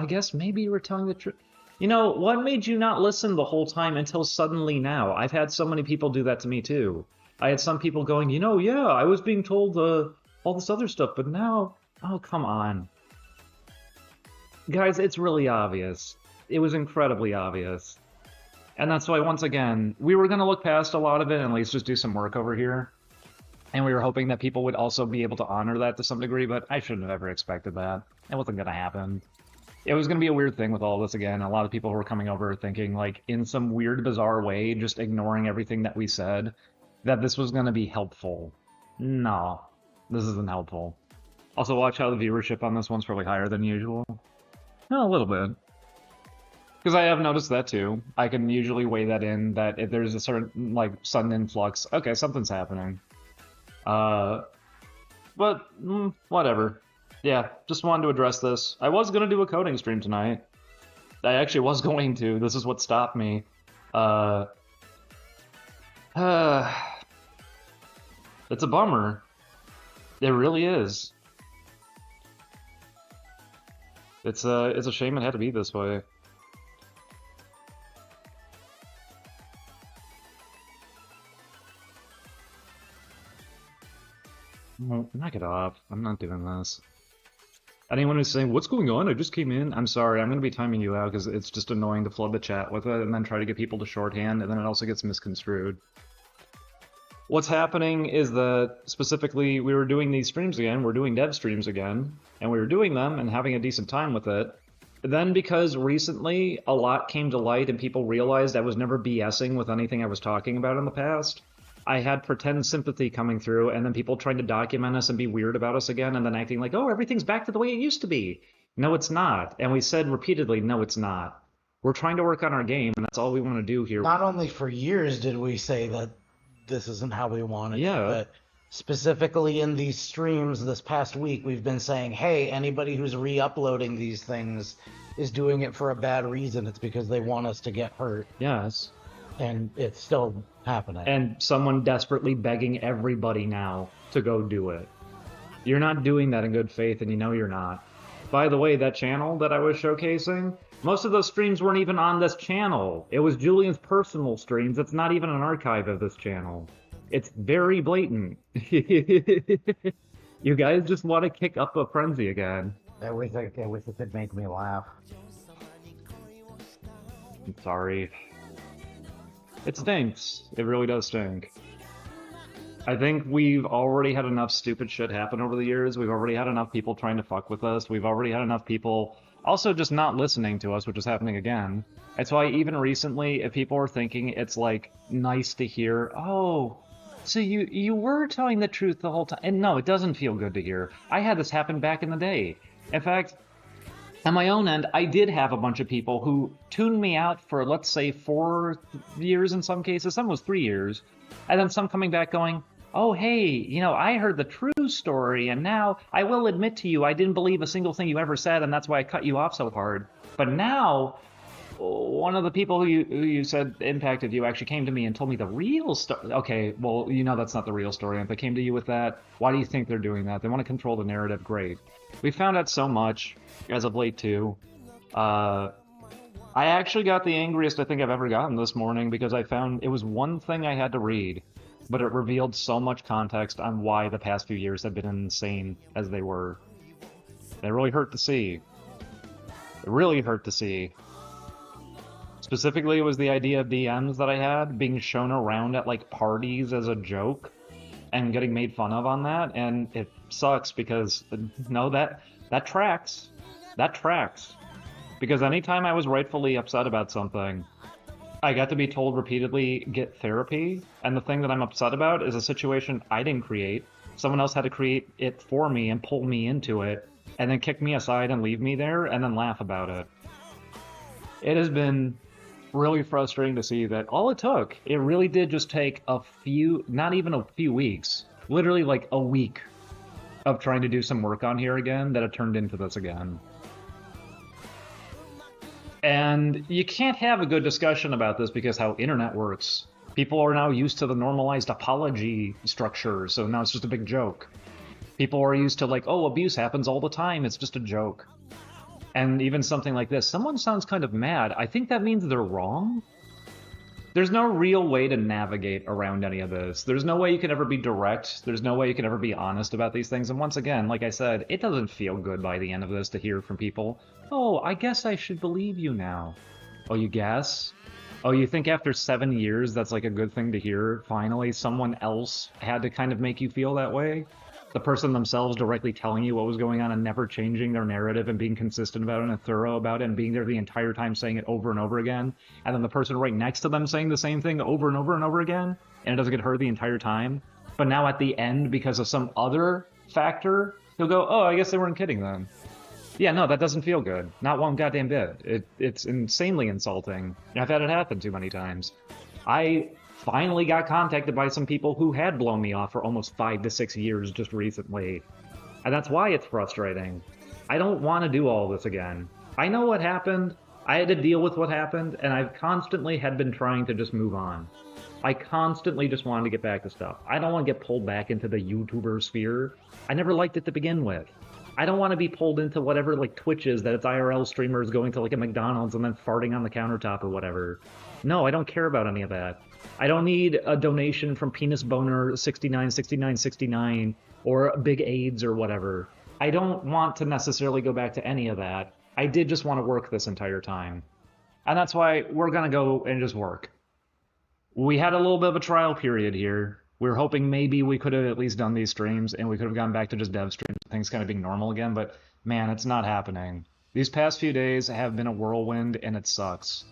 I guess maybe you were telling the truth. You know, what made you not listen the whole time until suddenly now? I've had so many people do that to me too. I had some people going, you know, yeah, I was being told all this other stuff, but now, oh, come on. Guys, it's really obvious. It was incredibly obvious. And that's why, once again, we were going to look past a lot of it and at least just do some work over here. And we were hoping that people would also be able to honor that to some degree, but I shouldn't have ever expected that. It wasn't going to happen. It was going to be a weird thing with all this again. A lot of people were coming over thinking, like, in some weird, bizarre way, just ignoring everything that we said, that this was going to be helpful. No, this isn't helpful. Also, watch how the viewership on this one's probably higher than usual. No, a little bit. Because I have noticed that too. I can usually weigh that in, that if there's a certain, like, sudden influx, okay, something's happening. But, whatever. Yeah, just wanted to address this. I was going to do a coding stream tonight. I actually was going to. This is what stopped me. It's a bummer. It really is. It's a shame it had to be this way. Knock it off. I'm not doing this. Anyone who's saying, what's going on? I just came in. I'm sorry. I'm going to be timing you out because it's just annoying to flood the chat with it and then try to get people to shorthand, and then it also gets misconstrued. What's happening is that, specifically, we were doing these streams again. We're doing dev streams again, and we were doing them and having a decent time with it. Then, because recently a lot came to light and people realized I was never BSing with anything I was talking about in the past, I had pretend sympathy coming through, and then people trying to document us and be weird about us again, and then acting like, oh, everything's back to the way it used to be. No, it's not. And we said repeatedly, no, it's not. We're trying to work on our game, and that's all we want to do here. Not only for years did we say that this isn't how we want it, but specifically in these streams this past week, we've been saying, hey, anybody who's re-uploading these things is doing it for a bad reason. It's because they want us to get hurt. Yes. And it's still happening. And someone desperately begging everybody now to go do it. You're not doing that in good faith, and you know you're not. By the way, that channel that I was showcasing, most of those streams weren't even on this channel. It was Julian's personal streams. It's not even an archive of this channel. It's very blatant. You guys just want to kick up a frenzy again. I wish it could make me laugh. I'm sorry. It stinks. It really does stink. I think we've already had enough stupid shit happen over the years. We've already had enough people trying to fuck with us. We've already had enough people also just not listening to us, which is happening again. That's why even recently, if people are thinking it's like nice to hear, oh, so you were telling the truth the whole time. And no, it doesn't feel good to hear. I had this happen back in the day. In fact, on my own end, I did have a bunch of people who tuned me out for, let's say, 4 years in some cases. Some was 3 years. And then some coming back going, oh, hey, you know, I heard the true story, and now I will admit to you I didn't believe a single thing you ever said, and that's why I cut you off so hard. But now, one of the people who you said impacted you actually came to me and told me the real story. Okay, well, you know that's not the real story. If they came to you with that, why do you think they're doing that? They want to control the narrative. Great. We found out so much as of late, too. I actually got the angriest I think I've ever gotten this morning because I found it was one thing I had to read, but it revealed so much context on why the past few years have been insane as they were. It really hurt to see. It really hurt to see. Specifically, it was the idea of DMs that I had being shown around at, like, parties as a joke and getting made fun of on that, and it sucks because, no, that tracks. That tracks. Because anytime I was rightfully upset about something, I got to be told repeatedly, get therapy, and the thing that I'm upset about is a situation I didn't create. Someone else had to create it for me and pull me into it, and then kick me aside and leave me there, and then laugh about it. It has been really frustrating to see that all it really did just take a few, not even a few weeks, literally like a week of trying to do some work on here again that it turned into this again. And you can't have a good discussion about this because how internet works. People are now used to the normalized apology structure, so now it's just a big joke. People are used to like, oh, abuse happens all the time, it's just a joke. And even something like this, someone sounds kind of mad. I think that means they're wrong. There's no real way to navigate around any of this. There's no way you can ever be direct. There's no way you can ever be honest about these things. And once again, like I said, it doesn't feel good by the end of this to hear from people, oh, I guess I should believe you now. Oh, you guess? Oh, you think after 7 years that's like a good thing to hear? Finally, someone else had to kind of make you feel that way? The person themselves directly telling you what was going on and never changing their narrative and being consistent about it and thorough about it and being there the entire time saying it over and over again. And then the person right next to them saying the same thing over and over and over again, and it doesn't get heard the entire time. But now at the end, because of some other factor, he'll go, oh, I guess they weren't kidding then. Yeah, no, that doesn't feel good. Not one goddamn bit. It's insanely insulting. I've had it happen too many times. I finally got contacted by some people who had blown me off for almost 5 to 6 years just recently. And that's why it's frustrating. I don't want to do all this again. I know what happened. I had to deal with what happened, and I've constantly had been trying to just move on. I constantly just wanted to get back to stuff. I don't want to get pulled back into the YouTuber sphere. I never liked it to begin with. I don't want to be pulled into whatever like Twitch is that it's IRL streamers going to like a McDonald's and then farting on the countertop or whatever. No, I don't care about any of that. I don't need a donation from Penis Boner 696969 or Big AIDS or whatever. I don't want to necessarily go back to any of that. I did just want to work this entire time. And that's why we're going to go and just work. We had a little bit of a trial period here. We were hoping maybe we could have at least done these streams and we could have gone back to just dev streams, things kind of being normal again, but man, it's not happening. These past few days have been a whirlwind and it sucks.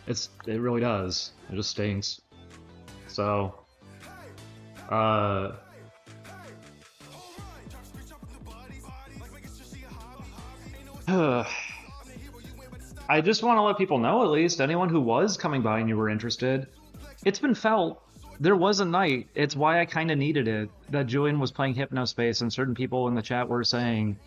It really does. It just stinks. So, I just want to let people know, at least, anyone who was coming by and you were interested, it's been felt. There was a night, it's why I kind of needed it, that Julian was playing Hypnospace and certain people in the chat were saying,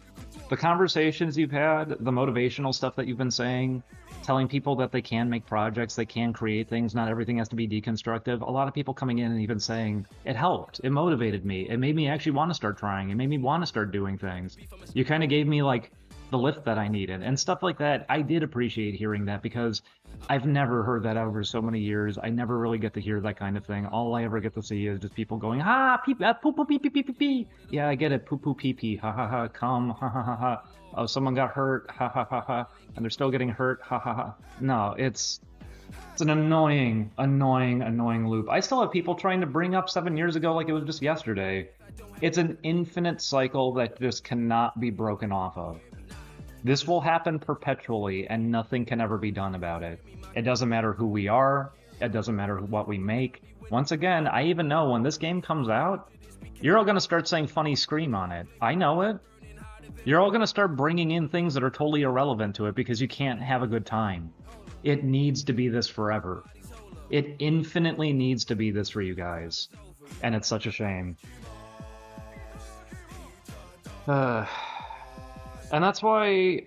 the conversations you've had, the motivational stuff that you've been saying, telling people that they can make projects, they can create things, not everything has to be deconstructive. A lot of people coming in and even saying, it helped, it motivated me, it made me actually want to start trying, it made me want to start doing things. You kind of gave me like the lift that I needed and stuff like that. I did appreciate hearing that because I've never heard that over so many years. I never really get to hear that kind of thing. All I ever get to see is just people going, ha, pee, poo, poo, pee, pee, pee, pee, pee. Yeah, I get it, poo, poo, pee, pee, ha, ha, ha, come, ha, ha, ha, ha. Oh, someone got hurt, ha, ha, ha, ha, and they're still getting hurt, ha, ha, ha. No, it's an annoying loop. I still have people trying to bring up 7 years ago like it was just yesterday. It's an infinite cycle that just cannot be broken off of. This will happen perpetually, and nothing can ever be done about it. It doesn't matter who we are, it doesn't matter what we make. Once again, I even know when this game comes out, you're all gonna start saying funny scream on it. I know it. You're all gonna start bringing in things that are totally irrelevant to it because you can't have a good time. It needs to be this forever. It infinitely needs to be this for you guys. And it's such a shame. And that's why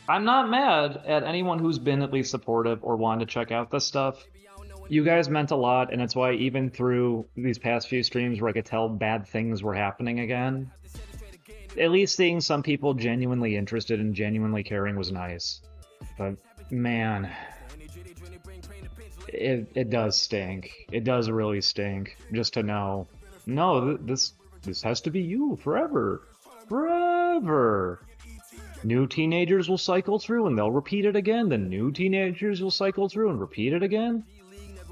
I'm not mad at anyone who's been at least supportive or wanted to check out this stuff. You guys meant a lot, and it's why even through these past few streams where I could tell bad things were happening again, at least seeing some people genuinely interested and genuinely caring was nice. But man, it does stink. It does really stink just to know, no, this has to be you forever. Forever. New teenagers will cycle through and they'll repeat it again. Then new teenagers will cycle through and repeat it again.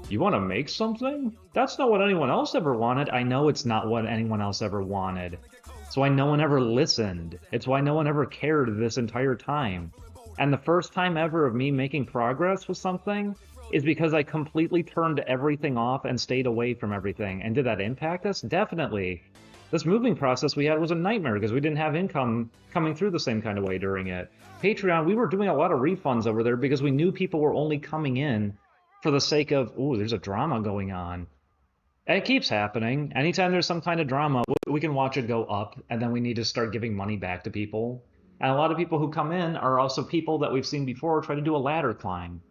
You want to make something? That's not what anyone else ever wanted. I know it's not what anyone else ever wanted. It's why no one ever listened. It's why no one ever cared this entire time. And the first time ever of me making progress with something is because I completely turned everything off and stayed away from everything. And did that impact us? Definitely. This moving process we had was a nightmare because we didn't have income coming through the same kind of way during it. Patreon, we were doing a lot of refunds over there because we knew people were only coming in for the sake of, ooh, there's a drama going on. And it keeps happening. Anytime there's some kind of drama, we can watch it go up, and then we need to start giving money back to people. And a lot of people who come in are also people that we've seen before try to do a ladder climb.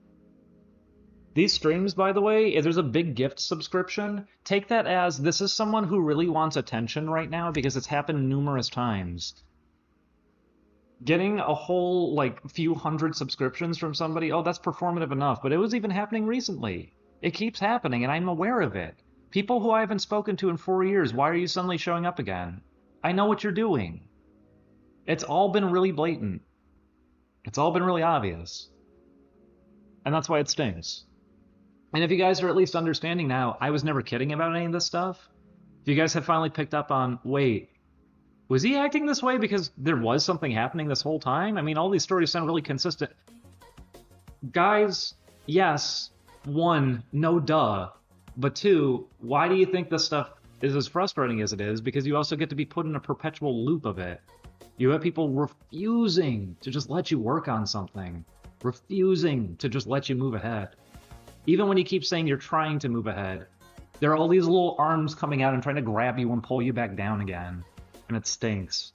These streams, by the way, if there's a big gift subscription, take that as this is someone who really wants attention right now because it's happened numerous times. Getting a whole, like, few hundred subscriptions from somebody, oh, that's performative enough. But it was even happening recently. It keeps happening, and I'm aware of it. People who I haven't spoken to in 4 years, why are you suddenly showing up again? I know what you're doing. It's all been really blatant. It's all been really obvious. And that's why it stings. And if you guys are at least understanding now, I was never kidding about any of this stuff. If you guys have finally picked up on, wait, was he acting this way because there was something happening this whole time? I mean, all these stories sound really consistent. Guys, yes, one, no duh. But two, why do you think this stuff is as frustrating as it is? Because you also get to be put in a perpetual loop of it. You have people refusing to just let you work on something. Refusing to just let you move ahead. Even when you keep saying you're trying to move ahead, there are all these little arms coming out and trying to grab you and pull you back down again. And it stinks.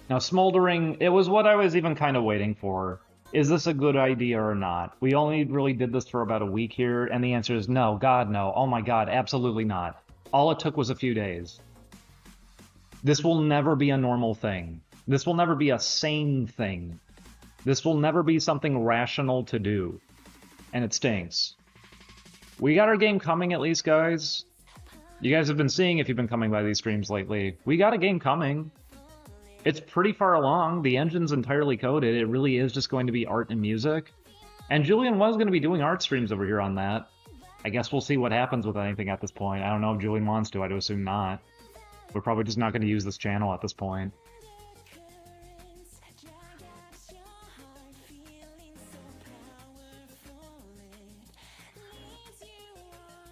Now, smoldering, it was what I was even kind of waiting for. Is this a good idea or not? We only really did this for about a week here, and the answer is no. God, no. Oh my God, absolutely not. All it took was a few days. This will never be a normal thing. This will never be a sane thing. This will never be something rational to do. And it stinks. We got our game coming at least, guys. You guys have been seeing if you've been coming by these streams lately. We got a game coming. It's pretty far along. The engine's entirely coded. It really is just going to be art and music. And Julian was going to be doing art streams over here on that. I guess we'll see what happens with anything at this point. I don't know if Julian wants to. I'd assume not. We're probably just not going to use this channel at this point.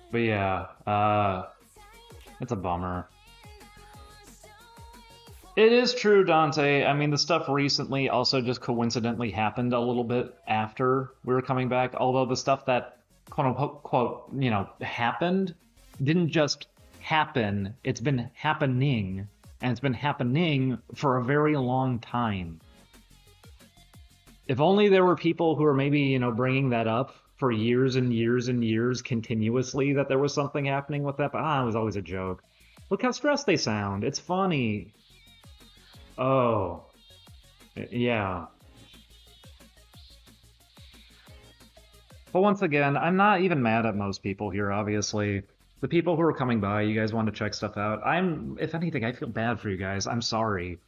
But yeah, it's a bummer. It is true, Dante. I mean, the stuff recently also just coincidentally happened a little bit after we were coming back, although the stuff that, quote, you know, happened didn't just happen. It's been happening, and it's been happening for a very long time. If only there were people who are maybe, you know, bringing that up for years and years and years continuously that there was something happening with that, but it was always a joke. Look how stressed they sound. It's funny. Oh. Yeah. But once again, I'm not even mad at most people here, obviously. The people who are coming by, you guys want to check stuff out. If anything, I feel bad for you guys. I'm sorry.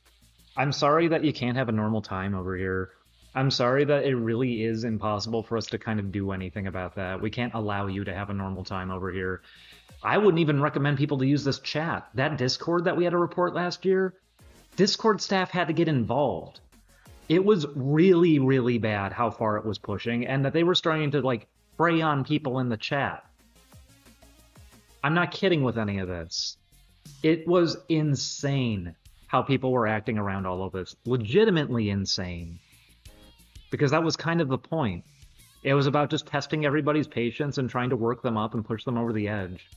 I'm sorry that you can't have a normal time over here. I'm sorry that it really is impossible for us to kind of do anything about that. We can't allow you to have a normal time over here. I wouldn't even recommend people to use this chat. That Discord that we had to report last year, Discord staff had to get involved. It was really, really bad how far it was pushing, and that they were starting to, like, prey on people in the chat. I'm not kidding with any of this. It was insane how people were acting around all of this. Legitimately insane. Because that was kind of the point. It was about just testing everybody's patience and trying to work them up and push them over the edge.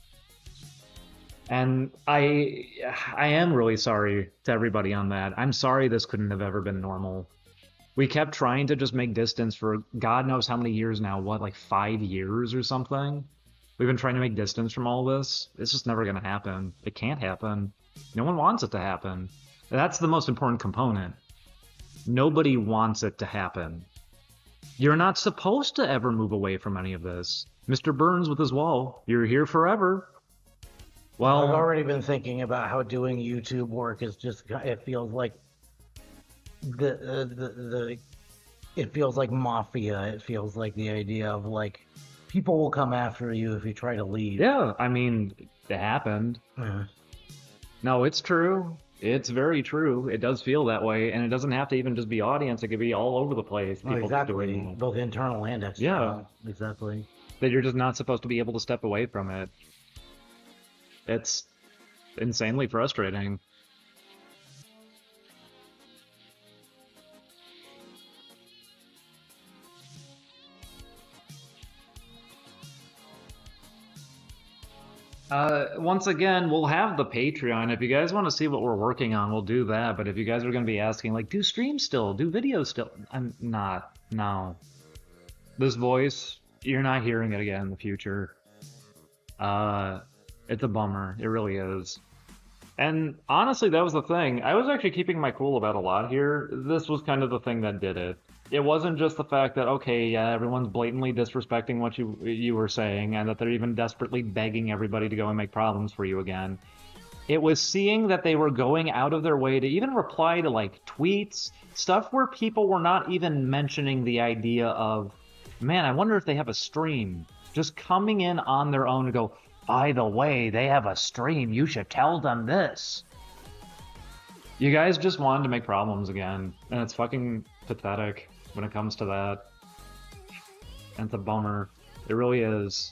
And I am really sorry to everybody on that. I'm sorry this couldn't have ever been normal. We kept trying to just make distance for God knows how many years now. What, like 5 years or something? We've been trying to make distance from all this. It's just never going to happen. It can't happen. No one wants it to happen. That's the most important component. Nobody wants it to happen. You're not supposed to ever move away from any of this. Mr. Burns with his wall, you're here forever. Well, I've already been thinking about how doing YouTube work is just, it feels like it feels like mafia. It feels like the idea of, like, people will come after you if you try to leave. Yeah, I mean, it happened. No, it's true. It's very true. It does feel that way, and it doesn't have to even just be audience. It could be all over the place. People exactly. Both internal and external. Yeah. Exactly. That you're just not supposed to be able to step away from it. It's insanely frustrating. Once again, we'll have the Patreon. If you guys want to see what we're working on, we'll do that. But if you guys are going to be asking, like, do streams still? Do videos still? I'm not. No. This voice, you're not hearing it again in the future. It's a bummer. It really is. And honestly, that was the thing. I was actually keeping my cool about a lot here. This was kind of the thing that did it. It wasn't just the fact that, okay, yeah, everyone's blatantly disrespecting what you were saying, and that they're even desperately begging everybody to go and make problems for you again. It was seeing that they were going out of their way to even reply to like tweets, stuff where people were not even mentioning the idea of, man, I wonder if they have a stream. Just coming in on their own to go, by the way, they have a stream. You should tell them this. You guys just wanted to make problems again, and it's fucking pathetic when it comes to that. And it's a bummer. It really is.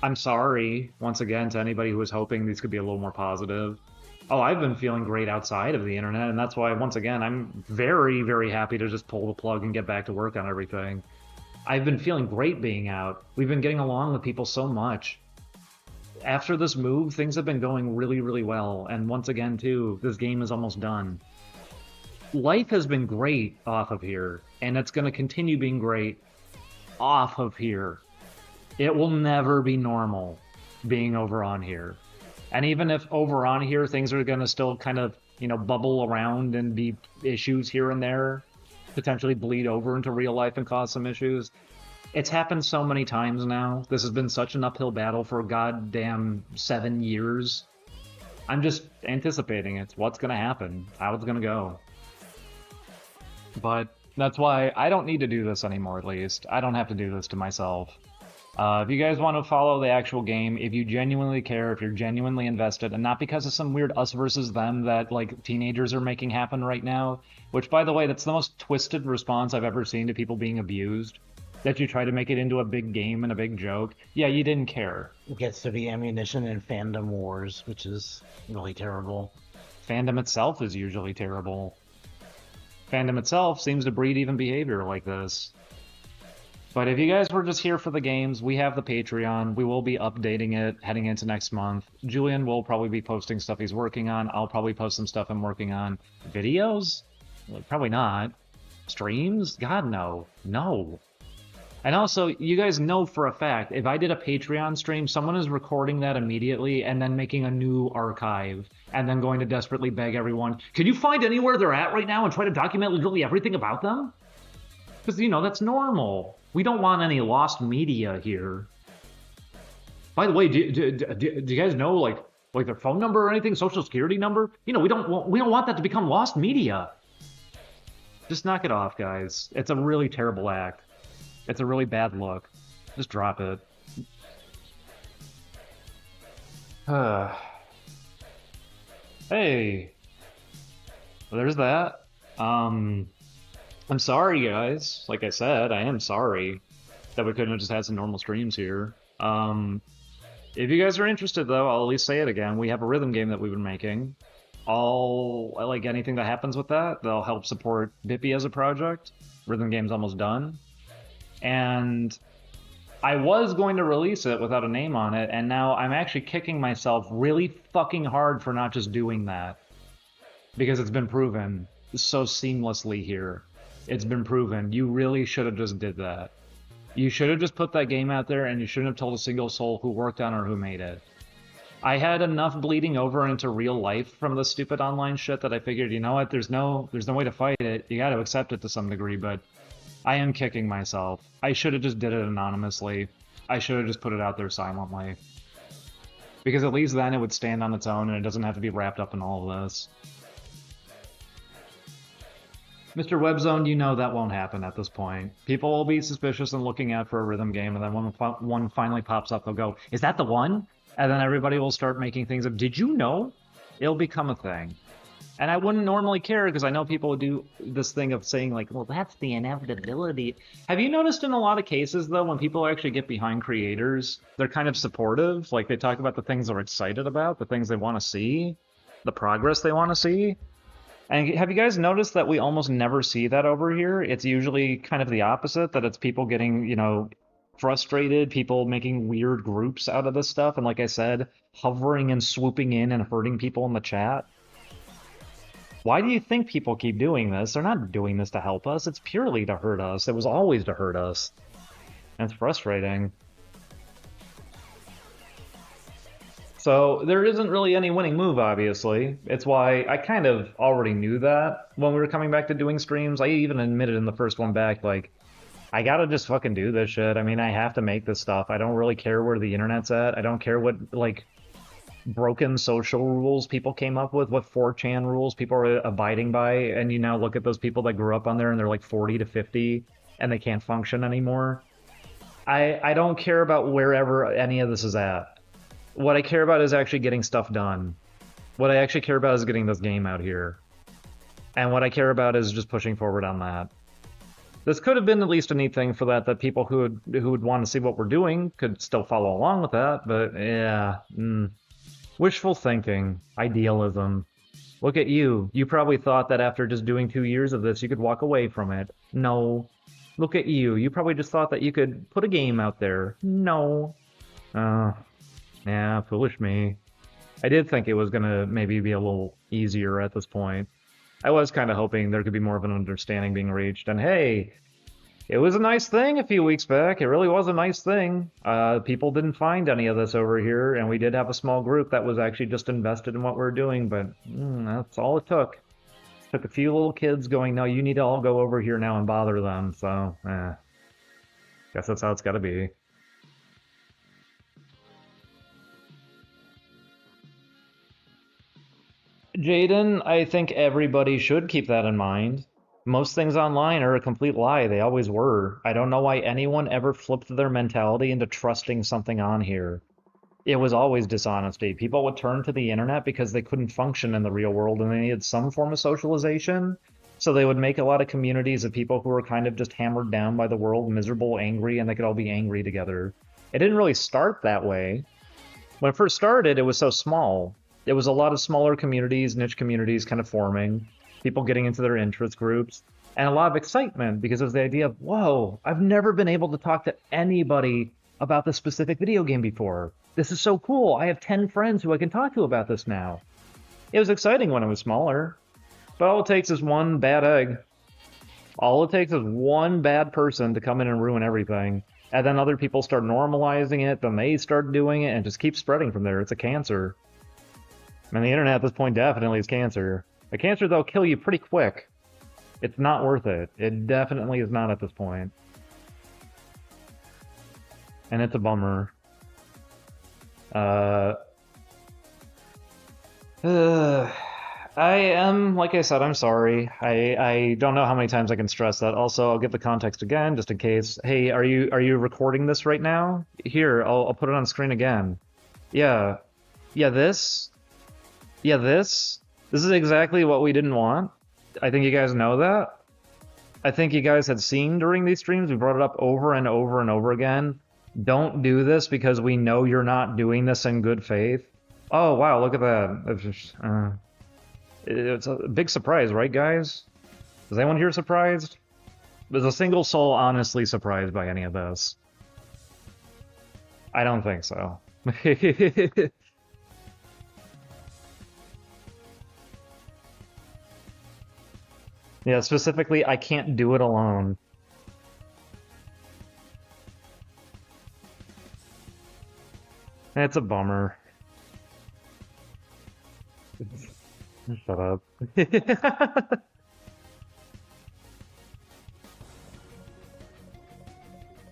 I'm sorry, once again, to anybody who was hoping these could be a little more positive. Oh, I've been feeling great outside of the internet, and that's why, once again, I'm very, very happy to just pull the plug and get back to work on everything. I've been feeling great being out. We've been getting along with people so much. After this move, things have been going really, really well, and once again, too, this game is almost done. Life has been great off of here, and it's going to continue being great off of here. It will never be normal being over on here. And even if over on here things are going to still kind of, you know, bubble around and be issues here and there, potentially bleed over into real life and cause some issues, it's happened so many times now. This has been such an uphill battle for a goddamn 7 years. I'm just anticipating it. What's going to happen, how it's going to go. But that's why I don't need to do this anymore, at least. I don't have to do this to myself. If you guys want to follow the actual game, if you genuinely care, if you're genuinely invested, and not because of some weird us versus them that, like, teenagers are making happen right now, which, by the way, that's the most twisted response I've ever seen to people being abused, that you try to make it into a big game and a big joke. Yeah, you didn't care. It gets to be ammunition and fandom wars, which is really terrible. Fandom itself is usually terrible. Fandom itself seems to breed even behavior like this. But if you guys were just here for the games, we have the Patreon. We will be updating it heading into next month. Julian will probably be posting stuff he's working on. I'll probably post some stuff I'm working on. Videos? Probably not. Streams? God, no. No. And also, you guys know for a fact, if I did a Patreon stream, someone is recording that immediately and then making a new archive and then going to desperately beg everyone, can you find anywhere they're at right now and try to document literally everything about them? Because, you know, that's normal. We don't want any lost media here. By the way, do you guys know, like their phone number or anything, social security number? You know, we don't want that to become lost media. Just knock it off, guys. It's a really terrible act. It's a really bad look. Just drop it. Hey. Well, there's that. I'm sorry, guys. Like I said, I am sorry that we couldn't have just had some normal streams here. If you guys are interested, though, I'll at least say it again. We have a rhythm game that we've been making. Like anything that happens with that, they'll help support Bippy as a project. Rhythm game's almost done. And I was going to release it without a name on it, and now I'm actually kicking myself really fucking hard for not just doing that. Because it's been proven so seamlessly here. It's been proven. You really should have just did that. You should have just put that game out there, and you shouldn't have told a single soul who worked on it or who made it. I had enough bleeding over into real life from the stupid online shit that I figured, you know what, there's no way to fight it. You gotta accept it to some degree, but I am kicking myself. I should have just did it anonymously. I should have just put it out there silently. Because at least then it would stand on its own and it doesn't have to be wrapped up in all of this. Mr. Webzone, you know that won't happen at this point. People will be suspicious and looking out for a rhythm game, and then when one finally pops up, they'll go, is that the one? And then everybody will start making things of, did you know? It'll become a thing. And I wouldn't normally care, because I know people would do this thing of saying, like, well, that's the inevitability. Have you noticed in a lot of cases, though, when people actually get behind creators, they're kind of supportive? Like, they talk about the things they're excited about, the things they want to see, the progress they want to see. And have you guys noticed that we almost never see that over here? It's usually kind of the opposite, that it's people getting, you know, frustrated, people making weird groups out of this stuff, and like I said, hovering and swooping in and hurting people in the chat. Why do you think people keep doing this? They're not doing this to help us, it's purely to hurt us. It was always to hurt us. And it's frustrating. So there isn't really any winning move, obviously. It's why I kind of already knew that when we were coming back to doing streams. I even admitted in the first one back, like, I gotta just fucking do this shit. I mean, I have to make this stuff. I don't really care where the internet's at. I don't care what, like, broken social rules people came up with, what 4chan rules people are abiding by. And you now look at those people that grew up on there and they're like 40 to 50 and they can't function anymore. I don't care about wherever any of this is at. What I care about is actually getting stuff done. What I actually care about is getting this game out here. And what I care about is just pushing forward on that. This could have been at least a neat thing for that people who would want to see what we're doing could still follow along with that, but yeah. Wishful thinking. Idealism. Look at you. You probably thought that after just doing 2 years of this, you could walk away from it. No. Look at you. You probably just thought that you could put a game out there. No. Yeah, foolish me. I did think it was gonna maybe be a little easier at this point. I was kind of hoping there could be more of an understanding being reached, and hey, it was a nice thing a few weeks back. It really was a nice thing. People didn't find any of this over here, and we did have a small group that was actually just invested in what we were doing, but that's all it took. It took a few little kids going, no, you need to all go over here now and bother them, so, guess that's how it's gotta be. Jaden, I think everybody should keep that in mind. Most things online are a complete lie. They always were. I don't know why anyone ever flipped their mentality into trusting something on here. It was always dishonesty. People would turn to the internet because they couldn't function in the real world and they needed some form of socialization. So they would make a lot of communities of people who were kind of just hammered down by the world, miserable, angry, and they could all be angry together. It didn't really start that way. When it first started, it was so small. It was a lot of smaller communities, niche communities kind of forming, people getting into their interest groups, and a lot of excitement because it was the idea of, whoa, I've never been able to talk to anybody about this specific video game before. This is so cool. I have 10 friends who I can talk to about this now. It was exciting when it was smaller, but all it takes is one bad egg. All it takes is one bad person to come in and ruin everything. And then other people start normalizing it, then they start doing it, and just keep spreading from there. It's a cancer. I mean, the internet at this point definitely is cancer. A cancer, though, kill you pretty quick. It's not worth it. It definitely is not at this point. And it's a bummer. I am, like I said, I'm sorry. I don't know how many times I can stress that. Also, I'll give the context again, just in case. Hey, are you recording this right now? Here, I'll put it on screen again. Yeah. Yeah, this. Yeah, this is exactly what we didn't want. I think you guys know that. I think you guys had seen during these streams, we brought it up over and over and over again. Don't do this because we know you're not doing this in good faith. Oh, wow, look at that. It's a big surprise, right, guys? Is anyone here surprised? Is a single soul honestly surprised by any of this? I don't think so. Yeah, specifically, I can't do it alone. It's a bummer. Shut up. Because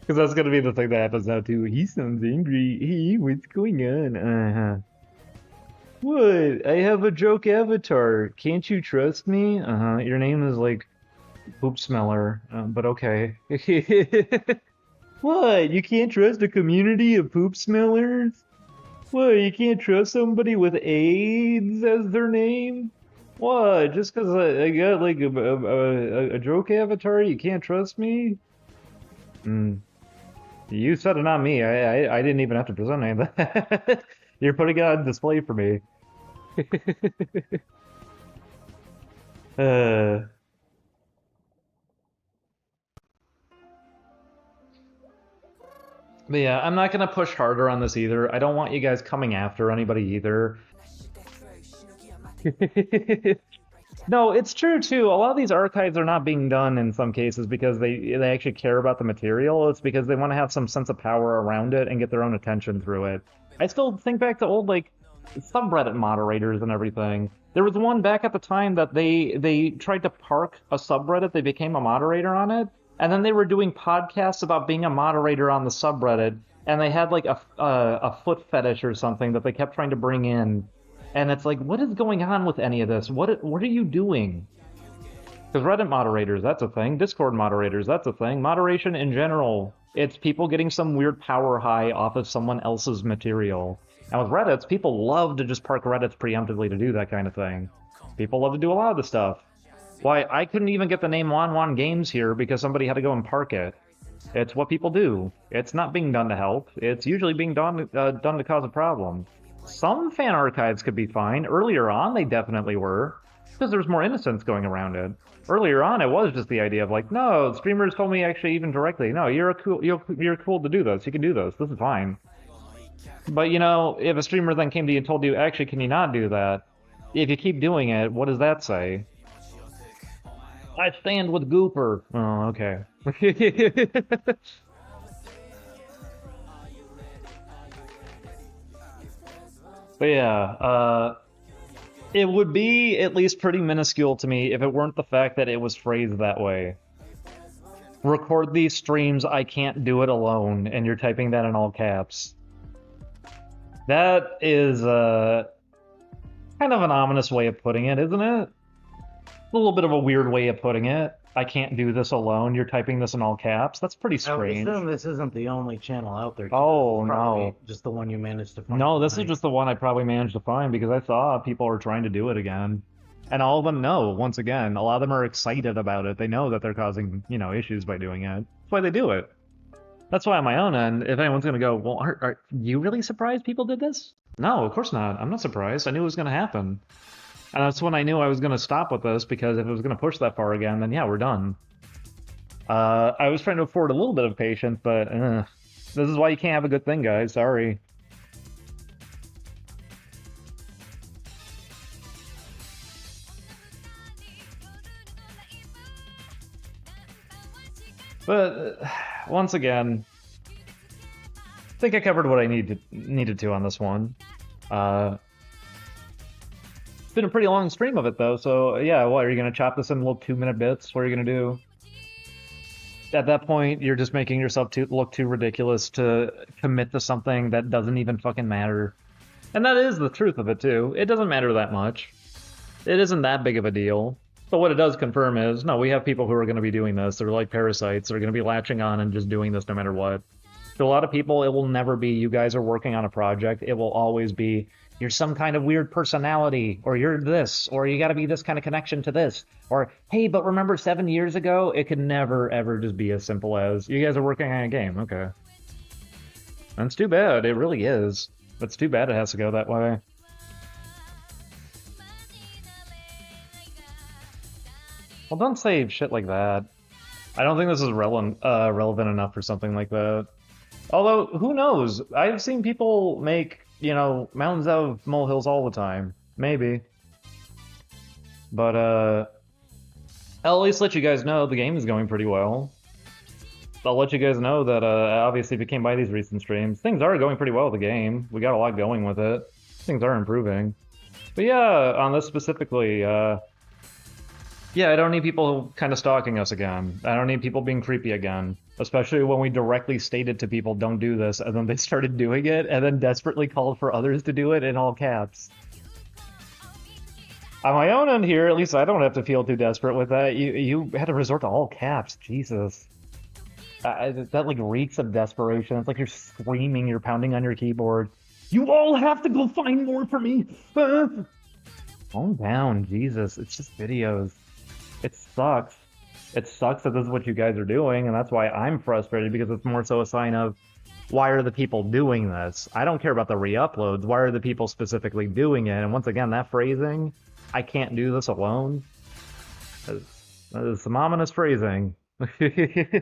that's gonna be the thing that happens now too. He sounds angry. Hey, what's going on? What? I have a joke avatar. Can't you trust me? Your name is like Poop Smeller, but okay. What? You can't trust a community of poop smellers? What? You can't trust somebody with AIDS as their name? What? Just because I got like a joke avatar, you can't trust me? You said it, not me. I didn't even have to present any of that. You're putting it on display for me. But yeah, I'm not gonna push harder on this either. I don't want you guys coming after anybody either. No, it's true too. A lot of these archives are not being done in some cases because they actually care about the material. It's because they want to have some sense of power around it and get their own attention through it. I still think back to old like subreddit moderators and everything. There was one back at the time that they tried to park a subreddit. They became a moderator on it, and then they were doing podcasts about being a moderator on the subreddit. And they had like a foot fetish or something that they kept trying to bring in, and it's like, what is going on with any of this? What are you doing? Because Reddit moderators, that's a thing. Discord moderators, that's a thing. Moderation in general, it's people getting some weird power high off of someone else's material. And with Reddits, people love to just park Reddits preemptively to do that kind of thing. People love to do a lot of the stuff. Why, I couldn't even get the name WanWanDev here because somebody had to go and park it. It's what people do. It's not being done to help. It's usually being done to cause a problem. Some fan archives could be fine. Earlier on, they definitely were, because there's more innocence going around it. Earlier on, it was just the idea of like, no, streamers told me actually even directly, no, you're cool to do this. You can do this. This is fine. But you know, if a streamer then came to you and told you, actually, can you not do that? If you keep doing it, what does that say? I stand with Gooper. Oh, okay. But yeah, it would be at least pretty minuscule to me if it weren't the fact that it was phrased that way. Record these streams, I can't do it alone, and you're typing that in all caps. That is kind of an ominous way of putting it, isn't it? A little bit of a weird way of putting it. I can't do this alone. You're typing this in all caps. That's pretty strange. I assume this isn't the only channel out there. Oh, no. Just the one you managed to find. No, this is just the one I probably managed to find because I saw people were trying to do it again. And all of them know, once again, a lot of them are excited about it. They know that they're causing, you know, issues by doing it. That's why they do it. That's why on my own end, if anyone's going to go, well, are you really surprised people did this? No, of course not. I'm not surprised. I knew it was going to happen. And that's when I knew I was going to stop with this, because if it was going to push that far again, then yeah, we're done. I was trying to afford a little bit of patience, but this is why you can't have a good thing, guys. Sorry. But once again, I think I covered what I needed to on this one. It's been a pretty long stream of it, though, so yeah, what, are you going to chop this in little 2-minute bits? What are you going to do? At that point, you're just making yourself look too ridiculous to commit to something that doesn't even fucking matter. And that is the truth of it, too. It doesn't matter that much. It isn't that big of a deal. But what it does confirm is, no, we have people who are going to be doing this. They're like parasites. They're going to be latching on and just doing this no matter what. To a lot of people, it will never be, you guys are working on a project. It will always be, you're some kind of weird personality, or you're this, or you got to be this kind of connection to this, or hey, but remember 7 years ago? It could never, ever just be as simple as, you guys are working on a game, okay. And it's too bad, it really is. It's too bad it has to go that way. Well, don't say shit like that. I don't think this is relevant enough for something like that. Although, who knows? I've seen people make, you know, mountains out of molehills all the time. Maybe. But, I'll at least let you guys know the game is going pretty well. I'll let you guys know that, obviously, if you came by these recent streams, things are going pretty well with the game. We got a lot going with it. Things are improving. But yeah, on this specifically, yeah, I don't need people kind of stalking us again. I don't need people being creepy again. Especially when we directly stated to people, don't do this, and then they started doing it, and then desperately called for others to do it in all caps. On my own end here, at least I don't have to feel too desperate with that. You had to resort to all caps, Jesus. That like reeks of desperation. It's like you're screaming, you're pounding on your keyboard. You all have to go find more for me! Calm down, Jesus. It's just videos. It sucks. It sucks that this is what you guys are doing, and that's why I'm frustrated, because it's more so a sign of, why are the people doing this? I don't care about the re-uploads. Why are the people specifically doing it? And once again, that phrasing, I can't do this alone. That is some ominous phrasing. There's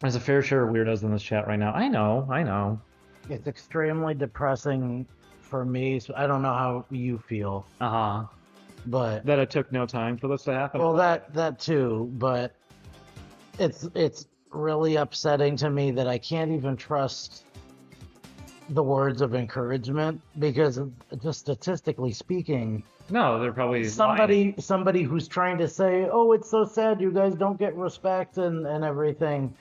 a fair share of weirdos in this chat right now. I know. It's extremely depressing for me, so I don't know how you feel. Uh-huh. But that it took no time for this to happen? Well, that too, but it's really upsetting to me that I can't even trust the words of encouragement because just statistically speaking, No, they're probably lying. somebody who's trying to say, "Oh, it's so sad you guys don't get respect and everything,"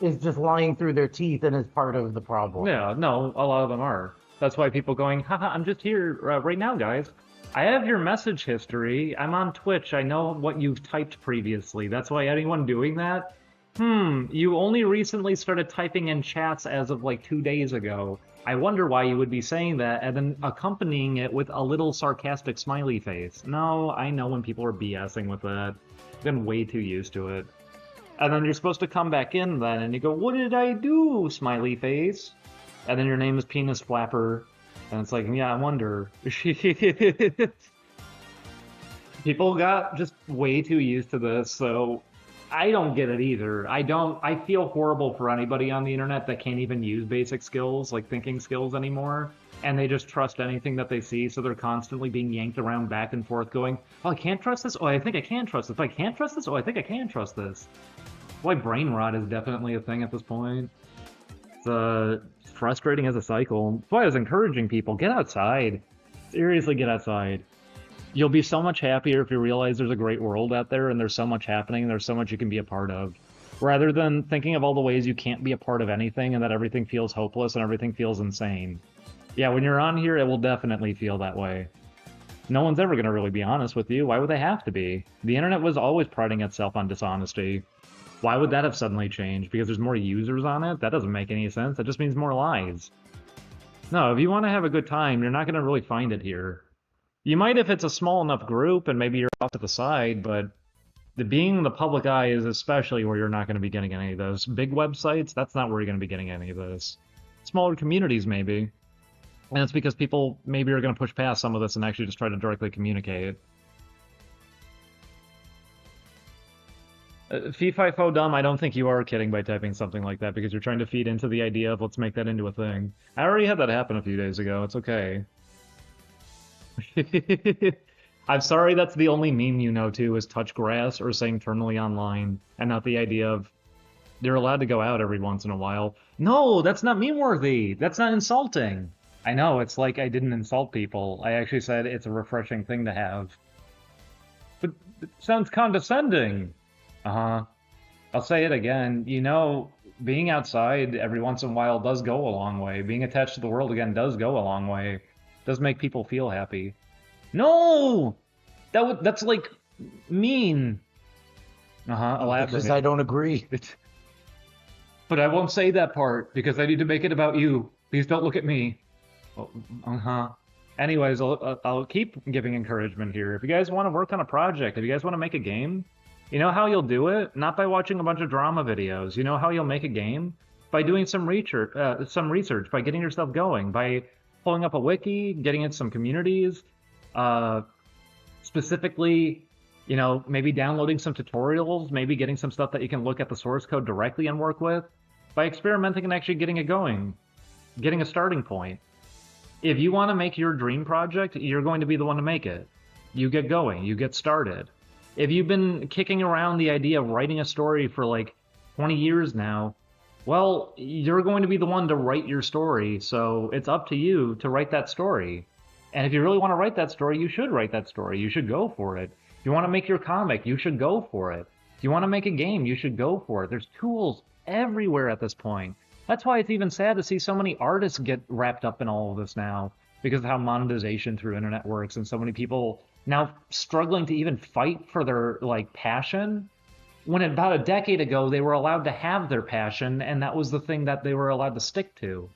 is just lying through their teeth and is part of the problem. Yeah, no, a lot of them are. That's why people going, haha, I'm just here right now, guys. I have your message history. I'm on Twitch. I know what you've typed previously. That's why anyone doing that, you only recently started typing in chats as of like 2 days ago. I wonder why you would be saying that and then accompanying it with a little sarcastic smiley face. No, I know when people are BSing with that. I've been way too used to it. And then you're supposed to come back in then and you go, what did I do, smiley face? And then your name is Penis Flapper. And it's like, yeah, I wonder. People got just way too used to this, so I don't get it either. I feel horrible for anybody on the internet that can't even use basic skills, like thinking skills anymore, and they just trust anything that they see, so they're constantly being yanked around back and forth going, oh, I can't trust this, oh, I think I can trust this, if I can't trust this, oh, I think I can trust this. Why brain rot is definitely a thing at this point. It's frustrating as a cycle. That's why I was encouraging people, get outside. Seriously, get outside. You'll be so much happier if you realize there's a great world out there and there's so much happening and there's so much you can be a part of. Rather than thinking of all the ways you can't be a part of anything and that everything feels hopeless and everything feels insane. Yeah, when you're on here, it will definitely feel that way. No one's ever going to really be honest with you. Why would they have to be? The internet was always priding itself on dishonesty. Why would that have suddenly changed? Because there's more users on it? That doesn't make any sense. That just means more lies. No, if you want to have a good time, you're not going to really find it here. You might if it's a small enough group and maybe you're off to the side, but being the public eye is especially where you're not going to be getting any of those. Big websites, that's not where you're going to be getting any of this. Smaller communities, maybe. And it's because people maybe are going to push past some of this and actually just try to directly communicate. Fee-fi-fo dumb, I don't think you are kidding by typing something like that because you're trying to feed into the idea of let's make that into a thing. I already had that happen a few days ago. It's okay. I'm sorry that's the only meme you know too is touch grass or saying terminally online and not the idea of they're allowed to go out every once in a while. No, that's not meme worthy. That's not insulting. I know, it's like I didn't insult people. I actually said it's a refreshing thing to have. But it sounds condescending. Uh-huh. I'll say it again. You know, being outside every once in a while does go a long way. Being attached to the world again does go a long way. Does make people feel happy. No! That's like mean. Elaborate. Because I don't agree. But I won't say that part because I need to make it about you. Please don't look at me. Anyways, I'll keep giving encouragement here. If you guys want to work on a project, if you guys want to make a game, you know how you'll do it? Not by watching a bunch of drama videos. You know how you'll make a game? By doing some research, by getting yourself going, by pulling up a wiki, getting into some communities, specifically, you know, maybe downloading some tutorials, maybe getting some stuff that you can look at the source code directly and work with, by experimenting and actually getting it going, getting a starting point. If you want to make your dream project, you're going to be the one to make it. You get going, you get started. If you've been kicking around the idea of writing a story for like 20 years now, well, you're going to be the one to write your story, so it's up to you to write that story. And if you really want to write that story, you should write that story. You should go for it. If you want to make your comic, you should go for it. If you want to make a game, you should go for it. There's tools everywhere at this point. That's why it's even sad to see so many artists get wrapped up in all of this now, because of how monetization through internet works, and so many people now struggling to even fight for their like passion. When about a decade ago, they were allowed to have their passion, and that was the thing that they were allowed to stick to.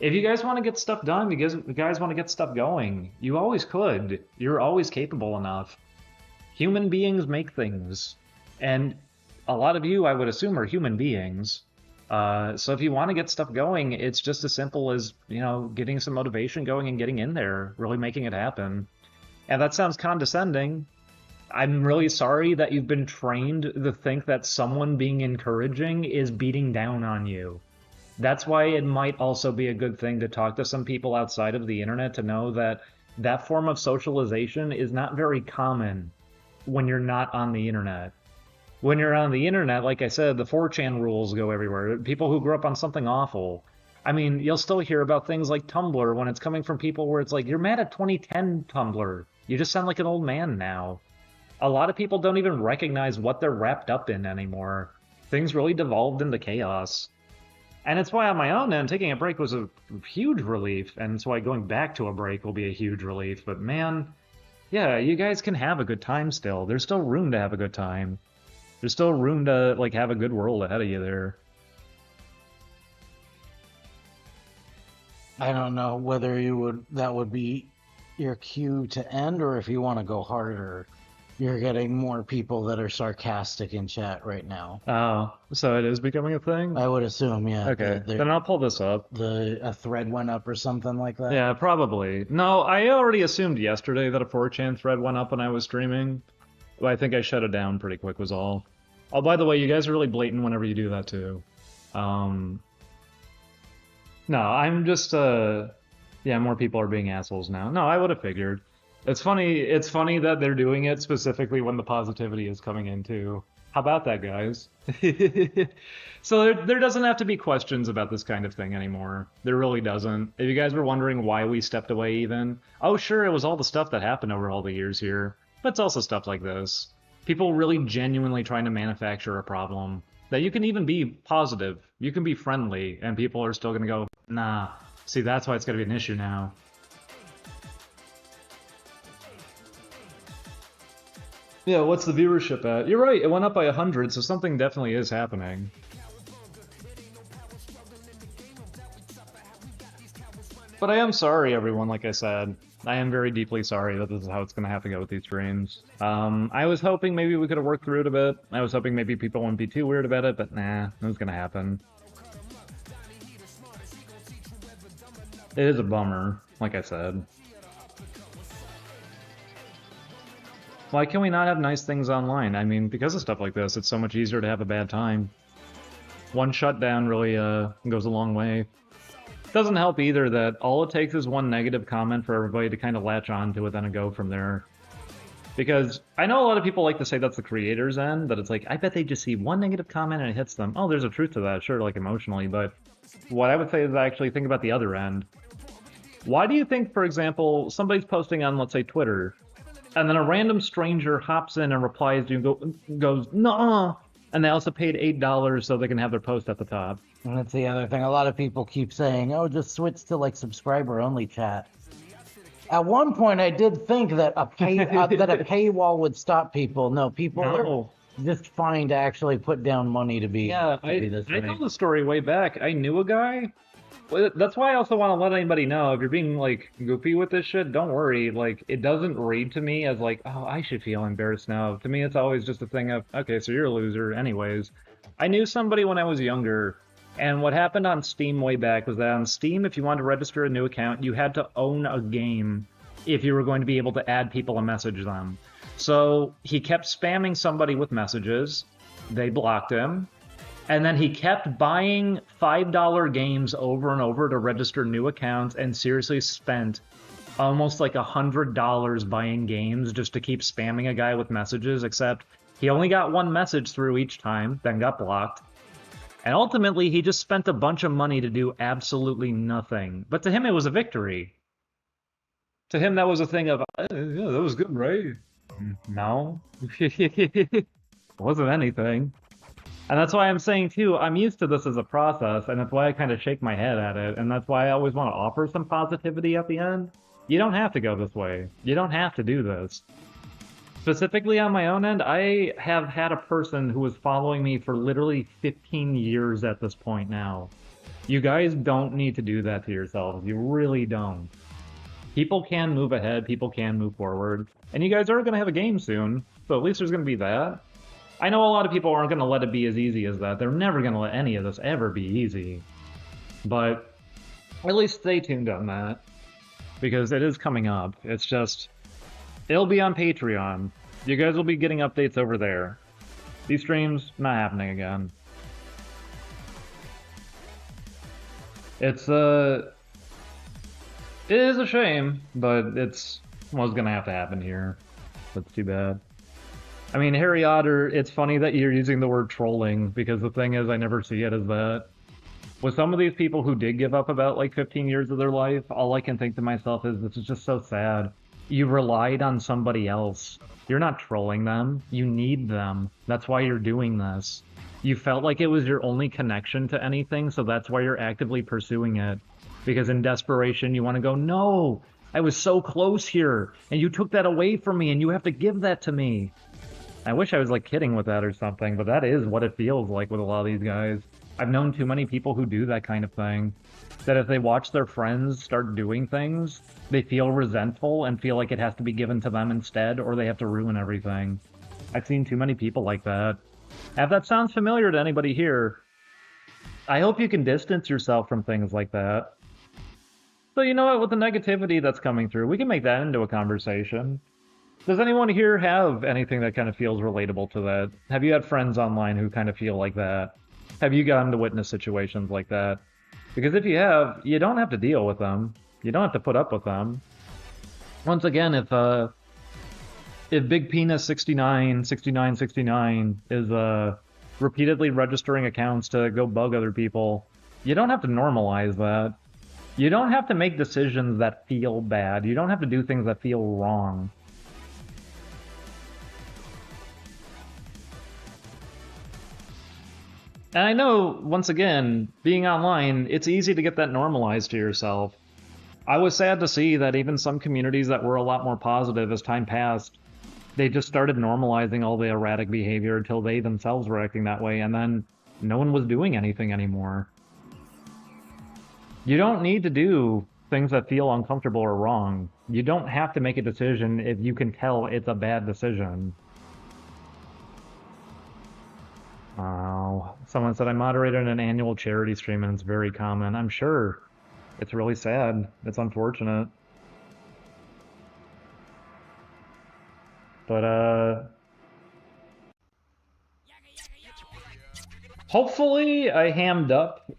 If you guys want to get stuff done, you guys want to get stuff going, you always could. You're always capable enough. Human beings make things. And a lot of you, I would assume, are human beings. So if you want to get stuff going, it's just as simple as, you know, getting some motivation going and getting in there, really making it happen. And that sounds condescending. I'm really sorry that you've been trained to think that someone being encouraging is beating down on you. That's why it might also be a good thing to talk to some people outside of the internet to know that that form of socialization is not very common when you're not on the internet. When you're on the internet, like I said, the 4chan rules go everywhere. People who grew up on something awful. I mean, you'll still hear about things like Tumblr when it's coming from people where it's like, you're mad at 2010 Tumblr. You just sound like an old man now. A lot of people don't even recognize what they're wrapped up in anymore. Things really devolved into chaos. And it's why on my own end, taking a break was a huge relief, and it's why going back to a break will be a huge relief. But man, yeah, you guys can have a good time still. There's still room to have a good time. There's still room to, like, have a good world ahead of you there. I don't know whether that would be your cue to end, or if you want to go harder. You're getting more people that are sarcastic in chat right now. Oh, so it is becoming a thing? I would assume, yeah. Okay, then I'll pull this up. A thread went up or something like that? Yeah, probably. No, I already assumed yesterday that a 4chan thread went up when I was streaming. But I think I shut it down pretty quick was all. Oh, by the way, you guys are really blatant whenever you do that too. No, I'm just, yeah, more people are being assholes now. No, I would have figured. It's funny that they're doing it specifically when the positivity is coming in too. How about that, guys? So there doesn't have to be questions about this kind of thing anymore. There really doesn't. If you guys were wondering why we stepped away even, oh sure, it was all the stuff that happened over all the years here. But it's also stuff like this. People really genuinely trying to manufacture a problem. That you can even be positive, you can be friendly, and people are still gonna go, nah. See, that's why it's gonna be an issue now. Yeah, what's the viewership at? You're right, it went up by 100, so something definitely is happening. But I am sorry, everyone, like I said. I am very deeply sorry that this is how it's going to have to go with these streams. I was hoping maybe we could have worked through it a bit. I was hoping maybe people wouldn't be too weird about it, but nah, it was going to happen. It is a bummer, like I said. Why can we not have nice things online? I mean, because of stuff like this, it's so much easier to have a bad time. One shutdown really goes a long way. Doesn't help either that all it takes is one negative comment for everybody to kind of latch on to it and go from there. Because I know a lot of people like to say that's the creator's end, that it's like, I bet they just see one negative comment and it hits them. Oh, there's a truth to that, sure, like emotionally, but what I would say is actually think about the other end. Why do you think, for example, somebody's posting on, let's say, Twitter, and then a random stranger hops in and replies to you and goes, "Nuh-uh," and they also paid $8 so they can have their post at the top. And that's the other thing. A lot of people keep saying, oh, just switch to like subscriber-only chat. At one point, I did think that a paywall would stop people. No, people are just fine to actually put down money to be. Yeah, I told the story way back. I knew a guy. That's why I also want to let anybody know, if you're being, like, goofy with this shit, don't worry. Like, it doesn't read to me as, like, oh, I should feel embarrassed now. To me, it's always just a thing of, okay, so you're a loser anyways. I knew somebody when I was younger, and what happened on Steam way back was that on Steam, if you wanted to register a new account, you had to own a game if you were going to be able to add people and message them. So he kept spamming somebody with messages. They blocked him. And then he kept buying $5 games over and over to register new accounts and seriously spent almost like $100 buying games just to keep spamming a guy with messages, except he only got one message through each time, then got blocked. And ultimately, he just spent a bunch of money to do absolutely nothing. But to him, it was a victory. To him, that was a thing of, yeah, that was good, right? No. It wasn't anything. And that's why I'm saying, too, I'm used to this as a process, and that's why I kind of shake my head at it, and that's why I always want to offer some positivity at the end. You don't have to go this way. You don't have to do this. Specifically on my own end, I have had a person who was following me for literally 15 years at this point now. You guys don't need to do that to yourselves. You really don't. People can move ahead, people can move forward, and you guys are going to have a game soon, so at least there's going to be that. I know a lot of people aren't going to let it be as easy as that. They're never going to let any of this ever be easy. But at least stay tuned on that, because it is coming up. It's just, it'll be on Patreon. You guys will be getting updates over there. These streams, not happening again. It is a shame, but it's what's going to have to happen here. That's too bad. I mean, Harry Otter, it's funny that you're using the word trolling, because the thing is, I never see it as that. With some of these people who did give up about like 15 years of their life, all I can think to myself is this is just so sad. You relied on somebody else. You're not trolling them. You need them. That's why you're doing this. You felt like it was your only connection to anything, so that's why you're actively pursuing it. Because in desperation, you want to go, no, I was so close here, and you took that away from me, and you have to give that to me. I wish I was like kidding with that or something, but that is what it feels like with a lot of these guys. I've known too many people who do that kind of thing. That if they watch their friends start doing things, they feel resentful and feel like it has to be given to them instead, or they have to ruin everything. I've seen too many people like that. If that sounds familiar to anybody here, I hope you can distance yourself from things like that. So you know what, with the negativity that's coming through, we can make that into a conversation. Does anyone here have anything that kind of feels relatable to that? Have you had friends online who kind of feel like that? Have you gotten to witness situations like that? Because if you have, you don't have to deal with them. You don't have to put up with them. Once again, if Big Penis 69 is repeatedly registering accounts to go bug other people, you don't have to normalize that. You don't have to make decisions that feel bad. You don't have to do things that feel wrong. And I know, once again, being online, it's easy to get that normalized to yourself. I was sad to see that even some communities that were a lot more positive as time passed, they just started normalizing all the erratic behavior until they themselves were acting that way, and then no one was doing anything anymore. You don't need to do things that feel uncomfortable or wrong. You don't have to make a decision if you can tell it's a bad decision. Oh, someone said I moderated an annual charity stream and it's very common. I'm sure. It's really sad. It's unfortunate. But, hopefully I hammed up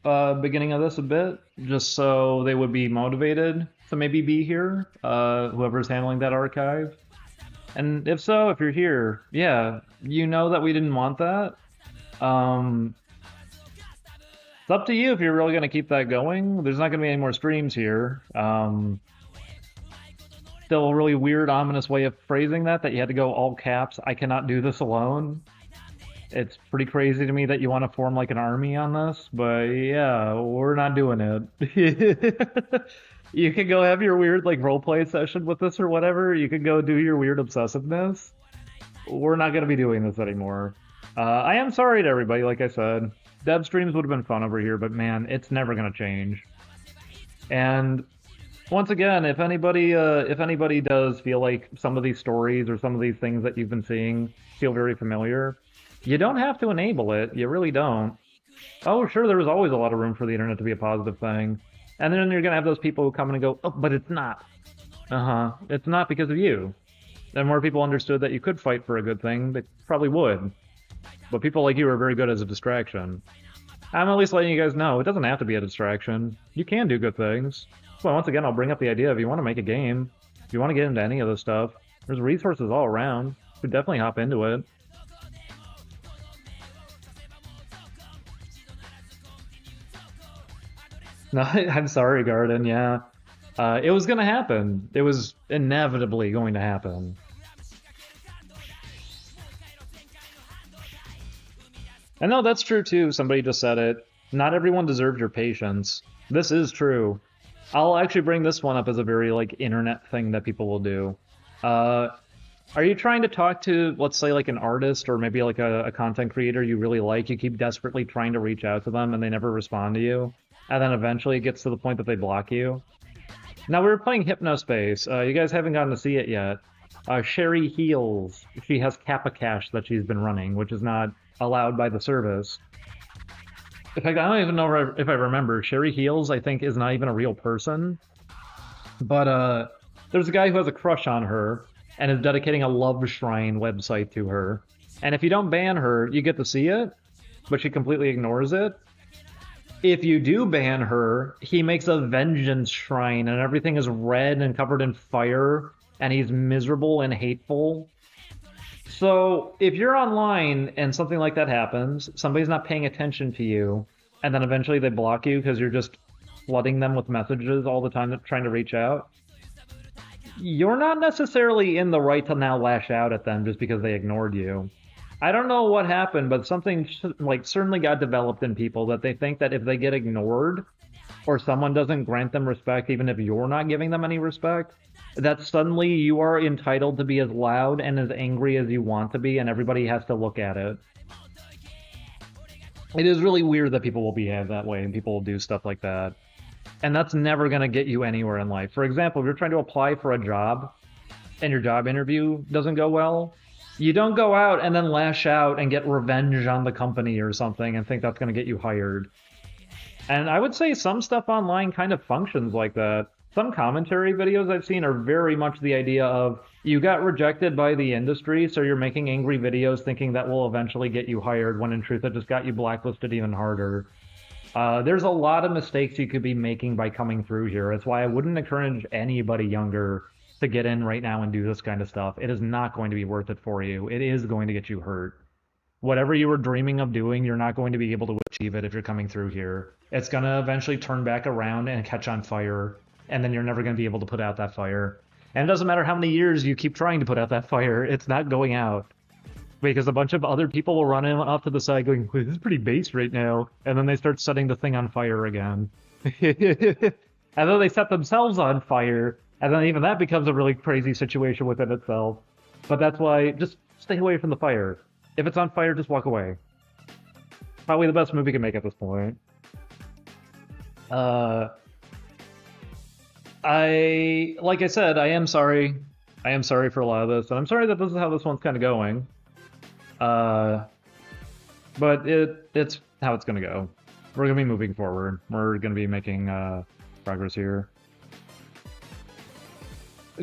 beginning of this a bit, just so they would be motivated to maybe be here, whoever's handling that archive. And if so, if you're here, yeah, you know that we didn't want that. It's up to you if you're really going to keep that going. There's not going to be any more streams here. Still a really weird, ominous way of phrasing that you had to go all caps, I cannot do this alone. It's pretty crazy to me that you want to form like an army on this, but yeah, we're not doing it. You can go have your weird like roleplay session with this or whatever. You can go do your weird obsessiveness. We're not going to be doing this anymore. I am sorry to everybody, like I said. Dev streams would have been fun over here, but man, it's never going to change. And once again, if anybody does feel like some of these stories or some of these things that you've been seeing feel very familiar, you don't have to enable it. You really don't. Oh, sure, there was always a lot of room for the internet to be a positive thing. And then you're going to have those people who come in and go, oh, but it's not. It's not because of you. If more people understood that you could fight for a good thing, they probably would. But people like you are very good as a distraction. I'm at least letting you guys know, it doesn't have to be a distraction. You can do good things. So once again, I'll bring up the idea, if you want to make a game, if you want to get into any of this stuff, there's resources all around. You could definitely hop into it. No, I'm sorry, Garden, yeah. It was going to happen. It was inevitably going to happen. I know that's true too. Somebody just said it. Not everyone deserves your patience. This is true. I'll actually bring this one up as a very like internet thing that people will do. Are you trying to talk to, let's say, like an artist or maybe like a content creator you really like? You keep desperately trying to reach out to them and they never respond to you. And then eventually it gets to the point that they block you. Now, we were playing Hypnospace. You guys haven't gotten to see it yet. Sherry Heels. She has Kappa Cash that she's been running, which is not allowed by the service. In fact, I don't even know if I remember. Sherry Heels, I think, is not even a real person. But there's a guy who has a crush on her and is dedicating a love shrine website to her. And if you don't ban her, you get to see it, but she completely ignores it. If you do ban her, he makes a vengeance shrine and everything is red and covered in fire and he's miserable and hateful. So if you're online and something like that happens, somebody's not paying attention to you, and then eventually they block you because you're just flooding them with messages all the time trying to reach out, you're not necessarily in the right to now lash out at them just because they ignored you. I don't know what happened, but something like certainly got developed in people that they think that if they get ignored or someone doesn't grant them respect, even if you're not giving them any respect, that suddenly you are entitled to be as loud and as angry as you want to be, and everybody has to look at it. It is really weird that people will behave that way and people will do stuff like that. And that's never going to get you anywhere in life. For example, if you're trying to apply for a job and your job interview doesn't go well, you don't go out and then lash out and get revenge on the company or something and think that's going to get you hired. And I would say some stuff online kind of functions like that. Some commentary videos I've seen are very much the idea of you got rejected by the industry, so you're making angry videos thinking that will eventually get you hired, when in truth it just got you blacklisted even harder. There's a lot of mistakes you could be making by coming through here. That's why I wouldn't encourage anybody younger to get in right now and do this kind of stuff. It is not going to be worth it for you. It is going to get you hurt. Whatever you were dreaming of doing, you're not going to be able to achieve it if you're coming through here. It's going to eventually turn back around and catch on fire, and then you're never going to be able to put out that fire. And it doesn't matter how many years you keep trying to put out that fire, it's not going out. Because a bunch of other people will run in off to the side going, "Wait, this is pretty base right now," and then they start setting the thing on fire again. And then they set themselves on fire, and then even that becomes a really crazy situation within itself. But that's why, just stay away from the fire. If it's on fire, just walk away. Probably the best move you can make at this point. Like I said, I am sorry. I am sorry for a lot of this, and I'm sorry that this is how this one's kind of going. But it's how it's gonna go. We're gonna be moving forward. We're gonna be making progress here.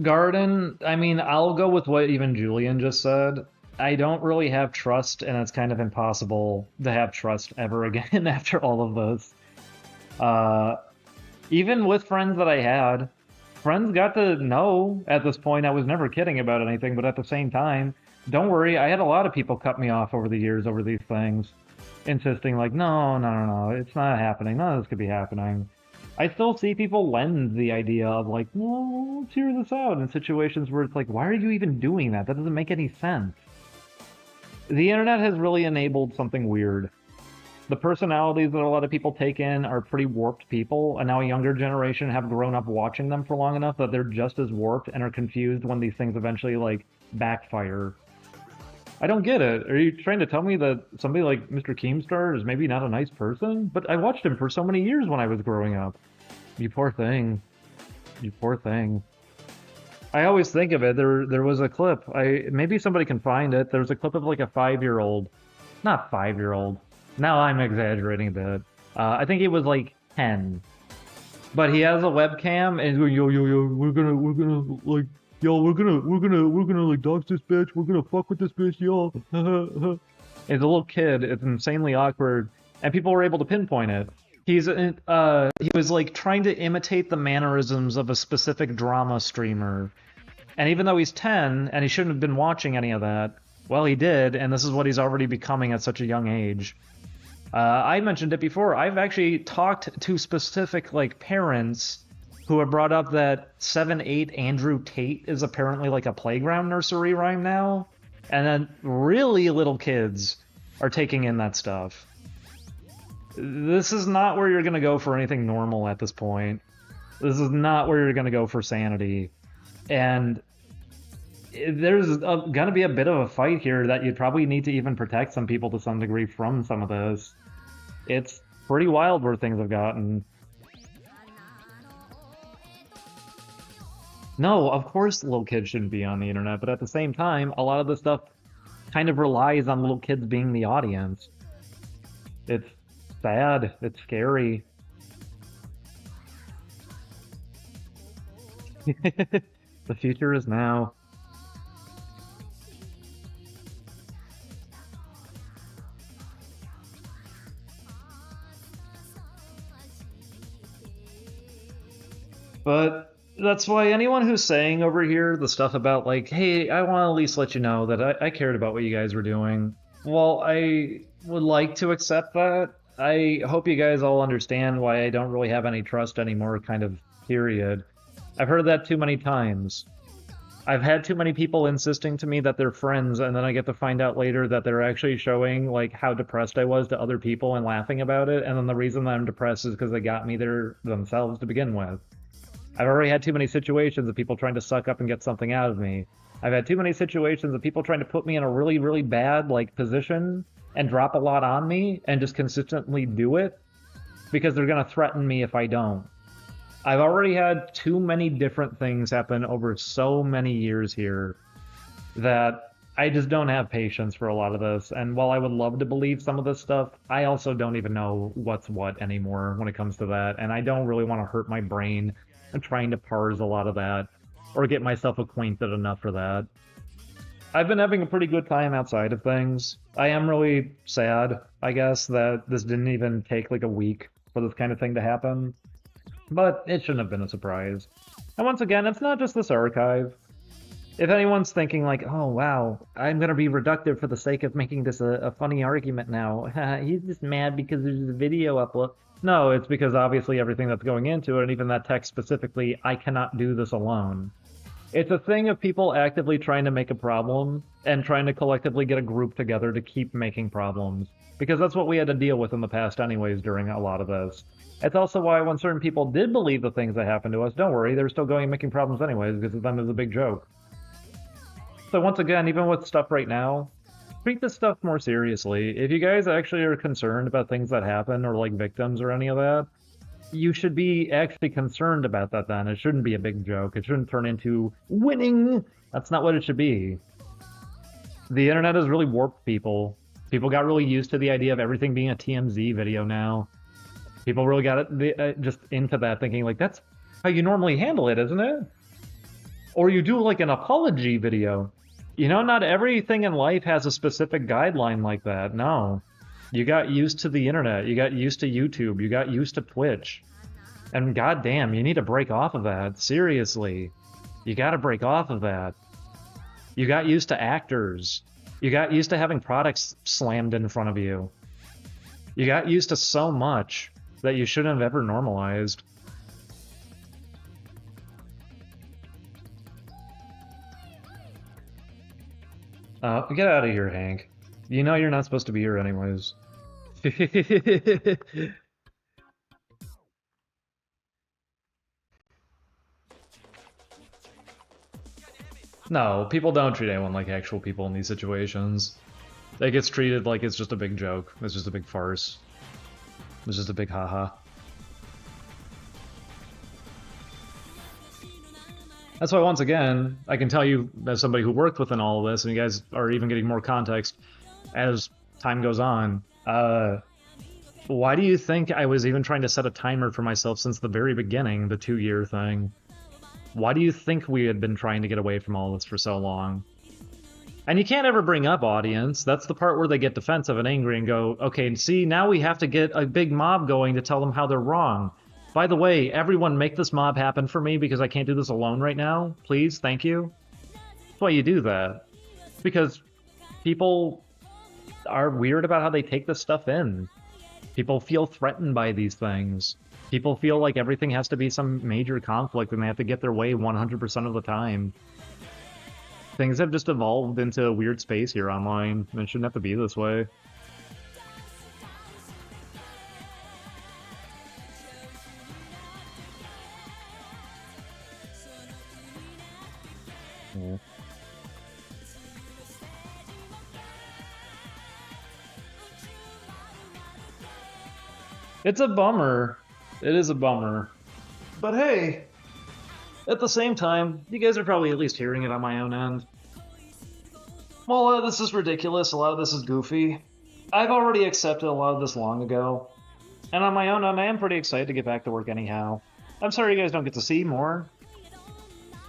Garden, I mean, I'll go with what even Julian just said. I don't really have trust, and it's kind of impossible to have trust ever again after all of this. Even with friends that I had, friends got to know at this point I was never kidding about anything, but at the same time, don't worry, I had a lot of people cut me off over the years over these things, insisting like, no, it's not happening, none of this could be happening. I still see people lend the idea of like, well, let's hear this out in situations where it's like, why are you even doing that? That doesn't make any sense. The internet has really enabled something weird. The personalities that a lot of people take in are pretty warped people, and now a younger generation have grown up watching them for long enough that they're just as warped and are confused when these things eventually, like, backfire. I don't get it. Are you trying to tell me that somebody like Mr. Keemstar is maybe not a nice person? But I watched him for so many years when I was growing up. You poor thing. You poor thing. I always think of it. There was a clip. Maybe somebody can find it. There was a clip of like a 5-year-old. Not 5-year-old. Now I'm exaggerating a bit. I think he was like 10. But he has a webcam and he's going, yo, we're gonna like, yo, we're gonna like dox this bitch. We're gonna fuck with this bitch, yo. He's a little kid. It's insanely awkward, and people were able to pinpoint it. He was like trying to imitate the mannerisms of a specific drama streamer, and even though he's 10 and he shouldn't have been watching any of that, well, he did, and this is what he's already becoming at such a young age. I mentioned it before. I've actually talked to specific like parents who have brought up that 7'8" Andrew Tate is apparently like a playground nursery rhyme now, and then really little kids are taking in that stuff. This is not where you're gonna go for anything normal at this point. This is not where you're gonna go for sanity, and there's gonna be a bit of a fight here that you'd probably need to even protect some people to some degree from some of this. It's pretty wild where things have gotten. No, of course little kids shouldn't be on the internet, but at the same time, a lot of this stuff kind of relies on little kids being the audience. It's sad. It's scary. The future is now. But that's why anyone who's saying over here the stuff about like, hey, I want to at least let you know that I cared about what you guys were doing. Well, I would like to accept that. I hope you guys all understand why I don't really have any trust anymore, kind of period. I've heard that too many times. I've had too many people insisting to me that they're friends, and then I get to find out later that they're actually showing like how depressed I was to other people and laughing about it, and then the reason that I'm depressed is because they got me there themselves to begin with. I've already had too many situations of people trying to suck up and get something out of me. I've had too many situations of people trying to put me in a really, really bad like position and drop a lot on me and just consistently do it because they're gonna threaten me if I don't. I've already had too many different things happen over so many years here that I just don't have patience for a lot of this. And while I would love to believe some of this stuff, I also don't even know what's what anymore when it comes to that. And I don't really want to hurt my brain and trying to parse a lot of that or get myself acquainted enough for that. I've been having a pretty good time outside of things. I am really sad, I guess, that this didn't even take like a week for this kind of thing to happen. But it shouldn't have been a surprise. And once again, it's not just this archive. If anyone's thinking like, oh wow, I'm gonna be reductive for the sake of making this a funny argument now. He's just mad because there's a video upload. No, it's because obviously everything that's going into it, and even that text specifically, I cannot do this alone. It's a thing of people actively trying to make a problem and trying to collectively get a group together to keep making problems. Because that's what we had to deal with in the past anyways during a lot of this. It's also why when certain people did believe the things that happened to us, don't worry, they were still going and making problems anyways because to them it was a big joke. So once again, even with stuff right now, treat this stuff more seriously. If you guys actually are concerned about things that happen or like victims or any of that, you should be actually concerned about that then. It shouldn't be a big joke. It shouldn't turn into winning. That's not what it should be. The internet has really warped people. People got really used to the idea of everything being a TMZ video now. People really got it just into that, thinking like, that's how you normally handle it, isn't it? Or you do like an apology video. You know, not everything in life has a specific guideline like that. No. You got used to the internet. You got used to YouTube. You got used to Twitch. And goddamn, you need to break off of that. Seriously. You gotta break off of that. You got used to actors. You got used to having products slammed in front of you. You got used to so much that you shouldn't have ever normalized. Get out of here, Hank. You know you're not supposed to be here anyways. No, people don't treat anyone like actual people in these situations. It gets treated like it's just a big joke. It's just a big farce. It's just a big haha. That's why, once again, I can tell you, as somebody who worked within all of this, and you guys are even getting more context as time goes on, why do you think I was even trying to set a timer for myself since the very beginning, the 2-year thing? Why do you think we had been trying to get away from all this for so long? And you can't ever bring up audience. That's the part where they get defensive and angry and go, okay, see, now we have to get a big mob going to tell them how they're wrong. By the way, everyone make this mob happen for me because I can't do this alone right now. Please, thank you. That's why you do that. Because people are weird about how they take this stuff in. People feel threatened by these things. People feel like everything has to be some major conflict and they have to get their way 100% of the time. Things have just evolved into a weird space here online, and it shouldn't have to be this way. Yeah. It's a bummer. It is a bummer. But hey, at the same time, you guys are probably at least hearing it on my own end. Well, a lot of this is ridiculous, a lot of this is goofy. I've already accepted a lot of this long ago. And on my own end, I am pretty excited to get back to work anyhow. I'm sorry you guys don't get to see more.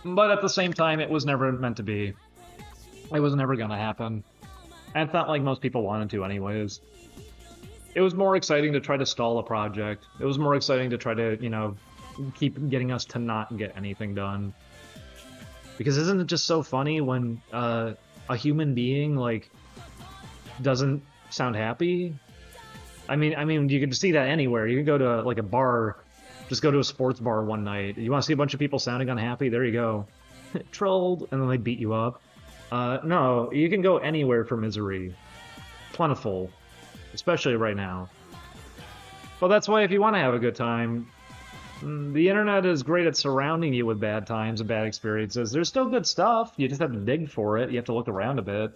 But at the same time, it was never meant to be. It was never gonna happen. And it's not like most people wanted to anyways. It was more exciting to try to stall a project. It was more exciting to try to, you know, keep getting us to not get anything done. Because isn't it just so funny when a human being, like, doesn't sound happy? I mean, you can see that anywhere. You can go to like a bar, just go to a sports bar one night. You want to see a bunch of people sounding unhappy? There you go. Trolled, and then they beat you up. No, you can go anywhere for misery. Plentiful, especially right now. Well, that's why if you want to have a good time, the internet is great at surrounding you with bad times and bad experiences. There's still good stuff. You just have to dig for it. You have to look around a bit.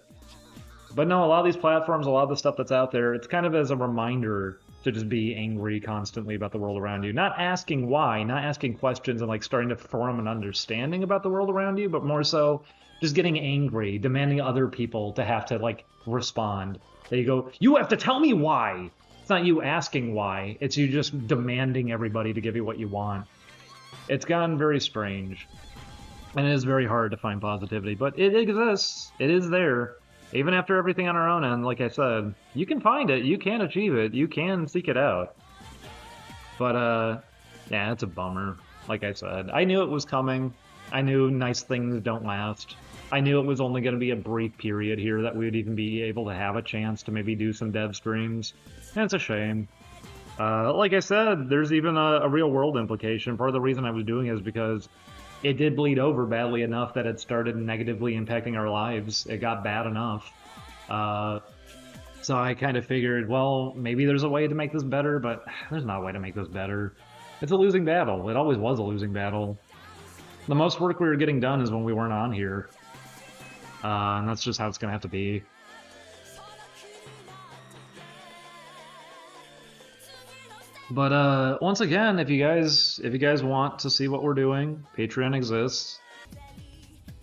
But no, a lot of these platforms, a lot of the stuff that's out there, it's kind of as a reminder to just be angry constantly about the world around you. Not asking why, not asking questions and like starting to form an understanding about the world around you, but more so just getting angry, demanding other people to have to like respond. There you go, you have to tell me why. It's not you asking why, it's you just demanding everybody to give you what you want. It's gotten very strange. And it is very hard to find positivity, but it exists. It is there. Even after everything on our own end, like I said, you can find it, you can achieve it, you can seek it out. But, yeah, it's a bummer. Like I said, I knew it was coming. I knew nice things don't last. I knew it was only going to be a brief period here that we would even be able to have a chance to maybe do some dev streams. And it's a shame. Like I said, there's even a real world implication. Part of the reason I was doing it is because it did bleed over badly enough that it started negatively impacting our lives. It got bad enough. So I kind of figured, well, maybe there's a way to make this better, but there's not a way to make this better. It's a losing battle. It always was a losing battle. The most work we were getting done is when we weren't on here. And that's just how it's going to have to be. But once again, if you guys want to see what we're doing, Patreon exists.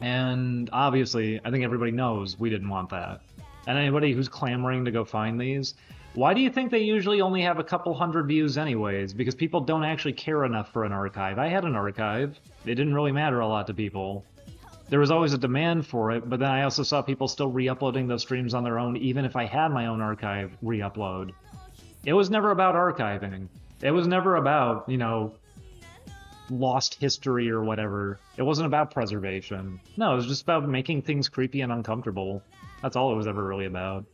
And obviously, I think everybody knows we didn't want that. And anybody who's clamoring to go find these, why do you think they usually only have a couple hundred views anyways? Because people don't actually care enough for an archive. I had an archive. It didn't really matter a lot to people. There was always a demand for it, but then I also saw people still re-uploading those streams on their own, even if I had my own archive re-upload. It was never about archiving. It was never about, you know, lost history or whatever. It wasn't about preservation. No, it was just about making things creepy and uncomfortable. That's all it was ever really about.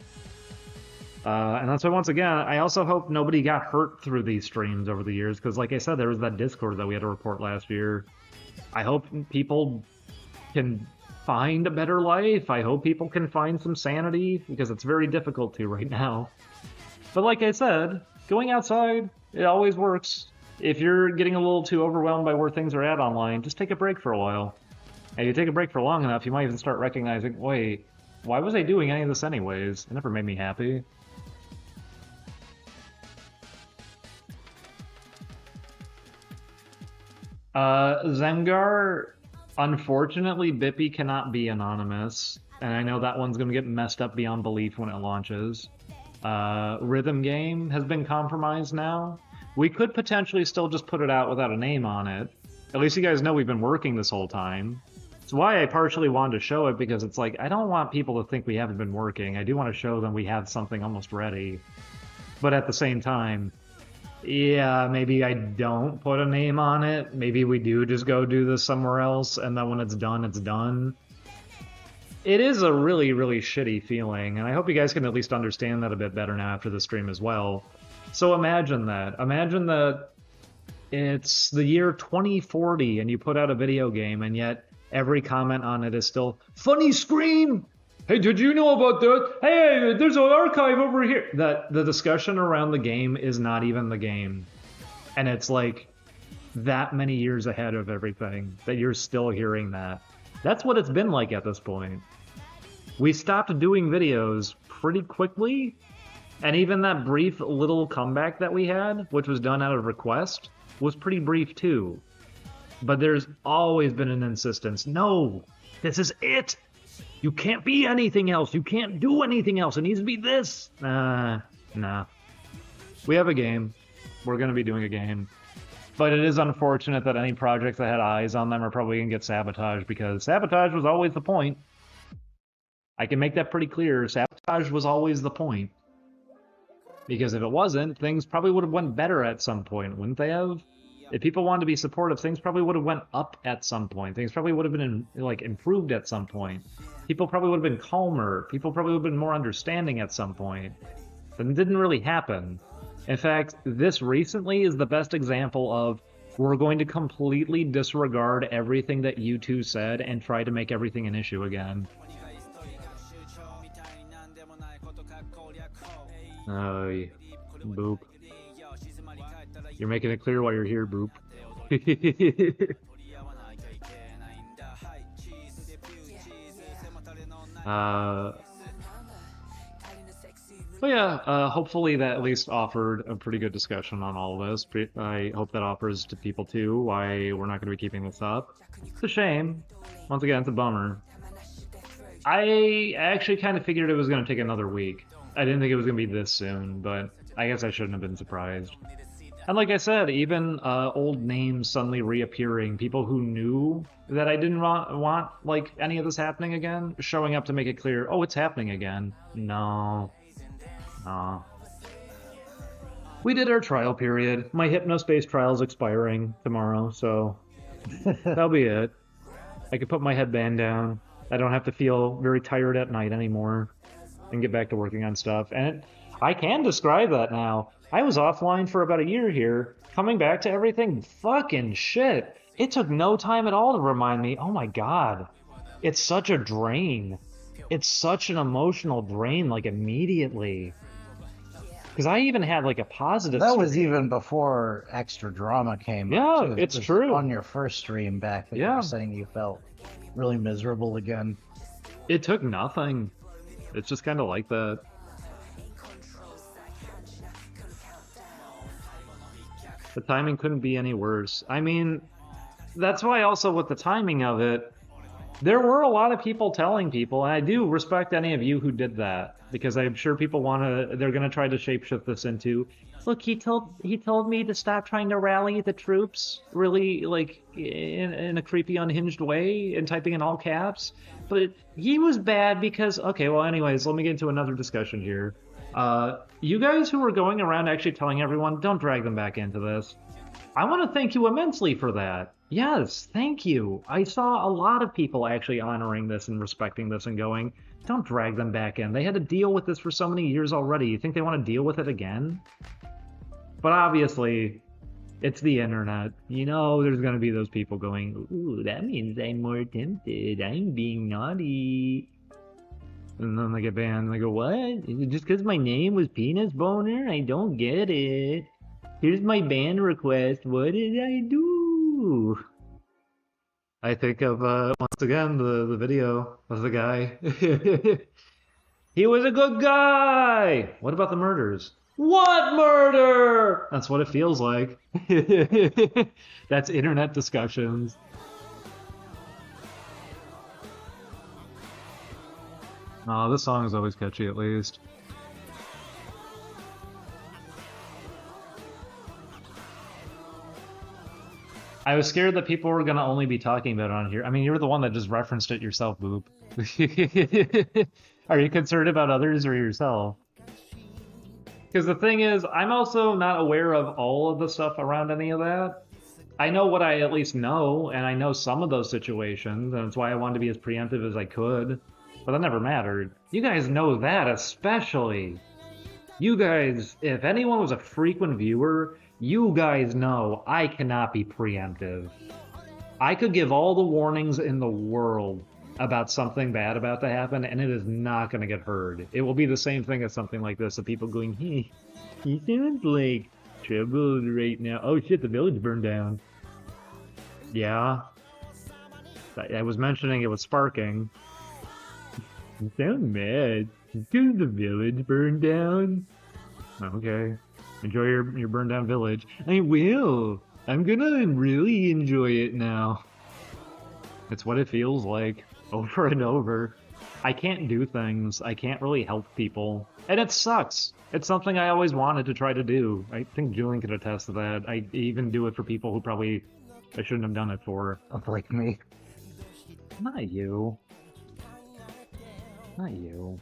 And that's why, once again, I also hope nobody got hurt through these streams over the years, because like I said, there was that Discord that we had to report last year. I hope people can find a better life. I hope people can find some sanity, because it's very difficult to right now. But like I said, going outside, it always works. If you're getting a little too overwhelmed by where things are at online, just take a break for a while. And if you take a break for long enough, you might even start recognizing, wait, why was I doing any of this anyways? It never made me happy. Zengar, unfortunately, Bippy cannot be anonymous. And I know that one's going to get messed up beyond belief when it launches. Rhythm Game has been compromised now. We could potentially still just put it out without a name on it. At least you guys know we've been working this whole time. It's why I partially wanted to show it, because it's like, I don't want people to think we haven't been working. I do want to show them we have something almost ready. But at the same time, yeah, maybe I don't put a name on it. Maybe we do just go do this somewhere else, and then when it's done, it's done. It is a really, really shitty feeling, and I hope you guys can at least understand that a bit better now after the stream as well. So imagine that. Imagine that it's the year 2040 and you put out a video game, and yet every comment on it is still, funny scream! Hey, did you know about that? Hey, there's an archive over here! That the discussion around the game is not even the game. And it's like that many years ahead of everything that you're still hearing that. That's what it's been like at this point. We stopped doing videos pretty quickly, and even that brief little comeback that we had, which was done out of request, was pretty brief too. But there's always been an insistence, no, this is it! You can't be anything else, you can't do anything else, it needs to be this! Nah. We have a game. We're gonna be doing a game. But it is unfortunate that any projects that had eyes on them are probably going to get sabotaged, because sabotage was always the point. I can make that pretty clear. Sabotage was always the point. Because if it wasn't, things probably would have went better at some point, wouldn't they have? If people wanted to be supportive, things probably would have went up at some point. Things probably would have been improved at some point. People probably would have been calmer. People probably would have been more understanding at some point. But it didn't really happen. In fact, this recently is the best example of we're going to completely disregard everything that you two said and try to make everything an issue again. Boop. You're making it clear why you're here, Boop. But yeah, hopefully that at least offered a pretty good discussion on all of this. I hope that offers to people too why we're not going to be keeping this up. It's a shame. Once again, it's a bummer. I actually kind of figured it was going to take another week. I didn't think it was going to be this soon, but I guess I shouldn't have been surprised. And like I said, even old names suddenly reappearing, people who knew that I didn't want like any of this happening again, showing up to make it clear, oh, it's happening again. No. We did our trial period. My hypnospace trial's expiring tomorrow, so that'll be it. I can put my headband down. I don't have to feel very tired at night anymore and get back to working on stuff. And I can describe that now. I was offline for about a year here, coming back to everything, fucking shit. It took no time at all to remind me, oh my god, it's such a drain. It's such an emotional drain, like immediately. Because I even had like a positive. That was even before extra drama came. Yeah, it's true. On your first stream back, that you were saying you felt really miserable again. It took nothing. It's just kind of like that. The timing couldn't be any worse. I mean, that's why also with the timing of it, there were a lot of people telling people, and I do respect any of you who did that, because I'm sure people they're gonna try to shapeshift this into, look, he told me to stop trying to rally the troops, really, like, in a creepy, unhinged way, and typing in all caps, but he was bad because, okay, well, anyways, let me get into another discussion here. You guys who were going around actually telling everyone, don't drag them back into this, I want to thank you immensely for that. Yes, thank you. I saw a lot of people actually honoring this and respecting this and going, don't drag them back in. They had to deal with this for so many years already. You think they want to deal with it again? But obviously, it's the internet. You know there's going to be those people going, ooh, that means I'm more tempted. I'm being naughty. And then they get banned and they go, what? Is it just because my name was Penis Boner? I don't get it. Here's my ban request. What did I do? I think of, once again, the video of the guy. He was a good guy! What about the murders? What murder? That's what it feels like. That's internet discussions. Oh, this song is always catchy, at least. I was scared that people were going to only be talking about it on here. I mean, you're the one that just referenced it yourself, Boop. Are you concerned about others or yourself? Because the thing is, I'm also not aware of all of the stuff around any of that. I know what I at least know, and I know some of those situations, and that's why I wanted to be as preemptive as I could. But that never mattered. You guys know that especially. You guys, if anyone was a frequent viewer, you guys know I cannot be preemptive. I could give all the warnings in the world about something bad about to happen, and it is not going to get heard. It will be the same thing as something like this, of people going, hey, he sounds like trouble right now. Oh shit, the village burned down. Yeah. I was mentioning it was sparking. You sound mad. Because the village burned down? Okay. Enjoy your burned down village. I will. I'm gonna really enjoy it now. It's what it feels like, over and over. I can't do things. I can't really help people. And it sucks. It's something I always wanted to try to do. I think Julian could attest to that. I even do it for people who probably I shouldn't have done it for. Like me. Not you. Not you.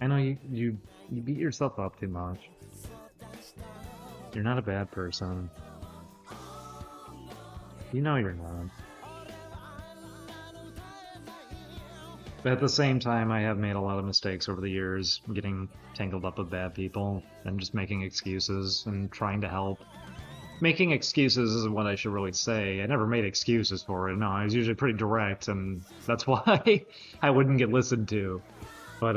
I know you beat yourself up too much. You're not a bad person. You know you're not. But at the same time, I have made a lot of mistakes over the years, getting tangled up with bad people and just making excuses and trying to help. Making excuses isn't what I should really say. I never made excuses for it. No, I was usually pretty direct, and that's why I wouldn't get listened to. But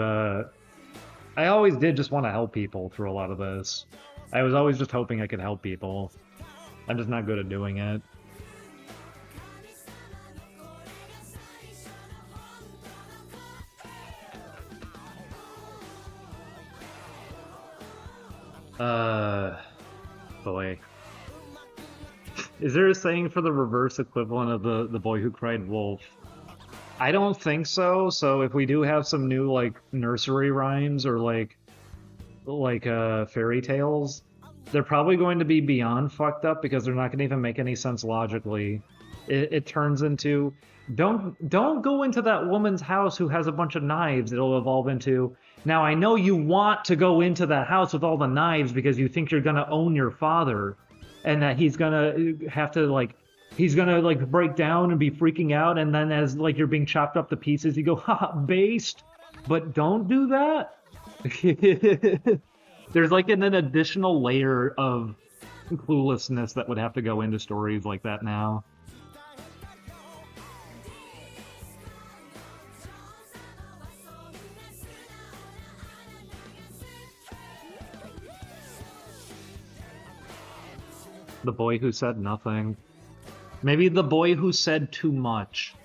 I always did just want to help people through a lot of this. I was always just hoping I could help people. I'm just not good at doing it. Boy. Is there a saying for the reverse equivalent of the boy who cried wolf? I don't think so. So if we do have some new like nursery rhymes or like fairy tales, they're probably going to be beyond fucked up because they're not going to even make any sense logically. It turns into don't go into that woman's house who has a bunch of knives. It'll evolve into, now I know you want to go into that house with all the knives because you think you're gonna own your father, and that he's gonna have to like he's gonna like break down and be freaking out, and then as like you're being chopped up to pieces, you go, haha, based. But don't do that. There's like an additional layer of cluelessness that would have to go into stories like that now. The boy who said nothing. Maybe the boy who said too much.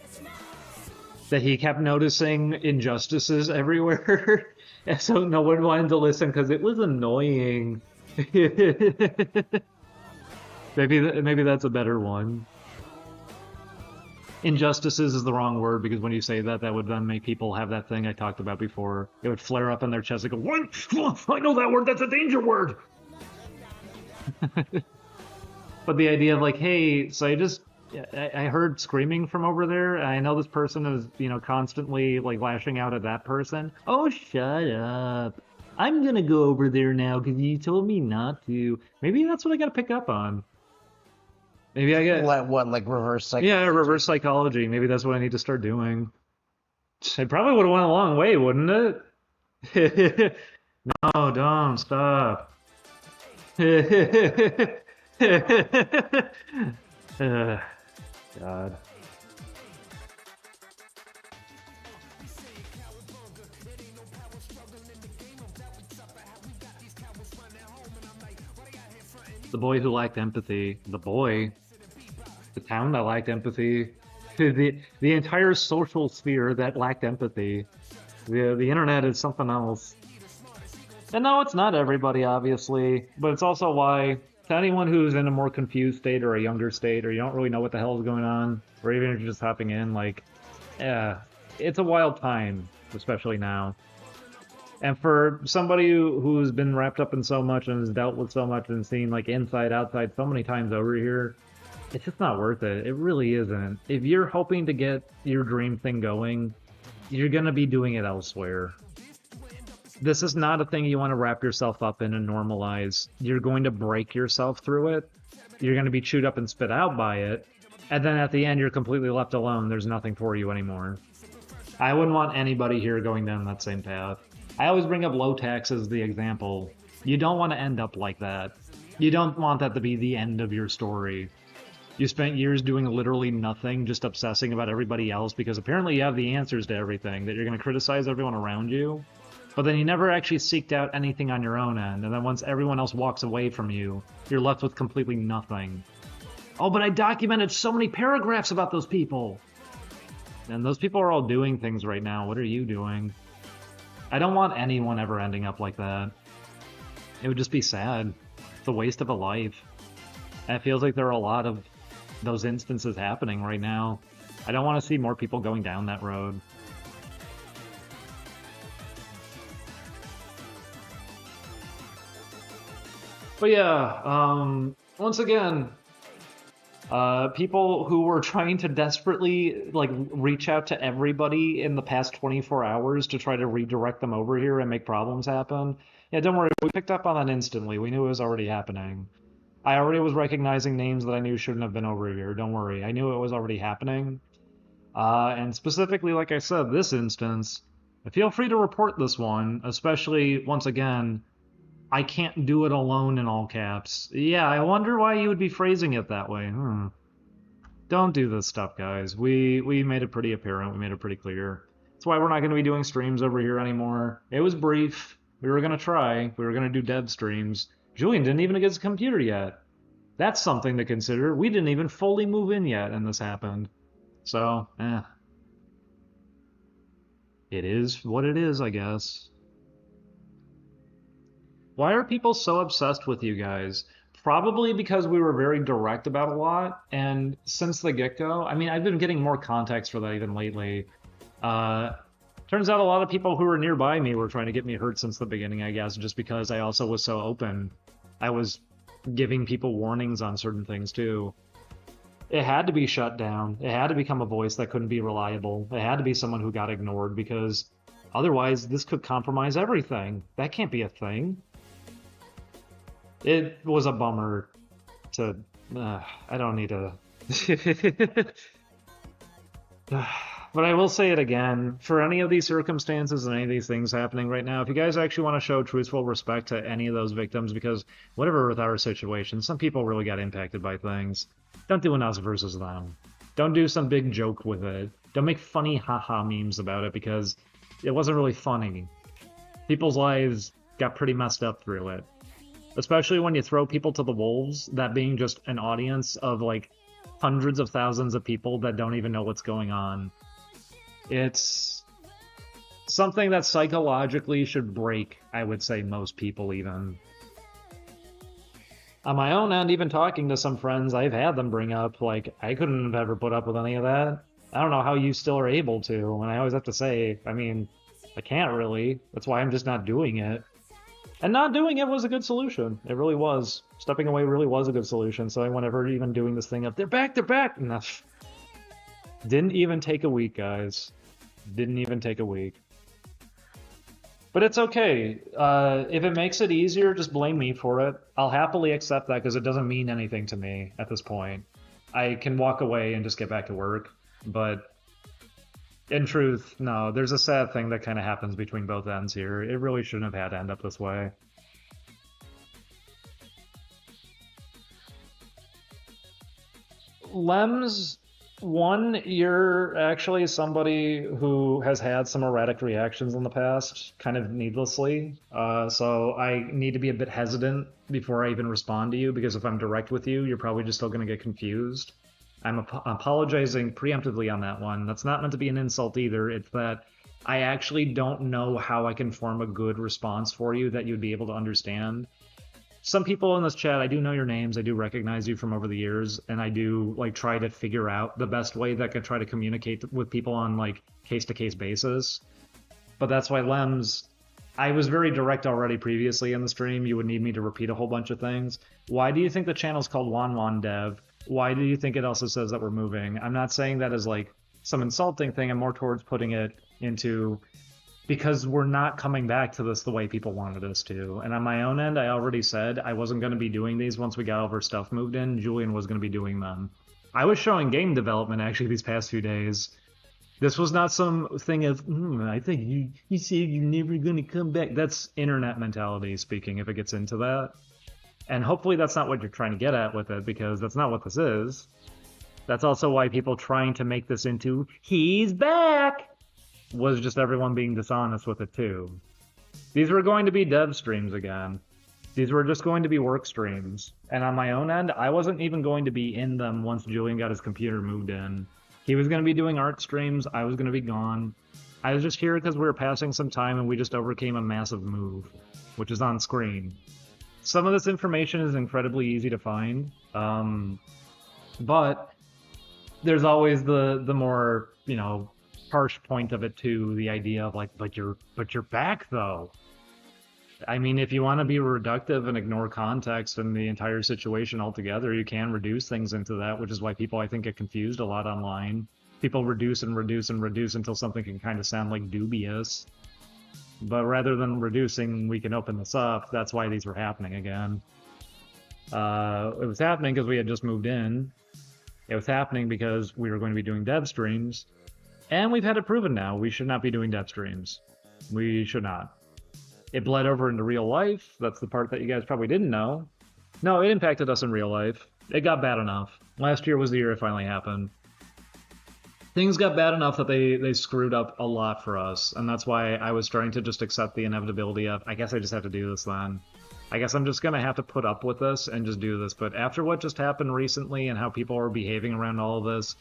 That he kept noticing injustices everywhere. And so no one wanted to listen because it was annoying. Maybe that's a better one. Injustices is the wrong word because when you say that, that would then make people have that thing I talked about before. It would flare up in their chest and go, "What? I know that word, that's a danger word!" But the idea of like, hey, so I heard screaming from over there. I know this person is, constantly like lashing out at that person. Oh, shut up. I'm gonna go over there now because you told me not to. Maybe that's what I gotta pick up on. Maybe I get like reverse psychology? Yeah, reverse psychology. Maybe that's what I need to start doing. It probably would have went a long way, wouldn't it? No, don't stop. God. The boy who lacked empathy. The boy. The town that lacked empathy. The entire social sphere that lacked empathy. The internet is something else. And no, it's not everybody, obviously, but it's also why, to anyone who's in a more confused state or a younger state, or you don't really know what the hell is going on, or even if you're just hopping in, like, yeah, it's a wild time, especially now. And for somebody who's been wrapped up in so much and has dealt with so much and seen, like, inside, outside so many times over here, it's just not worth it. It really isn't. If you're hoping to get your dream thing going, you're gonna be doing it elsewhere. This is not a thing you want to wrap yourself up in and normalize. You're going to break yourself through it. You're going to be chewed up and spit out by it. And then at the end, you're completely left alone. There's nothing for you anymore. I wouldn't want anybody here going down that same path. I always bring up low tax as the example. You don't want to end up like that. You don't want that to be the end of your story. You spent years doing literally nothing, just obsessing about everybody else because apparently you have the answers to everything, that you're going to criticize everyone around you. But then you never actually seeked out anything on your own end, and then once everyone else walks away from you, you're left with completely nothing. Oh, but I documented so many paragraphs about those people! And those people are all doing things right now. What are you doing? I don't want anyone ever ending up like that. It would just be sad. It's a waste of a life. And it feels like there are a lot of those instances happening right now. I don't want to see more people going down that road. But yeah, once again, people who were trying to desperately like reach out to everybody in the past 24 hours to try to redirect them over here and make problems happen. Yeah, don't worry, we picked up on that instantly. We knew it was already happening. I already was recognizing names that I knew shouldn't have been over here. Don't worry, I knew it was already happening. And specifically, like I said, this instance, feel free to report this one, especially, once again, I can't do it alone in all caps. Yeah, I wonder why you would be phrasing it that way. Don't do this stuff, guys. We made it pretty apparent. We made it pretty clear. That's why we're not going to be doing streams over here anymore. It was brief. We were going to try. We were going to do dev streams. Julian didn't even get his computer yet. That's something to consider. We didn't even fully move in yet, and this happened. So, it is what it is, I guess. Why are people so obsessed with you guys? Probably because we were very direct about a lot, and since the get-go, I mean, I've been getting more context for that even lately. Turns out a lot of people who were nearby me were trying to get me hurt since the beginning, I guess, just because I also was so open. I was giving people warnings on certain things, too. It had to be shut down. It had to become a voice that couldn't be reliable. It had to be someone who got ignored, because otherwise this could compromise everything. That can't be a thing. It was a bummer to... I don't need to... But I will say it again, for any of these circumstances and any of these things happening right now, if you guys actually want to show truthful respect to any of those victims, because whatever with our situation, some people really got impacted by things, don't do an us versus them. Don't do some big joke with it. Don't make funny haha memes about it, because it wasn't really funny. People's lives got pretty messed up through it. Especially when you throw people to the wolves, that being just an audience of like hundreds of thousands of people that don't even know what's going on. It's something that psychologically should break, I would say, most people even. On my own end, even talking to some friends, I've had them bring up, like, I couldn't have ever put up with any of that. I don't know how you still are able to, and I always have to say, I mean, I can't really. That's why I'm just not doing it. And not doing it was a good solution. It really was. Stepping away really was a good solution, so I whenever even doing this thing of, they're back! Enough. Didn't even take a week, guys. Didn't even take a week. But it's okay. If it makes it easier, just blame me for it. I'll happily accept that because it doesn't mean anything to me at this point. I can walk away and just get back to work. But in truth, no, there's a sad thing that kind of happens between both ends here. It really shouldn't have had to end up this way. Lems, one, you're actually somebody who has had some erratic reactions in the past, kind of needlessly. So I need to be a bit hesitant before I even respond to you, because if I'm direct with you, you're probably just still going to get confused. I'm apologizing preemptively on that one. That's not meant to be an insult either. It's that I actually don't know how I can form a good response for you that you'd be able to understand. Some people in this chat, I do know your names, I do recognize you from over the years, and I do like try to figure out the best way that I can try to communicate with people on like case-to-case basis. But that's why Lems, I was very direct already previously in the stream. You would need me to repeat a whole bunch of things. Why do you think the channel's called WanWanDev? Why do you think it also says that we're moving? I'm not saying that as like some insulting thing. I'm more towards putting it into, because we're not coming back to this the way people wanted us to. And on my own end, I already said I wasn't going to be doing these once we got all of our stuff moved in. Julian was going to be doing them. I was showing game development actually these past few days. This was not some thing of, I think you said you're never going to come back. That's internet mentality speaking, if it gets into that. And hopefully that's not what you're trying to get at with it, because that's not what this is. That's also why people trying to make this into, he's back, was just everyone being dishonest with it too. These were going to be dev streams again. These were just going to be work streams. And on my own end, I wasn't even going to be in them once Julian got his computer moved in. He was going to be doing art streams, I was going to be gone. I was just here because we were passing some time and we just overcame a massive move, which is on screen. Some of this information is incredibly easy to find, but there's always the more, harsh point of it too, the idea of like, but you're back though. I mean, if you want to be reductive and ignore context and the entire situation altogether, you can reduce things into that, which is why people, I think, get confused a lot online. People reduce and reduce and reduce until something can kind of sound like dubious. But rather than reducing, we can open this up. That's why these were happening again. It was happening because we had just moved in. It was happening because we were going to be doing dev streams. And we've had it proven now, we should not be doing death streams. We should not. It bled over into real life. That's the part that you guys probably didn't know. No, it impacted us in real life. It got bad enough. Last year was the year it finally happened. Things got bad enough that they screwed up a lot for us, and that's why I was starting to just accept the inevitability of, I guess I just have to do this then. I guess I'm just gonna have to put up with this and just do this. But after what just happened recently and how people are behaving around all of this,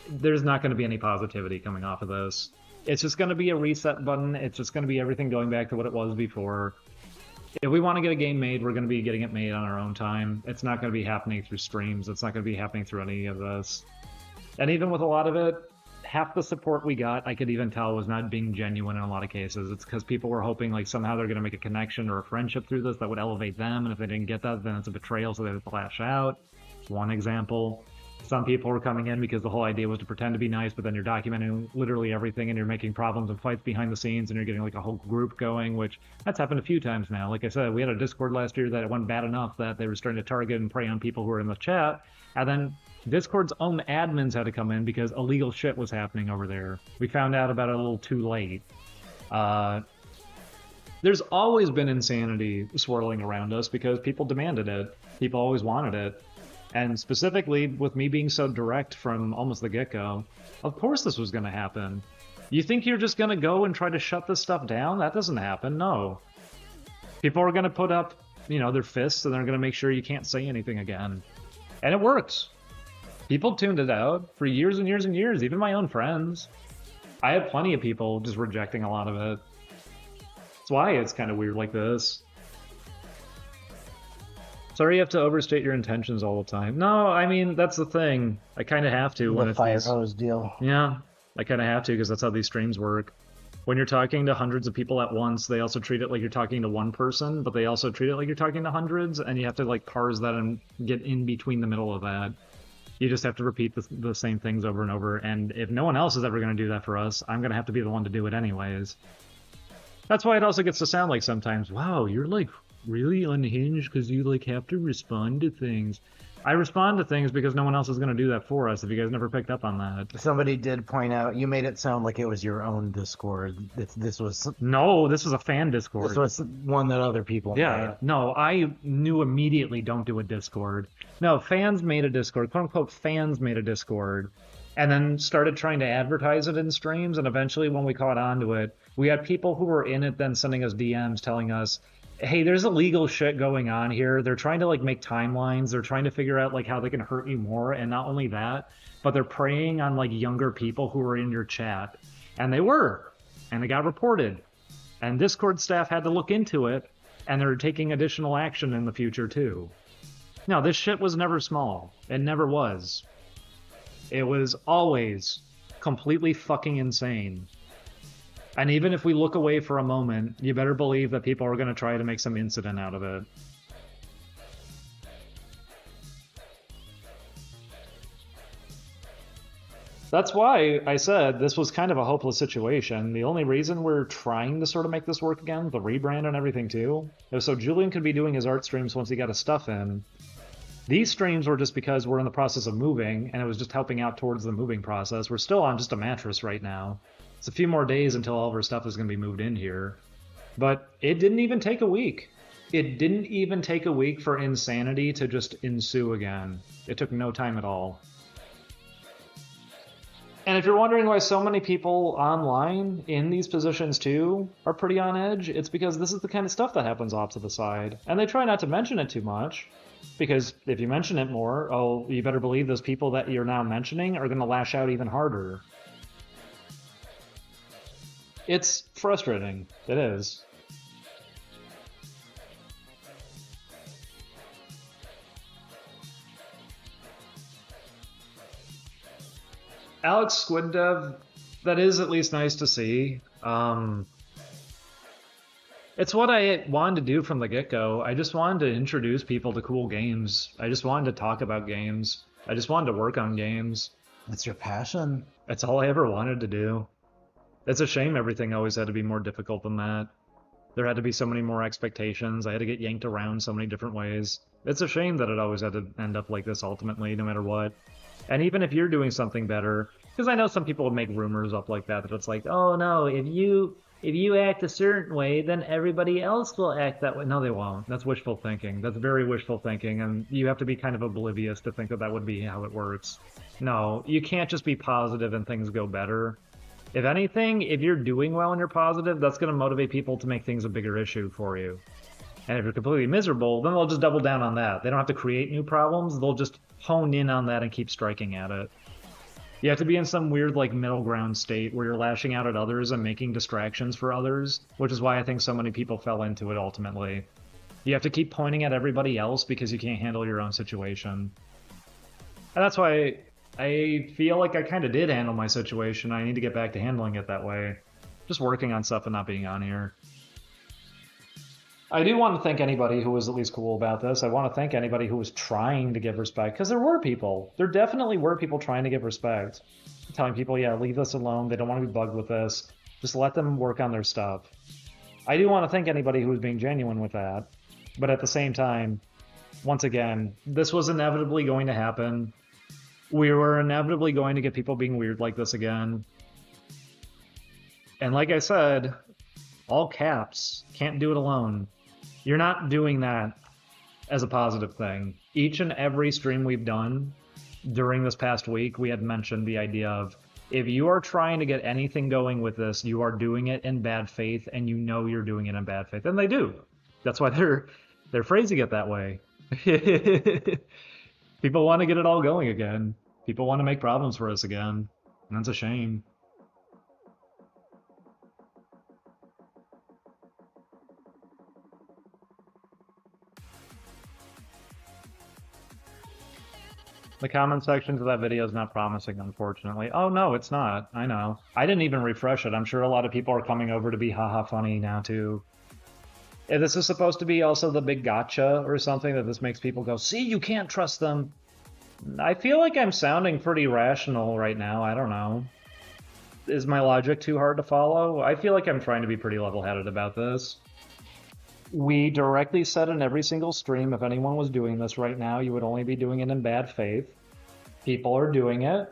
there's not going to be any positivity coming off of this. It's just going to be a reset button. It's just going to be everything going back to what it was before. If we want to get a game made, we're going to be getting it made on our own time. It's not going to be happening through streams. It's not going to be happening through any of this. And even with a lot of it, half the support we got, I could even tell, was not being genuine in a lot of cases. It's because people were hoping like somehow they're going to make a connection or a friendship through this that would elevate them. And if they didn't get that, then it's a betrayal, so they would flash out. One example. Some people were coming in because the whole idea was to pretend to be nice, but then you're documenting literally everything and you're making problems and fights behind the scenes and you're getting like a whole group going, which that's happened a few times now. Like I said, we had a Discord last year that it went bad enough that they were starting to target and prey on people who were in the chat. And then Discord's own admins had to come in because illegal shit was happening over there. We found out about it a little too late. There's always been insanity swirling around us because people demanded it. People always wanted it. And specifically, with me being so direct from almost the get-go, of course this was going to happen. You think you're just going to go and try to shut this stuff down? That doesn't happen, no. People are going to put up, you know, their fists and they're going to make sure you can't say anything again. And it works. People tuned it out for years and years and years, even my own friends. I had plenty of people just rejecting a lot of it. That's why it's kind of weird like this. Sorry you have to overstate your intentions all the time. No, I mean, that's the thing. I kind of have to. The fire hose deal. Yeah, I kind of have to because that's how these streams work. When you're talking to hundreds of people at once, they also treat it like you're talking to one person, but they also treat it like you're talking to hundreds, and you have to like parse that and get in between the middle of that. You just have to repeat the same things over and over, and if no one else is ever going to do that for us, I'm going to have to be the one to do it anyways. That's why it also gets to sound like sometimes, wow, you're like really unhinged because you like have to respond to things. I respond to things because no one else is going to do that for us, if you guys never picked up on that. Somebody did point out, you made it sound like it was your own Discord. This was... No, this was a fan Discord. This was one that other people made. No, I knew immediately don't do a Discord. No, fans made a Discord. Quote unquote fans made a Discord. And then started trying to advertise it in streams, and eventually when we caught on to it, we had people who were in it then sending us DMs telling us, hey, there's illegal shit going on here. They're trying to like make timelines. They're trying to figure out like how they can hurt you more. And not only that, but they're preying on like younger people who were in your chat. And they were. And it got reported. And Discord staff had to look into it. And they're taking additional action in the future too. No, this shit was never small. It never was. It was always completely fucking insane. And even if we look away for a moment, you better believe that people are going to try to make some incident out of it. That's why I said this was kind of a hopeless situation. The only reason we're trying to sort of make this work again, the rebrand and everything too, is so Julian could be doing his art streams once he got his stuff in. These streams were just because we're in the process of moving, and it was just helping out towards the moving process. We're still on just a mattress right now. It's a few more days until all of our stuff is going to be moved in here. But it didn't even take a week. It didn't even take a week for insanity to just ensue again. It took no time at all. And if you're wondering why so many people online in these positions too are pretty on edge, it's because this is the kind of stuff that happens off to the side. And they try not to mention it too much, because if you mention it more, oh, you better believe those people that you're now mentioning are going to lash out even harder. It's frustrating. It is. Alex SquidDev, that is at least nice to see. It's what I wanted to do from the get-go. I just wanted to introduce people to cool games. I just wanted to talk about games. I just wanted to work on games. That's your passion. That's all I ever wanted to do. It's a shame everything always had to be more difficult than that. There had to be so many more expectations. I had to get yanked around so many different ways. It's a shame that it always had to end up like this ultimately, no matter what. And even if you're doing something better, Because I know some people would make rumors up like that it's like, oh no, if you act a certain way, then everybody else will act that way. No, they won't. That's wishful thinking. That's very wishful thinking, and you have to be kind of oblivious to think that that would be how it works. No, you can't just be positive and things go better. If anything, if you're doing well and you're positive, that's going to motivate people to make things a bigger issue for you. And if you're completely miserable, then they'll just double down on that. They don't have to create new problems. They'll just hone in on that and keep striking at it. You have to be in some weird, like, middle ground state where you're lashing out at others and making distractions for others, which is why I think so many people fell into it ultimately. You have to keep pointing at everybody else because you can't handle your own situation. And that's why I feel like I kind of did handle my situation. I need to get back to handling it that way. Just working on stuff and not being on here. I do want to thank anybody who was at least cool about this. I want to thank anybody who was trying to give respect, because there were people. There definitely were people trying to give respect. Telling people, yeah, leave this alone. They don't want to be bugged with this. Just let them work on their stuff. I do want to thank anybody who was being genuine with that. But at the same time, once again, this was inevitably going to happen. We were inevitably going to get people being weird like this again. And like I said, all caps, can't do it alone. You're not doing that as a positive thing. Each and every stream we've done during this past week, we had mentioned the idea of, if you are trying to get anything going with this, you are doing it in bad faith, and you know you're doing it in bad faith. And they do. That's why they're phrasing it that way. People want to get it all going again. People want to make problems for us again. And that's a shame. The comment section to that video is not promising, unfortunately. Oh, no, it's not. I know. I didn't even refresh it. I'm sure a lot of people are coming over to be haha funny now, too. If this is supposed to be also the big gotcha or something, that this makes people go, see, you can't trust them. I feel like I'm sounding pretty rational right now. I don't know. Is my logic too hard to follow? I feel like I'm trying to be pretty level-headed about this. We directly said in every single stream, if anyone was doing this right now, you would only be doing it in bad faith. People are doing it.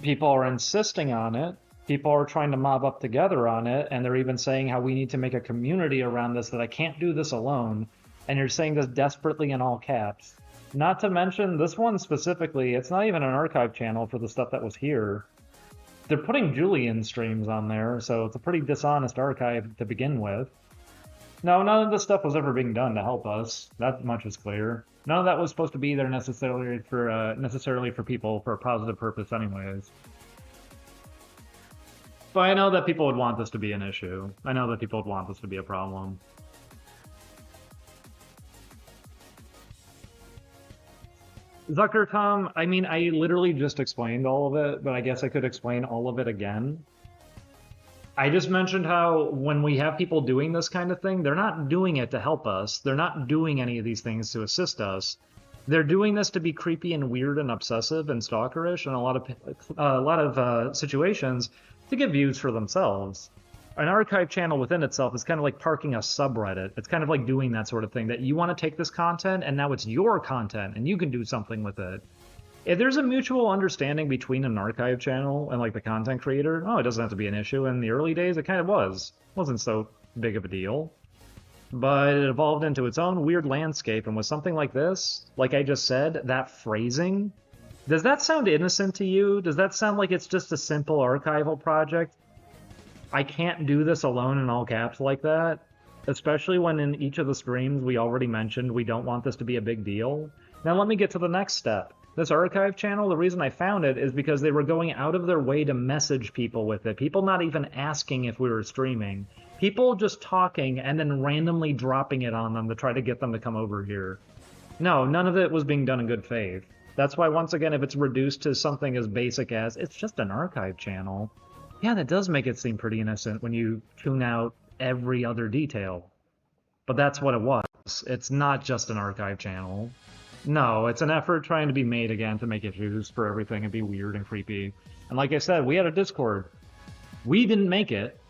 People are insisting on it. People are trying to mob up together on it, and they're even saying how we need to make a community around this, that I can't do this alone. And you're saying this desperately in all caps. Not to mention, this one specifically, it's not even an archive channel for the stuff that was here. They're putting Julian streams on there, so it's a pretty dishonest archive to begin with. No, none of this stuff was ever being done to help us. That much is clear. None of that was supposed to be there necessarily for people for a positive purpose anyways. But I know that people would want this to be an issue. I know that people would want this to be a problem. Zucker Tom, I mean, I literally just explained all of it, but I guess I could explain all of it again. I just mentioned how when we have people doing this kind of thing, they're not doing it to help us. They're not doing any of these things to assist us. They're doing this to be creepy and weird and obsessive and stalkerish in a lot of situations to get views for themselves. An archive channel within itself is kind of like parking a subreddit. It's kind of like doing that sort of thing, that you want to take this content and now it's your content and you can do something with it. If there's a mutual understanding between an archive channel and like the content creator, oh, it doesn't have to be an issue. In the early days, it kind of was. It wasn't so big of a deal. But it evolved into its own weird landscape, and with something like this, like I just said, that phrasing, does that sound innocent to you? Does that sound like it's just a simple archival project? I can't do this alone in all caps like that, especially when in each of the streams we already mentioned we don't want this to be a big deal. Now let me get to the next step. This archive channel, the reason I found it is because they were going out of their way to message people with it. People not even asking if we were streaming. People just talking and then randomly dropping it on them to try to get them to come over here. No, none of it was being done in good faith. That's why, once again, if it's reduced to something as basic as, it's just an archive channel, yeah, that does make it seem pretty innocent when you tune out every other detail. But that's what it was. It's not just an archive channel. No, it's an effort trying to be made again to make issues for everything and be weird and creepy. And like I said, we had a Discord. We didn't make it.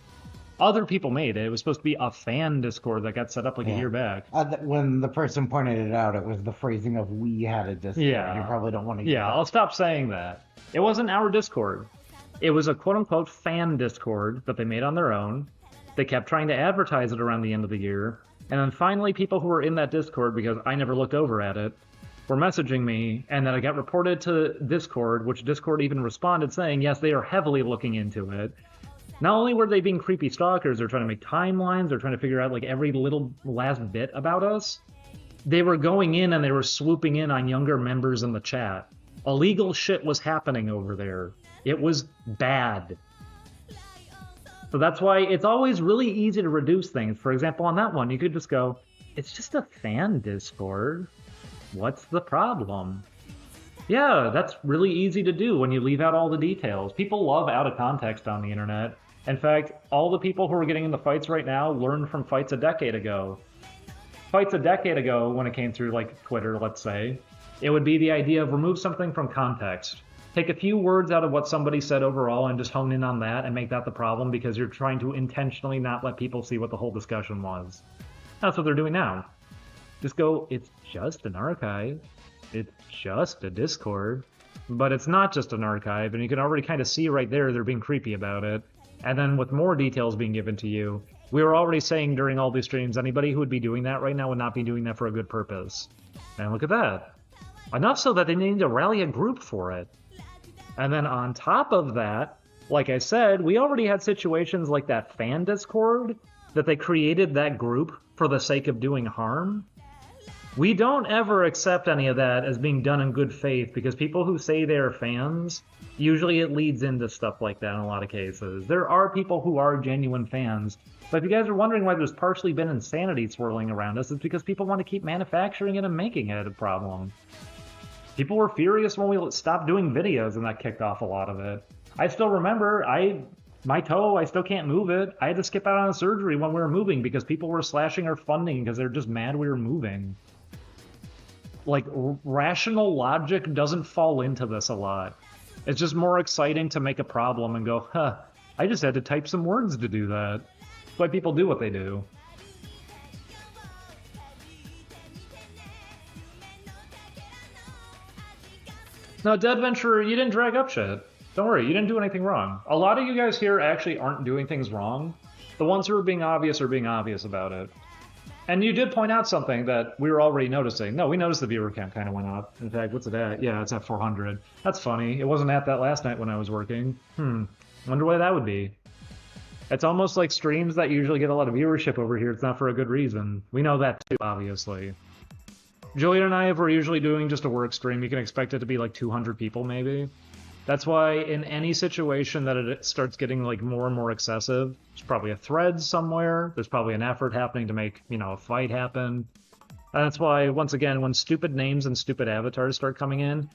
Other people made it. It was supposed to be a fan Discord that got set up like a year back. When the person pointed it out, it was the phrasing of "we had a Discord." Yeah. You probably don't want to. Yeah, I'll stop saying that. It wasn't our Discord. It was a quote-unquote fan Discord that they made on their own. They kept trying to advertise it around the end of the year. And then finally people who were in that Discord, because I never looked over at it, were messaging me, and then I got reported to Discord, which Discord even responded saying, yes, they are heavily looking into it. Not only were they being creepy stalkers, they're trying to make timelines, they're trying to figure out like every little last bit about us. They were going in and they were swooping in on younger members in the chat. Illegal shit was happening over there. It was bad. So that's why it's always really easy to reduce things. For example, on that one, you could just go, it's just a fan Discord. What's the problem? Yeah, that's really easy to do when you leave out all the details. People love out of context on the internet. In fact, all the people who are getting into fights right now learned from fights a decade ago. Fights a decade ago, when it came through like Twitter, let's say, it would be the idea of remove something from context. Take a few words out of what somebody said overall and just hone in on that and make that the problem because you're trying to intentionally not let people see what the whole discussion was. That's what they're doing now. Just go, it's just an archive. It's just a Discord. But it's not just an archive, and you can already kind of see right there they're being creepy about it. And then with more details being given to you, we were already saying during all these streams, anybody who would be doing that right now would not be doing that for a good purpose. And look at that. Enough so that they need to rally a group for it. And then on top of that, like I said, we already had situations like that fan Discord, that they created that group for the sake of doing harm. We don't ever accept any of that as being done in good faith, because people who say they're fans, usually it leads into stuff like that in a lot of cases. There are people who are genuine fans, but if you guys are wondering why there's partially been insanity swirling around us, it's because people want to keep manufacturing it and making it a problem. People were furious when we stopped doing videos, and that kicked off a lot of it. I still remember, my toe, I still can't move it. I had to skip out on a surgery when we were moving because people were slashing our funding because they're just mad we were moving. Like, rational logic doesn't fall into this a lot. It's just more exciting to make a problem and go, huh, I just had to type some words to do that. That's why people do what they do. No, Dead Venturer, you didn't drag up shit. Don't worry, you didn't do anything wrong. A lot of you guys here actually aren't doing things wrong. The ones who are being obvious about it. And you did point out something that we were already noticing. No, we noticed the viewer count kind of went up. In fact, what's it at? Yeah, it's at 400. That's funny. It wasn't at that last night when I was working. Wonder why that would be. It's almost like streams that usually get a lot of viewership over here. It's not for a good reason. We know that too, obviously. Julian and I, if we're usually doing just a work stream, you can expect it to be like 200 people maybe. That's why in any situation that it starts getting like more and more excessive, there's probably a thread somewhere, there's probably an effort happening to make, a fight happen. And that's why, once again, when stupid names and stupid avatars start coming in,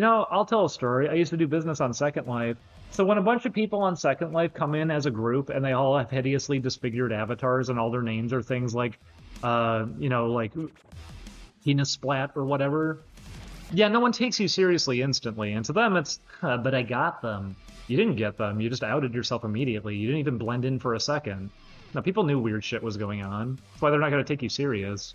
I'll tell a story. I used to do business on Second Life. So when a bunch of people on Second Life come in as a group and they all have hideously disfigured avatars and all their names are things like, like penis splat or whatever, yeah, no one takes you seriously instantly, and to them it's, but I got them. You didn't get them, you just outed yourself immediately. You didn't even blend in for a second. Now, people knew weird shit was going on. That's why they're not going to take you serious.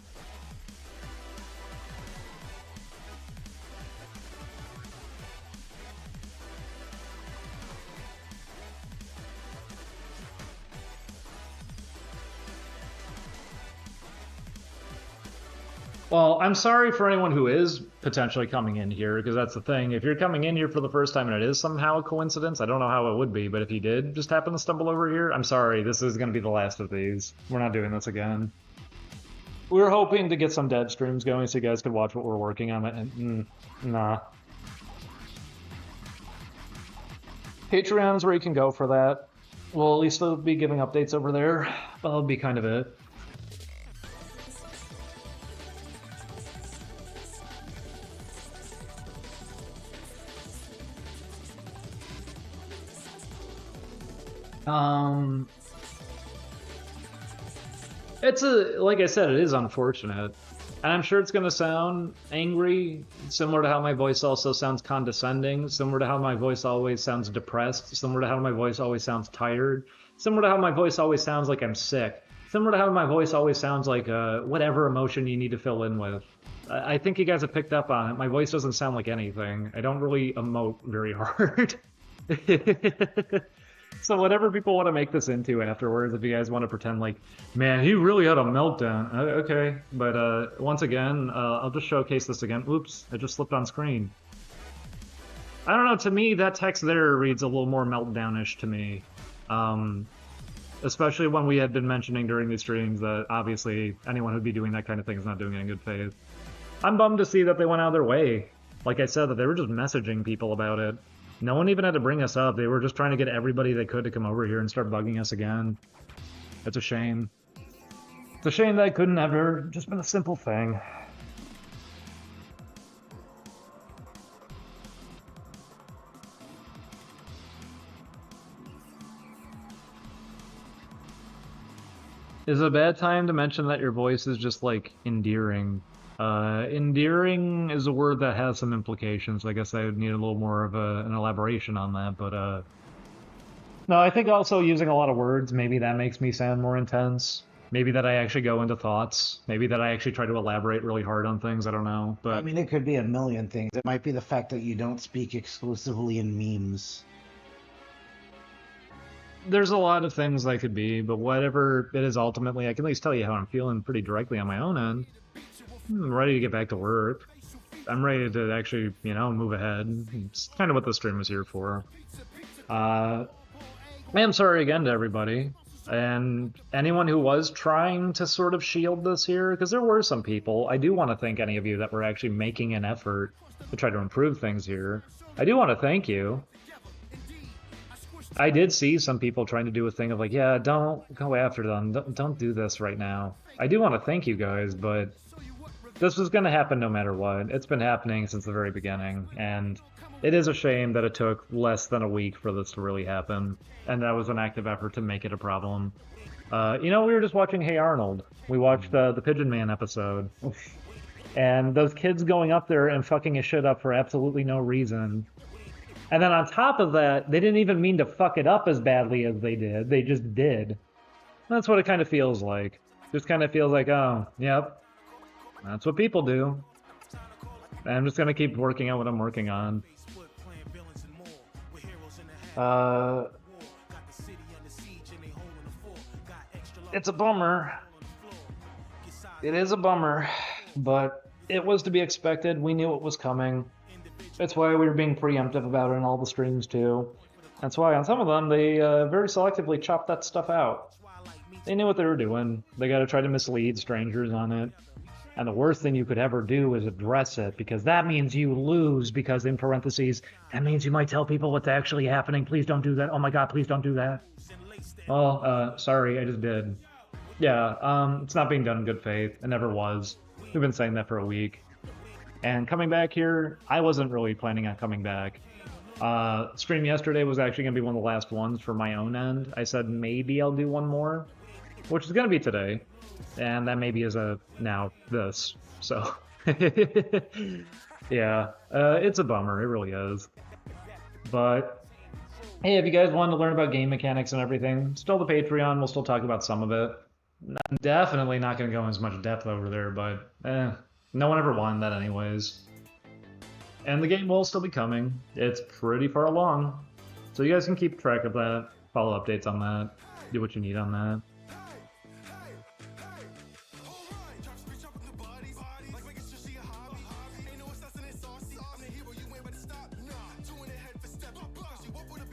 Well, I'm sorry for anyone who is potentially coming in here, because that's the thing. If you're coming in here for the first time and it is somehow a coincidence, I don't know how it would be, but if you did just happen to stumble over here, I'm sorry, this is going to be the last of these. We're not doing this again. We were hoping to get some dead streams going so you guys could watch what we're working on, and nah. Patreon's where you can go for that. We'll at least still be giving updates over there. That'll be kind of it. Like I said, it is unfortunate. And I'm sure it's going to sound angry, similar to how my voice also sounds condescending, similar to how my voice always sounds depressed, similar to how my voice always sounds tired, similar to how my voice always sounds like I'm sick, similar to how my voice always sounds like whatever emotion you need to fill in with. I think you guys have picked up on it. My voice doesn't sound like anything. I don't really emote very hard. So whatever people want to make this into afterwards, if you guys want to pretend like, man, he really had a meltdown. Okay, but once again, I'll just showcase this again. Oops, it just slipped on screen. I don't know, to me, that text there reads a little more meltdown-ish to me. Especially when we had been mentioning during these streams that obviously anyone who'd be doing that kind of thing is not doing it in good faith. I'm bummed to see that they went out of their way. Like I said, that they were just messaging people about it. No one even had to bring us up. They were just trying to get everybody they could to come over here and start bugging us again. It's a shame. It's a shame that it couldn't ever just been a simple thing. Is it a bad time to mention that your voice is just, like, endearing? Endearing is a word that has some implications. I guess I would need a little more of an elaboration on that, but, no, I think also using a lot of words, maybe that makes me sound more intense. Maybe that I actually go into thoughts. Maybe that I actually try to elaborate really hard on things. I don't know, but... I mean, it could be a million things. It might be the fact that you don't speak exclusively in memes. There's a lot of things that could be, but whatever it is ultimately, I can at least tell you how I'm feeling pretty directly on my own end. I'm ready to get back to work. I'm ready to actually, you know, move ahead. It's kind of what the stream was here for. I am sorry again to everybody. And anyone who was trying to sort of shield this here, because there were some people. I do want to thank any of you that were actually making an effort to try to improve things here. I do want to thank you. I did see some people trying to do a thing of like, yeah, don't go after them. Don't do this right now. I do want to thank you guys, but this was going to happen no matter what. It's been happening since the very beginning, and it is a shame that it took less than a week for this to really happen, and that was an active effort to make it a problem. You know, we were just watching Hey Arnold. We watched the Pigeon Man episode, and those kids going up there and fucking his shit up for absolutely no reason. And then on top of that, they didn't even mean to fuck it up as badly as they did. They just did. That's what it kind of feels like. Just kind of feels like, oh, yep, that's what people do. And I'm just going to keep working on what I'm working on. It's a bummer. It is a bummer, but it was to be expected. We knew it was coming. That's why we were being preemptive about it in all the streams, too. That's why on some of them, they very selectively chopped that stuff out. They knew what they were doing. They got to try to mislead strangers on it. And the worst thing you could ever do is address it, because that means you lose, because in parentheses, that means you might tell people what's actually happening. Please don't do that. Oh my god, please don't do that. Well, sorry, I just did. Yeah, it's not being done in good faith. It never was. We've been saying that for a week. And coming back here, I wasn't really planning on coming back. Stream yesterday was actually going to be one of the last ones for my own end. I said maybe I'll do one more, which is going to be today. And that maybe is now this. So, yeah, it's a bummer. It really is. But, hey, if you guys wanted to learn about game mechanics and everything, still the Patreon. We'll still talk about some of it. I'm definitely not going to go in as much depth over there, but, no one ever wanted that anyways. And the game will still be coming. It's pretty far along. So you guys can keep track of that, follow updates on that, do what you need on that.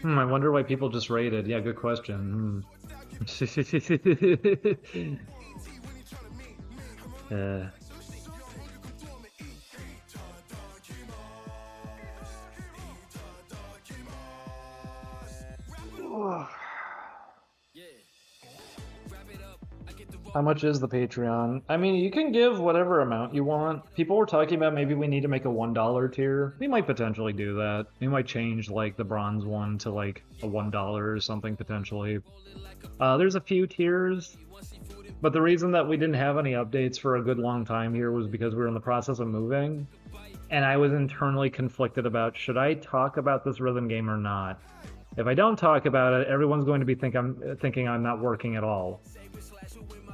I wonder why people just raided. Yeah, good question. How much is the Patreon? I mean, you can give whatever amount you want. People were talking about maybe we need to make a $1 tier. We might potentially do that. We might change, like, the bronze one to, like, a $1 or something, potentially. There's a few tiers, but the reason that we didn't have any updates for a good long time here was because we were in the process of moving, and I was internally conflicted about, should I talk about this rhythm game or not? If I don't talk about it, everyone's going to be thinking I'm not working at all.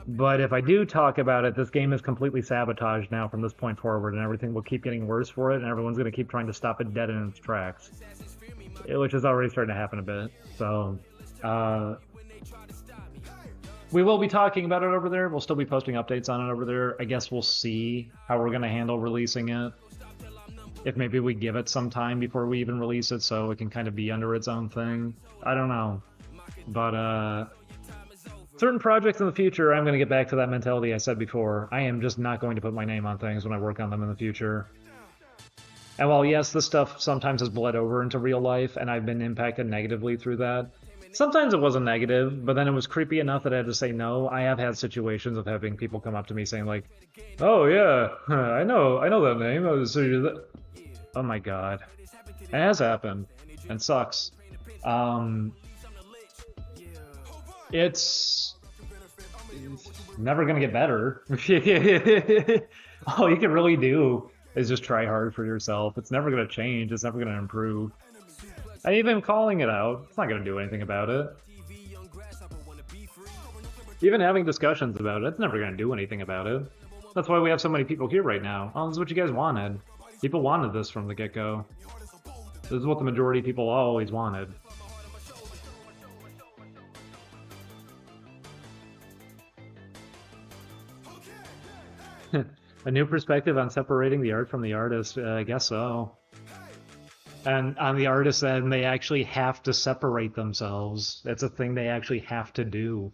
But if I do talk about it, this game is completely sabotaged now from this point forward, and everything will keep getting worse for it, and everyone's going to keep trying to stop it dead in its tracks. which is already starting to happen a bit. So, we will be talking about it over there. We'll still be posting updates on it over there. I guess we'll see how we're going to handle releasing it. If maybe we give it some time before we even release it so it can kind of be under its own thing. I don't know. But, certain projects in the future, I'm going to get back to that mentality I said before. I am just not going to put my name on things when I work on them in the future. And while, yes, this stuff sometimes has bled over into real life, and I've been impacted negatively through that, sometimes it wasn't negative, but then it was creepy enough that I had to say no. I have had situations of having people come up to me saying like, "Oh yeah, I know that name." Oh my god, it has happened, and sucks. It's never gonna get better. All you can really do is just try hard for yourself. It's never gonna change. It's never gonna improve. And even calling it out, it's not going to do anything about it. Even having discussions about it, it's never going to do anything about it. That's why we have so many people here right now. Oh, this is what you guys wanted. People wanted this from the get-go. This is what the majority of people always wanted. A new perspective on separating the art from the artist? I guess so. And on the artist end, they actually have to separate themselves. It's a thing they actually have to do.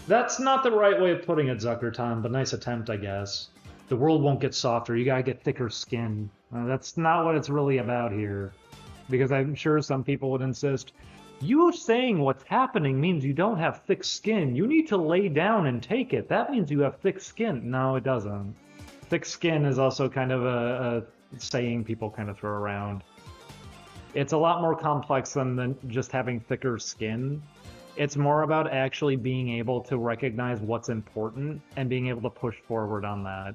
That's not the right way of putting it, Zuckerton, but nice attempt, I guess. The world won't get softer, you gotta get thicker skin. That's not what it's really about here. Because I'm sure some people would insist, you saying what's happening means you don't have thick skin. You need to lay down and take it. That means you have thick skin. No, it doesn't. Thick skin is also kind of a saying people kind of throw around. It's a lot more complex than just having thicker skin. It's more about actually being able to recognize what's important and being able to push forward on that.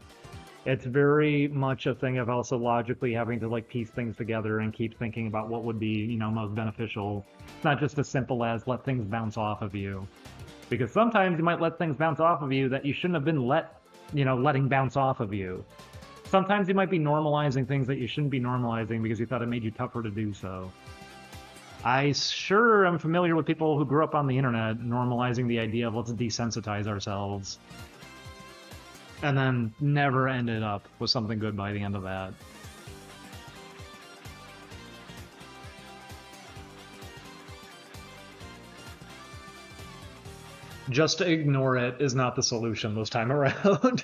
It's very much a thing of also logically having to like piece things together and keep thinking about what would be, you know, most beneficial. It's not just as simple as let things bounce off of you. Because sometimes you might let things bounce off of you that you shouldn't have been letting bounce off of you. Sometimes you might be normalizing things that you shouldn't be normalizing because you thought it made you tougher to do so. I sure am familiar with people who grew up on the internet normalizing the idea of let's desensitize ourselves. And then never ended up with something good by the end of that. Just to ignore it is not the solution this time around.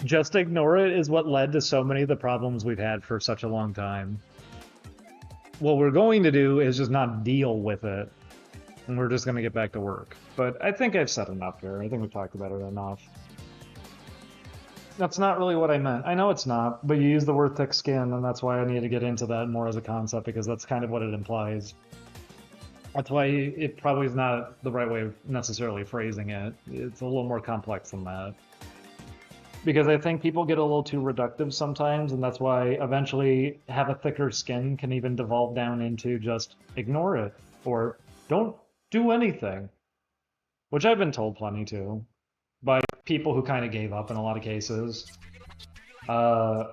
Just to ignore it is what led to so many of the problems we've had for such a long time. What we're going to do is just not deal with it, and we're just going to get back to work. But I think I've said enough here. I think we've talked about it enough. That's not really what I meant. I know it's not, but you use the word thick skin, and that's why I need to get into that more as a concept, because that's kind of what it implies. That's why it probably is not the right way of necessarily phrasing it. It's a little more complex than that. Because I think people get a little too reductive sometimes, and that's why eventually have a thicker skin can even devolve down into just ignore it, or don't do anything. Which I've been told plenty too. By people who kind of gave up in a lot of cases. I've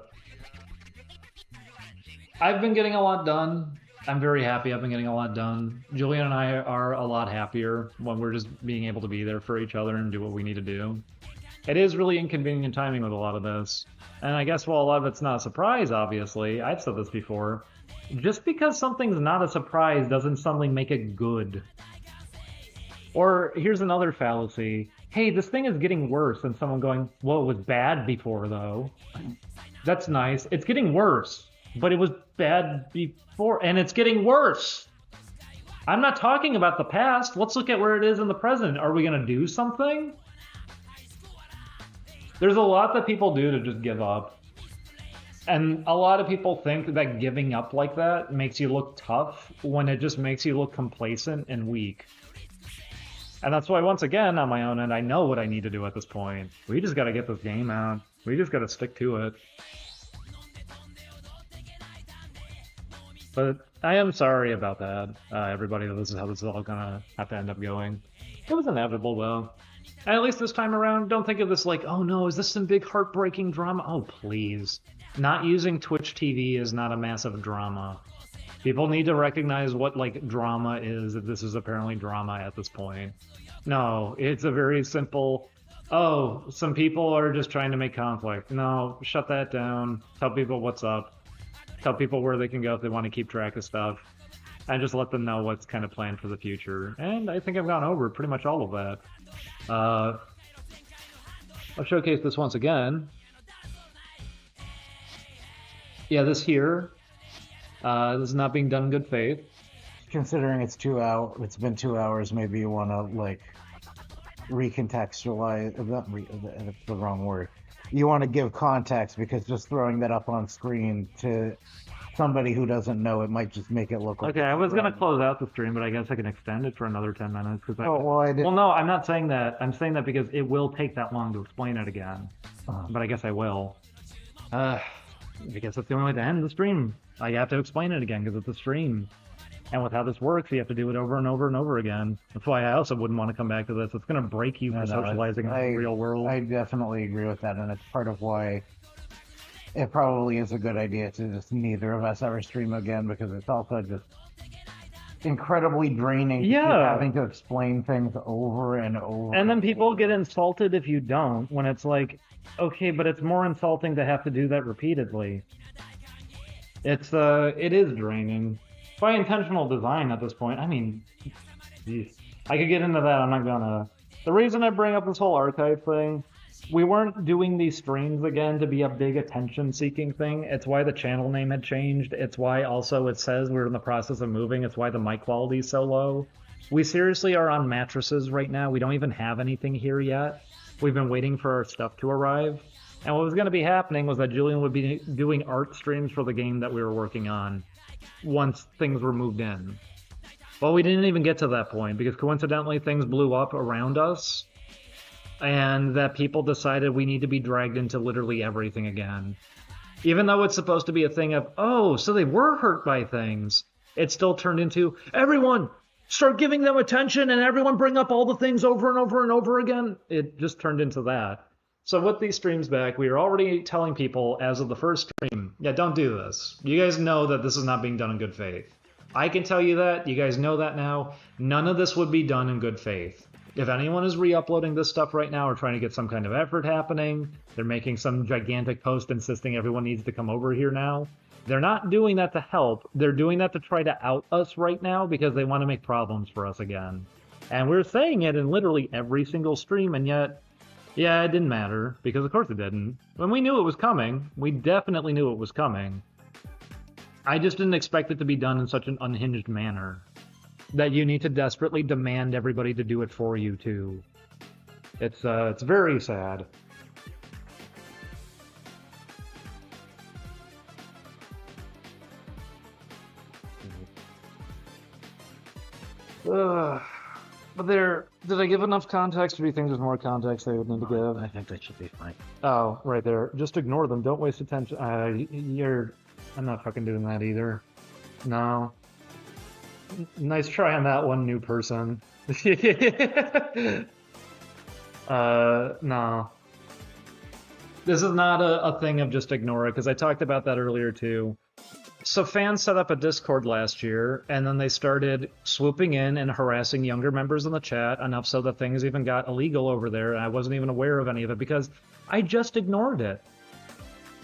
been getting a lot done. I'm very happy I've been getting a lot done. Julian and I are a lot happier when we're just being able to be there for each other and do what we need to do. It is really inconvenient timing with a lot of this. And I guess while a lot of it's not a surprise, obviously, I've said this before, just because something's not a surprise doesn't suddenly make it good. Or here's another fallacy. Hey, this thing is getting worse, and someone going, well, it was bad before, though. That's nice. It's getting worse, but it was bad before, and it's getting worse. I'm not talking about the past. Let's look at where it is in the present. Are we going to do something? There's a lot that people do to just give up. And a lot of people think that giving up like that makes you look tough, when it just makes you look complacent and weak. And that's why, once again, on my own end, I know what I need to do at this point. We just got to get this game out. We just got to stick to it. But I am sorry about that, everybody. This is how this is all going to have to end up going. It was inevitable, though. And at least this time around, don't think of this like, oh no, is this some big heartbreaking drama? Oh, please. Not using Twitch TV is not a massive drama. People need to recognize what, like, drama is, if this is apparently drama at this point. No, it's a very simple, oh, some people are just trying to make conflict. No, shut that down. Tell people what's up. Tell people where they can go if they want to keep track of stuff. And just let them know what's kind of planned for the future. And I think I've gone over pretty much all of that. I'll showcase this once again. Yeah, this here. This is not being done in good faith. Considering it's been 2 hours, maybe you want to, like, recontextualize. That's the wrong word. You want to give context, because just throwing that up on screen to somebody who doesn't know it might just make it look like... Okay, I was going to close out the stream, but I guess I can extend it for another 10 minutes. Cause I did. Well, no, I'm not saying that. I'm saying that because it will take that long to explain it again. But I guess I will. I guess that's the only way to end the stream. I have to explain it again because it's a stream. And with how this works, you have to do it over and over and over again. That's why I also wouldn't want to come back to this. It's going to break you from socializing in the real world. I definitely agree with that, and it's part of why it probably is a good idea to just neither of us ever stream again, because it's also just incredibly draining to keep having to explain things over and over. And then people get insulted if you don't, when it's like, okay, but it's more insulting to have to do that repeatedly. It is draining. By intentional design at this point, I mean, geez. I could get into that, I'm not gonna. The reason I bring up this whole archive thing, we weren't doing these streams again to be a big attention-seeking thing. It's why the channel name had changed. It's why also it says we're in the process of moving. It's why the mic quality is so low. We seriously are on mattresses right now. We don't even have anything here yet. We've been waiting for our stuff to arrive. And what was going to be happening was that Julian would be doing art streams for the game that we were working on once things were moved in. Well, we didn't even get to that point because coincidentally things blew up around us and that people decided we need to be dragged into literally everything again. Even though it's supposed to be a thing of, oh, so they were hurt by things, it still turned into, everyone, start giving them attention and everyone bring up all the things over and over and over again. It just turned into that. So with these streams back, we are already telling people as of the first stream, yeah, don't do this. You guys know that this is not being done in good faith. I can tell you that. You guys know that now. None of this would be done in good faith. If anyone is re-uploading this stuff right now or trying to get some kind of effort happening, they're making some gigantic post insisting everyone needs to come over here now. They're not doing that to help. They're doing that to try to out us right now because they want to make problems for us again. And we're saying it in literally every single stream, and yet, yeah, it didn't matter, because of course it didn't. When we knew it was coming, we definitely knew it was coming. I just didn't expect it to be done in such an unhinged manner that you need to desperately demand everybody to do it for you too. It's very sad. But did I give enough context, or do you think there's more context they would need to give? I think that should be fine. Oh, right there. Just ignore them. Don't waste attention. I'm not fucking doing that either. No. Nice try on that one, new person. No. This is not a thing of just ignore it, because I talked about that earlier too. So fans set up a Discord last year, and then they started swooping in and harassing younger members in the chat, enough so that things even got illegal over there, and I wasn't even aware of any of it because I just ignored it.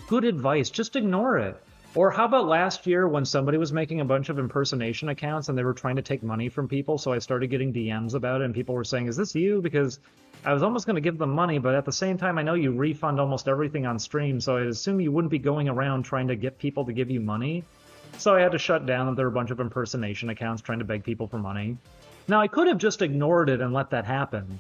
Good advice, just ignore it. Or how about last year when somebody was making a bunch of impersonation accounts and they were trying to take money from people, so I started getting DMs about it, and people were saying, is this you? Because I was almost going to give them money, but at the same time, I know you refund almost everything on stream, so I assume you wouldn't be going around trying to get people to give you money. So I had to shut down that there were a bunch of impersonation accounts trying to beg people for money. Now, I could have just ignored it and let that happen.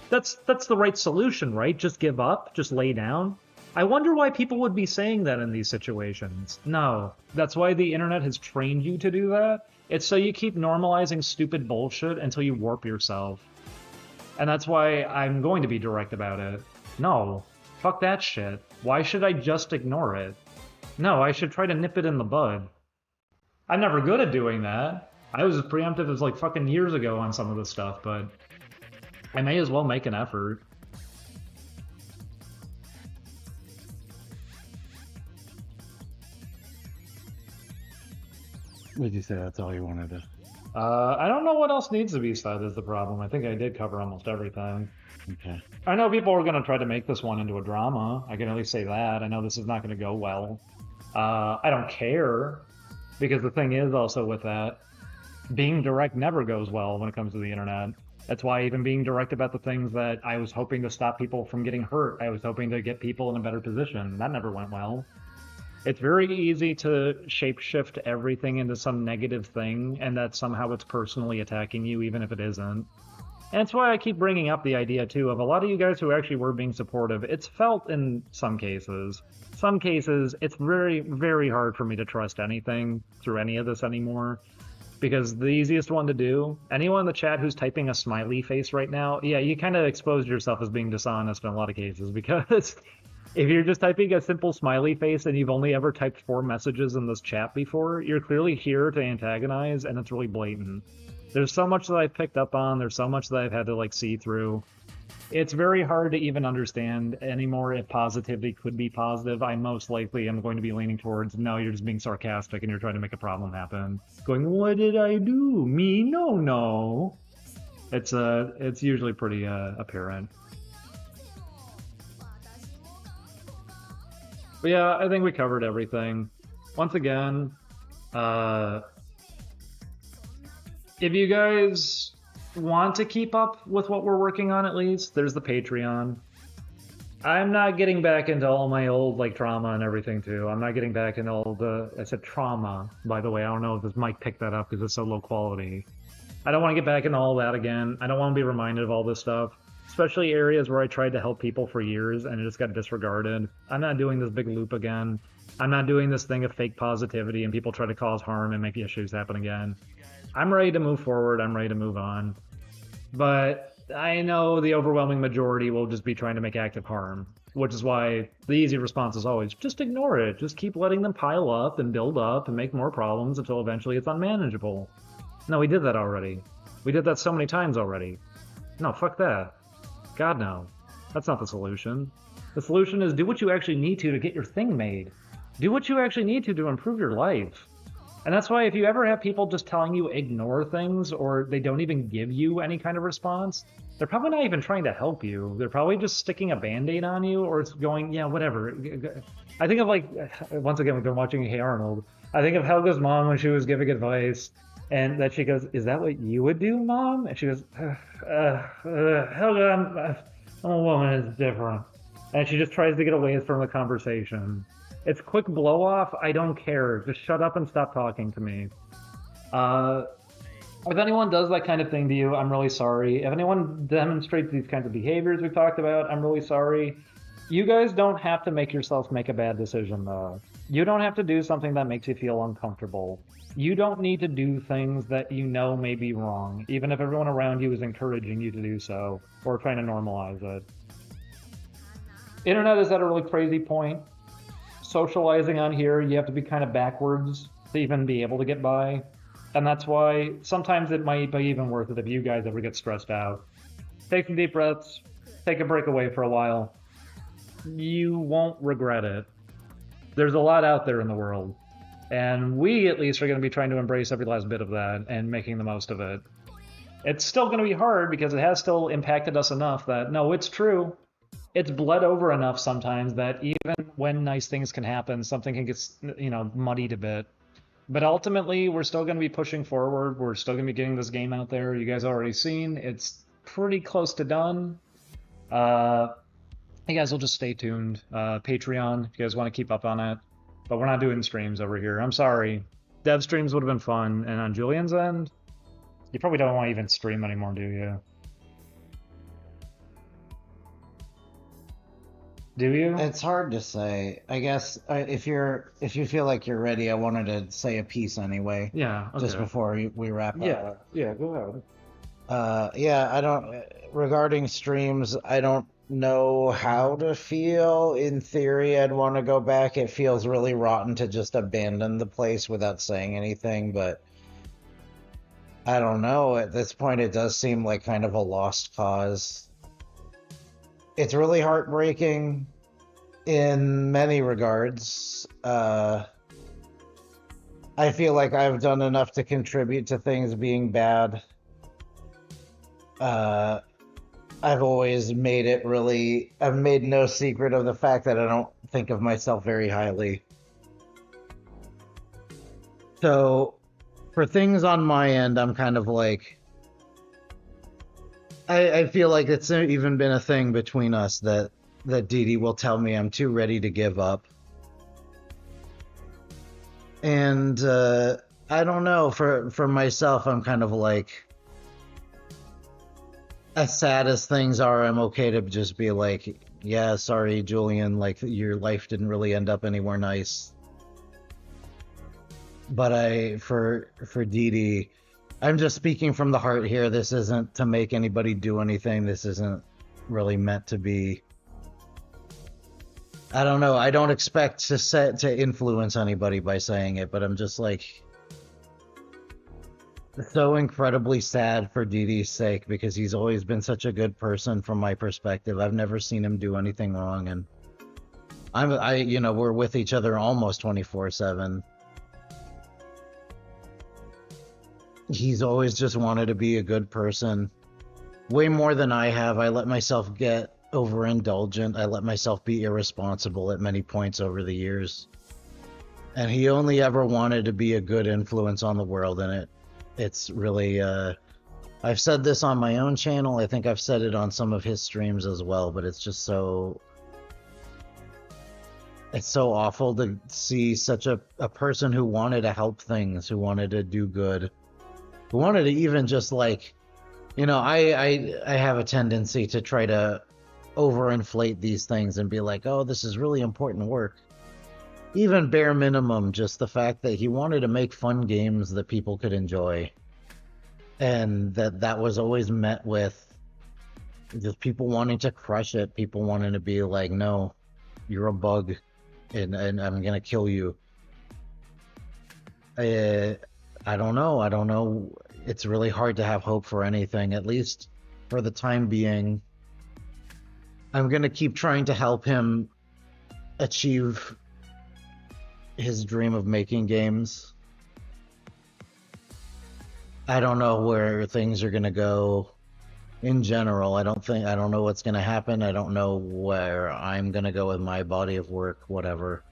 That's the right solution, right? Just give up? Just lay down? I wonder why people would be saying that in these situations. No, that's why the internet has trained you to do that. It's so you keep normalizing stupid bullshit until you warp yourself. And that's why I'm going to be direct about it. No, fuck that shit. Why should I just ignore it? No, I should try to nip it in the bud. I'm never good at doing that. I was as preemptive as like fucking years ago on some of this stuff, but I may as well make an effort. Would you say that's all you wanted to? I don't know what else needs to be said is the problem. I think I did cover almost everything. Okay. I know people are going to try to make this one into a drama. I can at least say that. I know this is not going to go well. I don't care, because the thing is also with that, being direct never goes well when it comes to the internet. That's why even being direct about the things that I was hoping to stop people from getting hurt, I was hoping to get people in a better position. That never went well. It's very easy to shapeshift everything into some negative thing, and that somehow it's personally attacking you, even if it isn't. And that's why I keep bringing up the idea, too, of a lot of you guys who actually were being supportive. It's felt in some cases. Some cases, it's very, very hard for me to trust anything through any of this anymore. Because the easiest one to do, anyone in the chat who's typing a smiley face right now, yeah, you kind of exposed yourself as being dishonest in a lot of cases, because if you're just typing a simple smiley face and you've only ever typed 4 messages in this chat before, you're clearly here to antagonize, and it's really blatant. There's so much that I've picked up on, there's so much that I've had to like see through. It's very hard to even understand anymore if positivity could be positive. I most likely am going to be leaning towards, no, you're just being sarcastic and you're trying to make a problem happen. Going, what did I do? Me? No. It's usually pretty apparent. But yeah, I think we covered everything. Once again, if you guys want to keep up with what we're working on, at least, there's the Patreon. I'm not getting back into all my old like trauma and everything too. I'm not getting back into all the, I said trauma, by the way. I don't know if this mic picked that up because it's so low quality. I don't want to get back into all that again. I don't want to be reminded of all this stuff, especially areas where I tried to help people for years and it just got disregarded. I'm not doing this big loop again. I'm not doing this thing of fake positivity and people try to cause harm and make issues happen again. I'm ready to move forward. I'm ready to move on. But I know the overwhelming majority will just be trying to make active harm, which is why the easy response is always just ignore it. Just keep letting them pile up and build up and make more problems until eventually it's unmanageable. No, we did that already. We did that so many times already. No, fuck that. God, no. That's not the solution. The solution is do what you actually need to get your thing made. Do what you actually need to improve your life. And that's why if you ever have people just telling you ignore things or they don't even give you any kind of response, they're probably not even trying to help you. They're probably just sticking a Band-Aid on you or it's going, yeah, whatever. I think of like, once again, we've been watching Hey Arnold. I think of Helga's mom when she was giving advice and that she goes, is that what you would do, Mom? And she goes, Helga, I'm a woman, it's different. And she just tries to get away from the conversation. It's quick blow off. I don't care. Just shut up and stop talking to me. If anyone does that kind of thing to you, I'm really sorry. If anyone demonstrates these kinds of behaviors we've talked about, I'm really sorry. You guys don't have to make yourself make a bad decision, though. You don't have to do something that makes you feel uncomfortable. You don't need to do things that you know may be wrong, even if everyone around you is encouraging you to do so, or trying to normalize it. Internet is at a really crazy point. Socializing on here, you have to be kind of backwards to even be able to get by. And that's why sometimes it might be even worth it if you guys ever get stressed out. Take some deep breaths, take a break away for a while. You won't regret it. There's a lot out there in the world. And we, at least, are going to be trying to embrace every last bit of that and making the most of it. It's still going to be hard because it has still impacted us enough that, no, it's true. It's bled over enough sometimes that even when nice things can happen, something can get, muddied a bit. But ultimately, we're still going to be pushing forward. We're still going to be getting this game out there. You guys already seen. It's pretty close to done. You guys will just stay tuned. Patreon, if you guys want to keep up on it. But we're not doing streams over here. I'm sorry. Dev streams would have been fun. And on Julian's end, you probably don't want to even stream anymore, do you? Do you? It's hard to say. I guess if you feel like you're ready, I wanted to say a piece anyway. Yeah. Okay. Just before we wrap up. Yeah. Go ahead. I don't. Regarding streams, I don't know how to feel. In theory, I'd want to go back. It feels really rotten to just abandon the place without saying anything, but I don't know. At this point, it does seem like kind of a lost cause. It's really heartbreaking in many regards. I feel like I've done enough to contribute to things being bad. Uh, I've always made it really, I've made no secret of the fact that I don't think of myself very highly. So, for things on my end, I'm kind of like, I feel like it's even been a thing between us that Dee Dee will tell me I'm too ready to give up. And I don't know, for myself, I'm kind of like, as sad as things are, I'm okay to just be like, yeah, sorry, Julian, like your life didn't really end up anywhere nice. But for Dee Dee, I'm just speaking from the heart here. This isn't to make anybody do anything. This isn't really meant to be. I don't know. I don't expect to influence anybody by saying it, but I'm just like so incredibly sad for Dee Dee's sake because he's always been such a good person from my perspective. I've never seen him do anything wrong, and we're with each other almost 24/7. He's always just wanted to be a good person. Way more than I have. I let myself get overindulgent. I let myself be irresponsible at many points over the years. And he only ever wanted to be a good influence on the world, and it's really I've said this on my own channel. I think I've said it on some of his streams as well, but it's just it's so awful to see such a person who wanted to help things, who wanted to do good, who wanted to even just like, I have a tendency to try to overinflate these things and be like, oh, this is really important work. Even bare minimum, just the fact that he wanted to make fun games that people could enjoy. And that was always met with just people wanting to crush it, people wanting to be like, no, you're a bug, and I'm gonna kill you. I don't know. It's really hard to have hope for anything, at least for the time being. I'm gonna keep trying to help him achieve his dream of making games. I don't know where things are gonna go in general. I don't know what's gonna happen. I don't know where I'm gonna go with my body of work, whatever.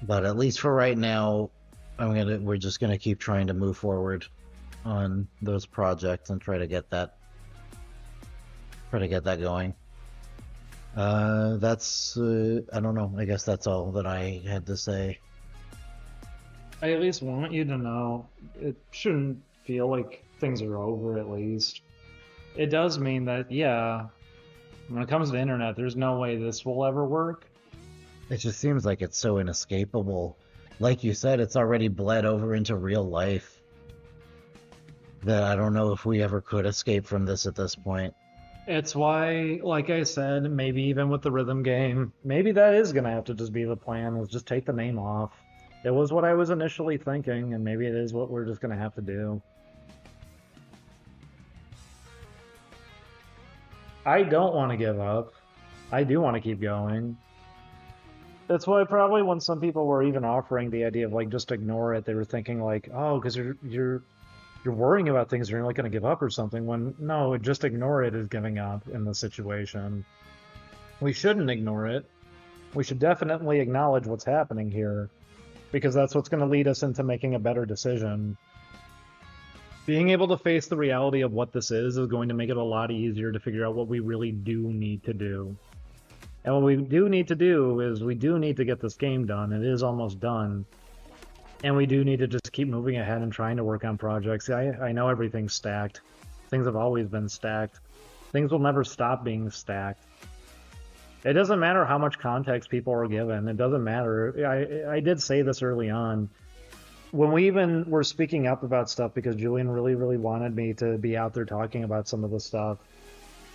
But at least for right now, we're just gonna keep trying to move forward on those projects and try to get that going. That's I don't know. I guess that's all that I had to say. I at least want you to know it shouldn't feel like things are over, at least. It does mean that, yeah, when it comes to the internet, there's no way this will ever work. It just seems like it's so inescapable. Like you said, it's already bled over into real life. That I don't know if we ever could escape from this at this point. It's why, like I said, maybe even with the rhythm game, maybe that is going to have to just be the plan, is just take the name off. It was what I was initially thinking, and maybe it is what we're just going to have to do. I don't want to give up. I do want to keep going. That's why probably when some people were even offering the idea of like just ignore it, they were thinking like, oh, because you're worrying about things, you're like going to give up or something. When no, just ignore it is giving up in the situation. We shouldn't ignore it. We should definitely acknowledge what's happening here, because that's what's going to lead us into making a better decision. Being able to face the reality of what this is going to make it a lot easier to figure out what we really do need to do. And what we do need to do is we do need to get this game done. It is almost done. And we do need to just keep moving ahead and trying to work on projects. I know everything's stacked. Things have always been stacked. Things will never stop being stacked. It doesn't matter how much context people are given. It doesn't matter. I did say this early on. When we even were speaking up about stuff, because Julian really, really wanted me to be out there talking about some of the stuff,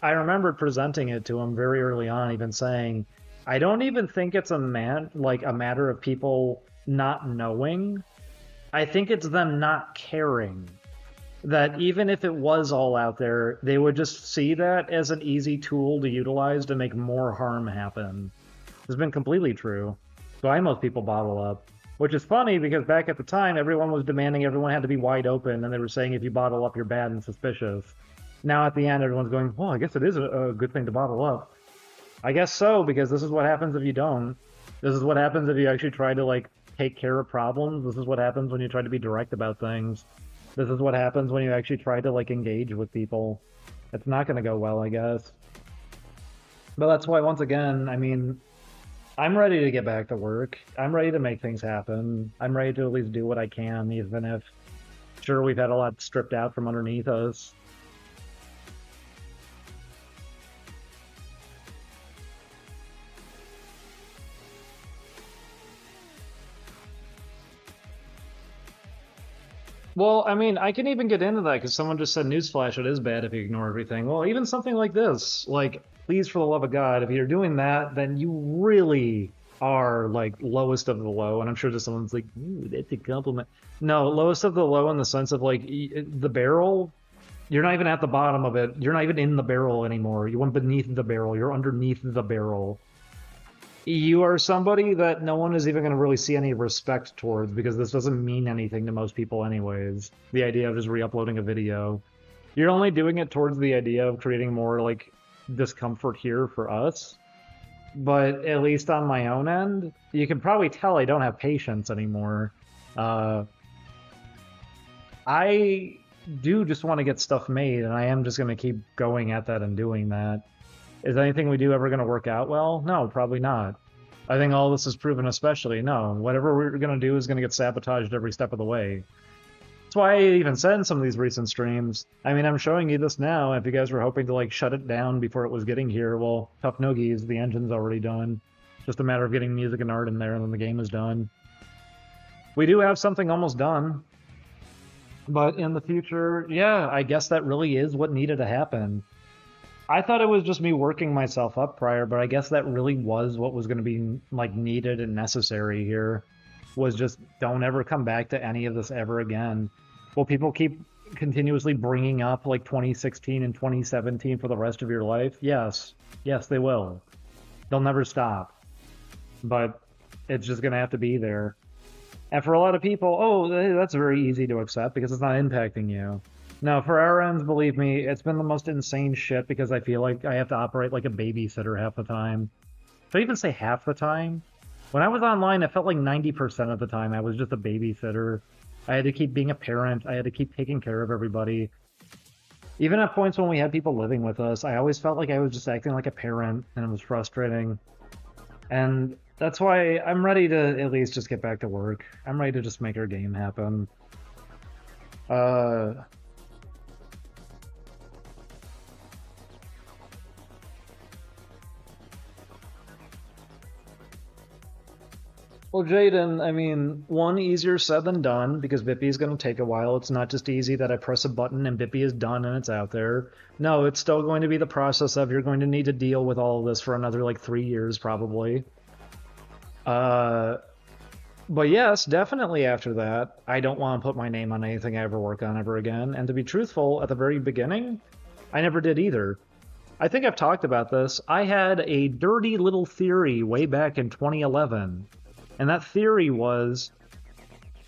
I remember presenting it to him very early on, even saying, I don't even think it's a matter of people not knowing. I think it's them not caring. That even if it was all out there, they would just see that as an easy tool to utilize to make more harm happen. It's been completely true. So why most people bottle up. Which is funny because back at the time, everyone was demanding everyone had to be wide open, and they were saying if you bottle up, you're bad and suspicious. Now at the end, everyone's going, well, I guess it is a good thing to bottle up. I guess so, because this is what happens if you don't. This is what happens if you actually try to, like, take care of problems. This is what happens when you try to be direct about things. This is what happens when you actually try to, like, engage with people. It's not going to go well, I guess. But that's why, once again, I mean, I'm ready to get back to work. I'm ready to make things happen. I'm ready to at least do what I can, even if, sure, we've had a lot stripped out from underneath us. Well, I mean, I can even get into that because someone just said, newsflash, it is bad if you ignore everything. Well, even something like this, like, please, for the love of God, if you're doing that, then you really are, like, lowest of the low. And I'm sure that someone's like, ooh, that's a compliment. No, lowest of the low in the sense of, like, the barrel, you're not even at the bottom of it. You're not even in the barrel anymore. You went beneath the barrel. You're underneath the barrel. You are somebody that no one is even going to really see any respect towards because this doesn't mean anything to most people anyways. The idea of just re-uploading a video. You're only doing it towards the idea of creating more, like, discomfort here for us. But at least on my own end, you can probably tell I don't have patience anymore. I do just want to get stuff made, and I am just going to keep going at that and doing that. Is anything we do ever going to work out well? No, probably not. I think all this has proven especially, no. Whatever we're going to do is going to get sabotaged every step of the way. That's why I even said in some of these recent streams, I mean, I'm showing you this now. If you guys were hoping to, like, shut it down before it was getting here, well, tough noogies, the engine's already done. Just a matter of getting music and art in there, and then the game is done. We do have something almost done. But in the future, yeah, I guess that really is what needed to happen. I thought it was just me working myself up prior, but I guess that really was what was going to be, like, needed and necessary here. Was just don't ever come back to any of this ever again. Will people keep continuously bringing up, like, 2016 and 2017 for the rest of your life? Yes. Yes, they will. They'll never stop. But it's just going to have to be there. And for a lot of people, oh, that's very easy to accept because it's not impacting you. No, for our ends, believe me, it's been the most insane shit because I feel like I have to operate like a babysitter half the time. Should I even say half the time? When I was online, it felt like 90% of the time I was just a babysitter. I had to keep being a parent. I had to keep taking care of everybody. Even at points when we had people living with us, I always felt like I was just acting like a parent, and it was frustrating. And that's why I'm ready to at least just get back to work. I'm ready to just make our game happen. Well, Jaden, I mean, one, easier said than done, because Bippy is going to take a while. It's not just easy that I press a button and Bippy is done and it's out there. No, it's still going to be the process of you're going to need to deal with all of this for another, like, 3 years, probably. But yes, definitely after that, I don't want to put my name on anything I ever work on ever again. And to be truthful, at the very beginning, I never did either. I think I've talked about this. I had a dirty little theory way back in 2011. And that theory was,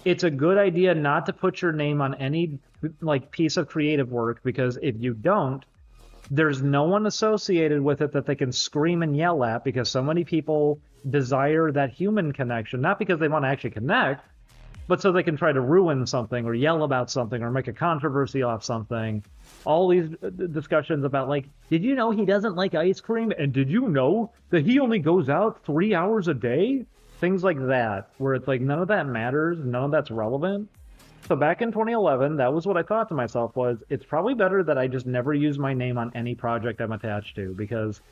it's a good idea not to put your name on any, like, piece of creative work, because if you don't, there's no one associated with it that they can scream and yell at, because so many people desire that human connection, not because they want to actually connect, but so they can try to ruin something or yell about something or make a controversy off something. All these discussions about, like, did you know he doesn't like ice cream? And did you know that he only goes out 3 hours a day? Things like that, where it's like none of that matters, none of that's relevant. So back in 2011, that was what I thought to myself was, it's probably better that I just never use my name on any project I'm attached to, because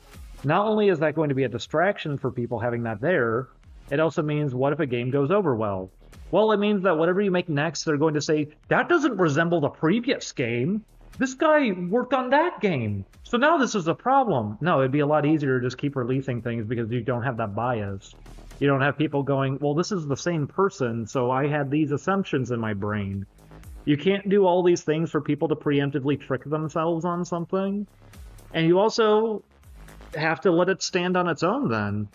not only is that going to be a distraction for people having that there, it also means, what if a game goes over well? Well, it means that whatever you make next, they're going to say, that doesn't resemble the previous game. This guy worked on that game. So now this is a problem. No, it'd be a lot easier to just keep releasing things because you don't have that bias. You don't have people going, well, this is the same person, so I had these assumptions in my brain. You can't do all these things for people to preemptively trick themselves on something. And you also have to let it stand on its own then.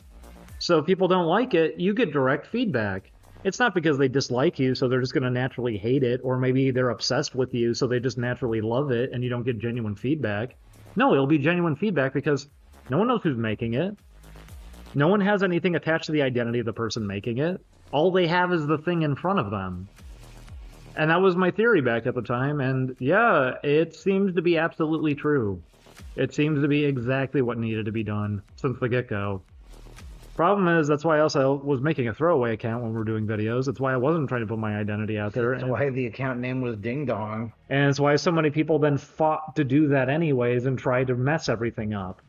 So if people don't like it, you get direct feedback. It's not because they dislike you, so they're just going to naturally hate it, or maybe they're obsessed with you, so they just naturally love it, and you don't get genuine feedback. No, it'll be genuine feedback because no one knows who's making it. No one has anything attached to the identity of the person making it. All they have is the thing in front of them. And that was my theory back at the time, and yeah, it seems to be absolutely true. It seems to be exactly what needed to be done since the get-go. Problem is, that's why I was making a throwaway account when we were doing videos. That's why I wasn't trying to put my identity out there. That's why the account name was DingDong. And it's why so many people then fought to do that anyways and tried to mess everything up.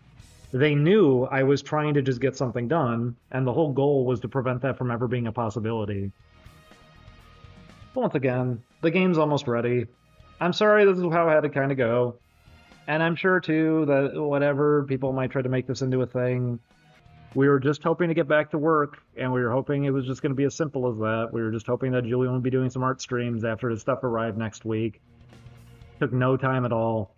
They knew I was trying to just get something done, and the whole goal was to prevent that from ever being a possibility. But once again, the game's almost ready. I'm sorry this is how I had to kind of go. And I'm sure, too, that whatever, people might try to make this into a thing. We were just hoping to get back to work, and we were hoping it was just going to be as simple as that. We were just hoping that Julian would be doing some art streams after his stuff arrived next week. Took no time at all.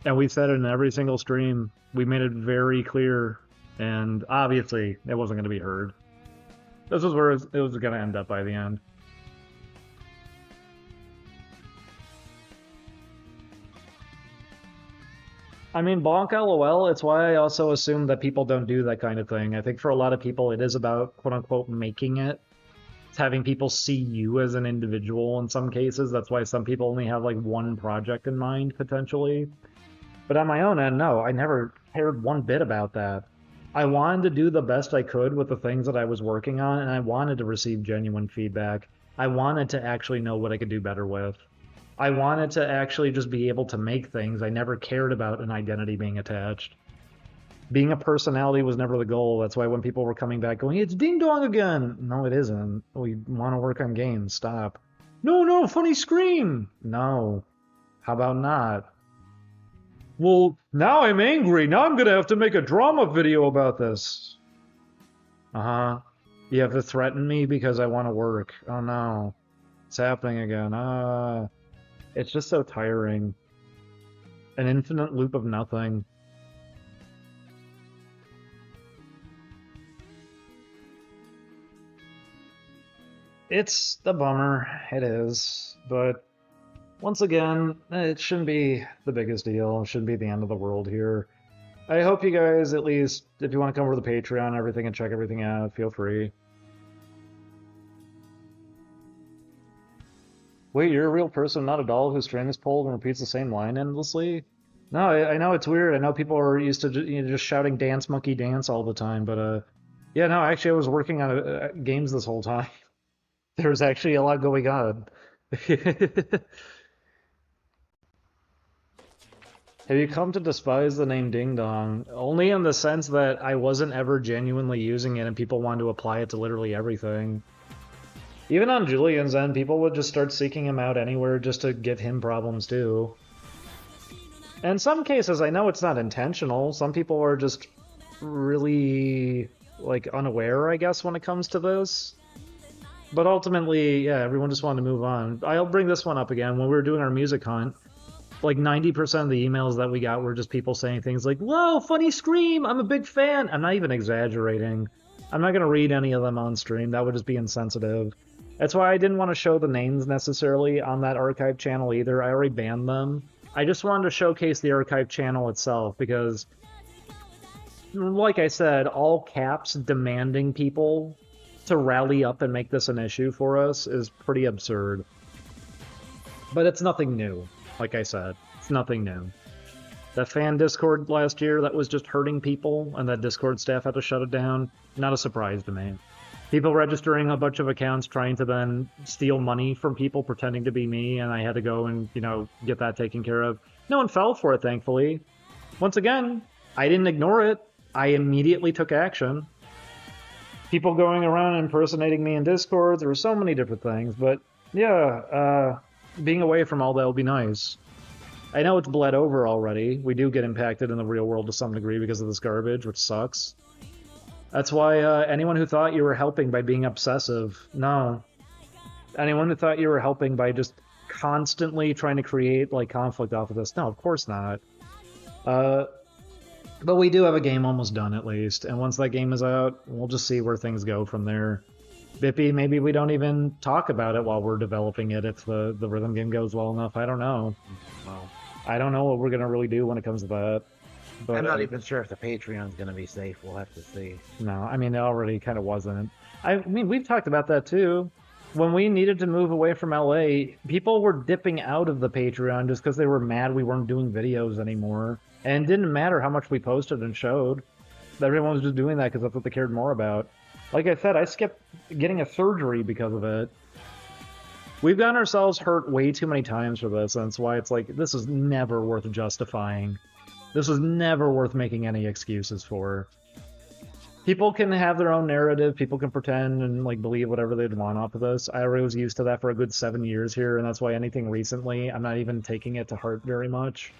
And we said it in every single stream. We made it very clear, and obviously, it wasn't going to be heard. This is where it was going to end up by the end. I mean, bonk LOL, it's why I also assume that people don't do that kind of thing. I think for a lot of people, it is about, quote-unquote, making it. It's having people see you as an individual in some cases. That's why some people only have, like, one project in mind, potentially. But on my own end, no, I never cared one bit about that. I wanted to do the best I could with the things that I was working on, and I wanted to receive genuine feedback. I wanted to actually know what I could do better with. I wanted to actually just be able to make things. I never cared about an identity being attached. Being a personality was never the goal. That's why when people were coming back going, it's Ding Dong again. No, it isn't. We want to work on games. Stop. No, funny scream. No. How about not? Well, now I'm angry. Now I'm going to have to make a drama video about this. Uh-huh. You have to threaten me because I want to work. Oh, no. It's happening again. It's just so tiring. An infinite loop of nothing. It's a bummer. It is. But once again, it shouldn't be the biggest deal. It shouldn't be the end of the world here. I hope you guys, at least, if you want to come over to the Patreon and everything and check everything out, feel free. Wait, you're a real person, not a doll whose string is pulled and repeats the same line endlessly? No, I know it's weird. I know people are used to just shouting "Dance Monkey Dance" all the time, but yeah, no, actually I was working on games this whole time. There was actually a lot going on. Have you come to despise the name Ding Dong? Only in the sense that I wasn't ever genuinely using it and people wanted to apply it to literally everything. Even on Julian's end, people would just start seeking him out anywhere just to give him problems too. In some cases, I know it's not intentional. Some people are just really, like, unaware, I guess, when it comes to this. But ultimately, yeah, everyone just wanted to move on. I'll bring this one up again. When we were doing our music hunt, like 90% of the emails that we got were just people saying things like, "Whoa, funny scream! I'm a big fan!" I'm not even exaggerating. I'm not going to read any of them on stream. That would just be insensitive. That's why I didn't want to show the names necessarily on that archive channel either. I already banned them. I just wanted to showcase the archive channel itself because, like I said, all caps demanding people to rally up and make this an issue for us is pretty absurd. But it's nothing new, like I said. It's nothing new. That fan Discord last year that was just hurting people and that Discord staff had to shut it down, not a surprise to me. People registering a bunch of accounts trying to then steal money from people pretending to be me, and I had to go and, get that taken care of. No one fell for it, thankfully. Once again, I didn't ignore it. I immediately took action. People going around impersonating me in Discord, there were so many different things, but yeah, being away from all that will be nice. I know it's bled over already. We do get impacted in the real world to some degree because of this garbage, which sucks. That's why anyone who thought you were helping by being obsessive, no. Anyone who thought you were helping by just constantly trying to create like conflict off of this, no, of course not. But we do have a game almost done at least, and once that game is out, we'll just see where things go from there. Bippy, maybe we don't even talk about it while we're developing it if the rhythm game goes well enough. I don't know. Well, I don't know what we're gonna really do when it comes to that. But I'm not even sure if the Patreon's going to be safe. We'll have to see. no, I mean it already kind of wasn't. I mean we've talked about that too. When we needed to move away from LA, people were dipping out of the Patreon just because they were mad we weren't doing videos anymore. And it didn't matter how much we posted and showed. Everyone was just doing that because that's what they cared more about. Like I said, I skipped getting a surgery because of it. We've gotten ourselves hurt way too many times for this, and that's why it's like, this is never worth justifying. This is never worth making any excuses for. People can have their own narrative, people can pretend and like believe whatever they'd want off of this. I already was used to that for a good 7 years here, and that's why anything recently, I'm not even taking it to heart very much.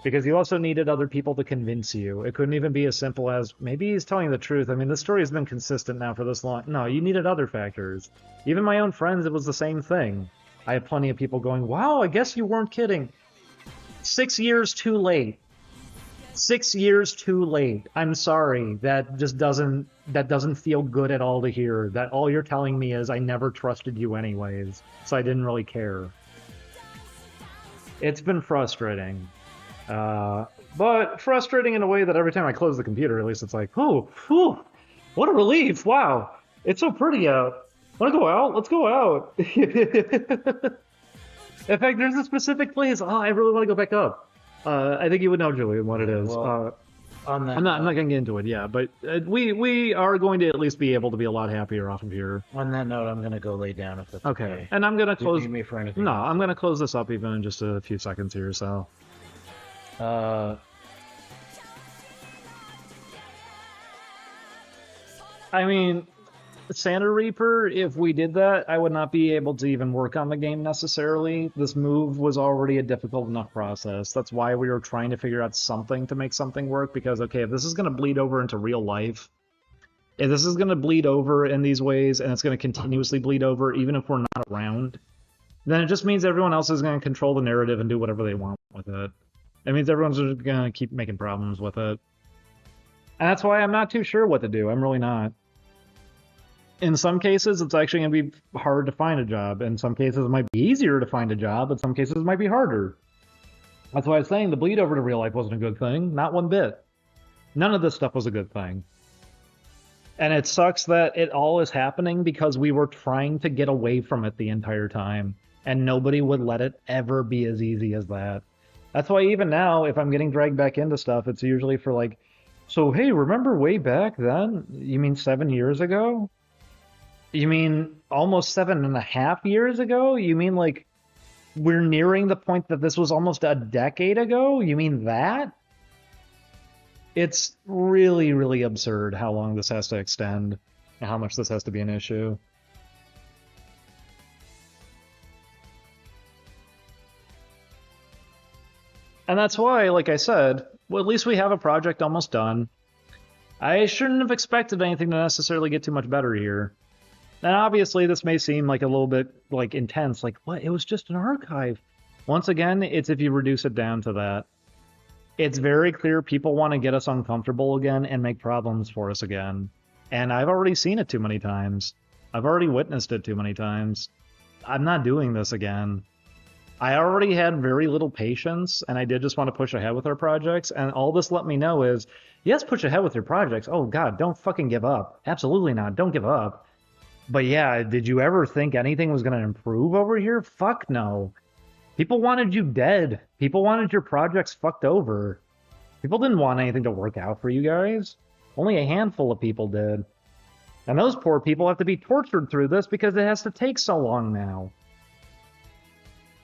Because you also needed other people to convince you. It couldn't even be as simple as, maybe he's telling the truth. I mean, the story has been consistent now for this long. No, you needed other factors. Even my own friends, it was the same thing. I had plenty of people going, wow, I guess you weren't kidding. 6 years too late. 6 years too late. I'm sorry. That doesn't feel good at all to hear. That all you're telling me is I never trusted you anyways, so I didn't really care. It's been frustrating. But frustrating in a way that every time I close the computer, at least it's like, whew, what a relief. Wow. It's so pretty out. Want to go out? Let's go out. In fact, there's a specific place. Oh, I really want to go back up. I think you would know, Julian, what it is. Well, on that I'm not going to get into it, yeah, but we are going to at least be able to be a lot happier off of here. On that note, I'm going to go lay down if that's okay. And I'm going to close... Do you need me for anything No, else? I'm going to close this up even in just a few seconds here, so... I mean, Santa Reaper, if we did that, I would not be able to even work on the game necessarily. This move was already a difficult enough process. That's why we were trying to figure out something to make something work, because, okay, if this is going to bleed over into real life, if this is going to bleed over in these ways, and it's going to continuously bleed over even if we're not around, then it just means everyone else is going to control the narrative and do whatever they want with it. It means everyone's just going to keep making problems with it. And that's why I'm not too sure what to do. I'm really not. In some cases, it's actually going to be hard to find a job. In some cases, it might be easier to find a job. In some cases, it might be harder. That's why I was saying the bleed over to real life wasn't a good thing. Not one bit. None of this stuff was a good thing. And it sucks that it all is happening because we were trying to get away from it the entire time. And nobody would let it ever be as easy as that. That's why even now, if I'm getting dragged back into stuff, it's usually for like, so hey, remember way back then? You mean 7 years ago? You mean almost 7.5 years ago? You mean like we're nearing the point that this was almost a decade ago? You mean that? It's really, really absurd how long this has to extend and how much this has to be an issue. And that's why, like I said, well, at least we have a project almost done. I shouldn't have expected anything to necessarily get too much better here. And obviously this may seem like a little bit like intense, like what? It was just an archive. Once again, it's if you reduce it down to that. It's very clear people want to get us uncomfortable again and make problems for us again. And I've already seen it too many times. I've already witnessed it too many times. I'm not doing this again. I already had very little patience, and I did just want to push ahead with our projects, and all this let me know is, yes, push ahead with your projects. Oh god, don't fucking give up. Absolutely not. Don't give up. But yeah, did you ever think anything was going to improve over here? Fuck no. People wanted you dead. People wanted your projects fucked over. People didn't want anything to work out for you guys. Only a handful of people did. And those poor people have to be tortured through this because it has to take so long now.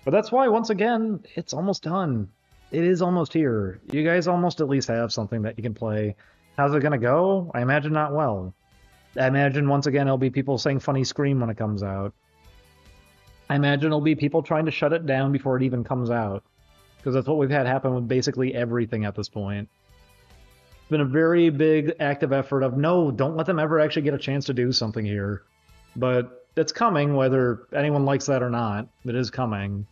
But that's why, once again, it's almost done. It is almost here. You guys almost at least have something that you can play. How's it going to go? I imagine not well. I imagine, once again, it'll be people saying funny scream when it comes out. I imagine it'll be people trying to shut it down before it even comes out. Because that's what we've had happen with basically everything at this point. It's been a very big active effort of, no, don't let them ever actually get a chance to do something here. But it's coming, whether anyone likes that or not. It is coming.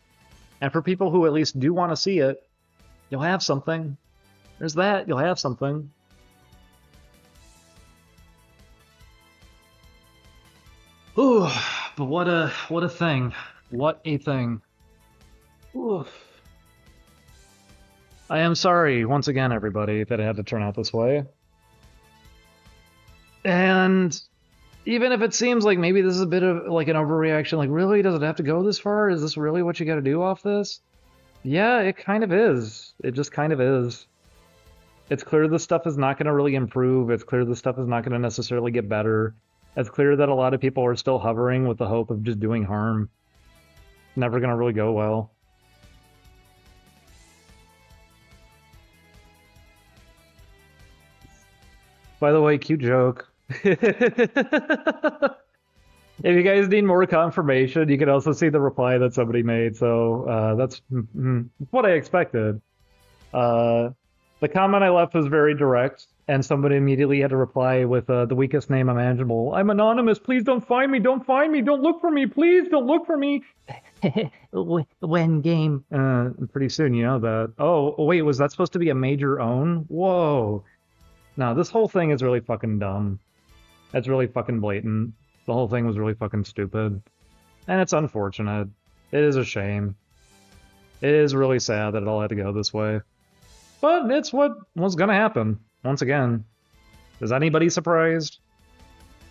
And for people who at least do want to see it, you'll have something. There's that. You'll have something. Ooh, but what a thing. What a thing. Oof. I am sorry, once again, everybody, that it had to turn out this way. And even if it seems like maybe this is a bit of like an overreaction, like, really, does it have to go this far? Is this really what you gotta do off this? Yeah, it kind of is. It just kind of is. It's clear this stuff is not gonna really improve. It's clear this stuff is not gonna necessarily get better. It's clear that a lot of people are still hovering with the hope of just doing harm. Never gonna really go well. By the way, cute joke. If you guys need more confirmation, you can also see the reply that somebody made. So that's what I expected. The comment I left was very direct, and somebody immediately had to reply with the weakest name imaginable. I'm anonymous. Please don't find me. Don't find me. Don't look for me. Please don't look for me. When game. Pretty soon, you know that. Oh, wait, was that supposed to be a major own? Whoa. No, this whole thing is really fucking dumb. It's really fucking blatant. The whole thing was really fucking stupid. And it's unfortunate. It is a shame. It is really sad that it all had to go this way. But it's what was gonna happen. Once again. Is anybody surprised?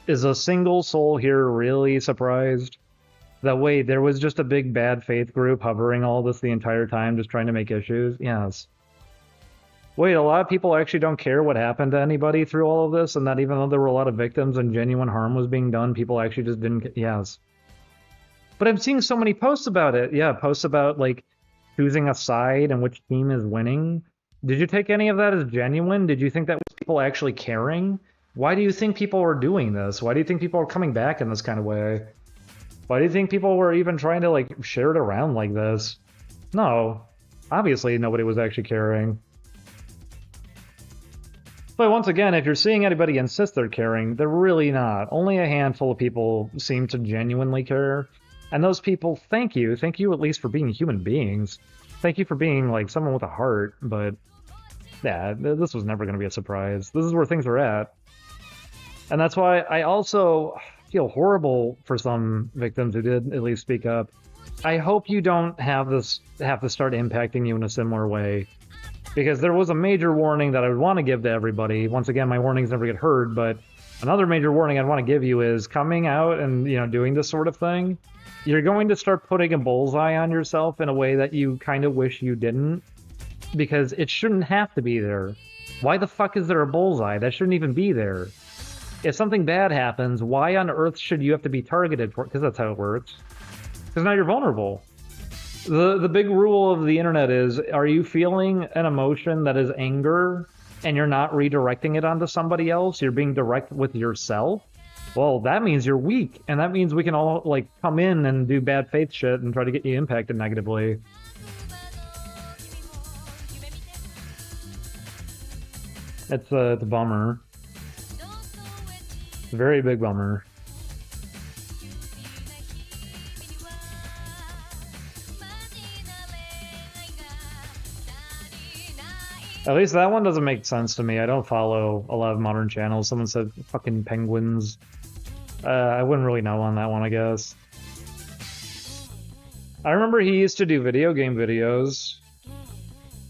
Is a single soul here really surprised? That wait, there was just a big bad faith group hovering all this the entire time, just trying to make issues? Yes. Wait, a lot of people actually don't care what happened to anybody through all of this, and that even though there were a lot of victims and genuine harm was being done, people actually just didn't. Yes. But I'm seeing so many posts about it. Yeah, posts about, like, choosing a side and which team is winning. Did you take any of that as genuine? Did you think that was people actually caring? Why do you think people were doing this? Why do you think people are coming back in this kind of way? Why do you think people were even trying to, like, share it around like this? No. Obviously, nobody was actually caring. But once again, if you're seeing anybody insist they're caring, they're really not. Only a handful of people seem to genuinely care. And those people, thank you. Thank you at least for being human beings. Thank you for being, like, someone with a heart. But, yeah, this was never going to be a surprise. This is where things are at. And that's why I also feel horrible for some victims who did at least speak up. I hope you don't have to start impacting you in a similar way. Because there was a major warning that I would want to give to everybody. Once again, my warnings never get heard, but another major warning I'd want to give you is coming out and, you know, doing this sort of thing, you're going to start putting a bullseye on yourself in a way that you kind of wish you didn't. Because it shouldn't have to be there. Why the fuck is there a bullseye? That shouldn't even be there. If something bad happens, why on earth should you have to be targeted for it? Because that's how it works. Because now you're vulnerable. The big rule of the internet is, are you feeling an emotion that is anger and you're not redirecting it onto somebody else? You're being direct with yourself? Well, that means you're weak. And that means we can all, like, come in and do bad faith shit and try to get you impacted negatively. It's a bummer. It's a very big bummer. At least that one doesn't make sense to me. I don't follow a lot of modern channels. Someone said fucking penguins. I wouldn't really know on that one, I guess. I remember he used to do video game videos.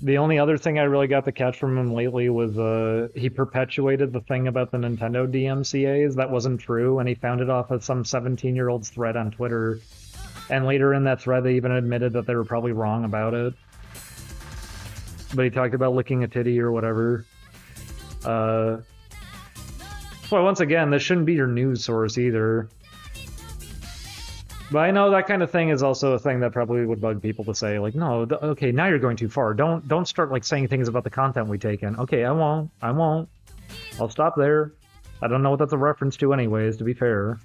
The only other thing I really got to catch from him lately was he perpetuated the thing about the Nintendo DMCAs. That wasn't true, and he found it off of some 17-year-old's thread on Twitter. And later in that thread, they even admitted that they were probably wrong about it. But he talked about licking a titty or whatever. Well, once again, this shouldn't be your news source either. But I know that kind of thing is also a thing that probably would bug people to say, like, no, okay, now you're going too far. Don't start, like, saying things about the content we take in. Okay, I won't. I'll stop there. I don't know what that's a reference to anyways, to be fair.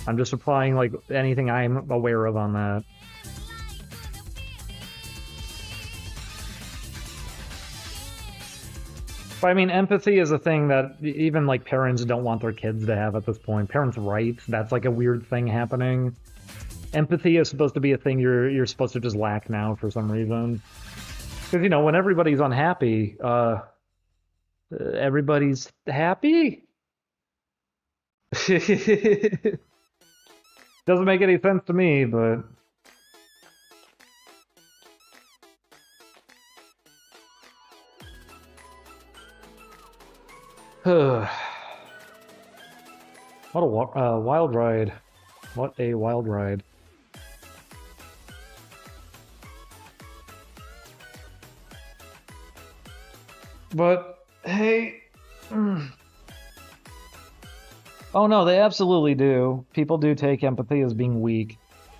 I'm just applying, like, anything I'm aware of on that. But I mean, empathy is a thing that even like parents don't want their kids to have at this point. Parents' rights, that's like a weird thing happening. Empathy is supposed to be a thing you're supposed to just lack now for some reason. Because, you know, when everybody's unhappy, everybody's happy? Doesn't make any sense to me, but... What a wild ride. What a wild ride. But, hey... Oh no, they absolutely do. People do take empathy as being weak.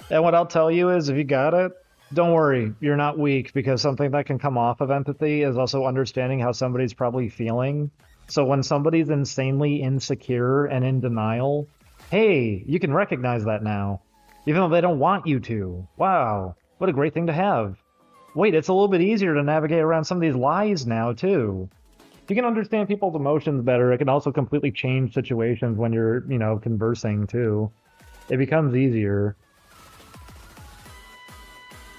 And what I'll tell you is, if you got it, don't worry, you're not weak, because something that can come off of empathy is also understanding how somebody's probably feeling. So when somebody's insanely insecure and in denial, hey, you can recognize that now. Even though they don't want you to. Wow, what a great thing to have. Wait, it's a little bit easier to navigate around some of these lies now, too. If you can understand people's emotions better, it can also completely change situations when you're, you know, conversing, too. It becomes easier.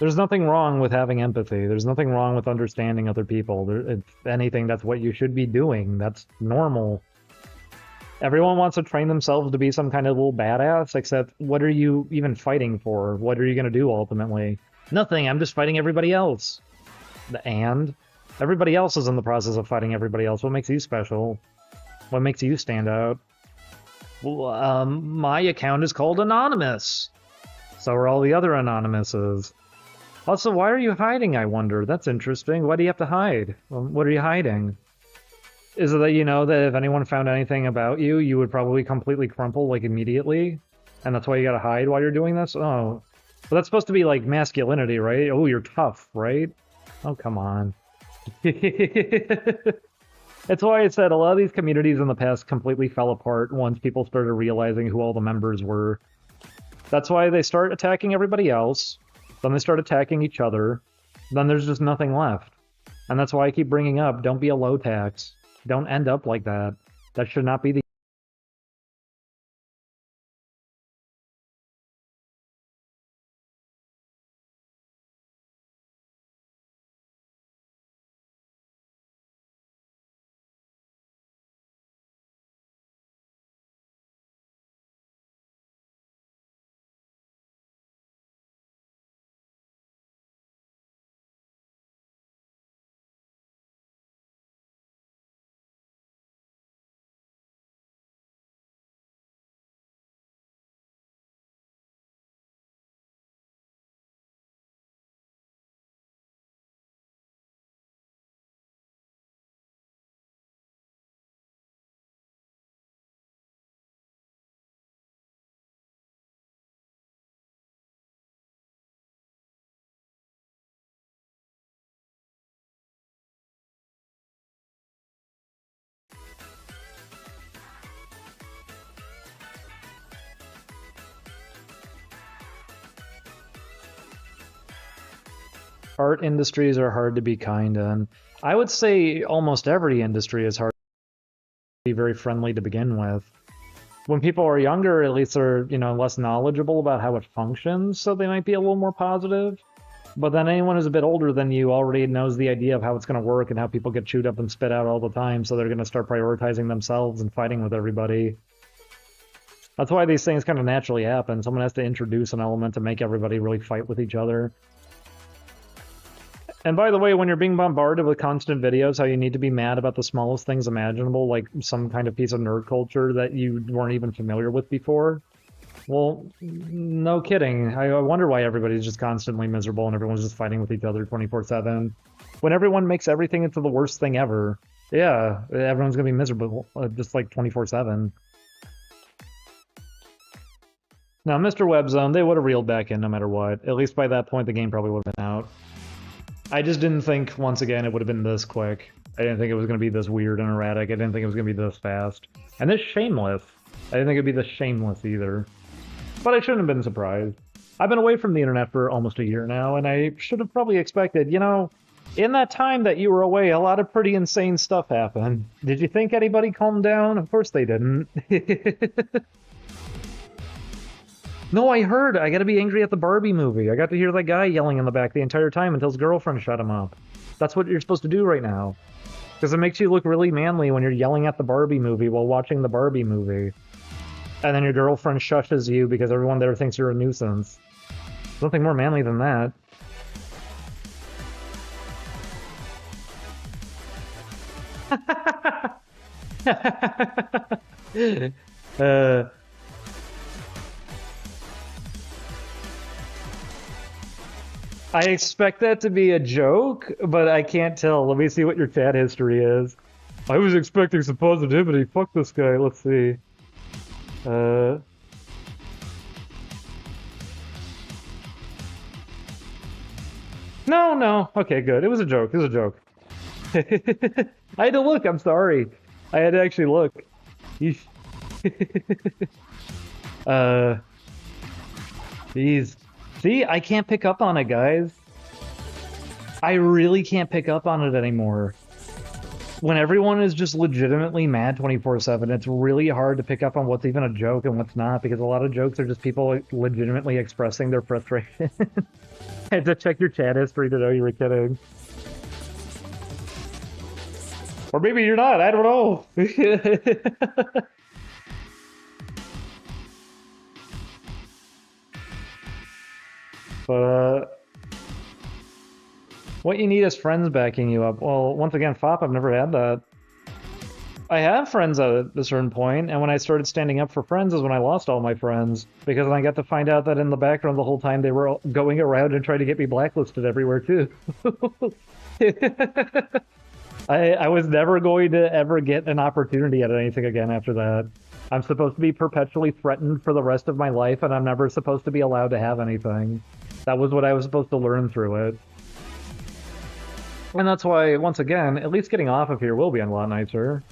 There's nothing wrong with having empathy. There's nothing wrong with understanding other people. If anything, that's what you should be doing. That's normal. Everyone wants to train themselves to be some kind of little badass, except what are you even fighting for? What are you going to do ultimately? Nothing, I'm just fighting everybody else. And? Everybody else is in the process of fighting everybody else. What makes you special? What makes you stand out? Well, my account is called Anonymous. So are all the other Anonymouses. Also, why are you hiding, I wonder? That's interesting. Why do you have to hide? What are you hiding? Is it that you know that if anyone found anything about you, you would probably completely crumple, like, immediately? And that's why you gotta hide while you're doing this? Oh. But that's supposed to be, like, masculinity, right? Oh, you're tough, right? Oh, come on. That's why I said a lot of these communities in the past completely fell apart once people started realizing who all the members were. That's why they start attacking everybody else. Then they start attacking each other. Then there's just nothing left. And that's why I keep bringing up, don't be a low tax. Don't end up like that. That should not be the... Art industries are hard to be kind in. I would say almost every industry is hard to be very friendly to begin with. When people are younger, at least they're, you know, less knowledgeable about how it functions, so they might be a little more positive. But then anyone who's a bit older than you already knows the idea of how it's going to work and how people get chewed up and spit out all the time, so they're going to start prioritizing themselves and fighting with everybody. That's why these things kind of naturally happen. Someone has to introduce an element to make everybody really fight with each other. And by the way, when you're being bombarded with constant videos, how you need to be mad about the smallest things imaginable, like some kind of piece of nerd culture that you weren't even familiar with before, well, no kidding. I wonder why everybody's just constantly miserable and everyone's just fighting with each other 24/7. When everyone makes everything into the worst thing ever, yeah, everyone's gonna be miserable, just like 24/7. Now, Mr. Webzone, they would have reeled back in no matter what. At least by that point, the game probably would have been out. I just didn't think, once again, it would have been this quick. I didn't think it was going to be this weird and erratic. I didn't think it was going to be this fast. And this shameless. I didn't think it'd be this shameless either. But I shouldn't have been surprised. I've been away from the internet for almost a year now, and I should have probably expected, you know, In that time that you were away, a lot of pretty insane stuff happened. Did you think anybody calmed down? Of course they didn't. No, I heard. I gotta be angry at the Barbie movie. I got to hear that guy yelling in the back the entire time until his girlfriend shut him up. That's what you're supposed to do right now. Because it makes you look really manly when you're yelling at the Barbie movie while watching the Barbie movie. And then your girlfriend shushes you because everyone there thinks you're a nuisance. There's nothing more manly than that. I expect that to be a joke, but I can't tell. Let me see what your chat history is. I was expecting some positivity. Fuck this guy. Let's see. No. Okay, good. It was a joke. It was a joke. I had to look. I'm sorry. I had to actually look. Jeez. See, I can't pick up on it, guys. I really can't pick up on it anymore. When everyone is just legitimately mad 24/7, it's really hard to pick up on what's even a joke and what's not, because a lot of jokes are just people legitimately expressing their frustration. I had to check your chat history to know you were kidding. Or maybe you're not, I don't know. But, what you need is friends backing you up. Well, once again, FOP, I've never had that. I have friends at a certain point, and when I started standing up for friends is when I lost all my friends, because I got to find out that in the background the whole time they were going around and trying to get me blacklisted everywhere, too. I was never going to ever get an opportunity at anything again after that. I'm supposed to be perpetually threatened for the rest of my life, and I'm never supposed to be allowed to have anything. That was what I was supposed to learn through it. And that's why, once again, at least getting off of here will be a lot nicer.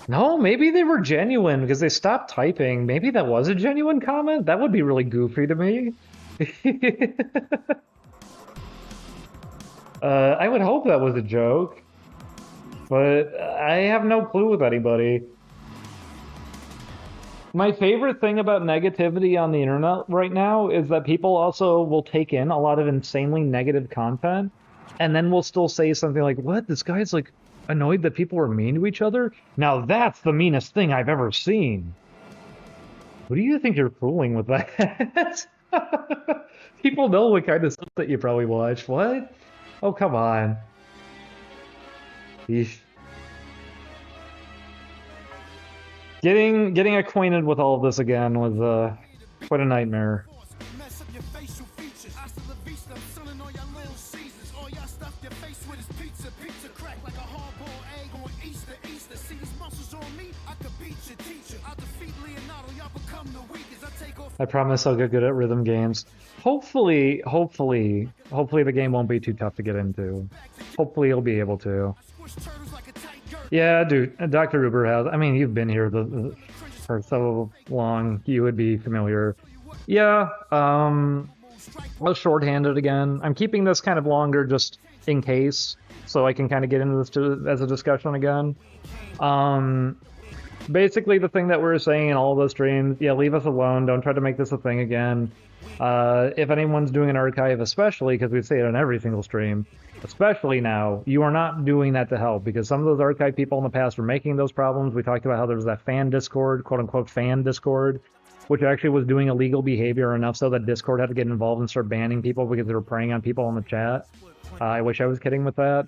No, maybe they were genuine because they stopped typing. Maybe that was a genuine comment? That would be really goofy to me. I would hope that was a joke. But I have no clue with anybody. My favorite thing about negativity on the internet right now is that people also will take in a lot of insanely negative content and then will still say something like, what? This guy's like annoyed that people were mean to each other? Now that's the meanest thing I've ever seen. Who do you think you're fooling with that? People know what kind of stuff that you probably watch. What? Oh, come on. Eesh. Getting acquainted with all of this again was quite a nightmare. I promise I'll get good at rhythm games. Hopefully the game won't be too tough to get into. Hopefully you'll be able to. Yeah, dude, Dr. Uber has. I mean, you've been here for so long, you would be familiar. Yeah, I'll shorthand it again. I'm keeping this kind of longer just in case, so I can kind of get into this as a discussion again. Basically, the thing that we're saying in all of the streams, yeah, leave us alone. Don't try to make this a thing again. If anyone's doing an archive, especially, because we say it on every single stream, especially now, you are not doing that to help, because some of those archive people in the past were making those problems. We talked about how there was that fan Discord, quote-unquote fan Discord, which actually was doing illegal behavior enough so that Discord had to get involved and start banning people because they were preying on people in the chat. I wish I was kidding with that.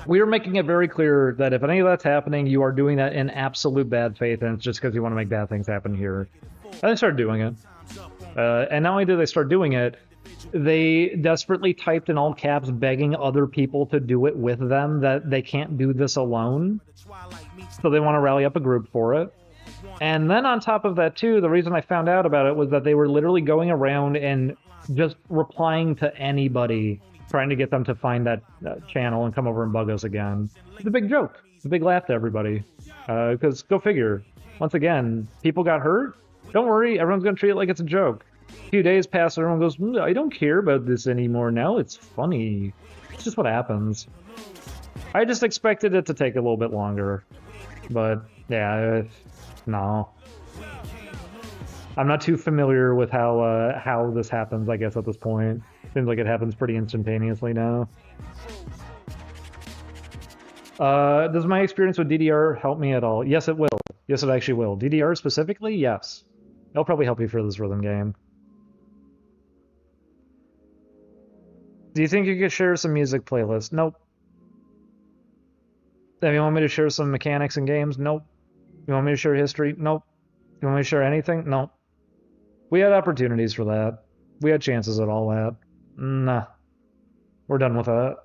We are making it very clear that if any of that's happening, you are doing that in absolute bad faith, and it's just because you want to make bad things happen here. And they started doing it. And not only did they start doing it, they desperately typed in all caps begging other people to do it with them, that they can't do this alone. So they want to rally up a group for it. And then on top of that, too, the reason I found out about it was that they were literally going around and just replying to anybody, trying to get them to find that channel and come over and bug us again. It's a big joke. It's a big laugh to everybody. Because go figure. Once again, people got hurt. Don't worry, everyone's gonna treat it like it's a joke. A few days pass, everyone goes, I don't care about this anymore now, it's funny. It's just what happens. I just expected it to take a little bit longer. But, yeah, no. I'm not too familiar with how this happens, I guess, at this point. Seems like it happens pretty instantaneously now. Does my experience with DDR help me at all? Yes, it will. Yes, it actually will. DDR specifically? Yes. It'll probably help you for this rhythm game. Do you think you could share some music playlists? Nope. If you want me to share some mechanics and games? Nope. You want me to share history? Nope. You want me to share anything? Nope. We had opportunities for that. We had chances at all that. Nah. We're done with that.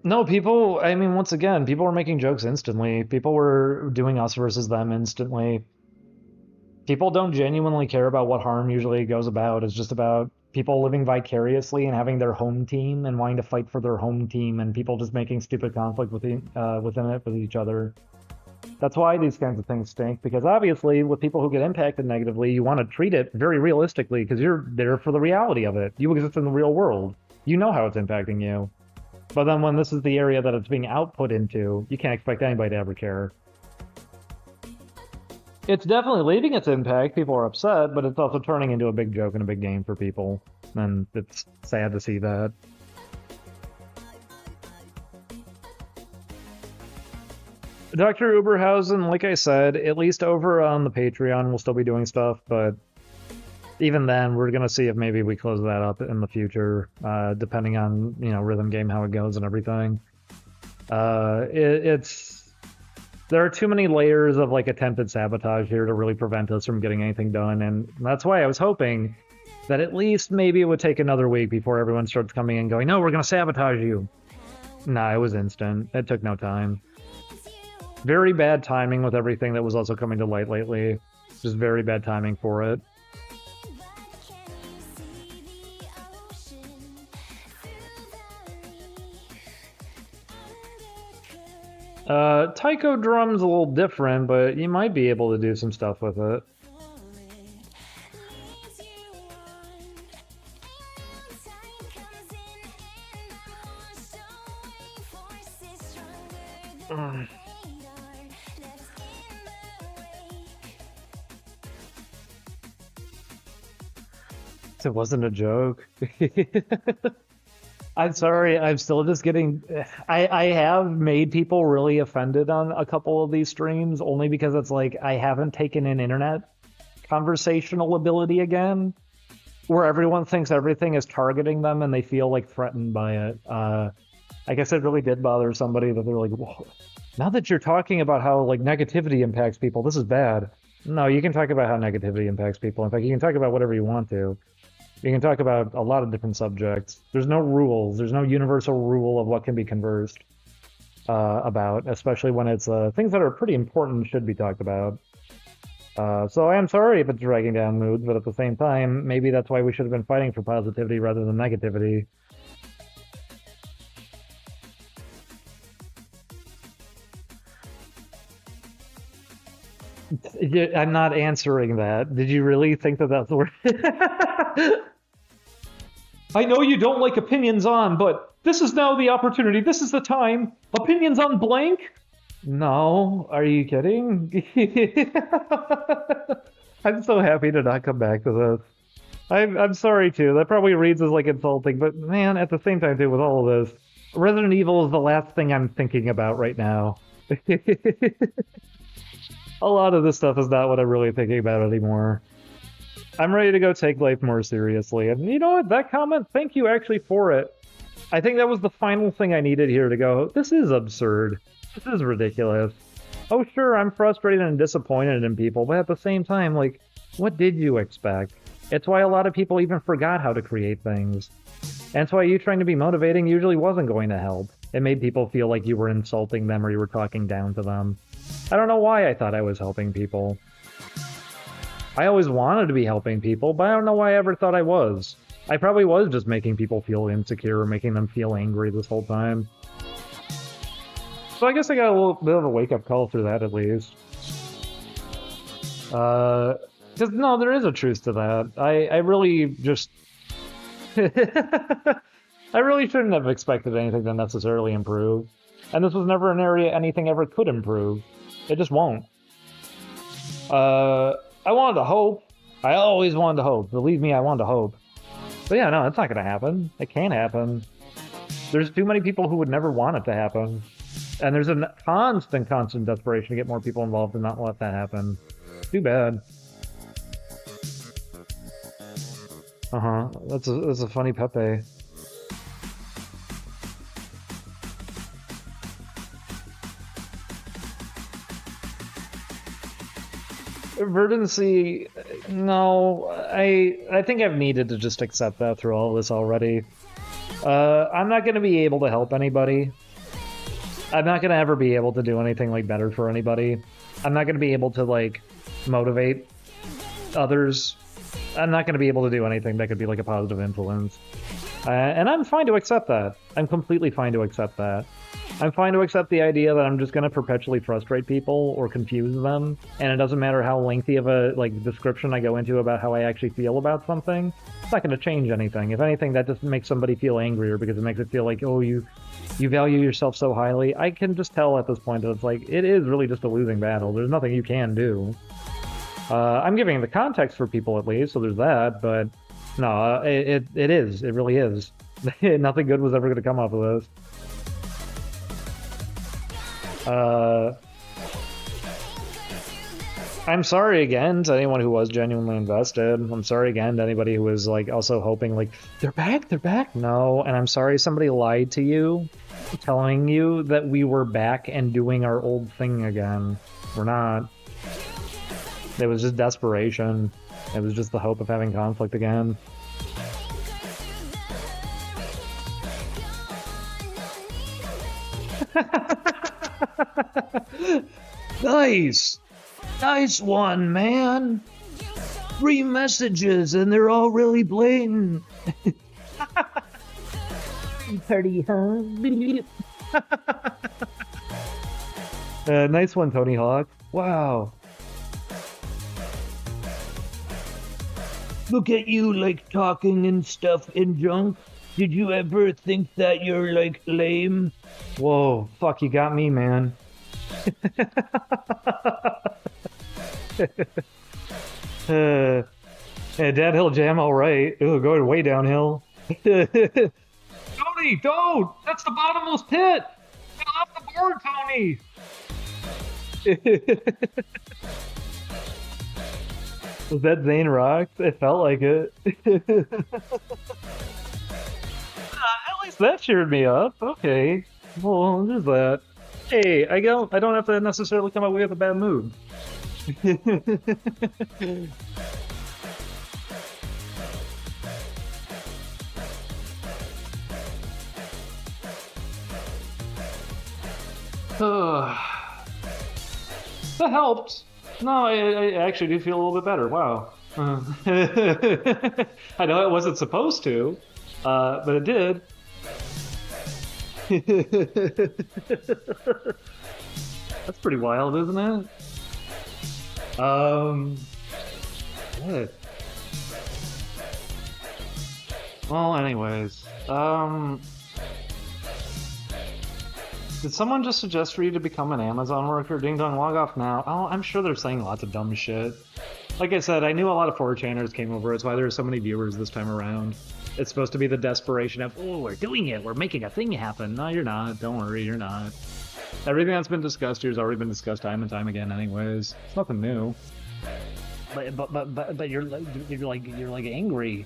No, people, I mean, once again, people were making jokes instantly. People were doing us versus them instantly. People don't genuinely care about what harm usually goes about. It's just about people living vicariously and having their home team and wanting to fight for their home team and people just making stupid conflict within it with each other. That's why these kinds of things stink, because obviously with people who get impacted negatively, you want to treat it very realistically because you're there for the reality of it. You exist in the real world. You know how it's impacting you. But then when this is the area that it's being output into, you can't expect anybody to ever care. It's definitely leaving its impact. People are upset, but it's also turning into a big joke and a big game for people. And it's sad to see that. Dr. Uberhausen, like I said, at least over on the Patreon, we'll still be doing stuff, but even then, we're going to see if maybe we close that up in the future, depending on, you know, Rhythm Game, how it goes and everything. There are too many layers of, like, attempted sabotage here to really prevent us from getting anything done, and that's why I was hoping that at least maybe it would take another week before everyone starts coming in going, no, we're going to sabotage you. Nah, it was instant. It took no time. Very bad timing with everything that was also coming to light lately. Just very bad timing for it. Taiko drum's a little different, but you might be able to do some stuff with it. It wasn't a joke. I'm sorry, I'm still just getting... I have made people really offended on a couple of these streams, only because it's like, I haven't taken in internet conversational ability again, where everyone thinks everything is targeting them and they feel like threatened by it. I guess it really did bother somebody that they're like, whoa, now that you're talking about how like negativity impacts people, this is bad. No, you can talk about how negativity impacts people. In fact, you can talk about whatever you want to. You can talk about a lot of different subjects. There's no rules. There's no universal rule of what can be conversed about, especially when it's things that are pretty important should be talked about. So I'm sorry if it's dragging down moods, but at the same time, maybe that's why we should have been fighting for positivity rather than negativity. I'm not answering that. Did you really think that that's the word? I know you don't like opinions on, but this is now the opportunity. This is the time. Opinions on blank? No. Are you kidding? I'm so happy to not come back to this. I'm sorry, too. That probably reads as, like, insulting, but, man, at the same time, too, with all of this, Resident Evil is the last thing I'm thinking about right now. A lot of this stuff is not what I'm really thinking about anymore. I'm ready to go take life more seriously. And you know what? That comment, thank you actually for it. I think that was the final thing I needed here to go, this is absurd. This is ridiculous. Oh, sure, I'm frustrated and disappointed in people, but at the same time, like, what did you expect? It's why a lot of people even forgot how to create things. And it's why you trying to be motivating usually wasn't going to help. It made people feel like you were insulting them or you were talking down to them. I don't know why I thought I was helping people. I always wanted to be helping people, but I don't know why I ever thought I was. I probably was just making people feel insecure or making them feel angry this whole time. So I guess I got a little bit of a wake-up call through that, at least. Because, no, there is a truth to that. I really just... I really shouldn't have expected anything to necessarily improve. And this was never an area anything ever could improve. It just won't. I wanted to hope. I always wanted to hope. Believe me, I wanted to hope. But yeah, no, it's not going to happen. It can't happen. There's too many people who would never want it to happen. And there's a constant desperation to get more people involved and not let that happen. Too bad. Uh-huh. That's a funny Pepe. Verdancy, no, I think I've needed to just accept that through all this already. I'm not going to be able to help anybody. I'm not going to ever be able to do anything, like, better for anybody. I'm not going to be able to, like, motivate others. I'm not going to be able to do anything that could be, like, a positive influence. And I'm fine to accept that. I'm completely fine to accept that. I'm fine to accept the idea that I'm just going to perpetually frustrate people or confuse them, and it doesn't matter how lengthy of a, like, description I go into about how I actually feel about something. It's not going to change anything. If anything, that just makes somebody feel angrier because it makes it feel like, oh, you value yourself so highly. I can just tell at this point that it's like, it is really just a losing battle. There's nothing you can do. I'm giving the context for people at least, so there's that, but no, it is. It really is. Nothing good was ever going to come off of this. I'm sorry again to anyone who was genuinely invested. I'm sorry again to anybody who was, like, also hoping, like, they're back. No, and I'm sorry somebody lied to you, telling you that we were back and doing our old thing again. We're not. It was just desperation. It was just the hope of having conflict again. Nice! Nice one, man! 3 messages and they're all really blatant. Party, huh? Nice one, Tony Hawk. Wow. Look at you, like, talking and stuff and junk. Did you ever think that you're, like, lame? Whoa, fuck, you got me, man. Yeah, downhill jam, alright. Ooh, going way downhill. Tony, don't! That's the bottomless pit! Get off the board, Tony! Was that Zane Rocks? It felt like it. At least that cheered me up. Okay. Well, there's that. Hey, I don't have to necessarily come away with a bad mood. That helped. No, I actually do feel a little bit better. Wow. I know it wasn't supposed to, but it did. That's pretty wild, isn't it? Good. Well, anyways, did someone just suggest for you to become an Amazon worker? Ding Dong, log off now. Oh, I'm sure they're saying lots of dumb shit. Like I said, I knew a lot of 4chaners came over. It's why there are so many viewers this time around. It's supposed to be the desperation of, oh, we're doing it. We're making a thing happen. No, you're not. Don't worry, you're not. Everything that's been discussed here has already been discussed time and time again anyways. It's nothing new. But you're like angry.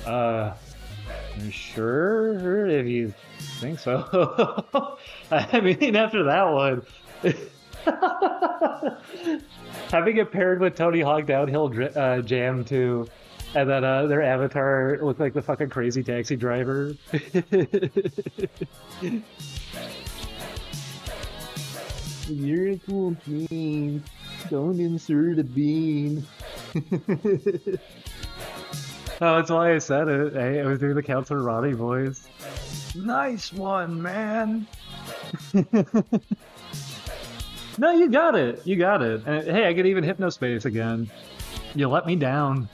You sure? If you think so. I mean, after that one, having it paired with Tony Hawk Downhill Jam too, and then their avatar looked like the fucking crazy taxi driver. You're a cool teen. Don't insert a bean. Oh, that's why I said it. I was doing the Counselor Ronnie voice. Nice one, man. No, you got it. You got it. And hey, I could even hypnospace again. You let me down.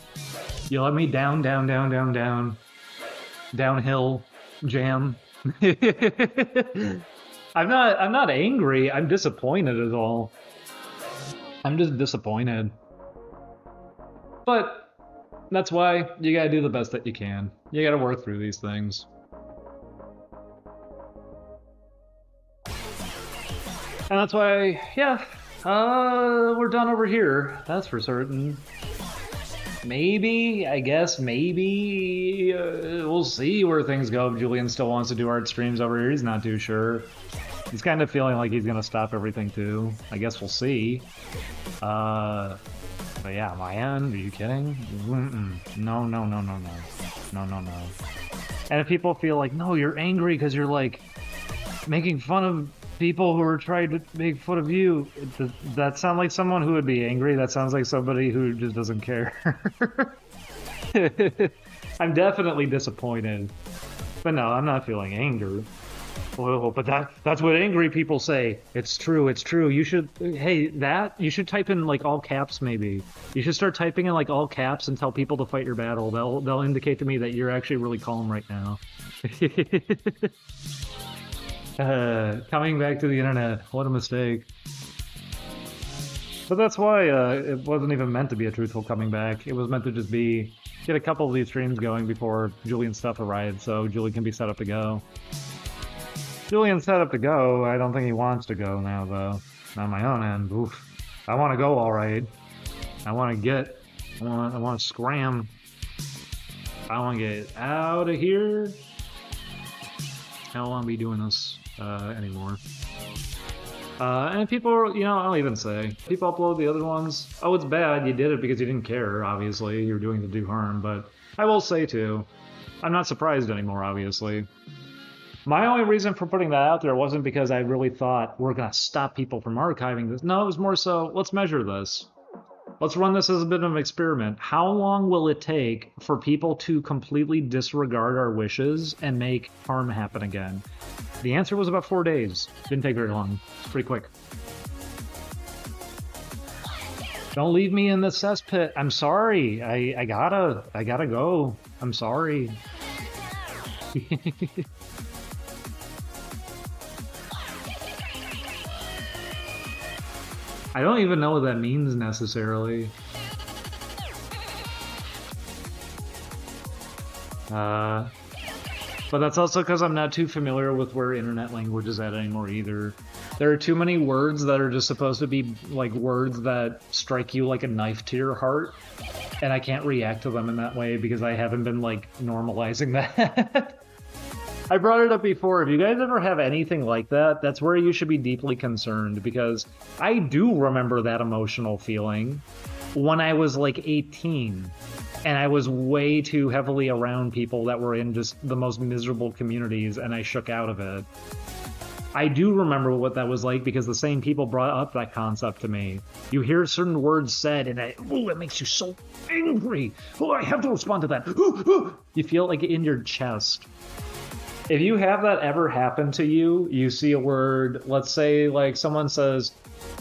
You let me down, down, down, down, down. Downhill jam. I'm not angry. I'm disappointed is all. I'm just disappointed. But that's why you gotta do the best that you can. You gotta work through these things. And that's why, yeah, we're done over here. That's for certain. Maybe, I guess, maybe, we'll see where things go if Julian still wants to do art streams over here. He's not too sure. He's kind of feeling like he's gonna stop everything too. I guess we'll see. But yeah, my end, are you kidding? No, no, no, no, no. No, no, no. And if people feel like, no, you're angry because you're like making fun of people who are trying to make fun of you, that sounds like someone who would be angry. That sounds like somebody who just doesn't care. I'm definitely disappointed. But no, I'm not feeling anger. Well, but that's what angry people say. It's true, it's true. You should, hey, you should type in like all caps maybe. You should start typing in like all caps and tell people to fight your battle. They'll indicate to me that you're actually really calm right now. Coming back to the internet, what a mistake. But that's why it wasn't even meant to be a truthful coming back. It was meant to just be, get a couple of these streams going before Julian's stuff arrived, so Julian can be set up to go. Julian's set up to go. I don't think he wants to go now, though. On my own end, oof. I want to go, all right. I want to scram. I want to get out of here. I don't want to be doing this anymore. And people, you know, I'll even say, people upload the other ones. Oh, it's bad. You did it because you didn't care, obviously. You're doing it to do harm. But I will say, too, I'm not surprised anymore, obviously. My only reason for putting that out there wasn't because I really thought we're going to stop people from archiving this. No, it was more so, let's measure this. Let's run this as a bit of an experiment. How long will it take for people to completely disregard our wishes and make harm happen again? The answer was about 4 days. Didn't take very long. It's pretty quick. Don't leave me in the cesspit. I'm sorry. I gotta go. I'm sorry. I don't even know what that means necessarily. But that's also because I'm not too familiar with where internet language is at anymore either. There are too many words that are just supposed to be like words that strike you like a knife to your heart, and I can't react to them in that way because I haven't been like normalizing that. I brought it up before. If you guys ever have anything like that, that's where you should be deeply concerned, because I do remember that emotional feeling when I was like 18 and I was way too heavily around people that were in just the most miserable communities and I shook out of it. I do remember what that was like because the same people brought up that concept to me. You hear certain words said and it makes you so angry. Oh, I have to respond to that. You feel like in your chest. If you have that ever happen to you, you see a word, let's say like someone says,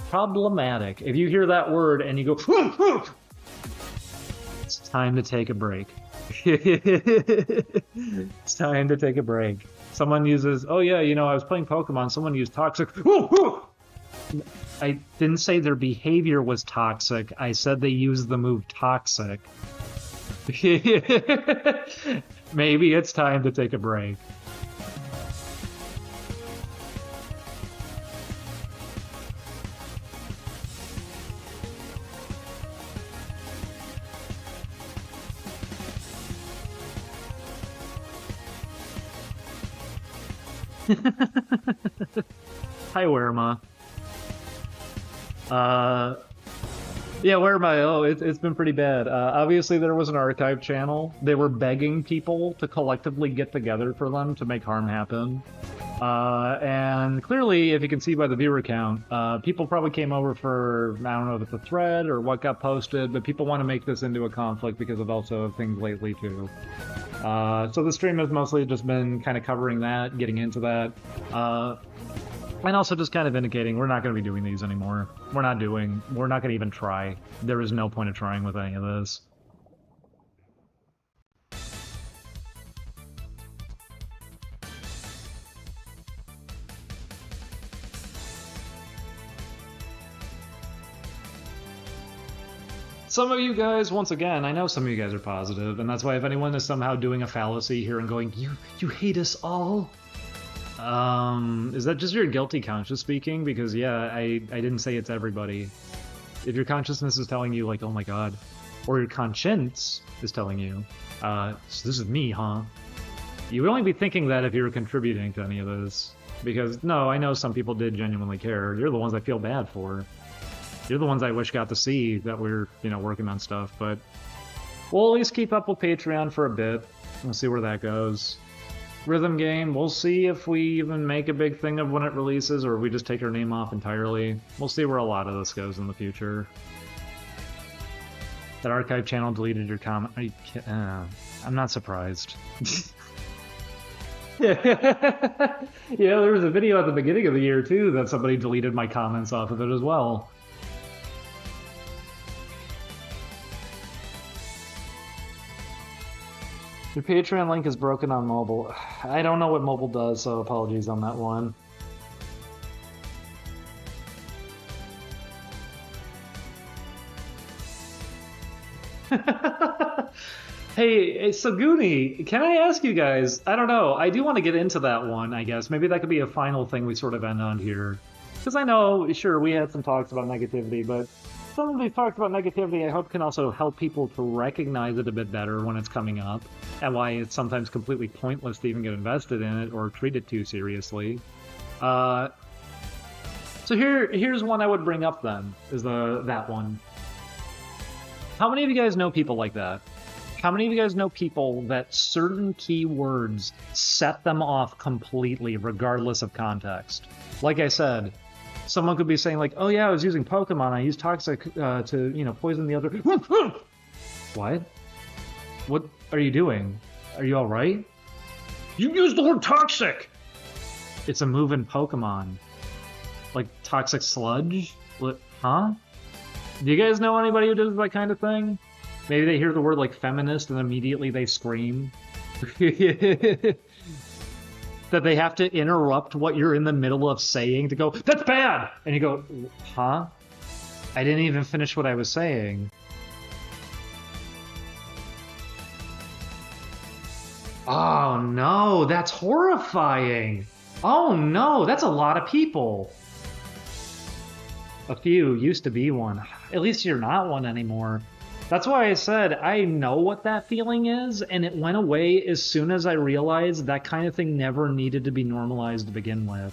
problematic. If you hear that word and you go, it's time to take a break. It's time to take a break. Someone uses, oh yeah, you know, I was playing Pokemon, someone used toxic. I didn't say their behavior was toxic. I said they used the move toxic. Maybe it's time to take a break. Hi, Werma. Yeah, Werma, oh, it's been pretty bad. Obviously, there was an archive channel. They were begging people to collectively get together for them to make harm happen. And clearly, if you can see by the viewer count, people probably came over for, I don't know if it's a thread or what got posted, but people want to make this into a conflict because of also things lately, too. So the stream has mostly just been kind of covering that, getting into that. And also just kind of indicating we're not going to be doing these anymore. We're not going to even try. There is no point of trying with any of this. Some of you guys, once again, I know some of you guys are positive, and that's why if anyone is somehow doing a fallacy here and going, you hate us all? Is that just your guilty conscience speaking? Because yeah, I didn't say it's everybody. If your consciousness is telling you like, oh my god, or your conscience is telling you, so this is me, huh? You would only be thinking that if you were contributing to any of this. Because no, I know some people did genuinely care. You're the ones I feel bad for. You're the ones I wish got to see that we're, you know, working on stuff, but we'll at least keep up with Patreon for a bit. We'll see where that goes. Rhythm game, we'll see if we even make a big thing of when it releases, or if we just take our name off entirely. We'll see where a lot of this goes in the future. That archive channel deleted your comment. Are you kidding? I'm not surprised. Yeah, there was a video at the beginning of the year, too, that somebody deleted my comments off of it as well. Your Patreon link is broken on mobile. I don't know what mobile does, so apologies on that one. Hey, Saguni, can I ask you guys, I don't know, I do want to get into that one, I guess. Maybe that could be a final thing we sort of end on here. Because I know, sure, we had some talks about negativity, but some of these talks about negativity I hope can also help people to recognize it a bit better when it's coming up, and why it's sometimes completely pointless to even get invested in it or treat it too seriously. So here's one I would bring up then, is that one. How many of you guys know people like that? How many of you guys know people that certain keywords set them off completely, regardless of context? Like I said, someone could be saying like, oh yeah, I was using Pokemon, I used Toxic to, you know, poison the other... What? What are you doing? Are you alright? You used the word Toxic! It's a move in Pokemon. Like Toxic Sludge? What? Huh? Do you guys know anybody who does that kind of thing? Maybe they hear the word like feminist and immediately they scream. That they have to interrupt what you're in the middle of saying to go, that's bad! And you go, huh? I didn't even finish what I was saying. Oh no, that's horrifying! Oh no, that's a lot of people! A few used to be one. At least you're not one anymore. That's why I said I know what that feeling is, and it went away as soon as I realized that kind of thing never needed to be normalized to begin with.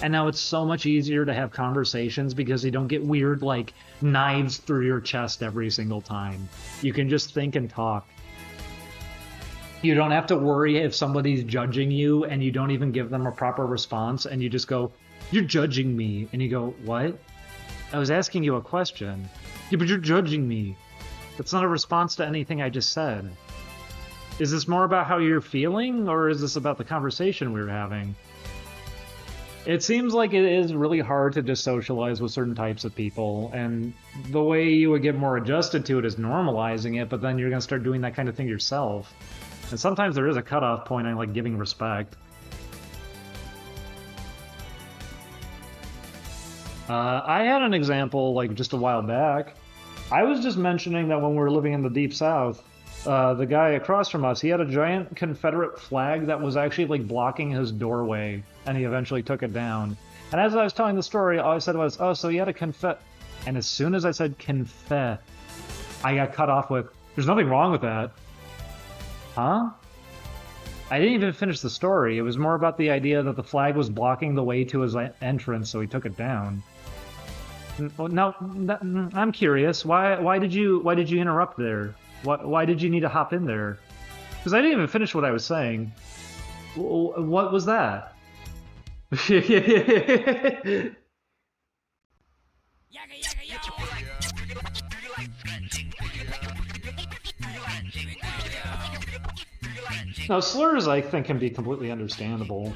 And now it's so much easier to have conversations because you don't get weird, like, knives through your chest every single time. You can just think and talk. You don't have to worry if somebody's judging you and you don't even give them a proper response, and you just go, you're judging me. And you go, what? I was asking you a question. Yeah, but you're judging me. That's not a response to anything I just said. Is this more about how you're feeling, or is this about the conversation we were having? It seems like it is really hard to just socialize with certain types of people, and the way you would get more adjusted to it is normalizing it, but then you're going to start doing that kind of thing yourself. And sometimes there is a cutoff point on, like, giving respect. I had an example, like, just a while back. I was just mentioning that when we were living in the Deep South, the guy across from us, he had a giant Confederate flag that was actually, like, blocking his doorway, and he eventually took it down. And as I was telling the story, all I said was, oh, so he had a And as soon as I said I got cut off with, there's nothing wrong with that. Huh? I didn't even finish the story. It was more about the idea that the flag was blocking the way to his entrance, so he took it down. Now, I'm curious. Why did you interrupt there? Why did you need to hop in there? Because I didn't even finish what I was saying. What was that? Now, slurs, I think, can be completely understandable.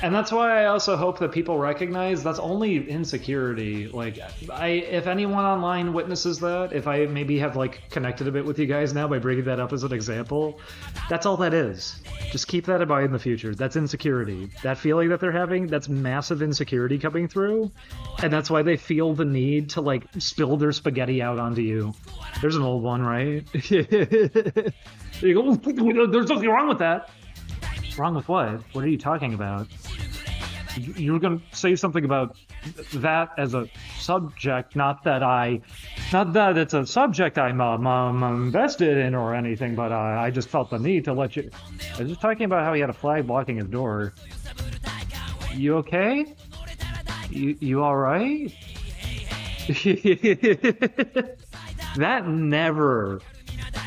And that's why I also hope that people recognize that's only insecurity. Like, if anyone online witnesses that, if I maybe have like connected a bit with you guys now by bringing that up as an example, that's all that is. Just keep that in mind in the future. That's insecurity. That feeling that they're having, that's massive insecurity coming through, and that's why they feel the need to like spill their spaghetti out onto you. There's an old one, right? You go, there's nothing wrong with that. Wrong with what? What are you talking about? You were going to say something about that as a subject, not that it's a subject I'm invested in or anything, but I just felt the need to let you... I was just talking about how he had a flag blocking his door. You okay? You alright? That never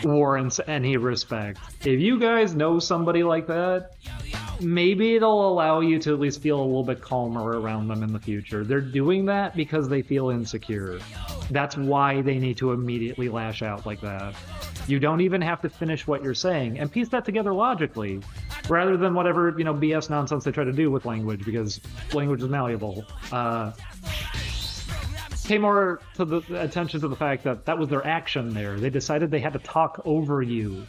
warrants any respect. If you guys know somebody like that, maybe it'll allow you to at least feel a little bit calmer around them in the future. They're doing that because they feel insecure. That's why they need to immediately lash out like that. You don't even have to finish what you're saying and piece that together logically, rather than whatever, BS nonsense they try to do with language, because language is malleable. Pay more to the attention to the fact that that was their action there. They decided they had to talk over you,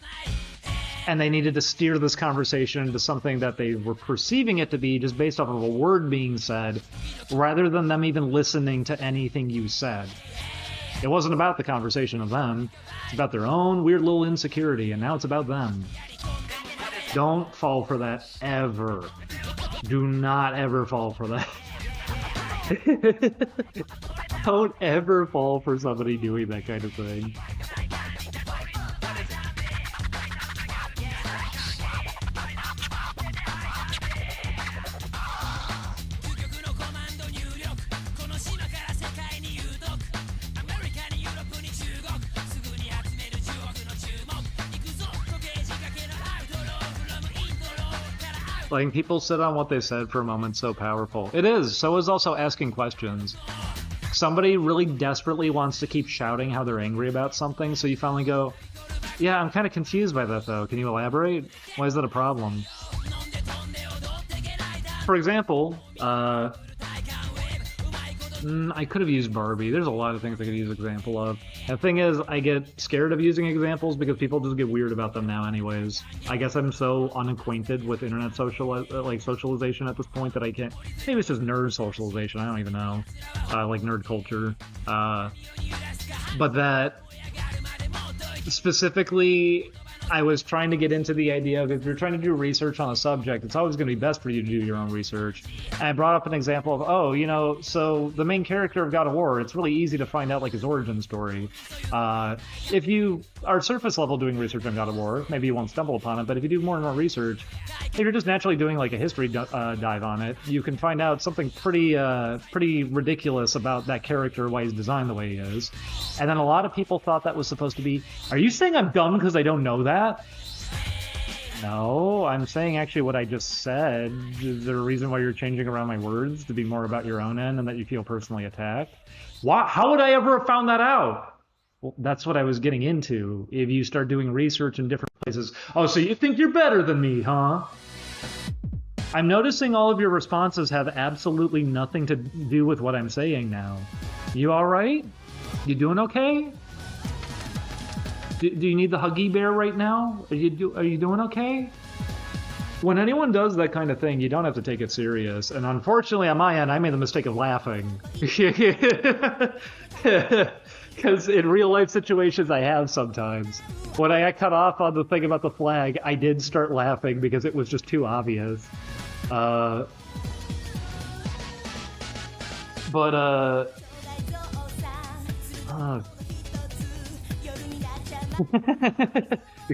and they needed to steer this conversation into something that they were perceiving it to be just based off of a word being said, rather than them even listening to anything you said. It wasn't about the conversation of them. It's about their own weird little insecurity, and now it's about them. Don't fall for that ever. Do not ever fall for that. Don't ever fall for somebody doing that kind of thing. Letting people sit on what they said for a moment, so powerful. It is. So is also asking questions. Somebody really desperately wants to keep shouting how they're angry about something, so you finally go, yeah, I'm kind of confused by that though. Can you elaborate? Why is that a problem? For example, I could have used Barbie. There's a lot of things I could use an example of. The thing is, I get scared of using examples because people just get weird about them now anyways. I guess I'm so unacquainted with internet socialization at this point that I can't... Maybe it's just nerd socialization, I don't even know. Like nerd culture. But that... Specifically, I was trying to get into the idea of if you're trying to do research on a subject, it's always going to be best for you to do your own research. And I brought up an example of, so the main character of God of War, it's really easy to find out like his origin story. If you are surface level doing research on God of War, maybe you won't stumble upon it, but if you do more and more research, if you're just naturally doing like a history dive on it, you can find out something pretty ridiculous about that character, why he's designed the way he is. And then a lot of people thought that was supposed to be, are you saying I'm dumb because I don't know that? No, I'm saying actually what I just said. Is there a reason why you're changing around my words to be more about your own end and that you feel personally attacked? How would I ever have found that out? Well, that's what I was getting into. If you start doing research in different places, oh, so you think you're better than me, huh? I'm noticing all of your responses have absolutely nothing to do with what I'm saying now. You all right? You doing okay? Do you need the Huggy Bear right now? Are you doing okay? When anyone does that kind of thing, you don't have to take it serious. And unfortunately, on my end, I made the mistake of laughing. Because in real life situations, I have sometimes. When I got cut off on the thing about the flag, I did start laughing because it was just too obvious. You're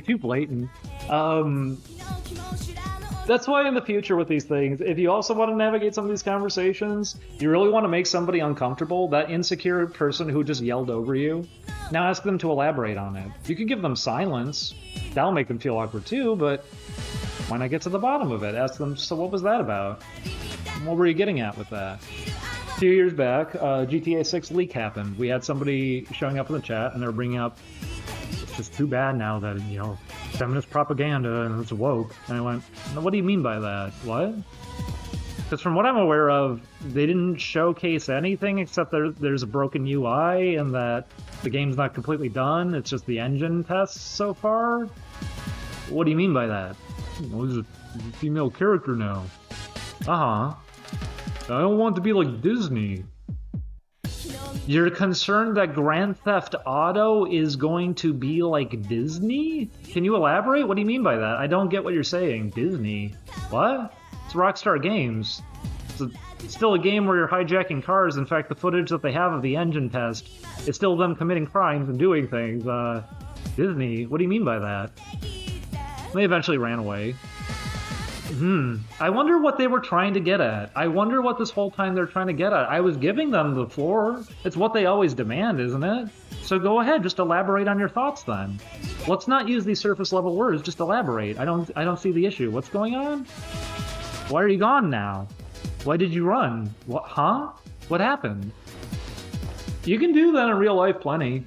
too blatant. That's why in the future with these things, if you also want to navigate some of these conversations, you really want to make somebody uncomfortable, that insecure person who just yelled over you, now ask them to elaborate on it. You can give them silence. That'll make them feel awkward too, but why not get to the bottom of it? Ask them, so what was that about? What were you getting at with that? A few years back, GTA 6 leak happened. We had somebody showing up in the chat and they were bringing up, it's just too bad now that, feminist propaganda and it's woke. And I went, what do you mean by that? What? Because from what I'm aware of, they didn't showcase anything except there's a broken UI and that the game's not completely done. It's just the engine tests so far. What do you mean by that? Well, there's a female character now. Uh-huh. I don't want to be like Disney. You're concerned that Grand Theft Auto is going to be like Disney? Can you elaborate? What do you mean by that? I don't get what you're saying. Disney? What? It's Rockstar Games. It's still a game where you're hijacking cars. In fact, the footage that they have of the engine test is still them committing crimes and doing things. Disney? What do you mean by that? They eventually ran away. I wonder what they were trying to get at. I wonder what this whole time they're trying to get at. I was giving them the floor. It's what they always demand, isn't it? So go ahead, just elaborate on your thoughts then. Let's not use these surface level words, just elaborate. I don't see the issue. What's going on? Why are you gone now? Why did you run? What, huh? What happened? You can do that in real life plenty.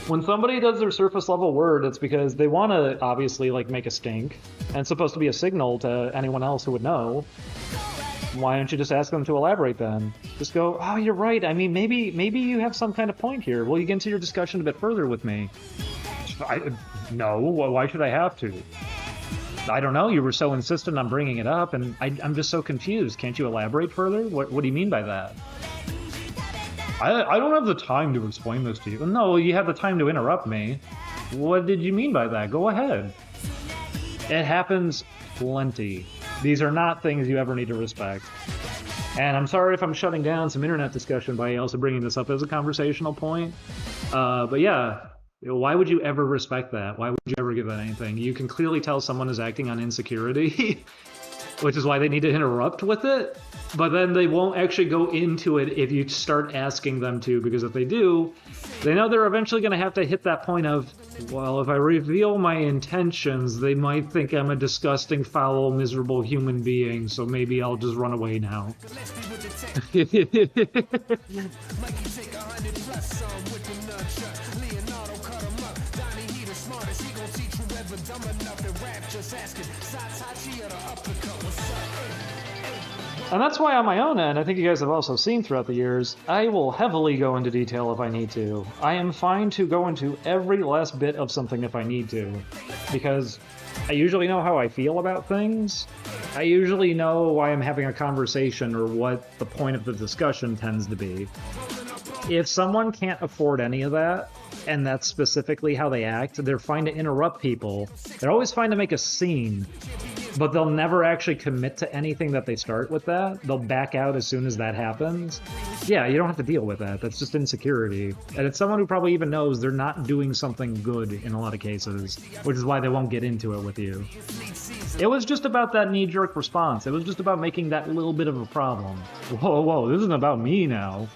When somebody does their surface level word, it's because they want to obviously like make a stink, and it's supposed to be a signal to anyone else who would know. Why don't you just ask them to elaborate then? Just go, oh, you're right. I mean, maybe you have some kind of point here. Will you get into your discussion a bit further with me? No, why should I have to? I don't know. You were so insistent on bringing it up, and I'm just so confused. Can't you elaborate further? What do you mean by that? I don't have the time to explain this to you. No, you have the time to interrupt me. What did you mean by that? Go ahead. It happens plenty. These are not things you ever need to respect. And I'm sorry if I'm shutting down some internet discussion by also bringing this up as a conversational point. But yeah, why would you ever respect that? Why would you ever give that anything? You can clearly tell someone is acting on insecurity, which is why they need to interrupt with it. But then they won't actually go into it if you start asking them to, because if they do, they know they're eventually going to have to hit that point of, well, if I reveal my intentions, they might think I'm a disgusting, foul, miserable human being, so maybe I'll just run away now. And that's why on my own end, I think you guys have also seen throughout the years, I will heavily go into detail if I need to. I am fine to go into every last bit of something if I need to, because I usually know how I feel about things. I usually know why I'm having a conversation or what the point of the discussion tends to be. If someone can't afford any of that, and that's specifically how they act, they're fine to interrupt people. They're always fine to make a scene, but they'll never actually commit to anything that they start with that. They'll back out as soon as that happens. Yeah, you don't have to deal with that. That's just insecurity. And it's someone who probably even knows they're not doing something good in a lot of cases, which is why they won't get into it with you. It was just about that knee-jerk response. It was just about making that little bit of a problem. Whoa, this isn't about me now.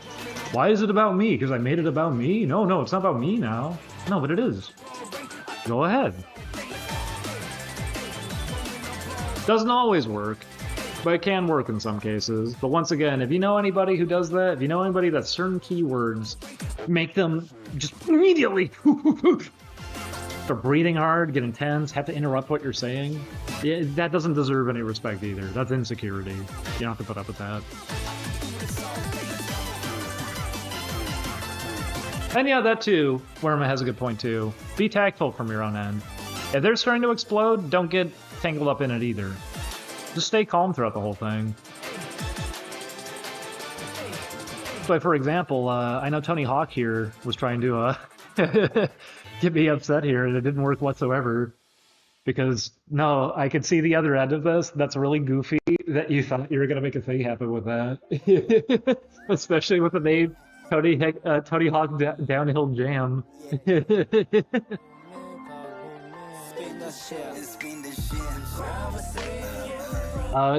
Why is it about me? Because I made it about me? No, it's not about me now. No, but it is. Go ahead. Doesn't always work, but it can work in some cases. But once again, if you know anybody who does that, if you know anybody that certain keywords make them just immediately start breathing hard, get intense, have to interrupt what you're saying, yeah, that doesn't deserve any respect either. That's insecurity. You don't have to put up with that. And yeah, that too, Worma has a good point too. Be tactful from your own end. If they're starting to explode, don't get tangled up in it either. Just stay calm throughout the whole thing. But for example, I know Tony Hawk here was trying to get me upset here, and it didn't work whatsoever. Because, no, I could see the other end of this. That's really goofy that you thought you were going to make a thing happen with that. Especially with the name Tony Hawk Downhill Jam.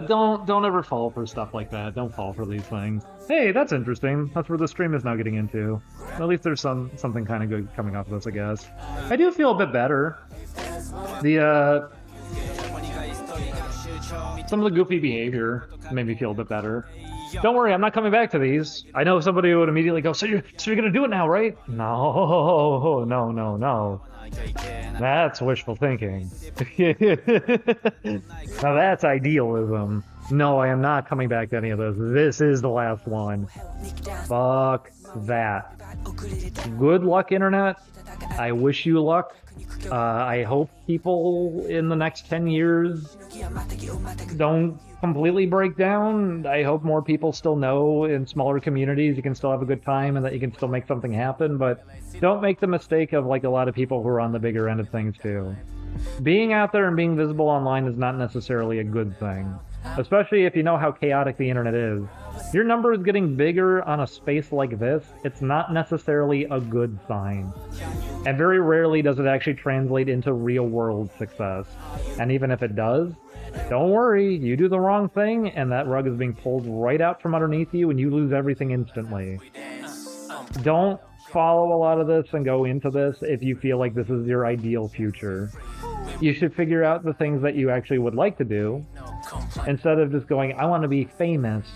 Don't ever fall for stuff like that. Don't fall for these things. Hey, that's interesting. That's where the stream is now getting into. At least there's something kind of good coming off of this, I guess. I do feel a bit better. Some of the goofy behavior made me feel a bit better. Don't worry, I'm not coming back to these. I know somebody would immediately go, so you're gonna do it now, right? No. That's wishful thinking. Now that's idealism. No, I am not coming back to any of those. This is the last one. Fuck that. Good luck, internet. I wish you luck. I hope people in the next 10 years don't completely break down. I hope more people still know in smaller communities you can still have a good time and that you can still make something happen, but don't make the mistake of like a lot of people who are on the bigger end of things too. Being out there and being visible online is not necessarily a good thing, especially if you know how chaotic the internet is. Your number is getting bigger on a space like this. It's not necessarily a good sign. And very rarely does it actually translate into real-world success. And even if it does, don't worry, you do the wrong thing, and that rug is being pulled right out from underneath you, and you lose everything instantly. Don't follow a lot of this and go into this if you feel like this is your ideal future. You should figure out the things that you actually would like to do, instead of just going, I want to be famous.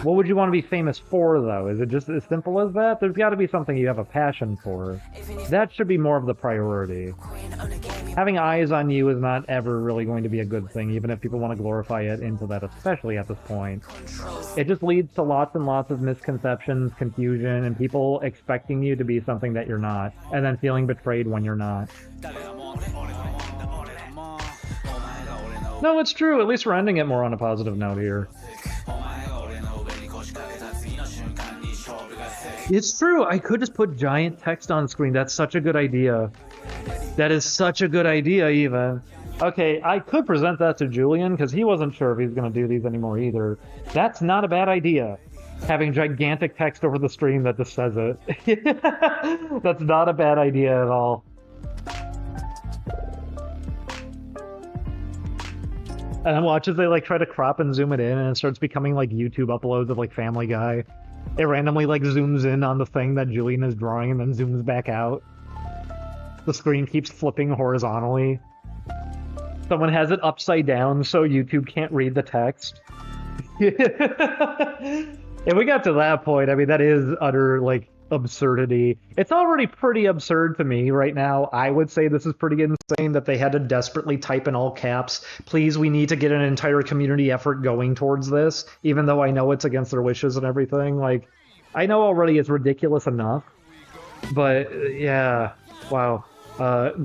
What would you want to be famous for, though? Is it just as simple as that? There's got to be something you have a passion for. That should be more of the priority. Having eyes on you is not ever really going to be a good thing, even if people want to glorify it into that, especially at this point. It just leads to lots and lots of misconceptions, confusion, and people expecting you to be something that you're not, and then feeling betrayed when you're not. No, it's true. At least we're ending it more on a positive note here. It's true. I could just put giant text on screen. That's such a good idea. That is such a good idea, even. Okay, I could present that to Julian, because he wasn't sure if he's going to do these anymore either. That's not a bad idea. Having gigantic text over the stream that just says it. That's not a bad idea at all. And then watch as they like try to crop and zoom it in, and it starts becoming like YouTube uploads of like Family Guy. It randomly like zooms in on the thing that Julian is drawing and then zooms back out. The screen keeps flipping horizontally. Someone has it upside down so YouTube can't read the text. If we got to that point, I mean, that is utter like absurdity. It's already pretty absurd to me right now. I would say this is pretty insane that they had to desperately type in all caps, please, we need to get an entire community effort going towards this, even though I know it's against their wishes and everything. Like, I know already it's ridiculous enough, but yeah, wow.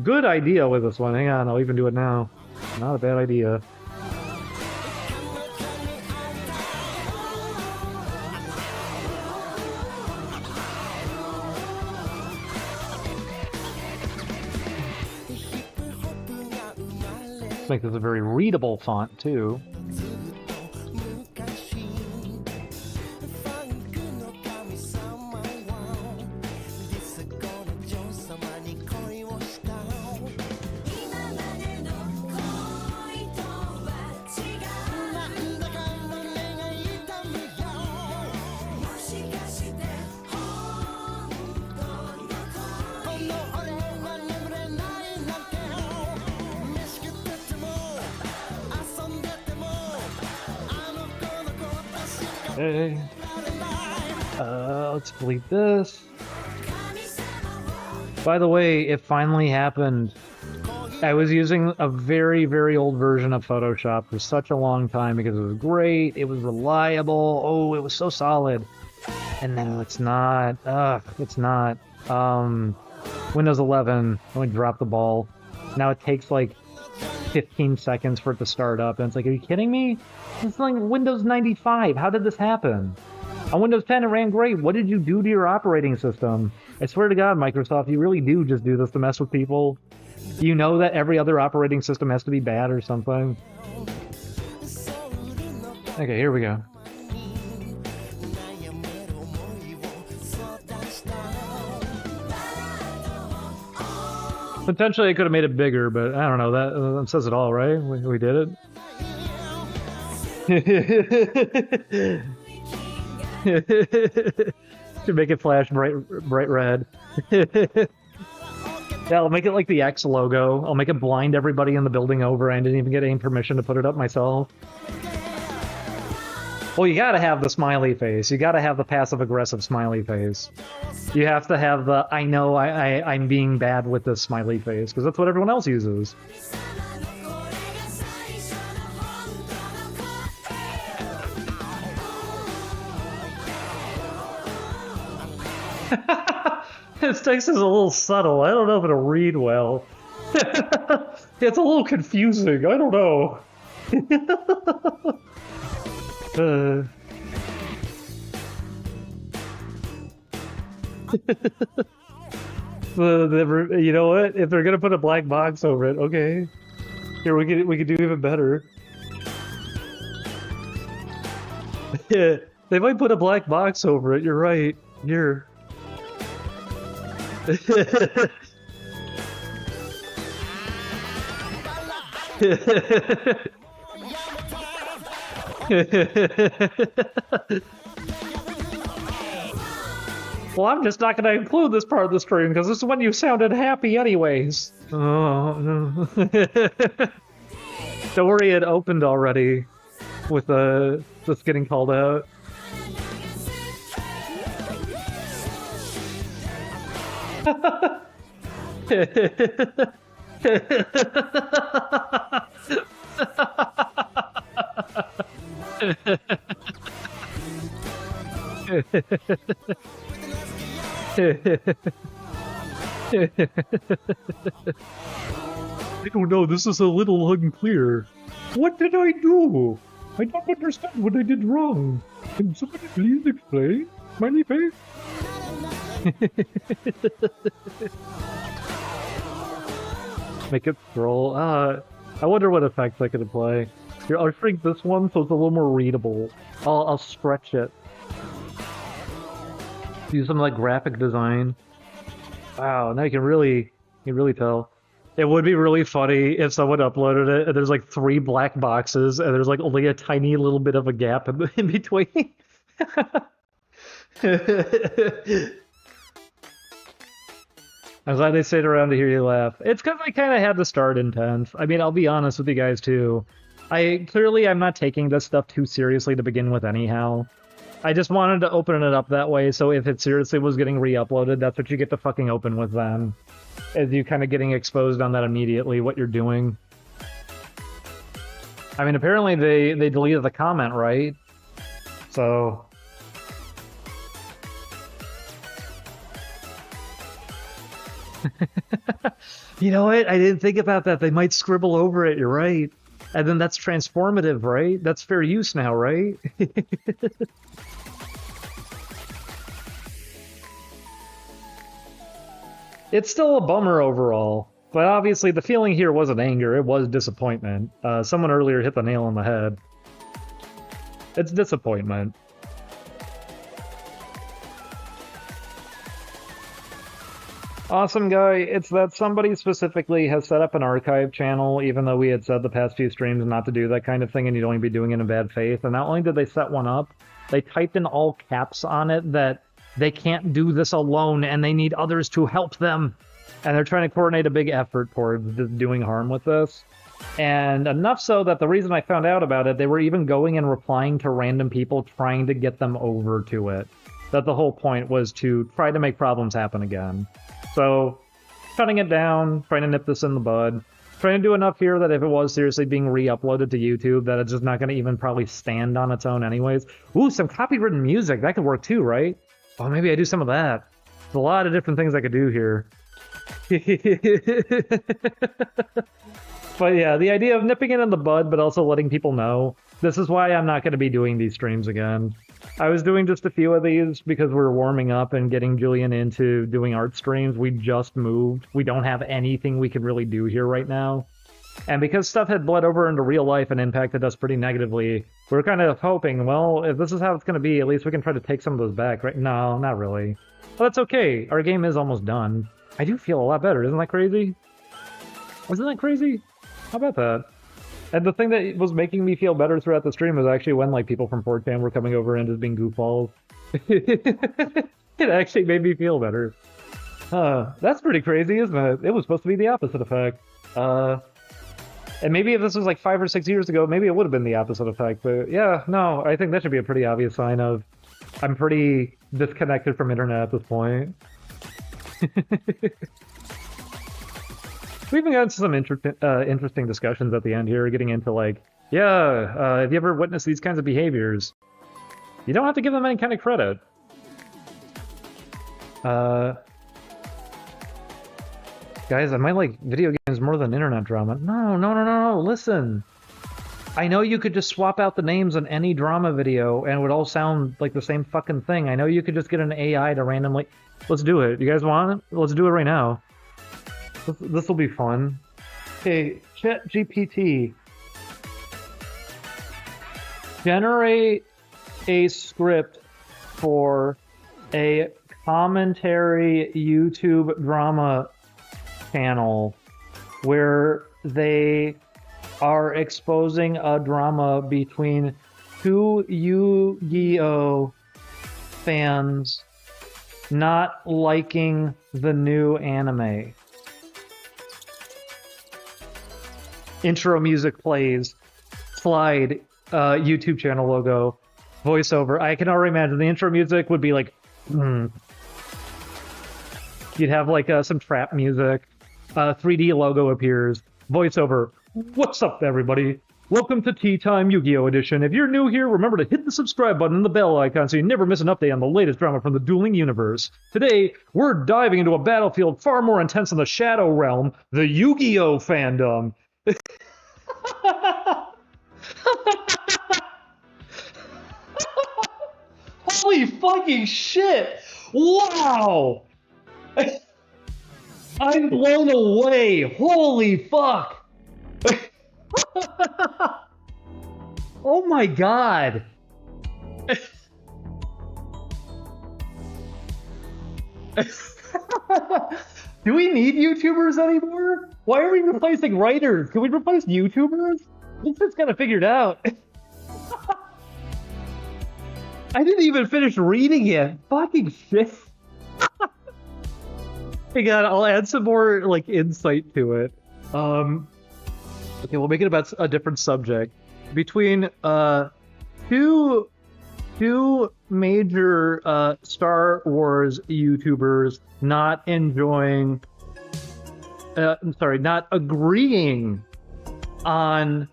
Good idea with this one. Hang on, I'll even do it now. Not a bad idea. Make this a very readable font too. Okay. Let's delete this. By the way, it finally happened. I was using a very, very old version of Photoshop for such a long time because it was great, it was reliable, oh, it was so solid. And now it's not. It's not. Windows 11, let me drop the ball. Now it takes like 15 seconds for it to start up, and it's like, are you kidding me? It's like Windows 95. How did this happen? On Windows 10 it ran great. What did you do to your operating system? I swear to God, Microsoft, you really do just do this to mess with people. You know that every other operating system has to be bad or something. Okay, here we go. Potentially I could have made it bigger, but I don't know. That says it all, right? We did it. To make it flash bright red. Yeah, I'll make it like the X logo. I'll make it blind everybody in the building over. I didn't even get any permission to put it up myself. Well, you gotta have the smiley face. You gotta have the passive-aggressive smiley face. You have to have the, I know I'm being bad with this smiley face, because that's what everyone else uses. This text is a little subtle. I don't know if it'll read well. It's a little confusing. I don't know. You know what? If they're gonna put a black box over it, okay. Here we could do even better. Yeah, they might put a black box over it. You're right. Here. Well, I'm just not going to include this part of the stream because this is when you sounded happy anyways. Oh, no. Don't worry, it opened already with this getting called out. I don't know, this is a little unclear. What did I do? I don't understand what I did wrong. Can somebody please explain? Smiley face? Make it scroll. I wonder what effects I could apply. Here, I'll shrink this one so it's a little more readable. I'll stretch it. Do some like graphic design. Wow, now you can really tell. It would be really funny if someone uploaded it and there's like 3 black boxes and there's like only a tiny little bit of a gap in between. I'm glad they stayed around to hear you laugh. It's because I kind of had to start intense. I mean, I'll be honest with you guys too. I'm not taking this stuff too seriously to begin with anyhow. I just wanted to open it up that way, so if it seriously was getting re-uploaded, that's what you get to fucking open with then. Is you kind of getting exposed on that immediately, what you're doing. I mean, apparently they deleted the comment, right? So... You know what? I didn't think about that. They might scribble over it, you're right. And then that's transformative, right? That's fair use now, right? It's still a bummer overall, but obviously the feeling here wasn't anger, it was disappointment. Someone earlier hit the nail on the head. It's disappointment. Awesome guy, it's that somebody specifically has set up an archive channel, even though we had said the past few streams not to do that kind of thing and you'd only be doing it in bad faith. And not only did they set one up, they typed in all caps on it that they can't do this alone and they need others to help them. And they're trying to coordinate a big effort towards doing harm with this. And enough so that the reason I found out about it, they were even going and replying to random people trying to get them over to it. That the whole point was to try to make problems happen again. So, cutting it down, trying to nip this in the bud, trying to do enough here that if it was seriously being re-uploaded to YouTube, that it's just not going to even probably stand on its own anyways. Ooh, some copywritten music, that could work too, right? Oh, maybe I do some of that. There's a lot of different things I could do here. But yeah, the idea of nipping it in the bud, but also letting people know, this is why I'm not going to be doing these streams again. I was doing just a few of these because we were warming up and getting Julian into doing art streams. We just moved. We don't have anything we could really do here right now. And because stuff had bled over into real life and impacted us pretty negatively, we were kind of hoping, well, if this is how it's going to be, at least we can try to take some of those back, right? No, not really. But that's okay. Our game is almost done. I do feel a lot better. Isn't that crazy? Isn't that crazy? How about that? And the thing that was making me feel better throughout the stream was actually when like people from 4chan were coming over and just being goofballs. It actually made me feel better. That's pretty crazy, isn't it? It was supposed to be the opposite effect. And maybe if this was like 5 or 6 years ago, maybe it would have been the opposite effect. But yeah, no, I think that should be a pretty obvious sign of I'm pretty disconnected from internet at this point. We even got into some interesting discussions at the end here, getting into like, yeah, have you ever witnessed these kinds of behaviors? You don't have to give them any kind of credit. Guys, I might like video games more than internet drama. No, listen. I know you could just swap out the names on any drama video and it would all sound like the same fucking thing. I know you could just get an AI to randomly... Let's do it. You guys want it? Let's do it right now. This will be fun. Okay, ChatGPT. Generate a script for a commentary YouTube drama channel where they are exposing a drama between two Yu-Gi-Oh fans not liking the new anime. Intro music plays. Slide YouTube channel logo. Voiceover. I can already imagine the intro music would be like, You'd have like some trap music. 3D logo appears. Voiceover. What's up, everybody? Welcome to Tea Time Yu-Gi-Oh! Edition. If you're new here, remember to hit the subscribe button and the bell icon so you never miss an update on the latest drama from the dueling universe. Today, we're diving into a battlefield far more intense in the Shadow Realm, the Yu-Gi-Oh! Fandom. Holy fucking shit! Wow! I'm blown away! Holy fuck! Oh my god! Do we need YouTubers anymore? Why are we replacing writers? Can we replace YouTubers? This shit's gotta figure it out. I didn't even finish reading it. Fucking shit. Hey god, I'll add some more like insight to it. Okay, we'll make it about a different subject. Between two major Star Wars YouTubers not enjoying, not agreeing on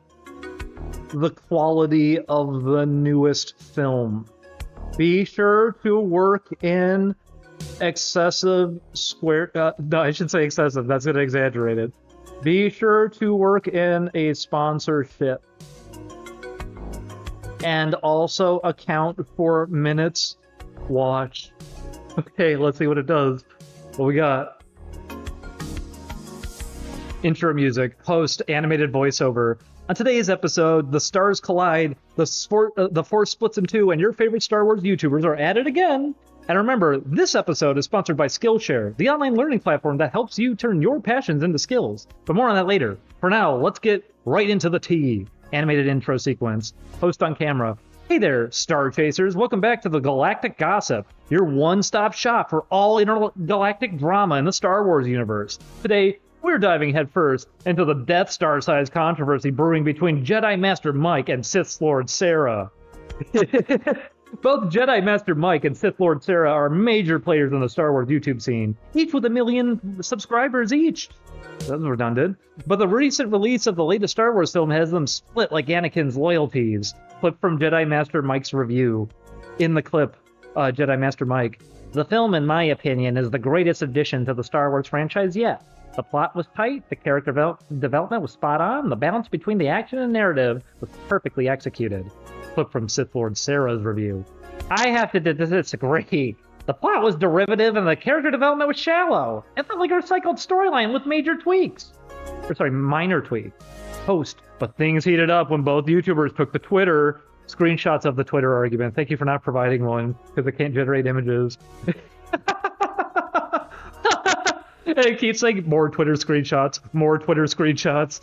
the quality of the newest film. Be sure to work in excessive square... no, I should say excessive. That's going to exaggerate it. Be sure to work in a sponsorship. And also account for minutes watched. Okay, let's see what it does. What we got? Intro music, host, animated voiceover. On today's episode, the stars collide, the force splits in two, and your favorite Star Wars YouTubers are at it again. And remember, this episode is sponsored by Skillshare, the online learning platform that helps you turn your passions into skills. But more on that later. For now, let's get right into the tea. Animated intro sequence. Host on camera. Hey there, Star Chasers. Welcome back to the Galactic Gossip, your one-stop shop for all intergalactic drama in the Star Wars universe. Today, we're diving headfirst into the Death Star-sized controversy brewing between Jedi Master Mike and Sith Lord Sarah. Both Jedi Master Mike and Sith Lord Sarah are major players in the Star Wars YouTube scene, each with 1 million subscribers each. That was redundant. But the recent release of the latest Star Wars film has them split like Anakin's loyalties. Clip from Jedi Master Mike's review. In the clip, Jedi Master Mike. The film, in my opinion, is the greatest addition to the Star Wars franchise yet. The plot was tight, the character development was spot on, the balance between the action and narrative was perfectly executed. Clip from Sith Lord Sarah's review. I have to disagree. The plot was derivative and the character development was shallow. It felt like a recycled storyline with minor tweaks. Host, but things heated up when both YouTubers took to Twitter. Screenshots of the Twitter argument. Thank you for not providing one, because it can't generate images. And it keeps saying more Twitter screenshots, more Twitter screenshots.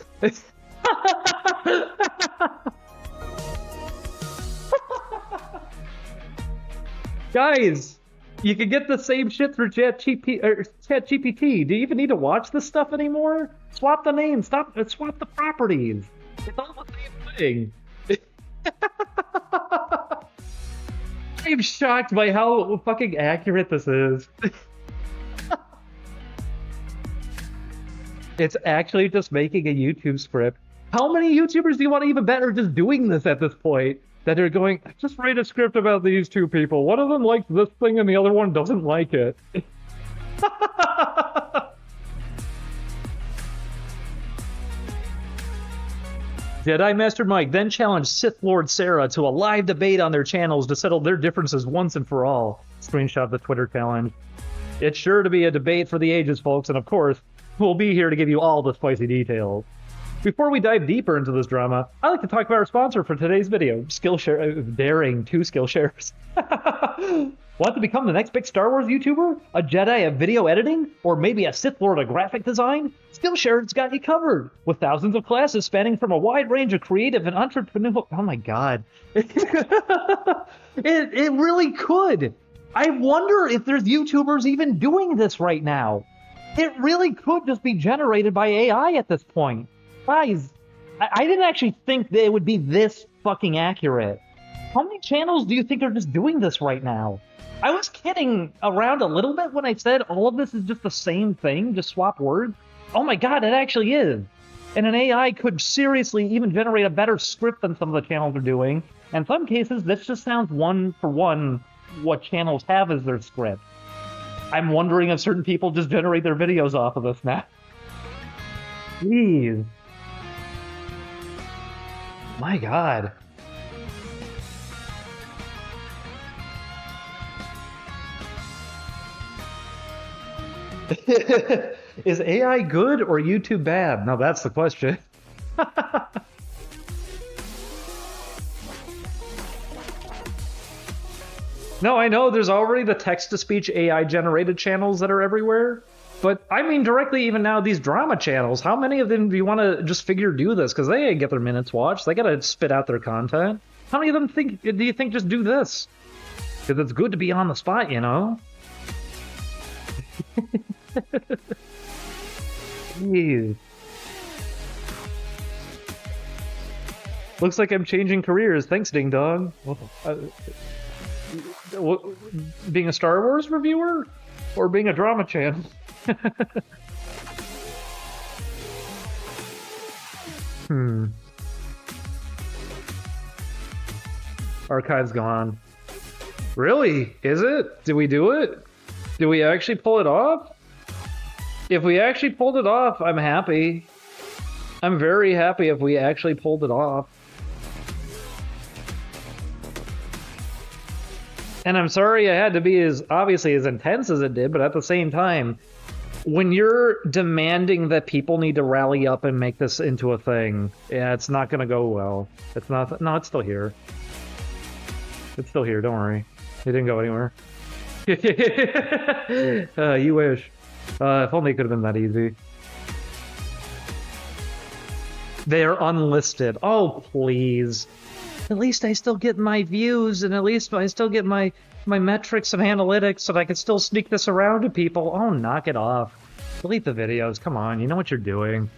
Guys, you can get the same shit through ChatGPT. Do you even need to watch this stuff anymore? Swap the names, swap the properties. It's all the same thing. I'm shocked by how fucking accurate this is. It's actually just making a YouTube script. How many YouTubers do you want to even bet are just doing this at this point? That are going, just write a script about these two people. One of them likes this thing and the other one doesn't like it. Jedi Master Mike then challenged Sith Lord Sarah to a live debate on their channels to settle their differences once and for all. Screenshot the Twitter challenge. It's sure to be a debate for the ages, folks, and of course, we'll be here to give you all the spicy details. Before we dive deeper into this drama, I'd like to talk about our sponsor for today's video, Skillshare, daring to Skillshares. Want to become the next big Star Wars YouTuber? A Jedi of video editing? Or maybe a Sith Lord of graphic design? Skillshare's got you covered, with thousands of classes spanning from a wide range of creative and entrepreneurial... Oh my god. It really could. I wonder if there's YouTubers even doing this right now. It really could just be generated by AI at this point. Guys, I didn't actually think that it would be this fucking accurate. How many channels do you think are just doing this right now? I was kidding around a little bit when I said all of this is just the same thing, just swap words. Oh my god, it actually is. And an AI could seriously even generate a better script than some of the channels are doing. And in some cases, this just sounds one for one what channels have as their script. I'm wondering if certain people just generate their videos off of this now. Jeez. My god. Is AI good or YouTube bad? Now that's the question. No, I know there's already the text-to-speech AI-generated channels that are everywhere. But, I mean, directly even now, these drama channels, how many of them do you want to just figure do this? Because they get their minutes watched. They got to spit out their content. How many of them do you think just do this? Because it's good to be on the spot, you know? Jeez. Looks like I'm changing careers. Thanks, DingDong. Being a Star Wars reviewer? Or being a drama channel? Archive's gone. Really? Is it? Did we do it? Did we actually pull it off? If we actually pulled it off, I'm happy. I'm very happy if we actually pulled it off. And I'm sorry I had to be as intense as it did, but at the same time, when you're demanding that people need to rally up and make this into a thing, yeah, it's not gonna go well. It's not. No, it's still here. It's still here. Don't worry. It didn't go anywhere. You wish. If only it could have been that easy. They're unlisted. Oh, please. At least I still get my views, and at least I still get my metrics and analytics, so that I can still sneak this around to people. Oh, knock it off. Delete the videos. Come on, you know what you're doing.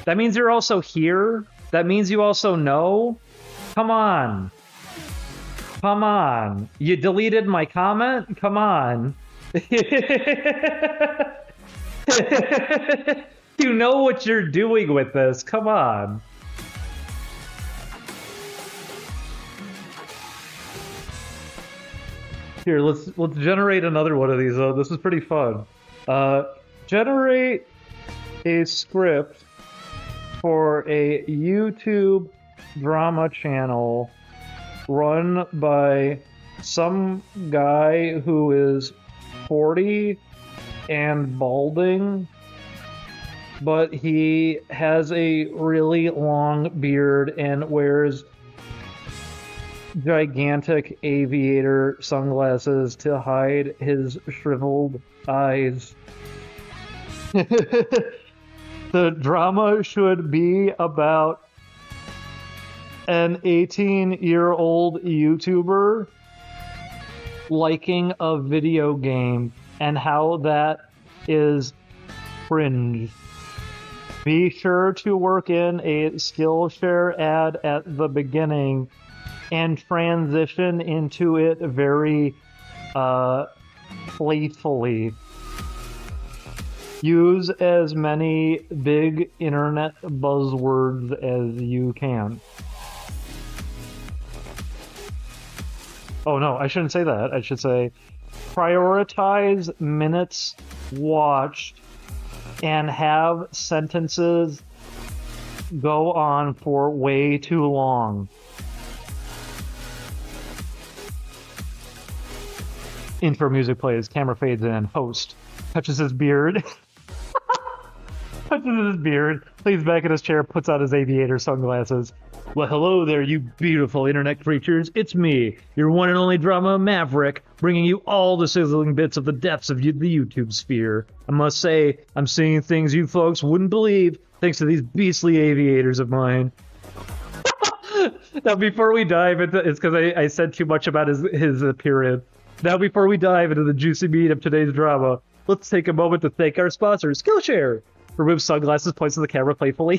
That means you're also here. That means you also know. Come on. Come on. You deleted my comment? Come on. You know what you're doing with this. Come on. Here, let's generate another one of these though. This is pretty fun. Generate a script for a YouTube drama channel run by some guy who is 40 and balding, but he has a really long beard and wears gigantic aviator sunglasses to hide his shriveled eyes. The drama should be about an 18-year-old YouTuber liking a video game and how that is cringe. Be sure to work in a Skillshare ad at the beginning and transition into it very playfully. Use as many big internet buzzwords as you can. Oh no, I shouldn't say that. I should say prioritize minutes watched and have sentences go on for way too long. Intro music plays, camera fades in, host touches his beard. Touches his beard, leans back in his chair, puts on his aviator sunglasses. Well, hello there, you beautiful internet creatures. It's me, your one and only drama Maverick, bringing you all the sizzling bits of the depths of the YouTube sphere. I must say, I'm seeing things you folks wouldn't believe, thanks to these beastly aviators of mine. Now, before we dive into it's because I said too much about his appearance. Now, before we dive into the juicy meat of today's drama, let's take a moment to thank our sponsor, Skillshare. Remove sunglasses, points to the camera playfully.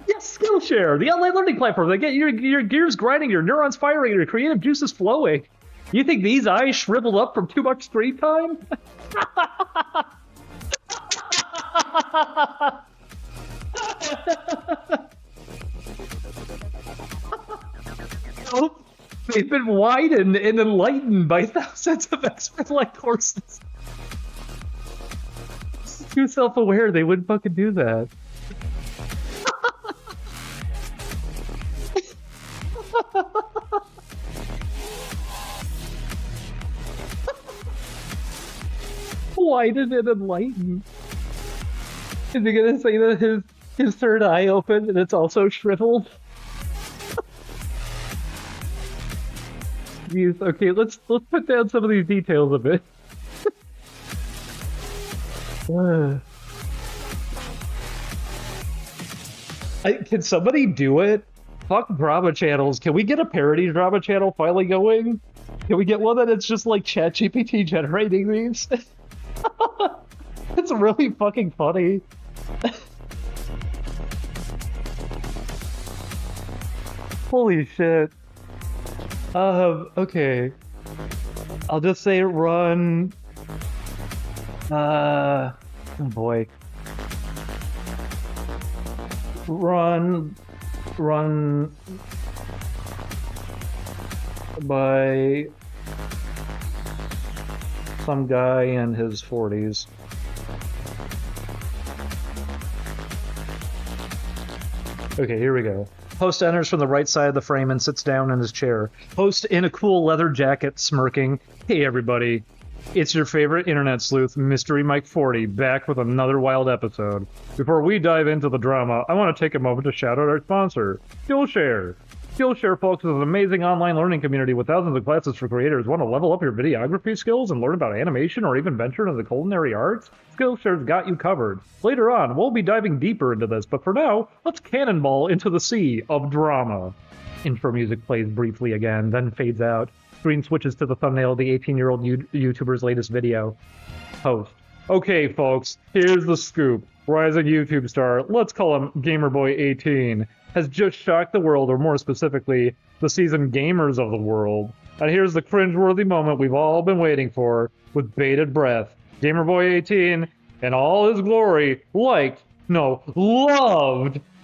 Yes, Skillshare, the online learning platform that get your gears grinding, your neurons firing, and your creative juices flowing. You think these eyes shriveled up from too much screen time? Oh, they've been widened and enlightened by thousands of expert-like courses. Too self-aware, they wouldn't fucking do that. Widened and enlightened. Is he gonna say that his third eye opened and it's also shriveled? Jeez, okay, let's put down some of these details a bit. Can somebody do it? Fuck drama channels. Can we get a parody drama channel finally going? Can we get one that it's just like ChatGPT generating these? It's really fucking funny. Holy shit. Okay. I'll just say run. Oh boy. Run by some guy in his 40s. Okay, here we go. Host enters from the right side of the frame and sits down in his chair. Host in a cool leather jacket, smirking. Hey everybody, it's your favorite internet sleuth, Mystery Mike 40, back with another wild episode. Before we dive into the drama, I want to take a moment to shout out our sponsor, Skillshare. Skillshare, folks, is an amazing online learning community with thousands of classes for creators. Want to level up your videography skills and learn about animation or even venture into the culinary arts? Skillshare's got you covered. Later on, we'll be diving deeper into this, but for now, let's cannonball into the sea of drama. Intro music plays briefly again, then fades out. Screen switches to the thumbnail of the 18-year-old YouTuber's latest video. Host. Okay, folks, here's the scoop. Rising YouTube star, let's call him GamerBoy18, has just shocked the world, or more specifically, the seasoned gamers of the world. And here's the cringeworthy moment we've all been waiting for, with bated breath. GamerBoy18, in all his glory, loved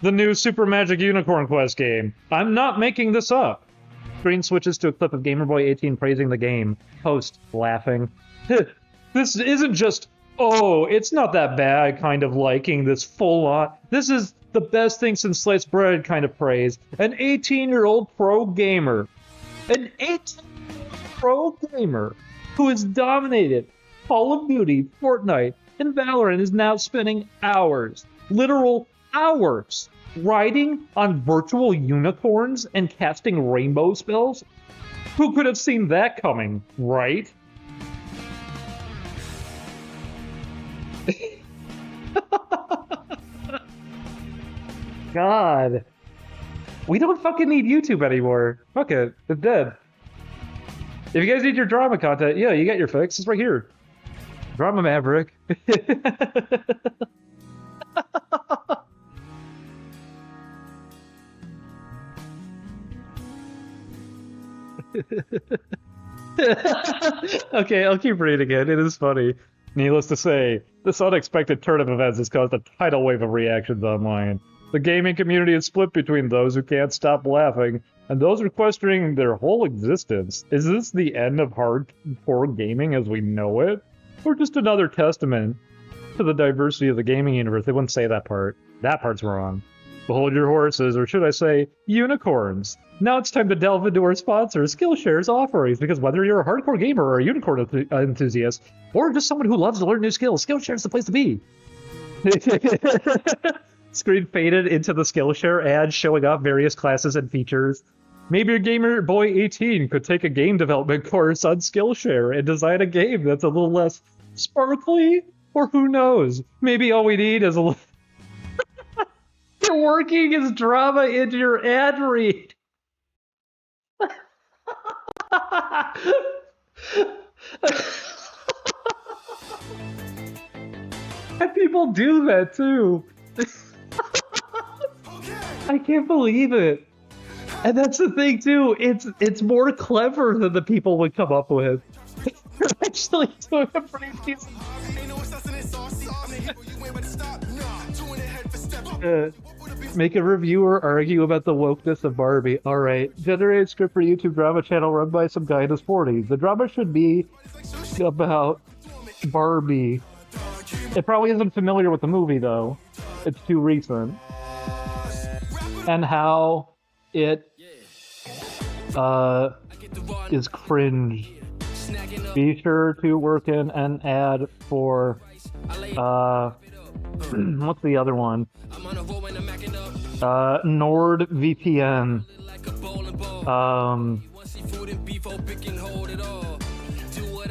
the new Super Magic Unicorn Quest game. I'm not making this up. Screen switches to a clip of GamerBoy18 praising the game. Host, laughing. This isn't just, oh, it's not that bad kind of liking this full-on. This is the best thing since sliced bread kind of praise. An 18-year-old pro gamer. An 18-year-old pro gamer who has dominated Call of Duty, Fortnite, and Valorant is now spending hours, literal hours, riding on virtual unicorns and casting rainbow spells? Who could have seen that coming, right? God. We don't fucking need YouTube anymore. Fuck it. It's dead. If you guys need your drama content, yeah, you got your fix. It's right here. Drama Maverick. Okay, I'll keep reading it. It is funny. Needless to say, this unexpected turn of events has caused a tidal wave of reactions online. The gaming community is split between those who can't stop laughing and those who are questioning their whole existence. Is this the end of hardcore gaming as we know it? Or just another testament to the diversity of the gaming universe. They wouldn't say that part. That part's wrong. Behold your horses, or should I say, unicorns. Now it's time to delve into our sponsor, Skillshare's offerings, because whether you're a hardcore gamer or a unicorn enthusiast, or just someone who loves to learn new skills, Skillshare's the place to be. Screen faded into the Skillshare ad showing off various classes and features. Maybe your gamer boy 18 could take a game development course on Skillshare and design a game that's a little less sparkly, or who knows? Maybe all we need is a little... You're working his drama into your ad read. And people do that too. I can't believe it. And that's the thing too. It's more clever than the people would come up with. They're actually doing a pretty decent. Make a reviewer argue about the wokeness of Barbie. Alright. Generate a script for YouTube drama channel run by some guy in his 40s. The drama should be about Barbie. It probably isn't familiar with the movie, though. It's too recent. And how it is cringe. Be sure to work in an ad for what's the other one? NordVPN.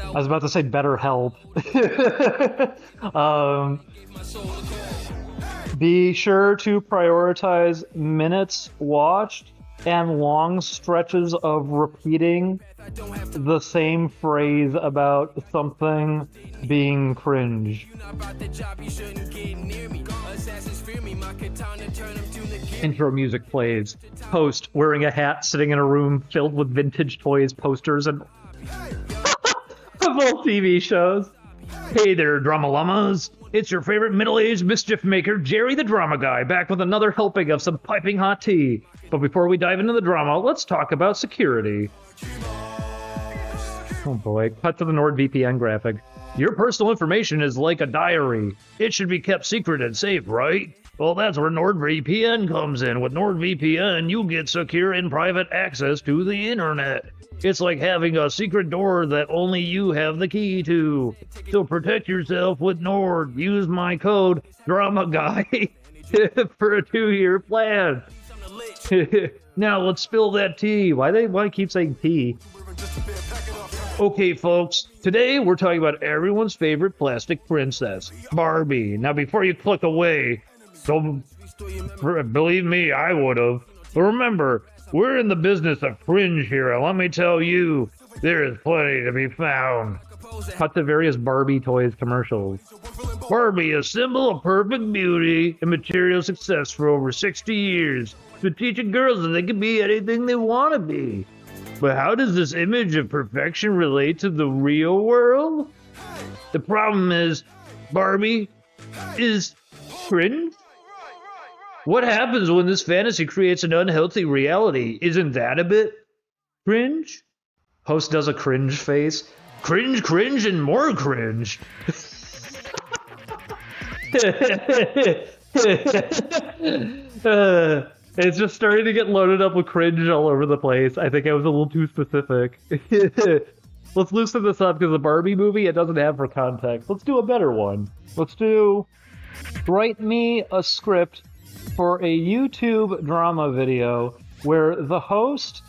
I was about to say BetterHelp. Be sure to prioritize minutes watched and long stretches of repeating the same phrase about something being cringe. Intro music plays. Host wearing a hat sitting in a room filled with vintage toys, posters, and of old TV shows. Hey there, Drama-Llamas. It's your favorite middle-aged mischief maker, Jerry the Drama Guy, back with another helping of some piping hot tea. But before we dive into the drama, let's talk about security. Oh boy, cut to the NordVPN graphic. Your personal information is like a diary. It should be kept secret and safe, right? Well, that's where NordVPN comes in. With NordVPN, you get secure and private access to the internet. It's like having a secret door that only you have the key to. So protect yourself with Nord. Use my code DRAMAGUY for a 2-year plan. Now let's spill that tea. Why keep saying tea? Okay, folks, today we're talking about everyone's favorite plastic princess, Barbie. Now, before you click away, don't believe me, I would have. But remember, we're in the business of cringe here, and let me tell you, there is plenty to be found. Cut to various Barbie toys commercials. Barbie, a symbol of perfect beauty and material success for over 60 years. Been teaching girls that they can be anything they want to be. But how does this image of perfection relate to the real world? The problem is, Barbie is cringe? What happens when this fantasy creates an unhealthy reality? Isn't that a bit cringe? Host does a cringe face. Cringe, cringe, and more cringe. It's just starting to get loaded up with cringe all over the place. I think I was a little too specific. Let's loosen this up because the Barbie movie, it doesn't have for context. Let's do a better one. Let's do... Write me a script for a YouTube drama video where the host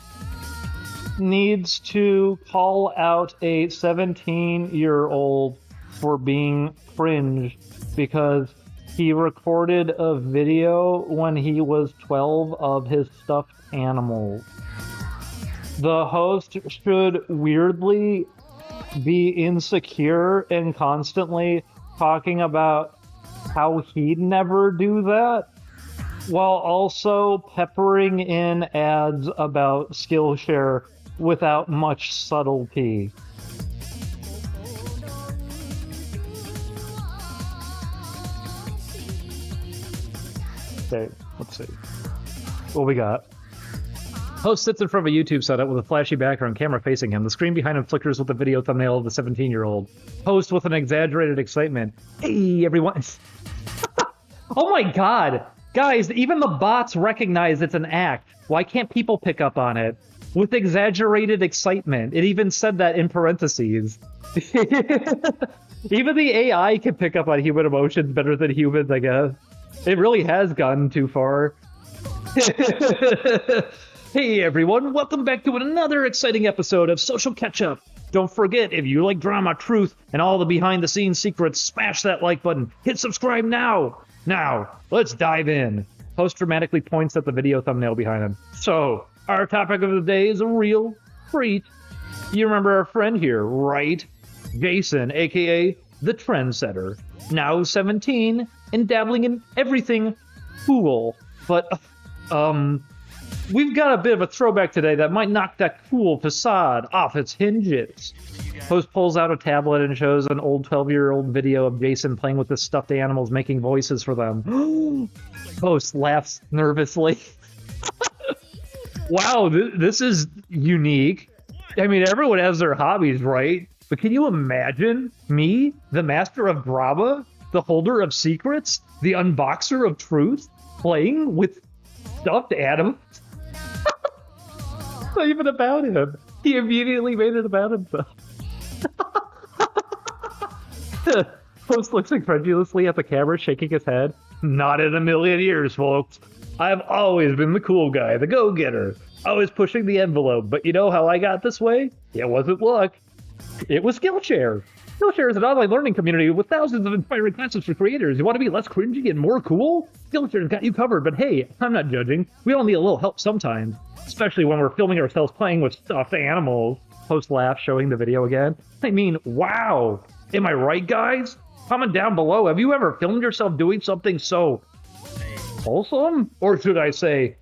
needs to call out a 17-year-old for being cringe because he recorded a video when he was 12 of his stuffed animals. The host should weirdly be insecure and constantly talking about how he'd never do that, while also peppering in ads about Skillshare without much subtlety. Okay, let's see what we got. Host sits in front of a YouTube setup with a flashy background camera facing him. The screen behind him flickers with the video thumbnail of the 17-year-old. Host with an exaggerated excitement. Hey, everyone. Oh my god. Guys, even the bots recognize it's an act. Why can't people pick up on it? With exaggerated excitement. It even said that in parentheses. Even the AI can pick up on human emotions better than humans, I guess. It really has gotten too far. Hey everyone, welcome back to another exciting episode of Social Catch-Up. Don't forget, if you like drama, truth, and all the behind-the-scenes secrets, smash that like button. Hit subscribe now. Now, let's dive in. Host dramatically points at the video thumbnail behind him. So, our topic of the day is a real treat. You remember our friend here, right? Jason, aka the Trendsetter. Now 17 and dabbling in everything cool. But, we've got a bit of a throwback today that might knock that cool facade off its hinges. Host pulls out a tablet and shows an old 12-year-old video of Jason playing with the stuffed animals, making voices for them. Host laughs nervously. Wow, this is unique. I mean, everyone has their hobbies, right? But can you imagine me, the master of drama, the holder of secrets, the unboxer of truth, playing with stuffed animals? Not even about him. He immediately made it about himself. Host looks incredulously at the camera, shaking his head. Not in a million years, folks. I've always been the cool guy, the go-getter. Always pushing the envelope, but you know how I got this way? It wasn't luck. It was Skillshare. Skillshare is an online learning community with thousands of inspiring classes for creators. You want to be less cringy and more cool? Skillshare's got you covered, but hey, I'm not judging. We all need a little help sometimes, especially when we're filming ourselves playing with stuffed animals. Host laughs, showing the video again. I mean, wow. Am I right, guys? Comment down below. Have you ever filmed yourself doing something so wholesome? Or should I say,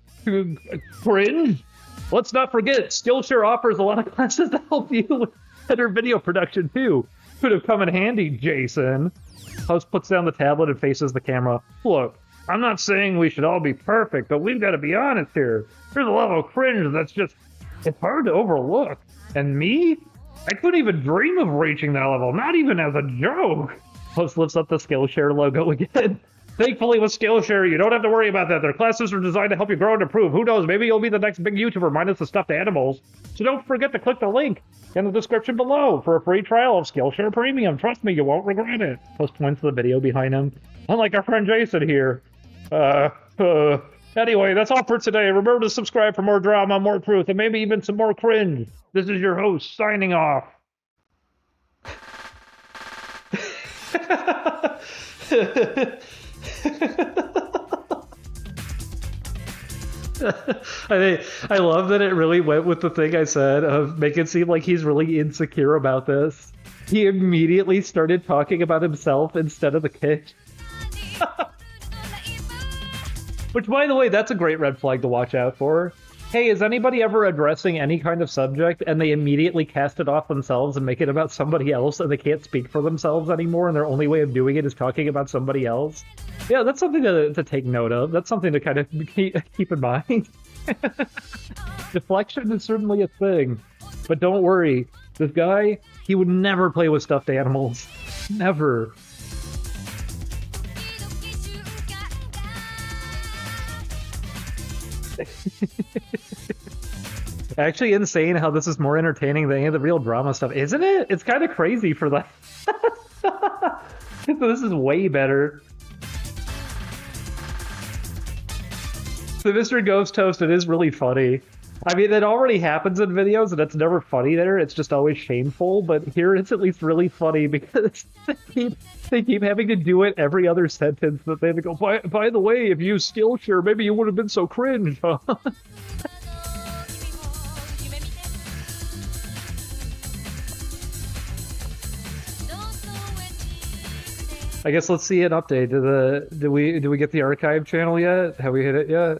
cringe? Let's not forget, Skillshare offers a lot of classes to help you with better video production, too. Could have come in handy, Jason. Host puts down the tablet and faces the camera. Look, I'm not saying we should all be perfect, but we've got to be honest here. There's a level of cringe that's just, it's hard to overlook. And me? I couldn't even dream of reaching that level, not even as a joke. Host lifts up the Skillshare logo again. Thankfully, with Skillshare, you don't have to worry about that. Their classes are designed to help you grow and improve. Who knows, maybe you'll be the next big YouTuber minus the stuffed animals. So don't forget to click the link in the description below for a free trial of Skillshare Premium. Trust me, you won't regret it. Host points to the video behind him. Unlike our friend Jason here. Anyway, that's all for today. Remember to subscribe for more drama, more truth, and maybe even some more cringe. This is your host, signing off. I love that it really went with the thing I said of make it seem like he's really insecure about this. He immediately started talking about himself instead of the kid. Which, by the way, that's a great red flag to watch out for. Hey, is anybody ever addressing any kind of subject and they immediately cast it off themselves and make it about somebody else and they can't speak for themselves anymore and their only way of doing it is talking about somebody else? Yeah, that's something to take note of. That's something to kind of keep in mind. Deflection is certainly a thing. But don't worry, this guy, he would never play with stuffed animals. Never. Actually insane how this is more entertaining than any of the real drama stuff, isn't it? It's kind of crazy for that. This is way better. The Mr. Ghost Toast, it is really funny. I mean, it already happens in videos, and it's never funny there. It's just always shameful, but here it's at least really funny because they keep having to do it every other sentence that they have to go, by the way, if you Skillshare, maybe you would have been so cringe, huh? I guess let's see an update. Did we get the archive channel yet? Have we hit it yet?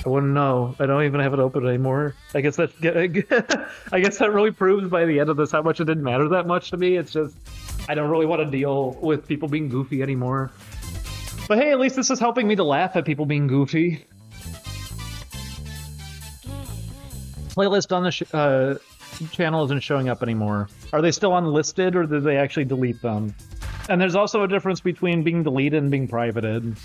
I wouldn't know. I don't even have it open anymore. I guess that really proves by the end of this how much it didn't matter that much to me. It's just I don't really want to deal with people being goofy anymore. But hey, at least this is helping me to laugh at people being goofy. Playlist on the channel isn't showing up anymore. Are they still unlisted, or did they actually delete them? And there's also a difference between being deleted and being privated.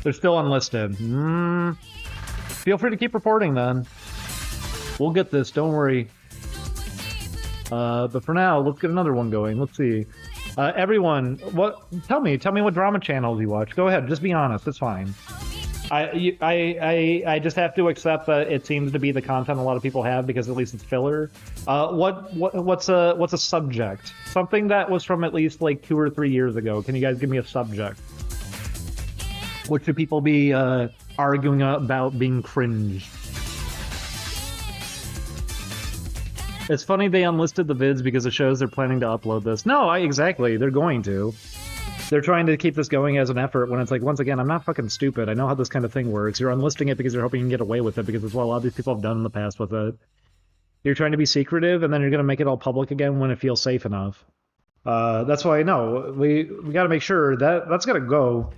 They're still unlisted. Feel free to keep reporting then. We'll get this, don't worry. But for now, let's get another one going. Let's see. Everyone, tell me what drama channels you watch. Go ahead, just be honest, it's fine. I just have to accept that it seems to be the content a lot of people have, because at least it's filler. What's a subject? Something that was from at least like 2 or 3 years ago. Can you guys give me a subject? What should people be arguing about being cringe? It's funny they unlisted the vids because it shows they're planning to upload this. No, exactly, they're going to. They're trying to keep this going as an effort when it's like, once again, I'm not fucking stupid. I know how this kind of thing works. You're unlisting it because you're hoping you can get away with it, because it's what a lot of these people have done in the past with it. You're trying to be secretive, and then you're going to make it all public again when it feels safe enough. That's why I know we got to make sure that's got to go.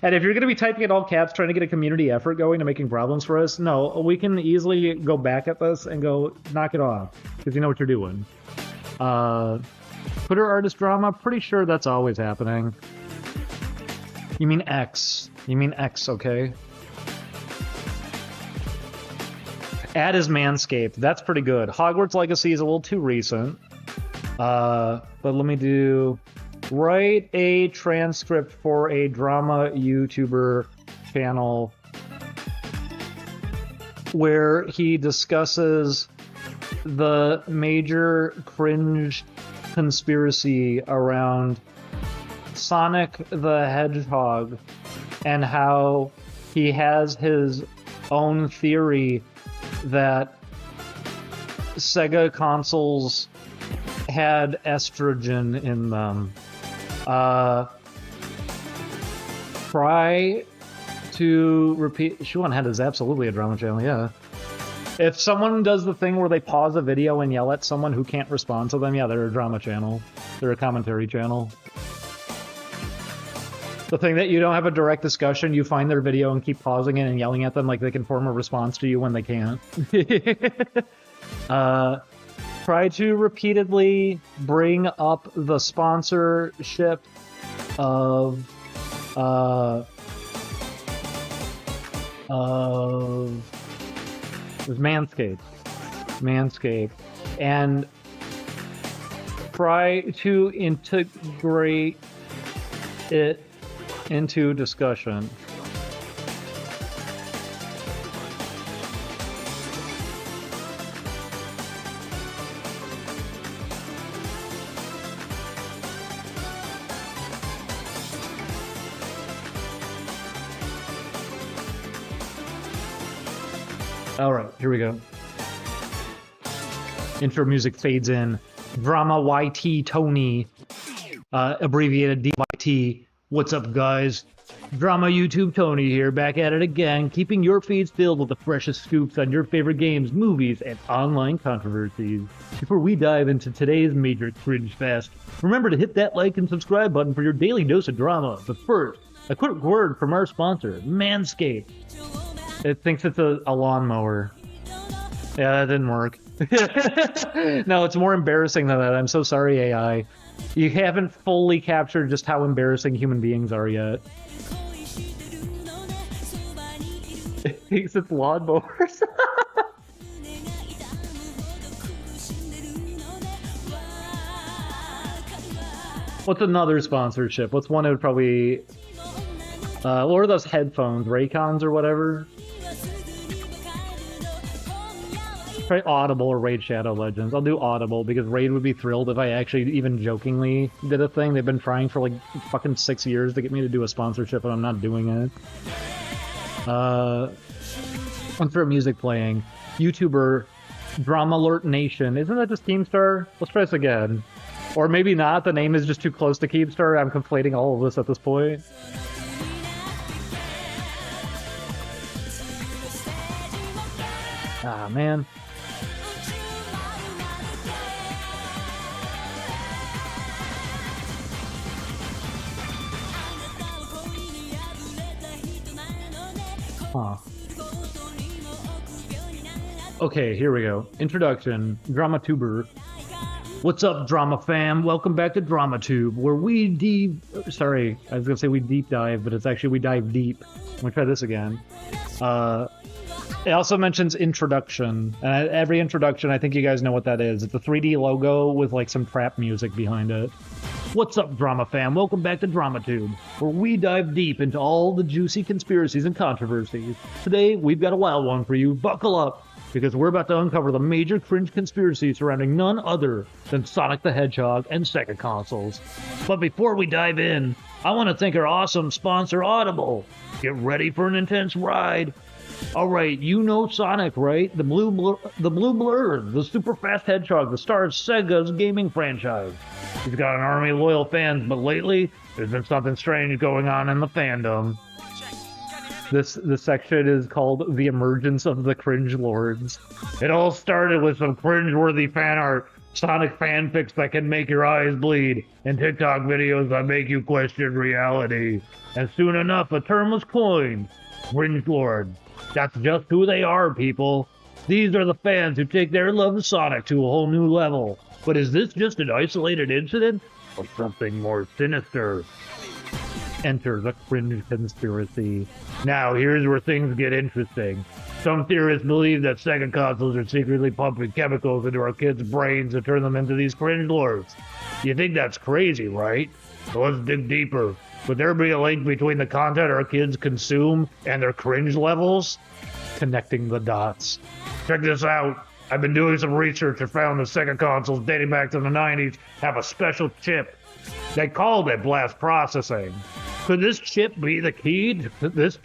And if you're going to be typing in all caps trying to get a community effort going and making problems for us, no, we can easily go back at this and go knock it off, because you know what you're doing. Twitter artist drama, pretty sure that's always happening. You mean X. You mean X, okay? Ad is Manscaped. That's pretty good. Hogwarts Legacy is a little too recent. But let me do... Write a transcript for a drama YouTuber channel where he discusses the major cringe conspiracy around Sonic the Hedgehog and how he has his own theory that Sega consoles had estrogen in them. Try to repeat. Shuan Head is absolutely a drama channel, yeah. If someone does the thing where they pause a video and yell at someone who can't respond to them, yeah, they're a drama channel. They're a commentary channel. The thing that you don't have a direct discussion, you find their video and keep pausing it and yelling at them like they can form a response to you when they can't. Try to repeatedly bring up the sponsorship of Manscaped, and try to integrate it into discussion. All right, here we go. Intro music fades in. Drama YT Tony, abbreviated DYT. What's up, guys? Drama YouTube Tony here, back at it again, keeping your feeds filled with the freshest scoops on your favorite games, movies, and online controversies. Before we dive into today's major cringe fest, remember to hit that like and subscribe button for your daily dose of drama. But first, a quick word from our sponsor, Manscaped. It thinks it's a lawnmower. Yeah, that didn't work. No, it's more embarrassing than that. I'm so sorry, AI. You haven't fully captured just how embarrassing human beings are yet. It thinks it's lawnmowers. What's another sponsorship? What's one that would probably... what are those headphones? Raycons or whatever? Try Audible or Raid Shadow Legends. I'll do Audible because Raid would be thrilled if I actually even jokingly did a thing. They've been trying for like fucking 6 years to get me to do a sponsorship and I'm not doing it. Unfair music playing. YouTuber Drama Alert Nation. Isn't that just Keemstar? Let's try this again. Or maybe not. The name is just too close to Keemstar. I'm conflating all of this at this point. Ah, man. Huh. Okay, here we go. Introduction. Drama tuber. What's up, drama fam? Welcome back to DramaTube, where we Sorry, I was gonna say we deep dive, but it's actually we dive deep. Let me try this again. It also mentions introduction, and every introduction, I think you guys know what that is. It's a 3D logo with like some trap music behind it. What's up, drama fam? Welcome back to DramaTube, where we dive deep into all the juicy conspiracies and controversies. Today, we've got a wild one for you. Buckle up, because we're about to uncover the major cringe conspiracy surrounding none other than Sonic the Hedgehog and Sega consoles. But before we dive in, I want to thank our awesome sponsor, Audible. Get ready for an intense ride. Alright, you know Sonic, right? The blue blur, the super fast hedgehog, the star of Sega's gaming franchise. He's got an army of loyal fans, but lately, there's been something strange going on in the fandom. This section is called The Emergence of the Cringe Lords. It all started with some cringe-worthy fan art, Sonic fanfics that can make your eyes bleed, and TikTok videos that make you question reality. And soon enough, a term was coined, Cringe Lord. That's just who they are, people. These are the fans who take their love of Sonic to a whole new level. But is this just an isolated incident, or something more sinister? Enter the cringe conspiracy. Now, here's where things get interesting. Some theorists believe that Sega consoles are secretly pumping chemicals into our kids' brains to turn them into these cringe lords. You think that's crazy, right? So let's dig deeper. Would there be a link between the content our kids consume and their cringe levels? Connecting the dots. Check this out. I've been doing some research and found that Sega consoles dating back to the 90s have a special chip. They called it blast processing. Could this chip be the key to this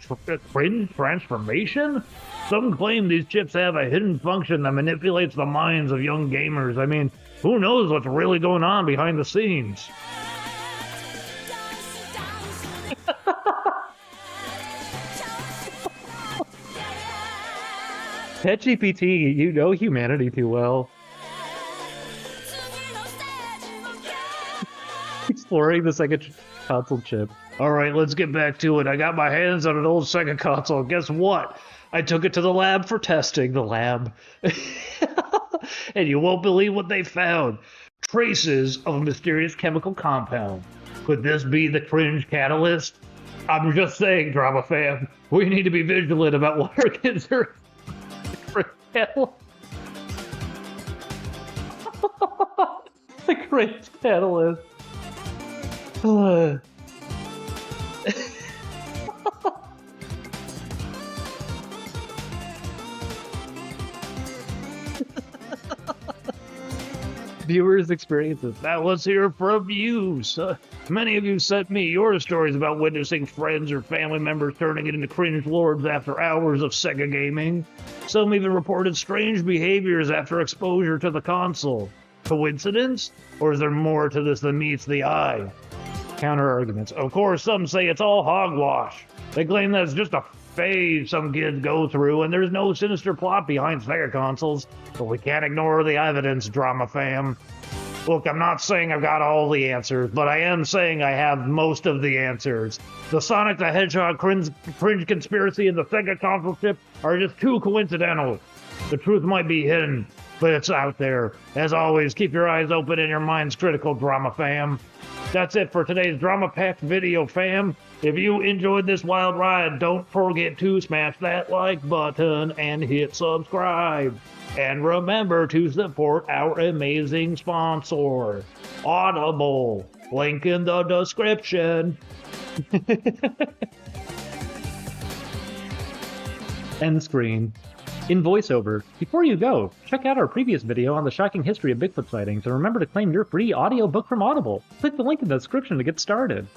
cringe transformation? Some claim these chips have a hidden function that manipulates the minds of young gamers. I mean, who knows what's really going on behind the scenes? ChatGPT, you know humanity too well. Exploring the Sega console chip. Alright, let's get back to it. I got my hands on an old Sega console. Guess what? I took it to the lab for testing. The lab. And you won't believe what they found. Traces of a mysterious chemical compound. Could this be the cringe catalyst? I'm just saying, drama fam. We need to be vigilant about what our kids are... The cringe catalyst. Viewers' experiences. Now let's hear from you. So, many of you sent me your stories about witnessing friends or family members turning into cringe lords after hours of Sega gaming. Some even reported strange behaviors after exposure to the console. Coincidence? Or is there more to this than meets the eye? Counter arguments. Of course, some say it's all hogwash. They claim that it's just a phase some kids go through and there's no sinister plot behind Sega consoles, but we can't ignore the evidence, drama fam. Look, I'm not saying I've got all the answers, but I am saying I have most of the answers. The Sonic the Hedgehog cringe conspiracy and the Sega console chip are just too coincidental. The truth might be hidden, but it's out there. As always, keep your eyes open and your minds critical, drama fam. That's it for today's drama-packed video, fam. If you enjoyed this wild ride, don't forget to smash that like button and hit subscribe. And remember to support our amazing sponsor, Audible. Link in the description. End screen. In voiceover, before you go, check out our previous video on the shocking history of Bigfoot sightings and remember to claim your free audiobook from Audible. Click the link in the description to get started.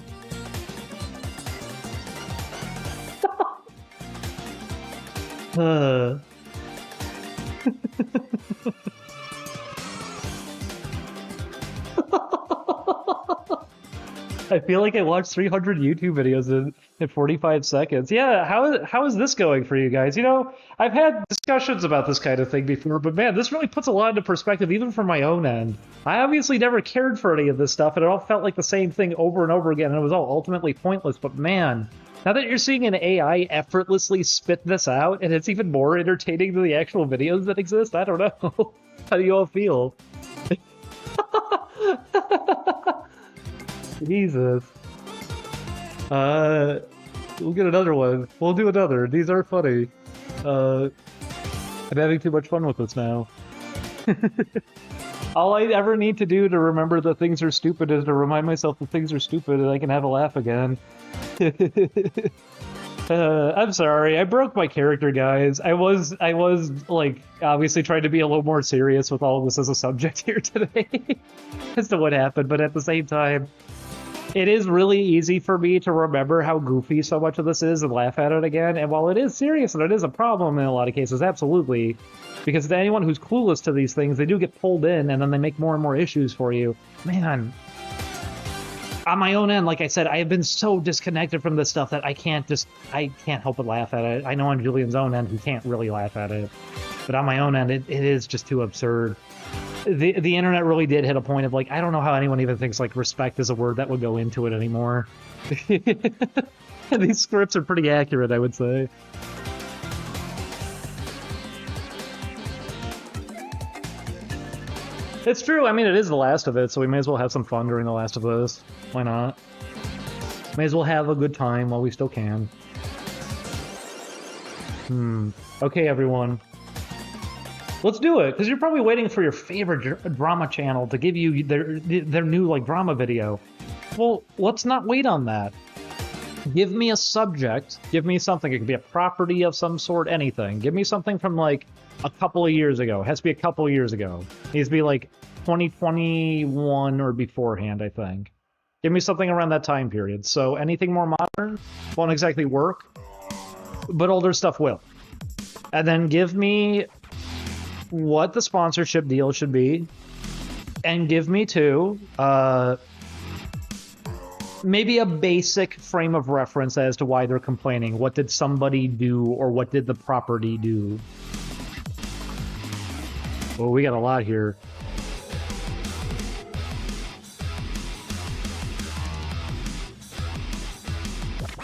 I feel like I watched 300 YouTube videos in 45 seconds. Yeah, how is this going for you guys? You know, I've had discussions about this kind of thing before, but man, this really puts a lot into perspective, even from my own end. I obviously never cared for any of this stuff, and it all felt like the same thing over and over again, and it was all ultimately pointless, but man, Now that you're seeing an AI effortlessly spit this out, and it's even more entertaining than the actual videos that exist, I don't know. How do you all feel? Jesus. We'll get another one. We'll do another. These are funny. I'm having too much fun with this now. All I ever need to do to remember that things are stupid is to remind myself that things are stupid and I can have a laugh again. I'm sorry, I broke my character, guys. I was like obviously trying to be a little more serious with all of this as a subject here today as to what happened, but at the same time, it is really easy for me to remember how goofy so much of this is and laugh at it again. And while it is serious and it is a problem in a lot of cases, absolutely, because to anyone who's clueless to these things, they do get pulled in and then they make more and more issues for you. Man, on my own end, like I said, I have been so disconnected from this stuff that I can't help but laugh at it. I know on Julian's own end, he can't really laugh at it. But on my own end, it is just too absurd. The internet really did hit a point of, like, I don't know how anyone even thinks, like, respect is a word that would go into it anymore. These scripts are pretty accurate, I would say. It's true, I mean, it is the last of it, so we may as well have some fun during the last of us. Why not? May as well have a good time while we still can. Okay, everyone. Let's do it, because you're probably waiting for your favorite drama channel to give you their new, like, drama video. Well, let's not wait on that. Give me a subject. Give me something. It could be a property of some sort, anything. Give me something from, like, a couple of years ago. It has to be a couple of years ago. It needs to be, like, 2021 or beforehand, I think. Give me something around that time period. So anything more modern won't exactly work, but older stuff will. And then give me what the sponsorship deal should be, and give me too maybe a basic frame of reference as to why they're complaining. What did somebody do, or what did the property do? Oh, we got a lot here.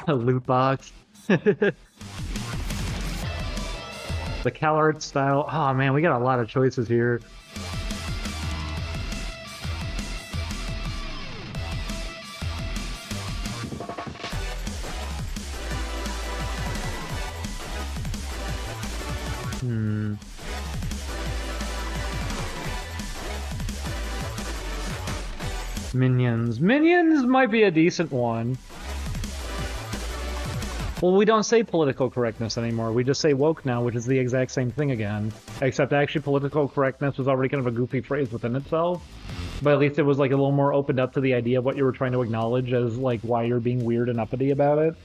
A loot box. The CalArt style. Oh man, we got a lot of choices here. Minions. Minions might be a decent one. Well, we don't say political correctness anymore. We just say woke now, which is the exact same thing again. Except actually political correctness was already kind of a goofy phrase within itself. But at least it was like a little more opened up to the idea of what you were trying to acknowledge as like why you're being weird and uppity about it.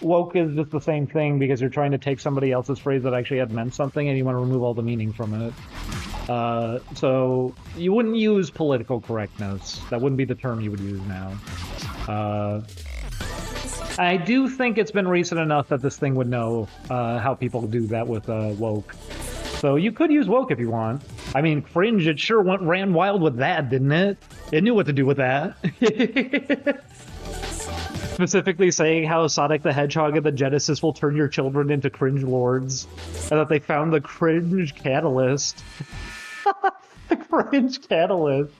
Woke is just the same thing because you're trying to take somebody else's phrase that actually had meant something and you want to remove all the meaning from it. So you wouldn't use political correctness. That wouldn't be the term you would use now. I do think it's been recent enough that this thing would know how people do that with woke. So you could use woke if you want. I mean, cringe, it sure ran wild with that, didn't it? It knew what to do with that. Specifically saying how Sonic the Hedgehog and the Genesis will turn your children into cringe lords. And that they found the cringe catalyst. The cringe catalyst.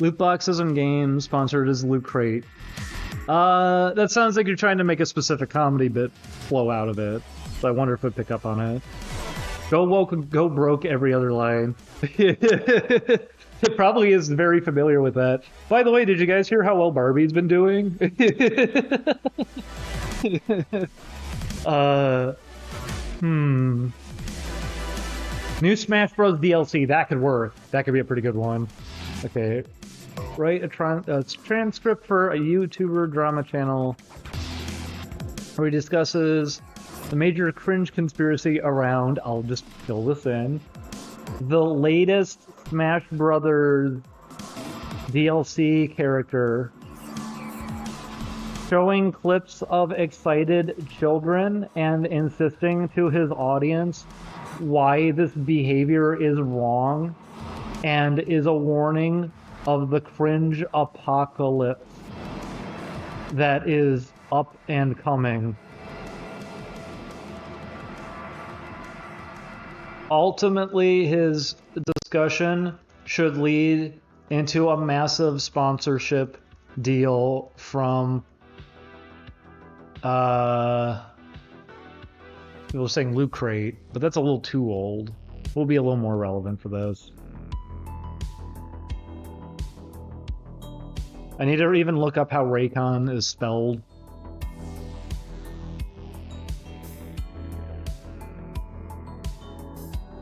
Loot boxes and games, sponsored as Loot Crate. That sounds like you're trying to make a specific comedy bit flow out of it. So I wonder if it'd pick up on it. Go woke and go broke every other line. It probably is very familiar with that. By the way, did you guys hear how well Barbie's been doing? New Smash Bros. DLC, that could work. That could be a pretty good one. Okay. Write a transcript for a YouTuber drama channel where he discusses the major cringe conspiracy around, I'll just fill this in, the latest Smash Brothers DLC character showing clips of excited children and insisting to his audience why this behavior is wrong and is a warning of the cringe apocalypse that is up and coming. Ultimately, his discussion should lead into a massive sponsorship deal from people were saying Loot Crate, but that's a little too old. We'll be a little more relevant for those. I need to even look up how Raycon is spelled.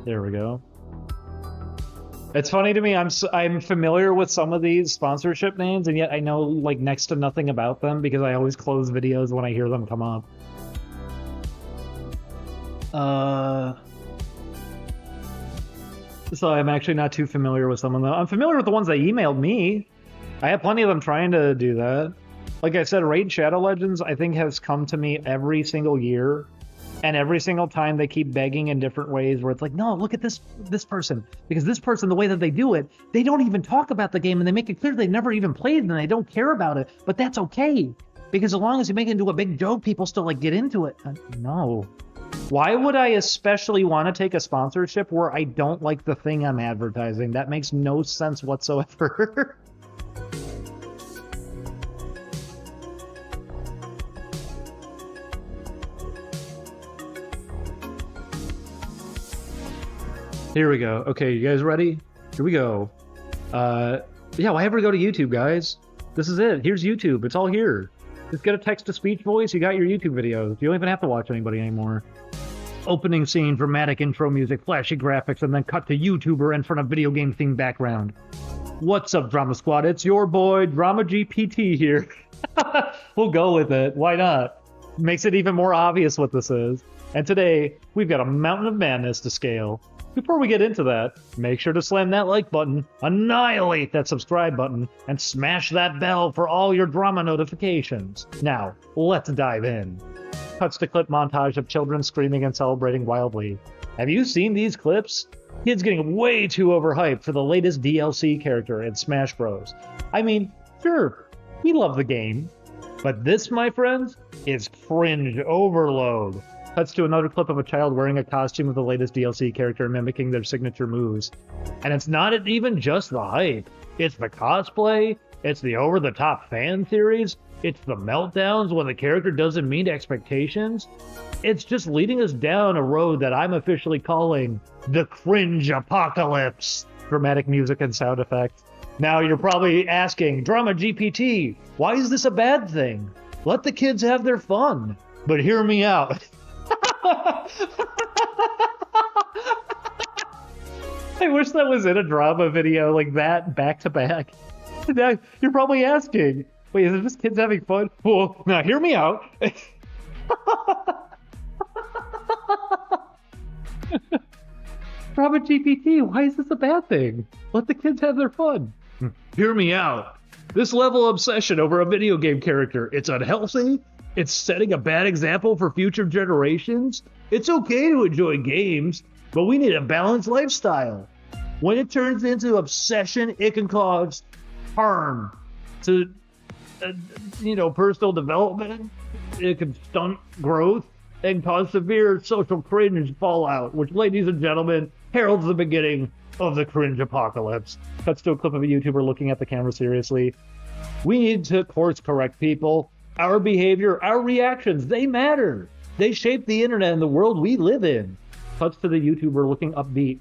There we go. It's funny to me, I'm familiar with some of these sponsorship names, and yet I know like next to nothing about them because I always close videos when I hear them come up. So I'm actually not too familiar with some of them. I'm familiar with the ones that emailed me. I have plenty of them trying to do that. Like I said, Raid Shadow Legends, I think, has come to me every single year. And every single time they keep begging in different ways where it's like, no, look at this person. Because this person, the way that they do it, they don't even talk about the game and they make it clear they've never even played and they don't care about it. But that's okay. Because as long as you make it into a big joke, people still like get into it. No. Why would I especially want to take a sponsorship where I don't like the thing I'm advertising? That makes no sense whatsoever. Here we go. Okay, you guys ready? Here we go. Yeah, why ever go to YouTube, guys? This is it. Here's YouTube. It's all here. Just get a text-to-speech voice. You got your YouTube videos. You don't even have to watch anybody anymore. Opening scene, dramatic intro music, flashy graphics, and then cut to YouTuber in front of video game themed background. What's up, Drama Squad? It's your boy, Drama GPT here. We'll go with it. Why not? Makes it even more obvious what this is. And today, we've got a mountain of madness to scale. Before we get into that, make sure to slam that like button, annihilate that subscribe button, and smash that bell for all your drama notifications. Now, let's dive in. Cuts to clip montage of children screaming and celebrating wildly. Have you seen these clips? Kids getting way too overhyped for the latest DLC character in Smash Bros. I mean, sure, we love the game, but this, my friends, is cringe overload. Cuts to another clip of a child wearing a costume of the latest DLC character mimicking their signature moves. And it's not even just the hype. It's the cosplay, it's the over-the-top fan theories, it's the meltdowns when the character doesn't meet expectations. It's just leading us down a road that I'm officially calling the cringe apocalypse. Dramatic music and sound effects. Now you're probably asking, Drama GPT, why is this a bad thing? Let the kids have their fun. But hear me out. I wish that was in a drama video like that, back to back. Now, you're probably asking, wait, is it just kids having fun? Well, now hear me out. Drama GPT, why is this a bad thing? Let the kids have their fun. Hear me out. This level of obsession over a video game character, it's unhealthy. It's setting a bad example for future generations. It's okay to enjoy games, but we need a balanced lifestyle. When it turns into obsession, it can cause harm to, personal development. It can stunt growth and cause severe social cringe fallout, which, ladies and gentlemen, heralds the beginning of the cringe apocalypse. Cuts to a clip of a YouTuber looking at the camera seriously. We need to course correct people. Our behavior, our reactions, they matter. They shape the internet and the world we live in. Cuts to the YouTuber looking upbeat.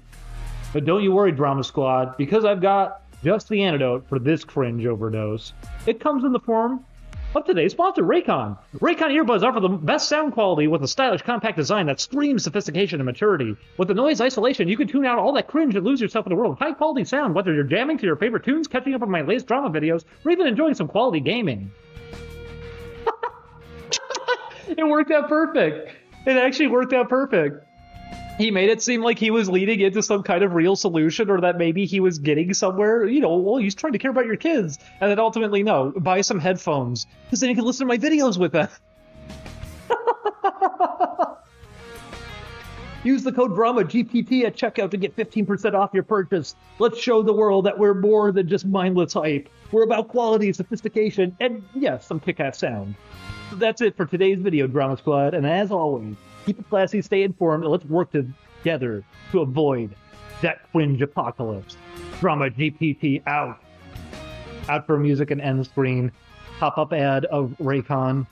But don't you worry, Drama Squad, because I've got just the antidote for this cringe overdose. It comes in the form of today's sponsor, Raycon. Raycon earbuds offer the best sound quality with a stylish, compact design that screams sophistication and maturity. With the noise isolation, you can tune out all that cringe and lose yourself in the world of high-quality sound, whether you're jamming to your favorite tunes, catching up on my latest drama videos, or even enjoying some quality gaming. It worked out perfect. It actually worked out perfect. He made it seem like he was leading into some kind of real solution, or that maybe he was getting somewhere. You know, well, he's trying to care about your kids. And then ultimately, no, buy some headphones, because then you can listen to my videos with them. Use the code DramaGPT at checkout to get 15% off your purchase. Let's show the world that we're more than just mindless hype. We're about quality, sophistication, and yes, some kick-ass sound. So that's it for today's video, Drama Squad, and as always, keep it classy, stay informed, and let's work together to avoid that cringe apocalypse. Drama GPT out. Out for music and end screen. Pop-up ad of Raycon.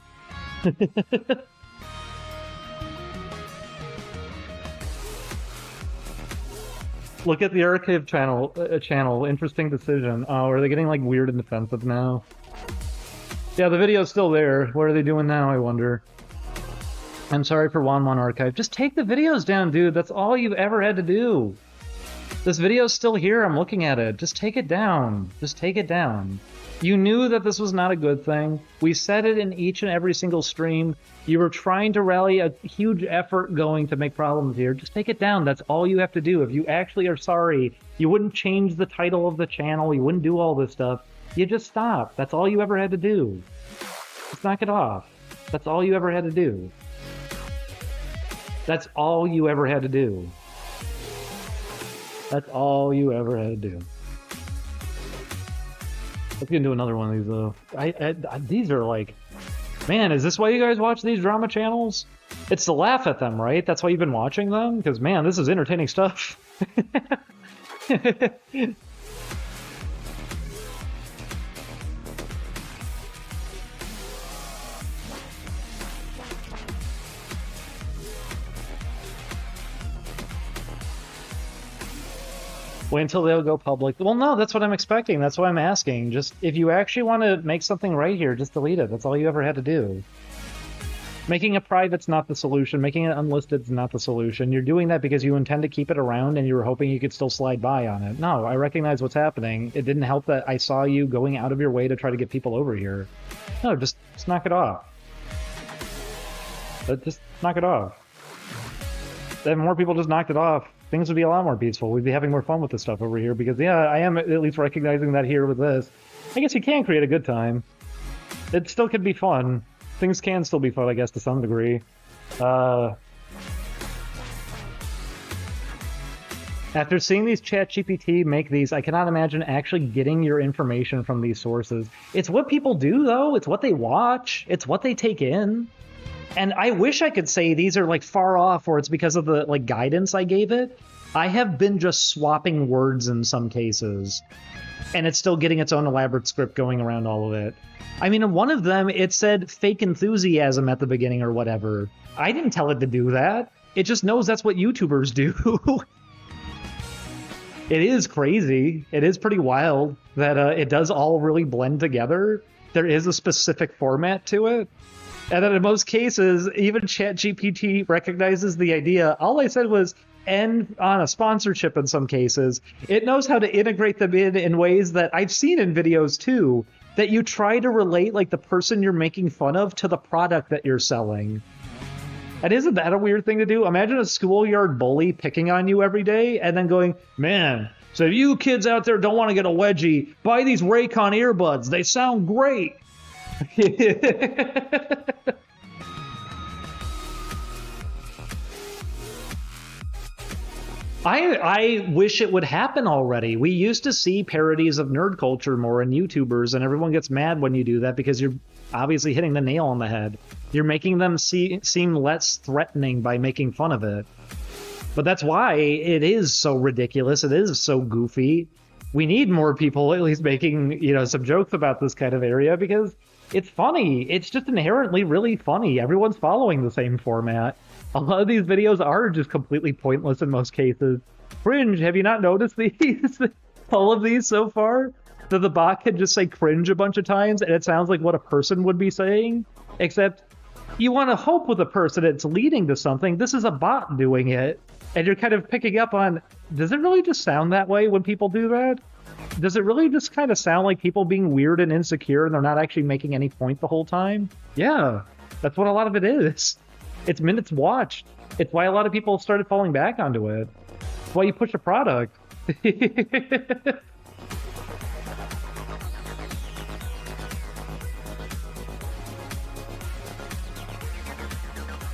Look at the archive channel. Interesting decision. Oh, are they getting like weird and defensive now? Yeah, the video's still there. What are they doing now, I wonder? I'm sorry for WanWan Archive. Just take the videos down, dude. That's all you've ever had to do. This video's still here. I'm looking at it. Just take it down. Just take it down. You knew that this was not a good thing. We said it in each and every single stream. You were trying to rally a huge effort going to make problems here. Just take it down. That's all you have to do. If you actually are sorry, you wouldn't change the title of the channel. You wouldn't do all this stuff. You just stop. That's all you ever had to do. Just knock it off. That's all you ever had to do. That's all you ever had to do. That's all you ever had to do. Let's get into another one of these, though. These are like... Man, is this why you guys watch these drama channels? It's to laugh at them, right? That's why you've been watching them? Because, man, this is entertaining stuff. Wait until they'll go public. Well, no, that's what I'm expecting. That's what I'm asking. Just, if you actually want to make something right here, just delete it. That's all you ever had to do. Making it private's not the solution. Making it unlisted's not the solution. You're doing that because you intend to keep it around and you were hoping you could still slide by on it. No, I recognize what's happening. It didn't help that I saw you going out of your way to try to get people over here. No, just knock it off. But just knock it off. Then more people just knocked it off. Things would be a lot more peaceful. We'd be having more fun with this stuff over here because, yeah, I am at least recognizing that here with this. I guess you can create a good time. It still could be fun. Things can still be fun, I guess, to some degree. After seeing these ChatGPT make these, I cannot imagine actually getting your information from these sources. It's what people do, though. It's what they watch. It's what they take in. And I wish I could say these are like far off or it's because of the like guidance I gave it. I have been just swapping words in some cases and it's still getting its own elaborate script going around all of it. I mean, in one of them, it said fake enthusiasm at the beginning or whatever. I didn't tell it to do that. It just knows that's what YouTubers do. It is crazy. It is pretty wild that it does all really blend together. There is a specific format to it. And then in most cases, even ChatGPT recognizes the idea. All I said was end on a sponsorship in some cases. It knows how to integrate them in ways that I've seen in videos too, that you try to relate like the person you're making fun of to the product that you're selling. And isn't that a weird thing to do? Imagine a schoolyard bully picking on you every day and then going, man, so if you kids out there don't want to get a wedgie, buy these Raycon earbuds. They sound great. I wish it would happen already. We used to see parodies of nerd culture more in YouTubers, and everyone gets mad when you do that because you're obviously hitting the nail on the head. You're making them seem less threatening by making fun of it. But that's why it is so ridiculous. It is so goofy. We need more people at least making, some jokes about this kind of area because it's funny. It's just inherently really funny. Everyone's following the same format. A lot of these videos are just completely pointless in most cases. Cringe, have you not noticed these? All of these so far? That the bot can just say cringe a bunch of times and it sounds like what a person would be saying. Except you want to hope with a person it's leading to something. This is a bot doing it. And you're kind of picking up on, does it really just sound that way when people do that? Does it really just kind of sound like people being weird and insecure and they're not actually making any point the whole time? Yeah, that's what a lot of it is. It's minutes watched. It's why a lot of people started falling back onto it. It's why you push a product.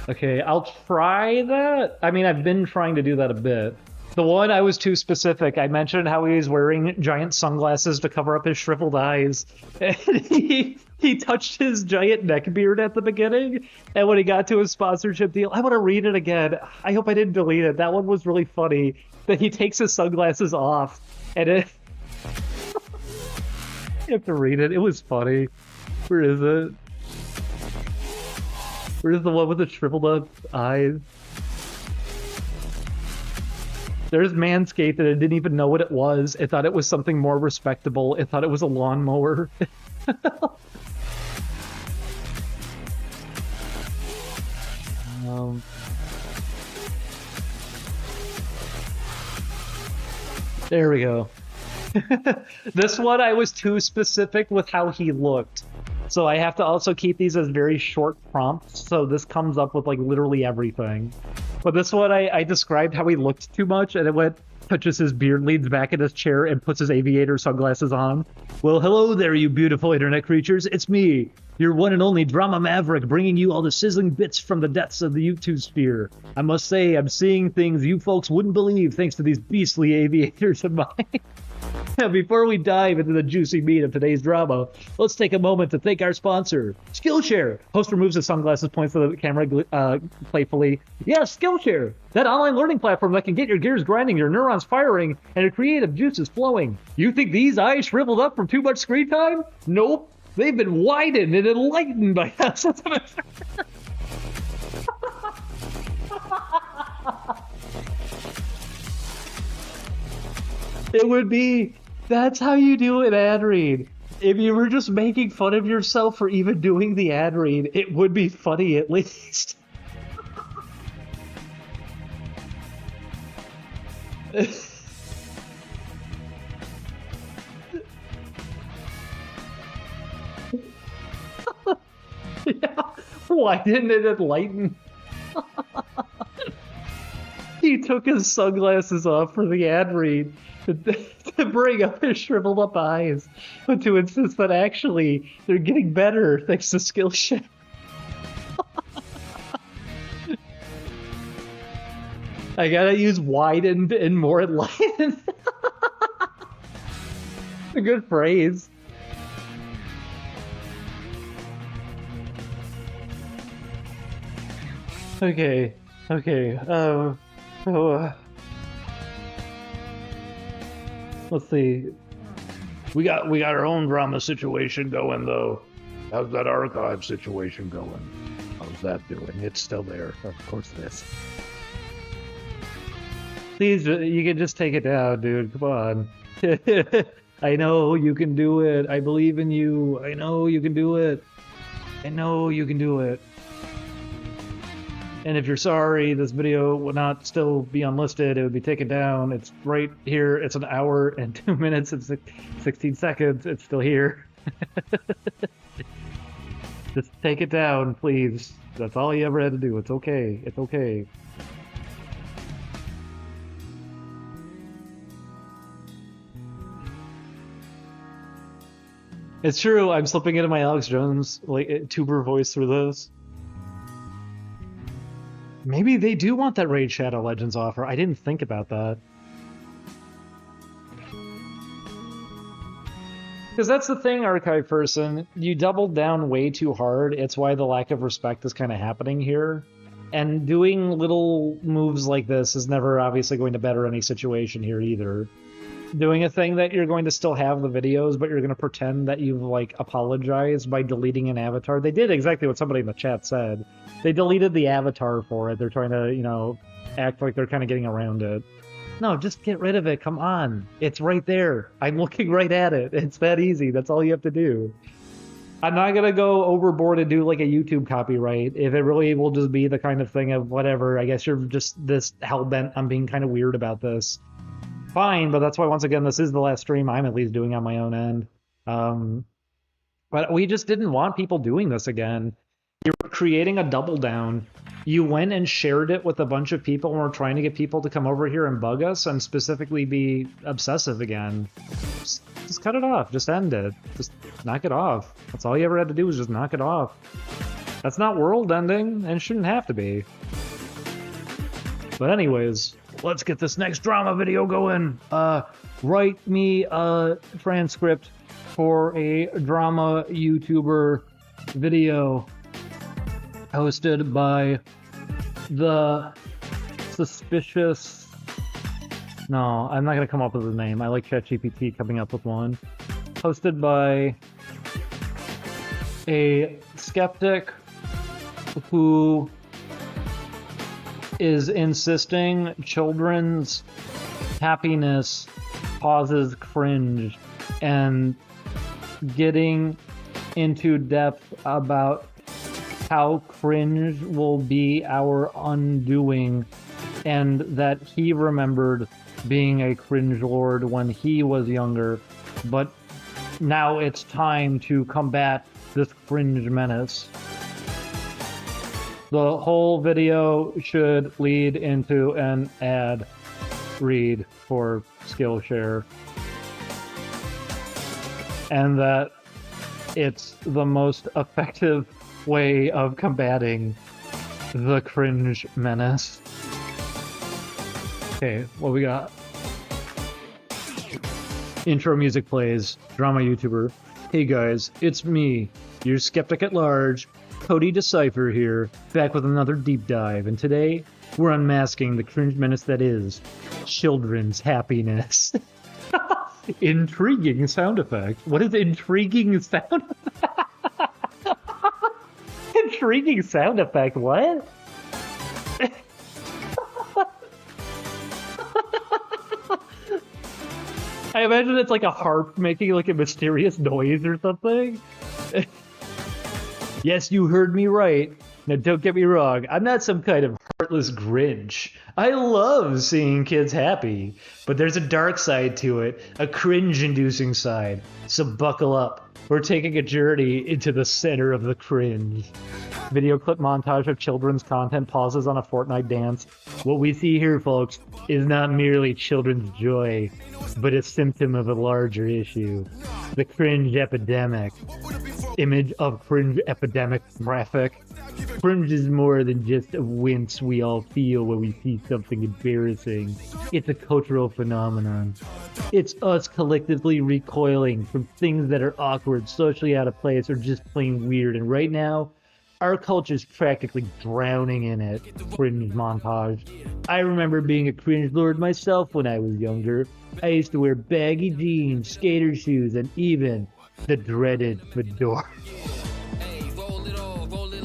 Okay, I'll try that. I mean, I've been trying to do that a bit. The one I was too specific. I mentioned how he was wearing giant sunglasses to cover up his shriveled eyes. And he touched his giant neck beard at the beginning. And when he got to his sponsorship deal, I want to read it again. I hope I didn't delete it. That one was really funny. That he takes his sunglasses off. And it... You have to read it. It was funny. Where is it? Where's the one with the shriveled up eyes? There's Manscaped, and I didn't even know what it was. It thought it was something more respectable. It thought it was a lawnmower. There we go. This one I was too specific with how he looked. So I have to also keep these as very short prompts, so this comes up with like literally everything. But this one I described how he looked too much, and it went, touches his beard, leans back in his chair, and puts his aviator sunglasses on. Well, hello there, you beautiful internet creatures. It's me, your one and only drama maverick, bringing you all the sizzling bits from the depths of the YouTube sphere. I must say, I'm seeing things you folks wouldn't believe thanks to these beastly aviators of mine. Now, before we dive into the juicy meat of today's drama, let's take a moment to thank our sponsor, Skillshare. Host removes his sunglasses, points to the camera playfully. Yeah, Skillshare, that online learning platform that can get your gears grinding, your neurons firing, and your creative juices flowing. You think these eyes shriveled up from too much screen time? Nope. They've been widened and enlightened by that. It would be, that's how you do an ad read. If you were just making fun of yourself for even doing the ad read, it would be funny at least. Yeah, why didn't it enlighten? He took his sunglasses off for the ad read to bring up his shriveled up eyes, but to insist that actually they're getting better thanks to Skillshare. I gotta use widened and more enlightened. A good phrase. Okay. Let's see. We got our own drama situation going though. How's that archive situation going? How's that doing? It's still there. Of course it is. Please, you can just take it down, dude. Come on. I know you can do it. I believe in you. I know you can do it. I know you can do it. And if you're sorry, this video would not still be unlisted. It would be taken down. It's right here. It's an hour and 2 minutes and 16 seconds. It's still here. Just take it down, please. That's all you ever had to do. It's okay. It's okay. It's true. I'm slipping into my Alex Jones like tuber voice through this. Maybe they do want that Raid Shadow Legends offer. I didn't think about that. Because that's the thing, Archive Person. You doubled down way too hard. It's why the lack of respect is kind of happening here. And doing little moves like this is never obviously going to better any situation here either. Doing a thing that you're going to still have the videos, but you're going to pretend that you've, like, apologized by deleting an avatar. They did exactly what somebody in the chat said. They deleted the avatar for it. They're trying to, you know, act like they're kind of getting around it. No, just get rid of it. Come on. It's right there. I'm looking right at it. It's that easy. That's all you have to do. I'm not going to go overboard and do, like, a YouTube copyright. If it really will just be the kind of thing of whatever, I guess you're just this hell-bent on being kind of weird about this. Fine, but that's why, once again, this is the last stream I'm at least doing on my own end. But we just didn't want people doing this again. You're creating a double down. You went and shared it with a bunch of people and were trying to get people to come over here and bug us and specifically be obsessive again. Just cut it off. Just end it. Just knock it off. That's all you ever had to do was just knock it off. That's not world ending and shouldn't have to be. But anyways, let's get this next drama video going. Write me a transcript for a drama YouTuber video hosted by the suspicious... No, I'm not going to come up with a name. I like ChatGPT coming up with one. Hosted by a skeptic who is insisting children's happiness causes cringe and getting into depth about how cringe will be our undoing, and that he remembered being a cringe lord when he was younger, but now it's time to combat this cringe menace. The whole video should lead into an ad read for Skillshare, and that it's the most effective way of combating the cringe menace. Okay, what we got? Intro music plays. Drama YouTuber. Hey guys, it's me, your skeptic at large, Cody Decipher here, back with another deep dive, and today we're unmasking the cringe menace that is children's happiness. Intriguing sound effect. What is intriguing sound effect? Intriguing sound effect, what? I imagine it's like a harp making like a mysterious noise or something. Yes, you heard me right. Now don't get me wrong, I'm not some kind of heartless Grinch. I love seeing kids happy, but there's a dark side to it, a cringe-inducing side. So buckle up. We're taking a journey into the center of the cringe. Video clip montage of children's content pauses on a Fortnite dance. What we see here, folks, is not merely children's joy, but a symptom of a larger issue. The cringe epidemic. Image of cringe epidemic graphic. Cringe is more than just a wince we all feel when we see something embarrassing. It's a cultural phenomenon. It's us collectively recoiling from things that are awkward, socially out of place, or just plain weird. And right now, our culture's practically drowning in it. Cringe montage. I remember being a cringe lord myself when I was younger. I used to wear baggy jeans, skater shoes, and even the dreaded fedora.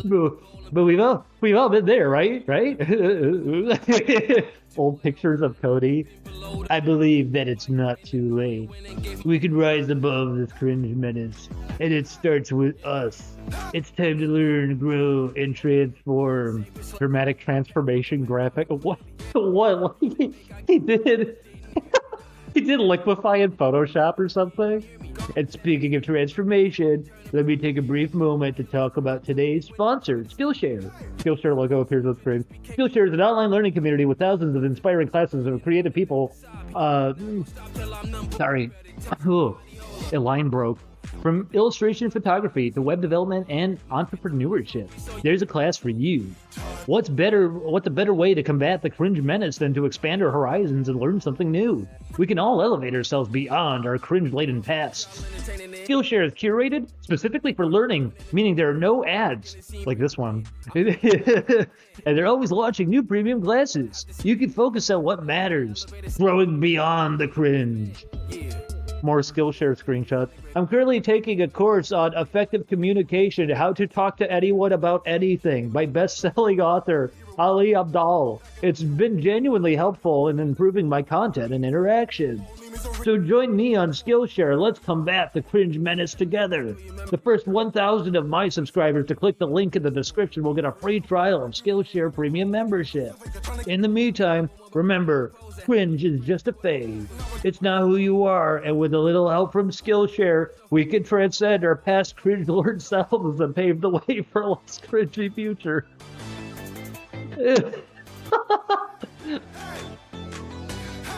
But we've all been there, right? Old pictures of Cody. I believe that it's not too late. We can rise above this cringe menace, and it starts with us. It's time to learn, grow, and transform. Dramatic transformation graphic. What? He did? He did liquefy in Photoshop or something? And speaking of transformation, let me take a brief moment to talk about today's sponsor, Skillshare. Skillshare logo appears on the screen. Skillshare is an online learning community with thousands of inspiring classes of creative people. Sorry. A line broke. From illustration photography to web development and entrepreneurship, there's a class for you. What's a better way to combat the cringe menace than to expand our horizons and learn something new? We can all elevate ourselves beyond our cringe-laden pasts. Skillshare is curated specifically for learning, meaning there are no ads, like this one. And they're always launching new premium classes. You can focus on what matters, growing beyond the cringe. More Skillshare screenshots. I'm currently taking a course on effective communication, how to talk to anyone about anything, by best-selling author Ali Abdal. It's been genuinely helpful in improving my content and interaction. So join me on Skillshare. Let's combat the cringe menace together. The first 1,000 of my subscribers to click the link in the description will get a free trial of Skillshare Premium membership. In the meantime, remember, cringe is just a phase. It's not who you are, and with a little help from Skillshare, we can transcend our past cringe lord selves and pave the way for a less cringy future.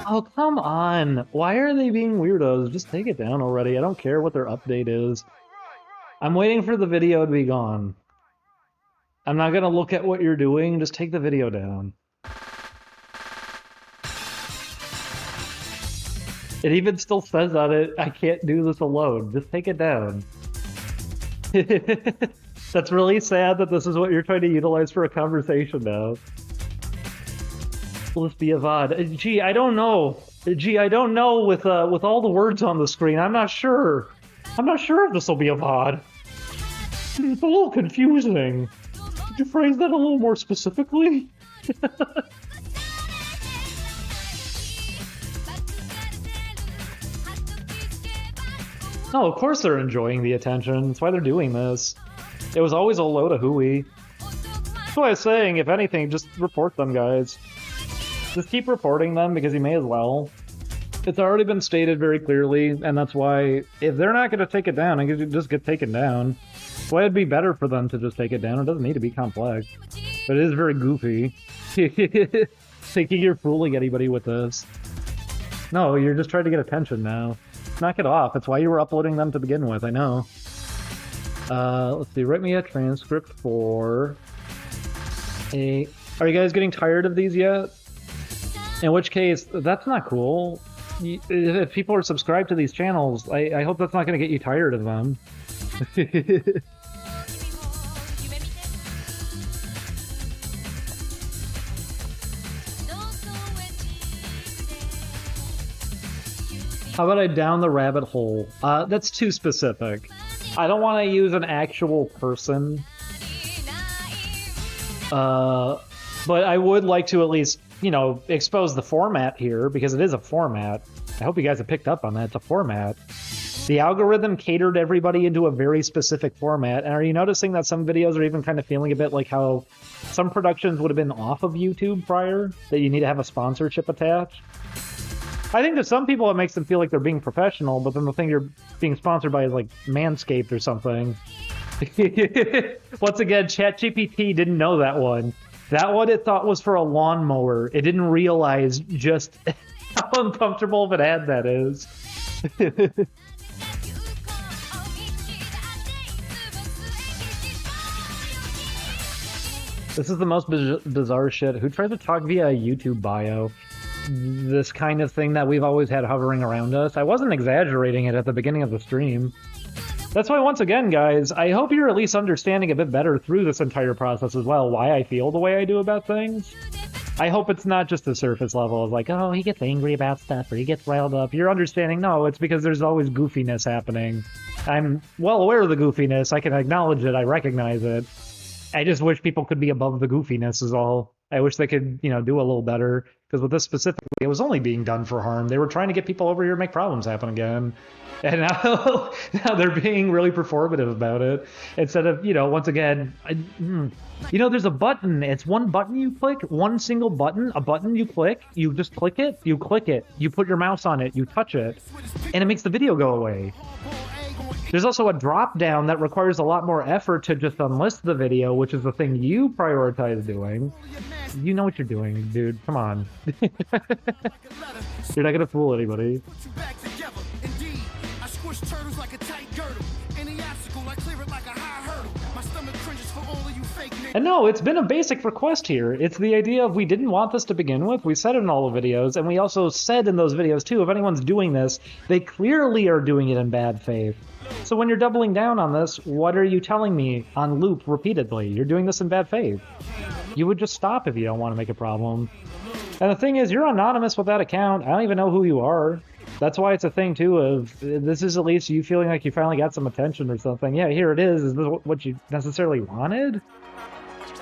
Oh, come on. Why are they being weirdos? Just take it down already. I don't care what their update is. I'm waiting for the video to be gone. I'm not gonna look at what you're doing. Just take the video down. It even still says on it, I can't do this alone. Just take it down. That's really sad that this is what you're trying to utilize for a conversation now. Will this be a VOD? Gee, I don't know. Gee, I don't know with all the words on the screen. I'm not sure. I'm not sure if this will be a VOD. It's a little confusing. Could you phrase that a little more specifically? No, of course they're enjoying the attention. That's why they're doing this. It was always a load of hooey. That's why I was saying, if anything, just report them, guys. Just keep reporting them, because you may as well. It's already been stated very clearly, and that's why, if they're not going to take it down, it could just get taken down. That's why it'd be better for them to just take it down. It doesn't need to be complex. But it is very goofy. Thinking you're fooling anybody with this. No, you're just trying to get attention now. Knock it off. That's why you were uploading them to begin with, I know. Let's see, write me a transcript for a... Are you guys getting tired of these yet? In which case, that's not cool. If people are subscribed to these channels, I hope that's not going to get you tired of them. How about I down the rabbit hole? That's too specific. I don't want to use an actual person. But I would like to at least, you know, expose the format here, because it is a format. I hope you guys have picked up on that. It's a format. The algorithm catered everybody into a very specific format. And are you noticing that some videos are even kind of feeling a bit like how some productions would have been off of YouTube prior? That you need to have a sponsorship attached? I think to some people it makes them feel like they're being professional, but then the thing you're being sponsored by is like Manscaped or something. Once again, ChatGPT didn't know that one. That one it thought was for a lawnmower. It didn't realize just how uncomfortable of an ad that is. This is the most bizarre shit. Who tries to talk via a YouTube bio? This kind of thing that we've always had hovering around us. I wasn't exaggerating it at the beginning of the stream. That's why, once again, guys, I hope you're at least understanding a bit better through this entire process as well why I feel the way I do about things. I hope it's not just the surface level of like, oh, he gets angry about stuff or he gets riled up. You're understanding, no, it's because there's always goofiness happening. I'm well aware of the goofiness. I can acknowledge it. I recognize it. I just wish people could be above the goofiness is all. I wish they could, you know, do a little better. Because with this specifically, it was only being done for harm. They were trying to get people over here and make problems happen again. And now they're being really performative about it. Instead of, you know, once again, you know, there's a button. It's one button you click, one single button, a button you click. You just click it, you put your mouse on it, you touch it, and it makes the video go away. There's also a drop down that requires a lot more effort to just unlist the video, which is the thing you prioritize doing. You know what you're doing, dude. Come on. You're not gonna fool anybody. And no, it's been a basic request here. It's the idea of we didn't want this to begin with. We said it in all the videos, and we also said in those videos too, if anyone's doing this, they clearly are doing it in bad faith. So when you're doubling down on this, what are you telling me on loop repeatedly? You're doing this in bad faith. You would just stop if you don't want to make a problem. And the thing is, you're anonymous with that account. I don't even know who you are. That's why it's a thing, too, of this is at least you feeling like you finally got some attention or something. Yeah, here it is. Is this what you necessarily wanted?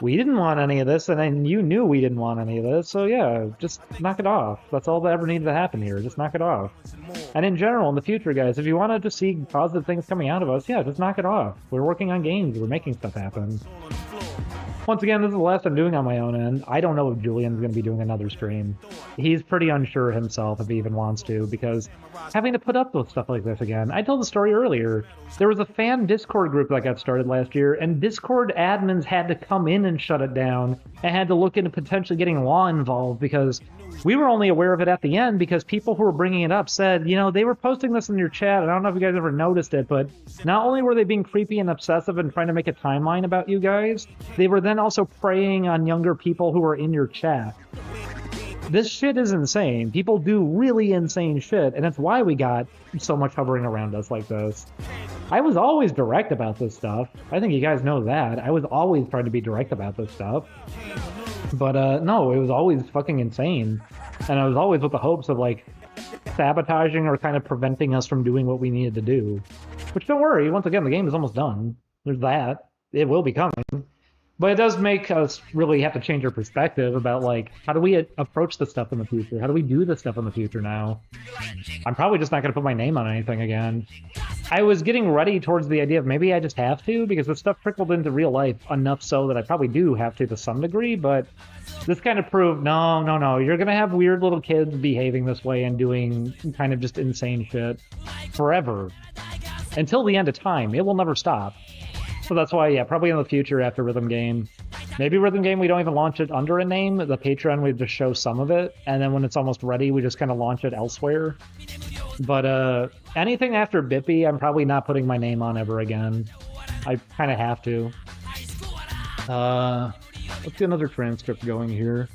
We didn't want any of this, and then you knew we didn't want any of this, so yeah, just knock it off. That's all that ever needed to happen here. Just knock it off. And in general, in the future, guys, if you want to just see positive things coming out of us, yeah, just knock it off. We're working on games. We're making stuff happen. Once again, this is the last I'm doing on my own end. I don't know if Julian's going to be doing another stream. He's pretty unsure himself if he even wants to, because having to put up with stuff like this again. I told the story earlier. There was a fan Discord group that got started last year, and Discord admins had to come in and shut it down, and had to look into potentially getting law involved, because we were only aware of it at the end because people who were bringing it up said, you know, they were posting this in your chat. I don't know if you guys ever noticed it, but not only were they being creepy and obsessive and trying to make a timeline about you guys, they were then also preying on younger people who were in your chat. This shit is insane. People do really insane shit, and that's why we got so much hovering around us like this. I was always direct about this stuff. I think you guys know that. I was always trying to be direct about this stuff. But no, it was always fucking insane. And I was always with the hopes of, like, sabotaging or kind of preventing us from doing what we needed to do. Which, don't worry, once again, the game is almost done. There's that. It will be coming. But it does make us really have to change our perspective about, like, how do we approach this stuff in the future? How do we do this stuff in the future now? I'm probably just not going to put my name on anything again. I was getting ready towards the idea of maybe I just have to, because this stuff trickled into real life enough so that I probably do have to some degree, but this kind of proved, no, you're going to have weird little kids behaving this way and doing kind of just insane shit forever. Until the end of time. It will never stop. So that's why, yeah, probably in the future after Rhythm Game. Maybe Rhythm Game, we don't even launch it under a name. The Patreon, we just show some of it. And then when it's almost ready, we just kind of launch it elsewhere. But anything after Bippy, I'm probably not putting my name on ever again. I kind of have to. Let's get another transcript going here.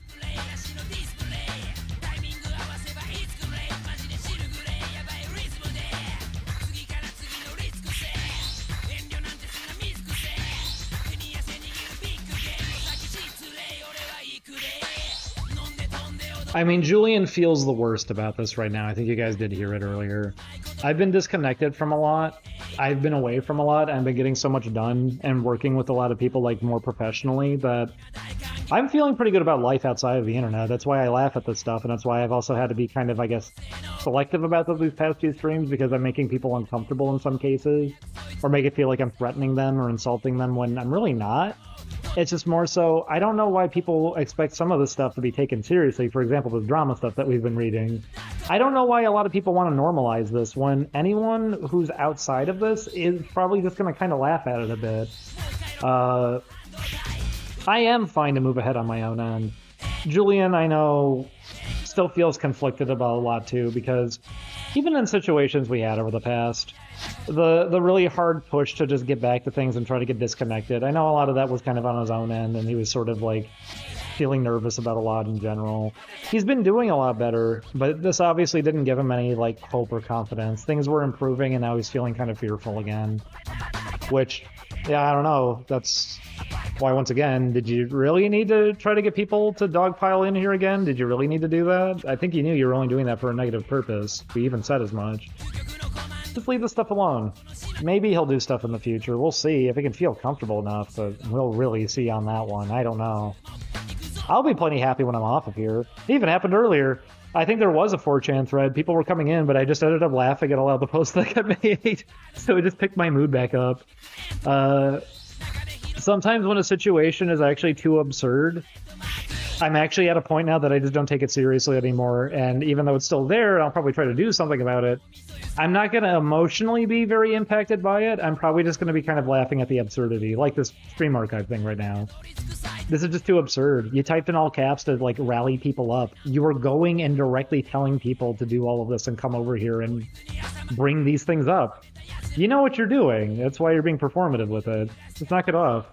I mean, Julian feels the worst about this right now. I think you guys did hear it earlier. I've been disconnected from a lot. I've been away from a lot. I've been getting so much done and working with a lot of people, like, more professionally, that I'm feeling pretty good about life outside of the internet. That's why I laugh at this stuff, and that's why I've also had to be kind of, I guess, selective about these past few streams, because I'm making people uncomfortable in some cases, or make it feel like I'm threatening them or insulting them when I'm really not. It's just more so, I don't know why people expect some of this stuff to be taken seriously. For example, the drama stuff that we've been reading. I don't know why a lot of people want to normalize this when anyone who's outside of this is probably just going to kind of laugh at it a bit. I am fine to move ahead on my own end. Julian, I know, still feels conflicted about a lot too, because even in situations we had over the past, the really hard push to just get back to things and try to get disconnected. I know a lot of that was kind of on his own end, and he was sort of like feeling nervous about a lot in general. He's been doing a lot better, but this obviously didn't give him any like hope or confidence. Things were improving, and now he's feeling kind of fearful again. Which, yeah, I don't know. That's why, once again, did you really need to try to get people to dogpile in here again? Did you really need to do that? I think you knew you were only doing that for a negative purpose. We even said as much. Just leave this stuff alone. Maybe he'll do stuff in the future. We'll see if he can feel comfortable enough, but we'll really see on that one. I don't know. I'll be plenty happy when I'm off of here. It even happened earlier. I think there was a 4chan thread. People were coming in, but I just ended up laughing at all of the posts that got made. So it just picked my mood back up. Sometimes when a situation is actually too absurd, I'm actually at a point now that I just don't take it seriously anymore. And even though it's still there, I'll probably try to do something about it. I'm not going to emotionally be very impacted by it. I'm probably just going to be kind of laughing at the absurdity, like this stream archive thing right now. This is just too absurd. You typed in all caps to like rally people up. You were going and directly telling people to do all of this and come over here and bring these things up. You know what you're doing. That's why you're being performative with it. Just knock it off.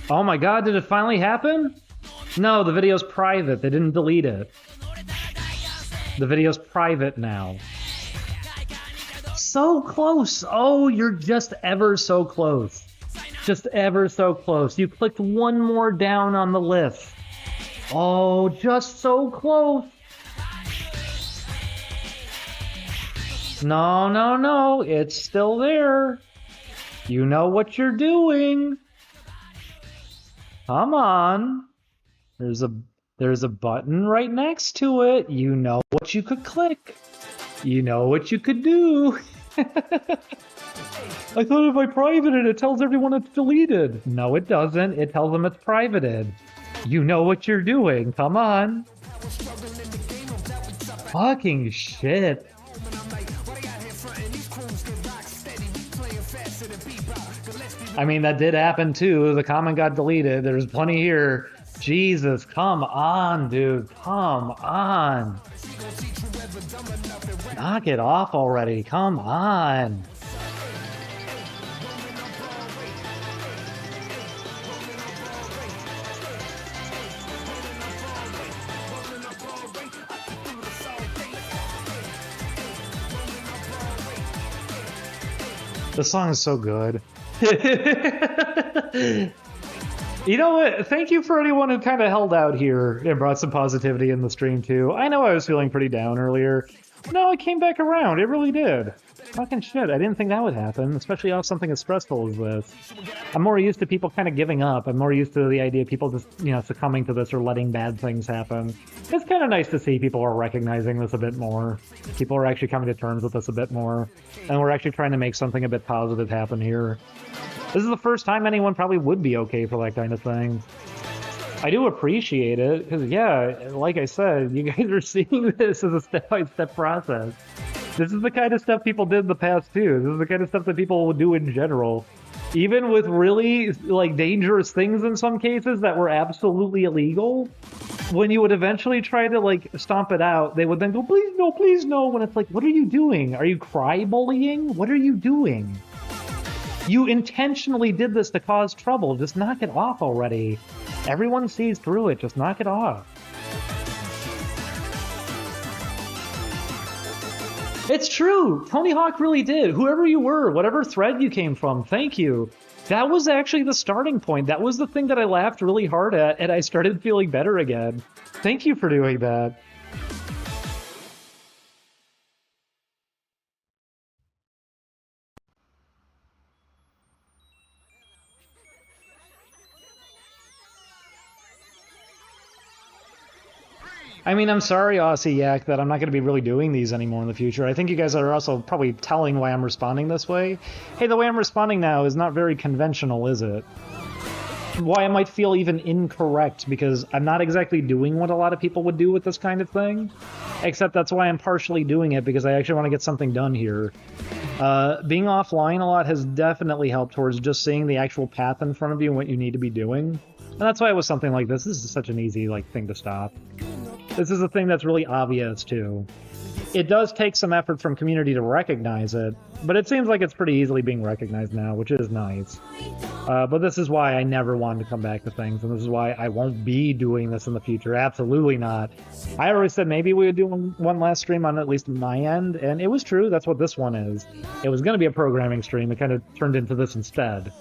Oh my god, did it finally happen? No, the video's private. They didn't delete it. The video's private now. So close. Oh, you're just ever so close. Just ever so close. You clicked one more down on the list. Oh, just so close. No, no, no. It's still there. You know what you're doing. Come on. There's a There's a button right next to it. You know what you could click. You know what you could do. I thought if I private it tells everyone it's deleted. No, it doesn't. It tells them it's privated. You know what you're doing. Come on. Fucking shit. I mean, that did happen too. The comment got deleted. There's plenty here. Jesus, come on, dude. Come on. Knock it off already. Come on. This song is so good. You know what? Thank you for anyone who kind of held out here and brought some positivity in the stream too. I know I was feeling pretty down earlier. No, it came back around. It really did. Fucking shit. I didn't think that would happen, especially off something as stressful as this. I'm more used to people kind of giving up. I'm more used to the idea of people just, succumbing to this or letting bad things happen. It's kind of nice to see people are recognizing this a bit more. People are actually coming to terms with this a bit more. And we're actually trying to make something a bit positive happen here. This is the first time anyone probably would be okay for that kind of thing. I do appreciate it, because, yeah, like I said, you guys are seeing this as a step-by-step process. This is the kind of stuff people did in the past, too. This is the kind of stuff that people would do in general. Even with really, dangerous things in some cases that were absolutely illegal, when you would eventually try to, stomp it out, they would then go, please no, when it's like, what are you doing? Are you cry-bullying? What are you doing? You intentionally did this to cause trouble. Just knock it off already. Everyone sees through it. Just knock it off. It's true. Tony Hawk really did. Whoever you were, whatever thread you came from, thank you. That was actually the starting point. That was the thing that I laughed really hard at, and I started feeling better again. Thank you for doing that. I mean, I'm sorry, Aussie Yak, that I'm not going to be really doing these anymore in the future. I think you guys are also probably telling why I'm responding this way. Hey, the way I'm responding now is not very conventional, is it? Why it might feel even incorrect, because I'm not exactly doing what a lot of people would do with this kind of thing. Except that's why I'm partially doing it, because I actually want to get something done here. Being offline a lot has definitely helped towards just seeing the actual path in front of you and what you need to be doing. And that's why it was something like this. This is such an easy thing to stop. This is a thing that's really obvious, too. It does take some effort from community to recognize it, but it seems like it's pretty easily being recognized now, which is nice. But this is why I never wanted to come back to things, and this is why I won't be doing this in the future. Absolutely not. I already said maybe we would do one last stream on at least my end, and it was true. That's what this one is. It was going to be a programming stream. It kind of turned into this instead.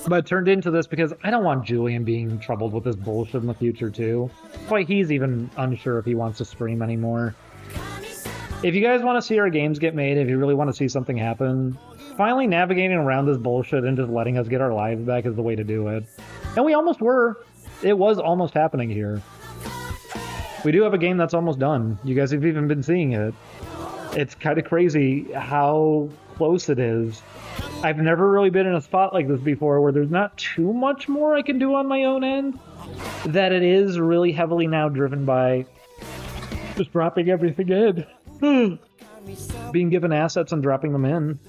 But it turned into this because I don't want Julian being troubled with this bullshit in the future, too. That's why he's even unsure if he wants to stream anymore. If you guys want to see our games get made, if you really want to see something happen, finally navigating around this bullshit and just letting us get our lives back is the way to do it. And we almost were. It was almost happening here. We do have a game that's almost done. You guys have even been seeing it. It's kind of crazy how close it is. I've never really been in a spot like this before where there's not too much more I can do on my own end. That it is really heavily now driven by just dropping everything in. Being given assets and dropping them in.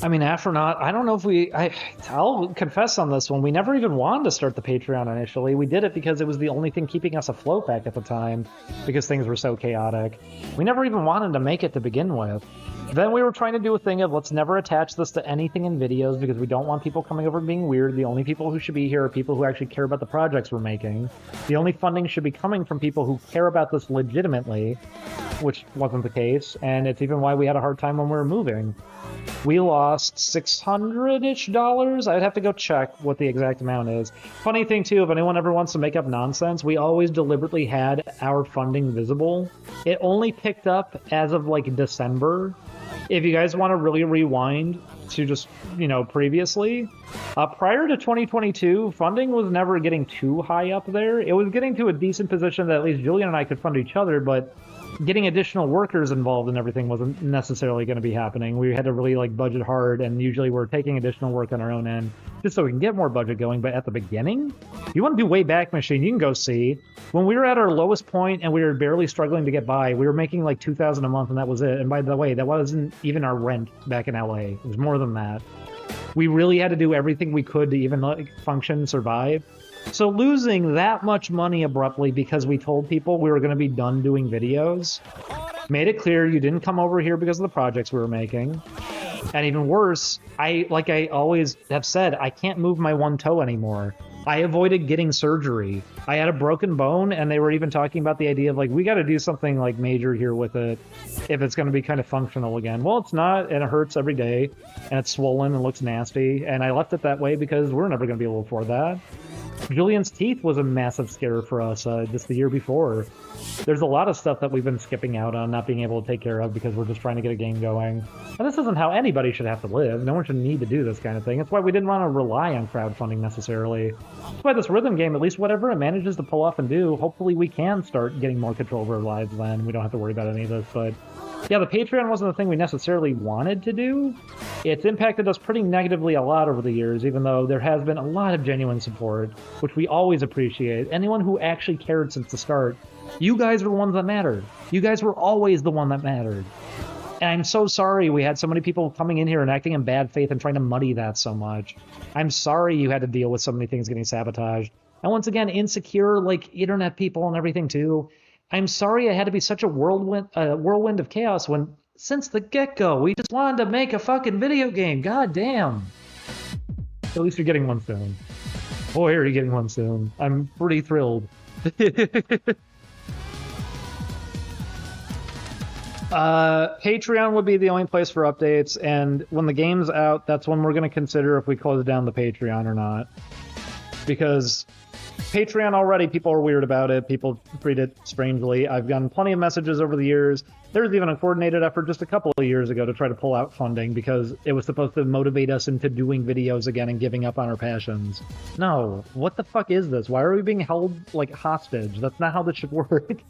I mean, Astronaut, I don't know if I'll confess on this one, we never even wanted to start the Patreon initially. We did it because it was the only thing keeping us afloat back at the time, because things were so chaotic. We never even wanted to make it to begin with. Then we were trying to do a thing of let's never attach this to anything in videos because we don't want people coming over and being weird. The only people who should be here are people who actually care about the projects we're making. The only funding should be coming from people who care about this legitimately, which wasn't the case, and it's even why we had a hard time when we were moving. We lost $600-ish. I'd have to go check what the exact amount is. Funny thing, too, if anyone ever wants to make up nonsense, we always deliberately had our funding visible. It only picked up as of, December. If you guys want to really rewind to just, previously, prior to 2022, funding was never getting too high up there. It was getting to a decent position that at least Julian and I could fund each other, but getting additional workers involved in everything wasn't necessarily going to be happening. We had to really budget hard, and usually we're taking additional work on our own end just so we can get more budget going. But at the beginning, if you want to do Wayback Machine, you can go see. When we were at our lowest point and we were barely struggling to get by, we were making like $2,000 a month, and that was it. And by the way, that wasn't even our rent back in LA. It was more than that. We really had to do everything we could to even function, survive. So losing that much money abruptly because we told people we were going to be done doing videos made it clear you didn't come over here because of the projects we were making. And even worse, I always have said, I can't move my one toe anymore. I avoided getting surgery. I had a broken bone, and they were even talking about the idea of we got to do something major here with it if it's going to be kind of functional again. Well, it's not, and it hurts every day, and it's swollen and looks nasty, and I left it that way because we're never going to be able to afford that. Julian's teeth was a massive scare for us just the year before. There's a lot of stuff that we've been skipping out on, not being able to take care of because we're just trying to get a game going. And this isn't how anybody should have to live. No one should need to do this kind of thing. That's why we didn't want to rely on crowdfunding necessarily. That's why this rhythm game, at least whatever it manages to pull off and do, hopefully we can start getting more control over our lives then. We don't have to worry about any of this, but yeah, the Patreon wasn't the thing we necessarily wanted to do. It's impacted us pretty negatively a lot over the years, even though there has been a lot of genuine support, which we always appreciate. Anyone who actually cared since the start, you guys were the ones that mattered. You guys were always the one that mattered. And I'm so sorry we had so many people coming in here and acting in bad faith and trying to muddy that so much. I'm sorry you had to deal with so many things getting sabotaged. And once again, insecure, internet people and everything too. I'm sorry I had to be such a whirlwind of chaos when, since the get-go, we just wanted to make a fucking video game. God damn. At least you're getting one soon. Boy, are you getting one soon. I'm pretty thrilled. Patreon would be the only place for updates, and when the game's out, that's when we're going to consider if we close down the Patreon or not. Because Patreon already, people are weird about it. People treat it strangely. I've gotten plenty of messages over the years. There was even a coordinated effort just a couple of years ago to try to pull out funding because it was supposed to motivate us into doing videos again and giving up on our passions. No, what the fuck is this? Why are we being held hostage? That's not how this should work.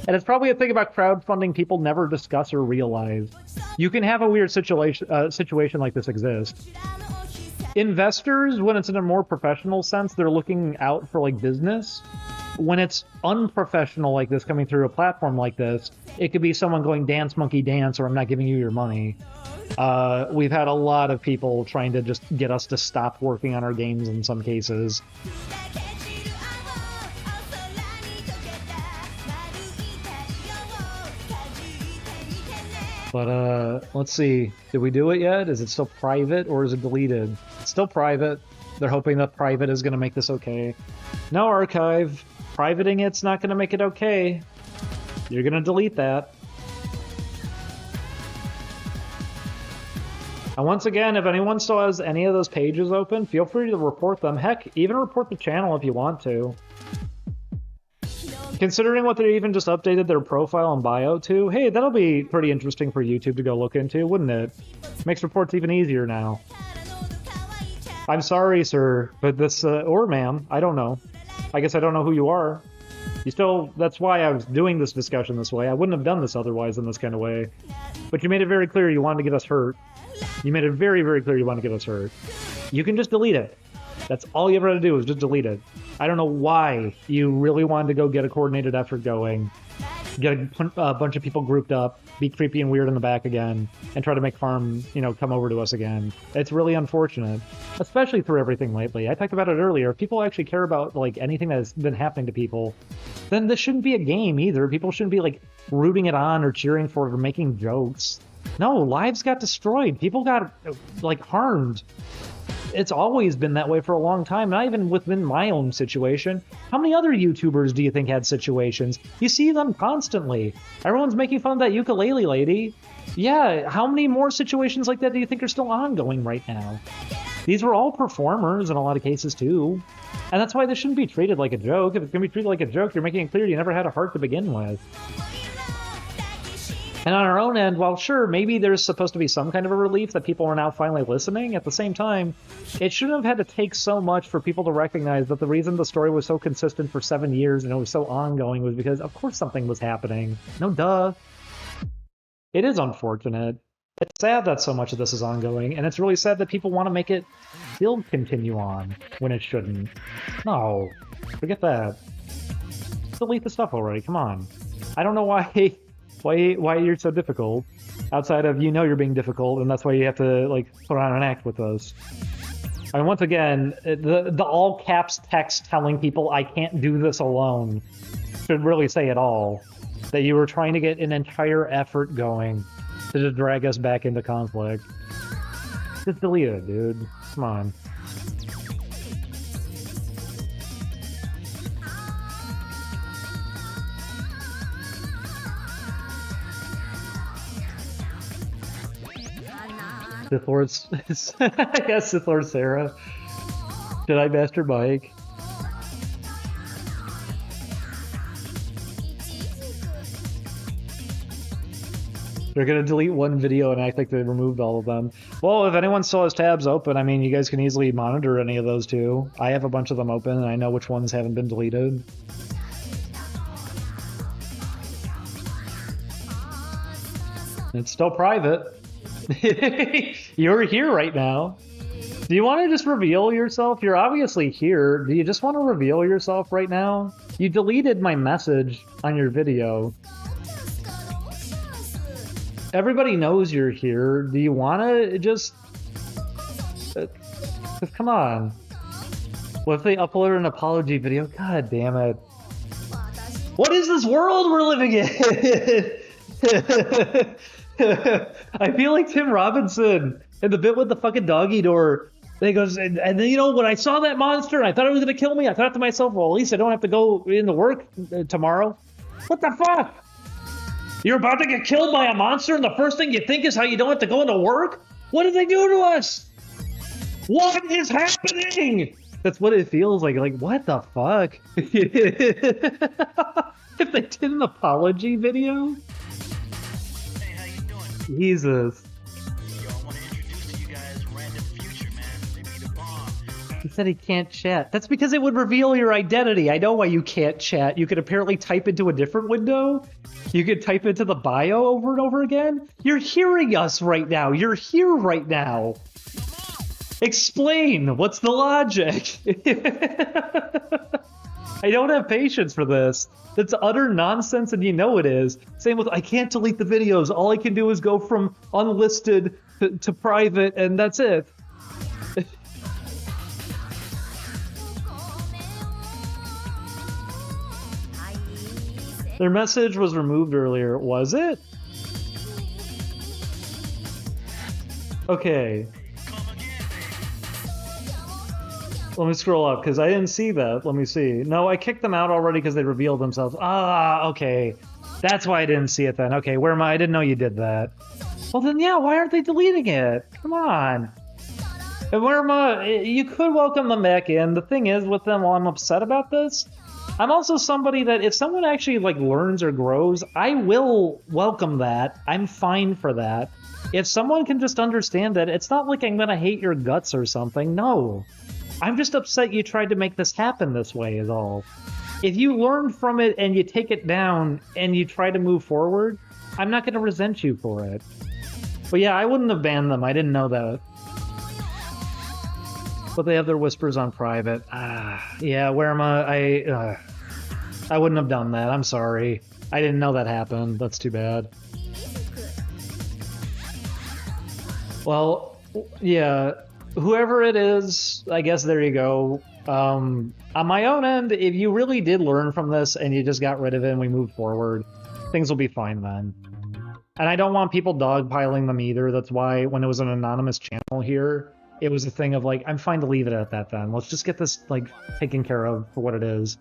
And it's probably a thing about crowdfunding people never discuss or realize. You can have a weird situation like this exist. Investors, when it's in a more professional sense, they're looking out for business. When it's unprofessional like this, coming through a platform like this, it could be someone going dance monkey dance, or I'm not giving you your money. We've had a lot of people trying to just get us to stop working on our games in some cases. But let's see, did we do it yet? Is it still private or is it deleted? It's still private. They're hoping that private is going to make this okay. No, archive. Privating it's not going to make it okay. You're going to delete that. And once again, if anyone still has any of those pages open, feel free to report them. Heck, even report the channel if you want to. Considering what they even just updated their profile and bio to, hey, that'll be pretty interesting for YouTube to go look into, wouldn't it? Makes reports even easier now. I'm sorry, sir, but this, or ma'am, I don't know. I guess I don't know who you are. That's why I was doing this discussion this way. I wouldn't have done this otherwise in this kind of way. But you made it very clear you wanted to get us hurt. You made it very, very clear you want to get us hurt. You can just delete it. That's all you ever had to do is just delete it. I don't know why you really wanted to go get a coordinated effort going, get a bunch of people grouped up, be creepy and weird in the back again, and try to make Farm, come over to us again. It's really unfortunate, especially through everything lately. I talked about it earlier. If people actually care about anything that has been happening to people, then this shouldn't be a game either. People shouldn't be rooting it on or cheering for it or making jokes. No, lives got destroyed. People got harmed. It's always been that way for a long time, not even within my own situation. How many other YouTubers do you think had situations? You see them constantly. Everyone's making fun of that ukulele lady. Yeah, how many more situations like that do you think are still ongoing right now? These were all performers in a lot of cases too. And that's why this shouldn't be treated like a joke. If it's going to be treated like a joke, you're making it clear you never had a heart to begin with. And on our own end, while sure, maybe there's supposed to be some kind of a relief that people are now finally listening, at the same time, it shouldn't have had to take so much for people to recognize that the reason the story was so consistent for 7 years and it was so ongoing was because, of course, something was happening. No duh. It is unfortunate. It's sad that so much of this is ongoing, and it's really sad that people want to make it still continue on when it shouldn't. No, forget that. Delete the stuff already, come on. I don't know why you're so difficult, outside of you're being difficult, and that's why you have to, like, put on an act with us. I mean, once again, the all caps text telling people I can't do this alone should really say it all. That you were trying to get an entire effort going to just drag us back into conflict. Just delete it, dude. Come on. Sith Lord, I guess Sith Lord Sarah. Jedi Master Mike. They're gonna delete one video and act like they removed all of them. Well, if anyone still has tabs open, I mean, you guys can easily monitor any of those too. I have a bunch of them open, and I know which ones haven't been deleted. It's still private. You're here right now. Do you want to just reveal yourself? You're obviously here. Do you just want to reveal yourself right now? You deleted my message on your video. Everybody knows you're here. Do you want to just come on. What if they uploaded an apology video? God damn it. What is this world we're living in? I feel like Tim Robinson in the bit with the fucking doggy door. He goes, and then, when I saw that monster, I thought it was going to kill me. I thought to myself, well, at least I don't have to go into work tomorrow. What the fuck? You're about to get killed by a monster, and the first thing you think is how you don't have to go into work? What did they do to us? What is happening? That's what it feels like. Like, what the fuck? If they did an apology video? Hey, how you doing? Jesus. Yo, I want to introduce to you guys Random Future, man. They be the bomb. He said he can't chat. That's because it would reveal your identity. I know why you can't chat. You could apparently type into a different window. You could type into the bio over and over again. You're hearing us right now. You're here right now. Explain. What's the logic? I don't have patience for this. It's utter nonsense, and you know it is. Same with, I can't delete the videos. All I can do is go from unlisted to private, and that's it. Their message was removed earlier, was it? Okay. Let me scroll up, because I didn't see that. Let me see. No, I kicked them out already because they revealed themselves. Ah, okay. That's why I didn't see it then. Okay, where am I? I didn't know you did that. Well then, yeah, why aren't they deleting it? Come on. And where am I? You could welcome them back in. The thing is, with them, while I'm upset about this, I'm also somebody that if someone actually learns or grows, I will welcome that. I'm fine for that. If someone can just understand that, it's not like I'm gonna hate your guts or something. No. I'm just upset you tried to make this happen this way is all. If you learn from it and you take it down and you try to move forward, I'm not gonna resent you for it. But yeah, I wouldn't have banned them. I didn't know that. But they have their whispers on private. Yeah, where am I? I wouldn't have done that. I'm sorry. I didn't know that happened. That's too bad. Well, yeah, whoever it is, I guess there you go. On my own end, if you really did learn from this and you just got rid of it and we moved forward, things will be fine then. And I don't want people dogpiling them either. That's why when it was an anonymous channel here, it was a thing of I'm fine to leave it at that then. Let's just get this taken care of for what it is.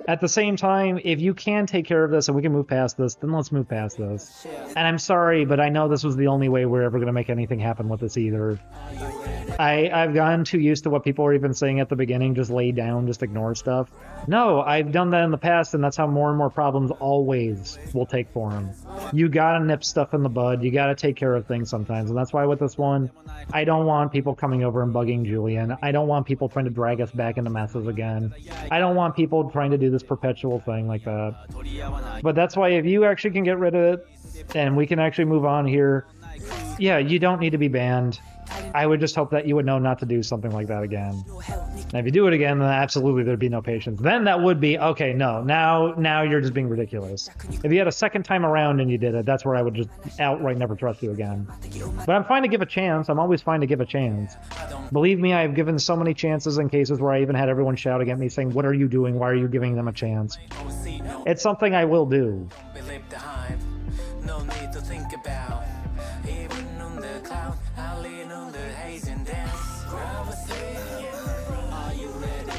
At the same time, if you can take care of this and we can move past this, then let's move past this. And I'm sorry, but I know this was the only way we're ever going to make anything happen with this either. I've gotten too used to what people were even saying at the beginning, just lay down, just ignore stuff. No, I've done that in the past, and that's how more and more problems always will take form. You gotta nip stuff in the bud, you gotta take care of things sometimes, and that's why with this one, I don't want people coming over and bugging Julian. I don't want people trying to drag us back into messes again. I don't want people trying to do this perpetual thing like that. But that's why if you actually can get rid of it, and we can actually move on here, yeah, you don't need to be banned. I would just hope that you would know not to do something like that again. Now, if you do it again, then absolutely there'd be no patience. Then that would be, okay, no, now you're just being ridiculous. If you had a second time around and you did it, that's where I would just outright never trust you again. But I'm fine to give a chance. I'm always fine to give a chance. Believe me, I've given so many chances in cases where I even had everyone shouting at me saying, what are you doing? Why are you giving them a chance? It's something I will do. No need to think about even on the cloud, I lean on the haze and dance. Are you ready?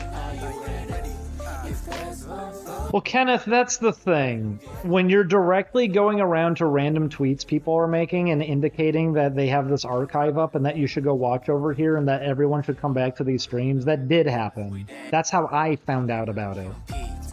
If there's one for Well, Kenneth, that's the thing. When you're directly going around to random tweets people are making and indicating that they have this archive up and that you should go watch over here and that everyone should come back to these streams, that did happen. That's how I found out about it.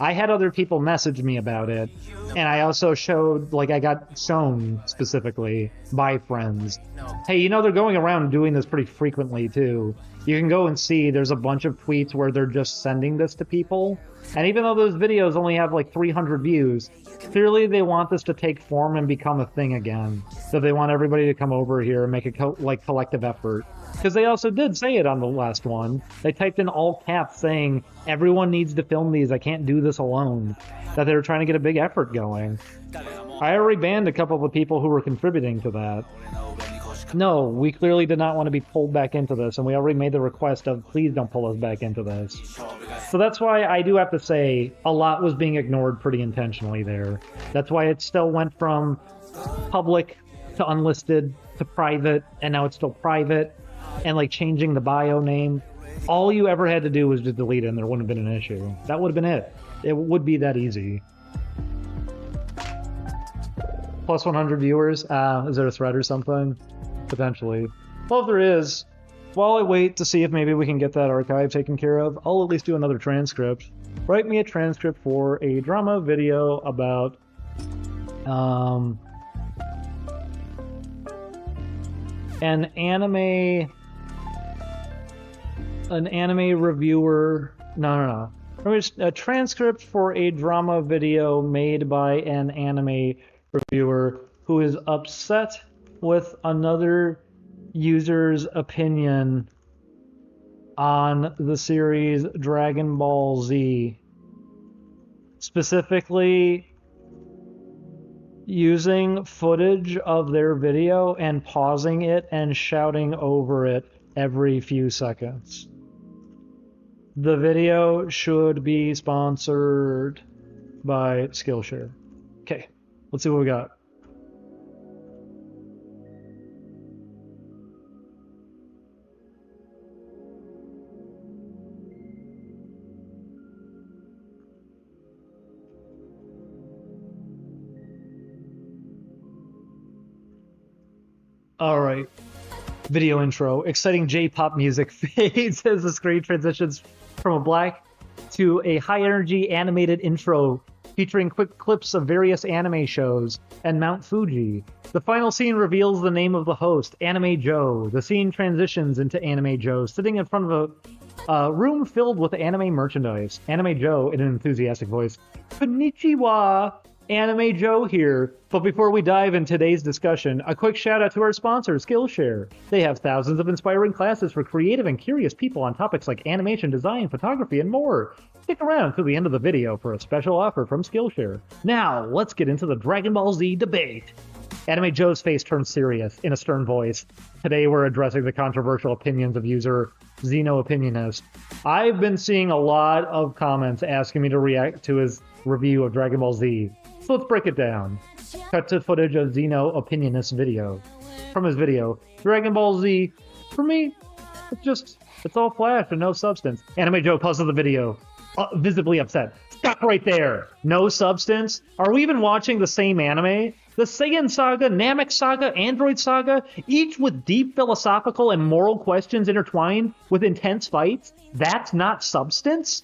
I had other people message me about it, and I also showed, like, I got shown specifically by friends. Hey, you know, they're going around doing this pretty frequently, too. You can go and see there's a bunch of tweets where they're just sending this to people. And even though those videos only have, like, 300 views, clearly they want this to take form and become a thing again. So they want everybody to come over here and make a, collective effort. Because they also did say it on the last one. They typed in all caps saying, everyone needs to film these, I can't do this alone. That they were trying to get a big effort going. I already banned a couple of the people who were contributing to that. No, we clearly did not want to be pulled back into this, and we already made the request of, please don't pull us back into this. So that's why I do have to say, a lot was being ignored pretty intentionally there. That's why it still went from public to unlisted to private, and now it's still private. And like changing the bio name, all you ever had to do was just delete it and there wouldn't have been an issue. That would have been it. It would be that easy. Plus 100 viewers? Is there a thread or something? Potentially. Well, if there is, while I wait to see if maybe we can get that archive taken care of, I'll at least do another transcript. Write me a transcript for a drama video about an anime reviewer. No. A transcript for a drama video made by an anime reviewer who is upset with another user's opinion on the series Dragon Ball Z. Specifically, using footage of their video and pausing it and shouting over it every few seconds. The video should be sponsored by Skillshare. Okay, let's see what we got. All right. Video intro. Exciting J-pop music fades as the screen transitions from a black to a high-energy animated intro featuring quick clips of various anime shows and Mount Fuji. The final scene reveals the name of the host, Anime Joe. The scene transitions into Anime Joe sitting in front of a room filled with anime merchandise. Anime Joe, in an enthusiastic voice, Konnichiwa! Anime Joe here. But before we dive into today's discussion, a quick shout out to our sponsor, Skillshare. They have thousands of inspiring classes for creative and curious people on topics like animation, design, photography, and more. Stick around to the end of the video for a special offer from Skillshare. Now, let's get into the Dragon Ball Z debate. Anime Joe's face turns serious in a stern voice. Today we're addressing the controversial opinions of user Xeno Opinionist. I've been seeing a lot of comments asking me to react to his review of Dragon Ball Z. So let's break it down. Cut to footage of Xeno Opinionist video. From his video, Dragon Ball Z, for me, it's all flash and no substance. Anime Joe pauses the video, visibly upset. Stop right there. No substance? Are we even watching the same anime? The Saiyan Saga, Namek Saga, Android Saga, each with deep philosophical and moral questions intertwined with intense fights? That's not substance?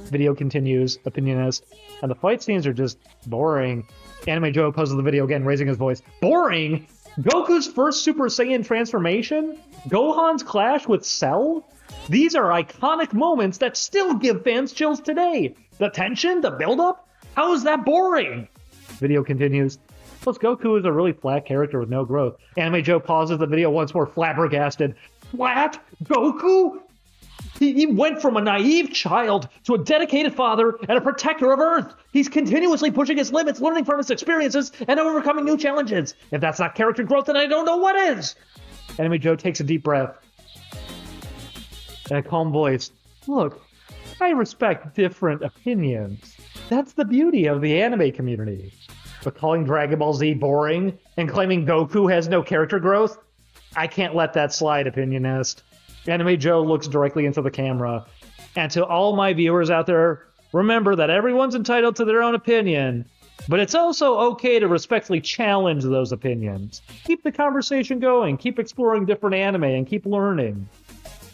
Video continues, opinionist. And the fight scenes are just boring. Anime Joe poses the video again, raising his voice. Boring? Goku's first Super Saiyan transformation? Gohan's clash with Cell? These are iconic moments that still give fans chills today. The tension, the build-up? How is that boring? Video continues. Plus, Goku is a really flat character with no growth. Anime Joe pauses the video once more, flabbergasted. Flat? Goku? He went from a naive child to a dedicated father and a protector of Earth. He's continuously pushing his limits, learning from his experiences, and overcoming new challenges. If that's not character growth, then I don't know what is. Anime Joe takes a deep breath. In a calm voice. Look, I respect different opinions. That's the beauty of the anime community. But calling Dragon Ball Z boring and claiming Goku has no character growth? I can't let that slide, opinionist. Anime Joe looks directly into the camera. And to all my viewers out there, remember that everyone's entitled to their own opinion, but it's also okay to respectfully challenge those opinions. Keep the conversation going, keep exploring different anime, and keep learning.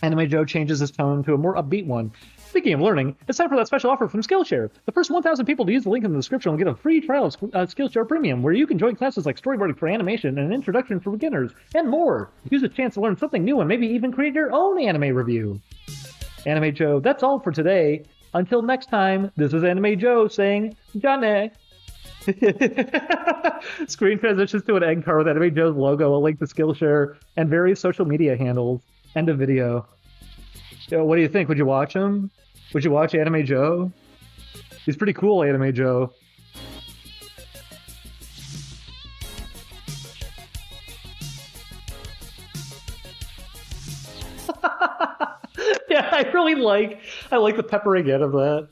Anime Joe changes his tone to a more upbeat one. Speaking of learning, it's time for that special offer from Skillshare. The first 1,000 people to use the link in the description will get a free trial of Skillshare Premium, where you can join classes like storyboarding for animation and an introduction for beginners, and more. Use a chance to learn something new and maybe even create your own anime review. Anime Joe, that's all for today. Until next time, this is Anime Joe saying, Johnny. Screen transitions to an egg card with Anime Joe's logo, a link to Skillshare, and various social media handles. End of video. Yo, what do you think? Would you watch him? Would you watch Anime Joe? He's pretty cool, Anime Joe. Yeah, I like the peppering in of that.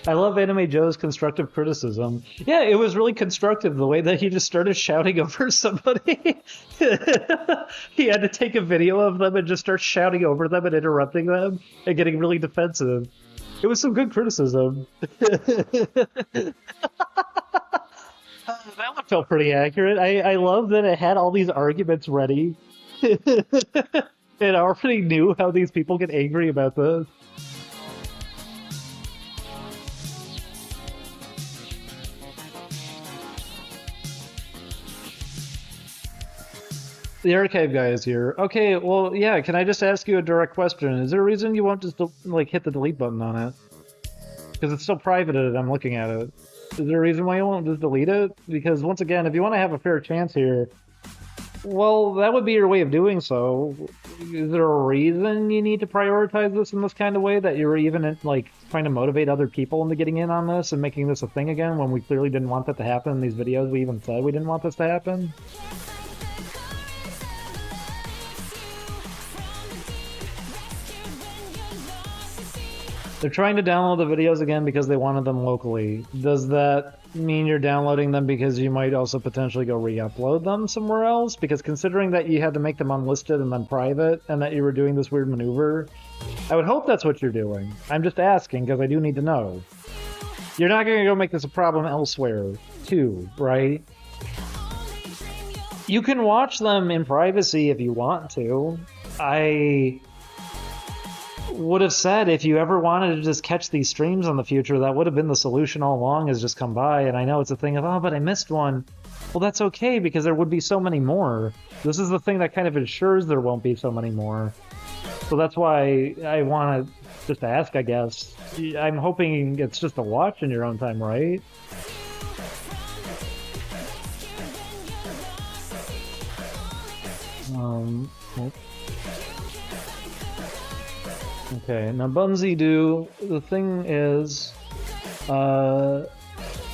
I love Anime Joe's constructive criticism. Yeah, it was really constructive the way that he just started shouting over somebody. He had to take a video of them and just start shouting over them and interrupting them and getting really defensive. It was some good criticism. That one felt pretty accurate. I love that it had all these arguments ready. It already knew how these people get angry about this. The archive guy is here. Okay, well, yeah, can I just ask you a direct question? Is there a reason you won't just, like, hit the delete button on it? Because it's still private and I'm looking at it. Is there a reason why you won't just delete it? Because, once again, if you want to have a fair chance here, well, that would be your way of doing so. Is there a reason you need to prioritize this in this kind of way, that you're even, like, trying to motivate other people into getting in on this and making this a thing again when we clearly didn't want that to happen in these videos? We even said we didn't want this to happen? They're trying to download the videos again because they wanted them locally. Does that mean you're downloading them because you might also potentially go re-upload them somewhere else? Because considering that you had to make them unlisted and then private, and that you were doing this weird maneuver, I would hope that's what you're doing. I'm just asking because I do need to know. You're not going to go make this a problem elsewhere, too, right? You can watch them in privacy if you want to. I would have said if you ever wanted to just catch these streams in the future, that would have been the solution all along, is just come by. And I know it's a thing of, oh, but I missed one. Well, that's okay, because there would be so many more. This is the thing that kind of ensures there won't be so many more. So that's why I want to just ask, I guess. I'm hoping it's just a watch in your own time, right? Okay, now Bunsy Do, the thing is,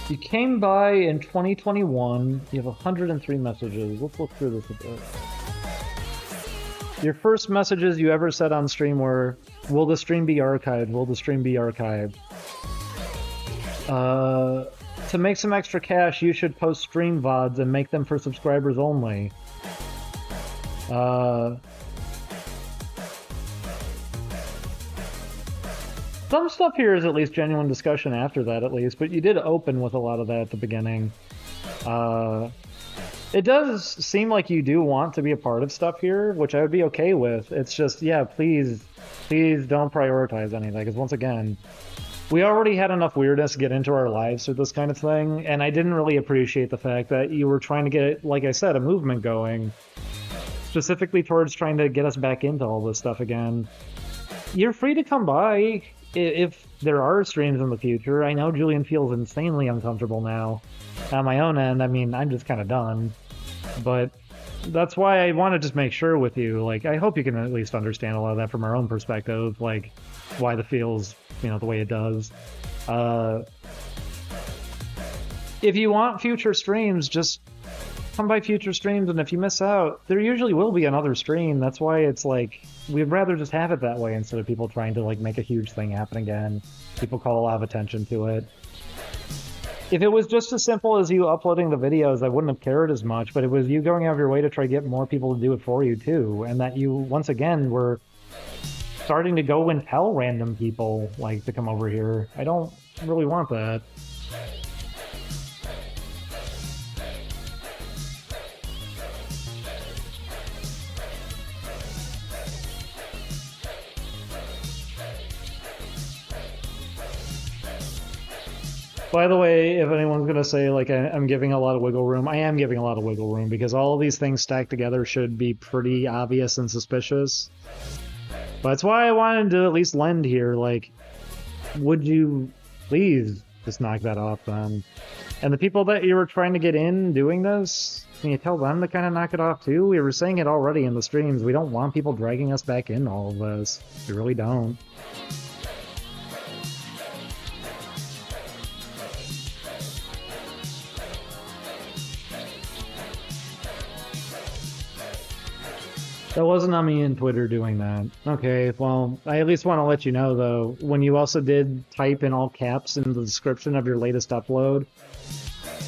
you came by in 2021, you have 103 messages. Let's look through this a bit. Your first messages you ever said on stream were, will the stream be archived? Will the stream be archived? To make some extra cash, you should post stream VODs and make them for subscribers only. Some stuff here is at least genuine discussion after that, at least, but you did open with a lot of that at the beginning. It does seem like you do want to be a part of stuff here, which I would be okay with. It's just, yeah, please don't prioritize anything, because once again, we already had enough weirdness get into our lives with this kind of thing, and I didn't really appreciate the fact that you were trying to get, like I said, a movement going, specifically towards trying to get us back into all this stuff again. You're free to come by if there are streams in the future. I know Julian feels insanely uncomfortable now. On my own end, I mean, I'm just kind of done. But that's why I want to just make sure with you, like, I hope you can at least understand a lot of that from our own perspective, like, why the feels, you know, the way it does. If you want future streams, just come by future streams, and if you miss out, there usually will be another stream. That's why it's like, we'd rather just have it that way instead of people trying to, like, make a huge thing happen again. People call a lot of attention to it. If it was just as simple as you uploading the videos, I wouldn't have cared as much, but it was you going out of your way to try to get more people to do it for you too, and that you, once again, were starting to go and tell random people, like, to come over here. I don't really want that. By the way, if anyone's going to say, like, I'm giving a lot of wiggle room, I am giving a lot of wiggle room, because all of these things stacked together should be pretty obvious and suspicious. But that's why I wanted to at least lend here, like, would you please just knock that off then? And the people that you were trying to get in doing this, can you tell them to kind of knock it off too? We were saying it already in the streams, we don't want people dragging us back in all of this. We really don't. That wasn't on me and Twitter doing that. Okay, well, I at least want to let you know, though, when you also did type in all caps in the description of your latest upload,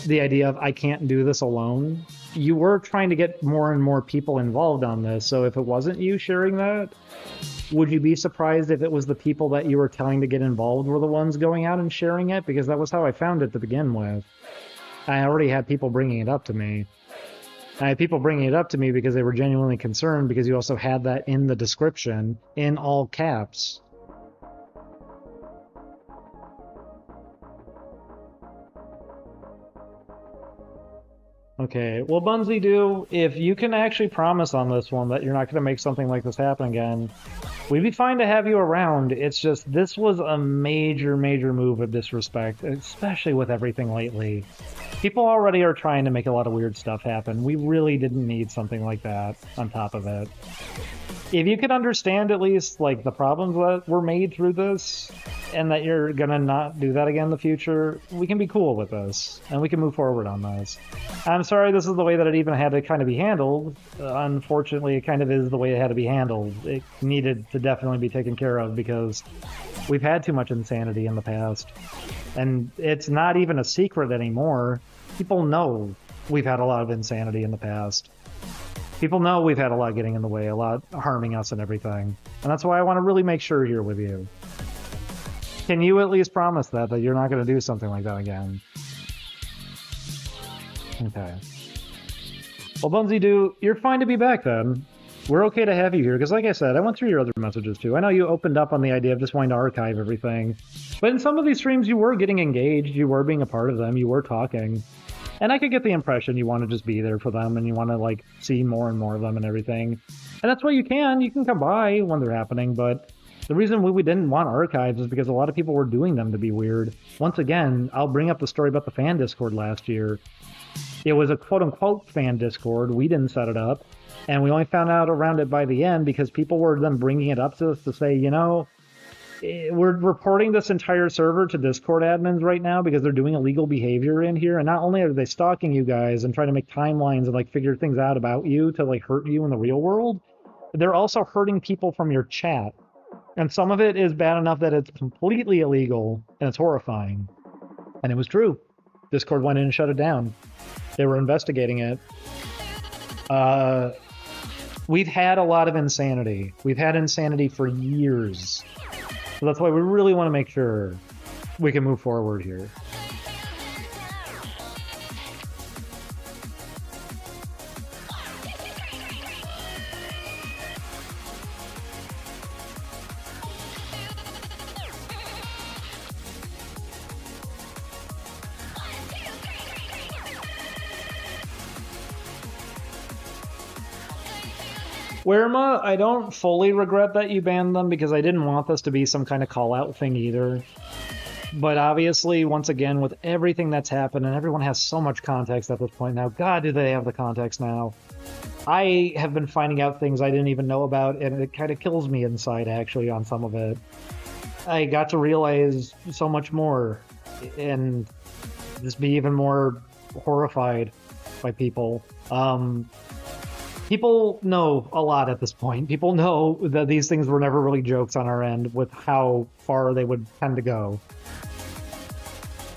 the idea of, I can't do this alone, you were trying to get more and more people involved on this, so if it wasn't you sharing that, would you be surprised if it was the people that you were telling to get involved were the ones going out and sharing it? Because that was how I found it to begin with. I already had people bringing it up to me. I had people bringing it up to me because they were genuinely concerned, because you also had that in the description in all caps. Okay, well, Bunsy Do, if you can actually promise on this one that you're not going to make something like this happen again, we'd be fine to have you around. It's just, this was a major, major move of disrespect, especially with everything lately. People already are trying to make a lot of weird stuff happen. We really didn't need something like that on top of it. If you could understand at least, like, the problems that were made through this, and that you're gonna not do that again in the future, we can be cool with this, and we can move forward on this. I'm sorry this is the way that it even had to kind of be handled. Unfortunately, it kind of is the way it had to be handled. It needed to definitely be taken care of, because we've had too much insanity in the past. And it's not even a secret anymore. People know we've had a lot of insanity in the past. People know we've had a lot getting in the way, a lot harming us and everything. And that's why I want to really make sure here with you. Can you at least promise that you're not going to do something like that again? Okay. Well, Bunsy Do, you're fine to be back then. We're okay to have you here, because like I said, I went through your other messages too. I know you opened up on the idea of just wanting to archive everything. But in some of these streams, you were getting engaged, you were being a part of them, you were talking. And I could get the impression you want to just be there for them, and you want to, like, see more and more of them and everything. And that's why you can come by when they're happening, but the reason we didn't want archives is because a lot of people were doing them to be weird. Once again, I'll bring up the story about the fan Discord last year. It was a quote-unquote fan Discord. We didn't set it up, and we only found out around it by the end because people were then bringing it up to us to say, you know, we're reporting this entire server to Discord admins right now because they're doing illegal behavior in here, and not only are they stalking you guys and trying to make timelines and, like, figure things out about you to, like, hurt you in the real world, they're also hurting people from your chat. And some of it is bad enough that it's completely illegal and it's horrifying. And it was true. Discord went in and shut it down. They were investigating it. We've had a lot of insanity. We've had insanity for years. So that's why we really want to make sure we can move forward here. Werma, I don't fully regret that you banned them because I didn't want this to be some kind of call-out thing either. But obviously, once again, with everything that's happened, and everyone has so much context at this point now, God, do they have the context now. I have been finding out things I didn't even know about, and it kind of kills me inside, actually, on some of it. I got to realize so much more, and just be even more horrified by people. People know a lot at this point. People know that these things were never really jokes on our end with how far they would tend to go.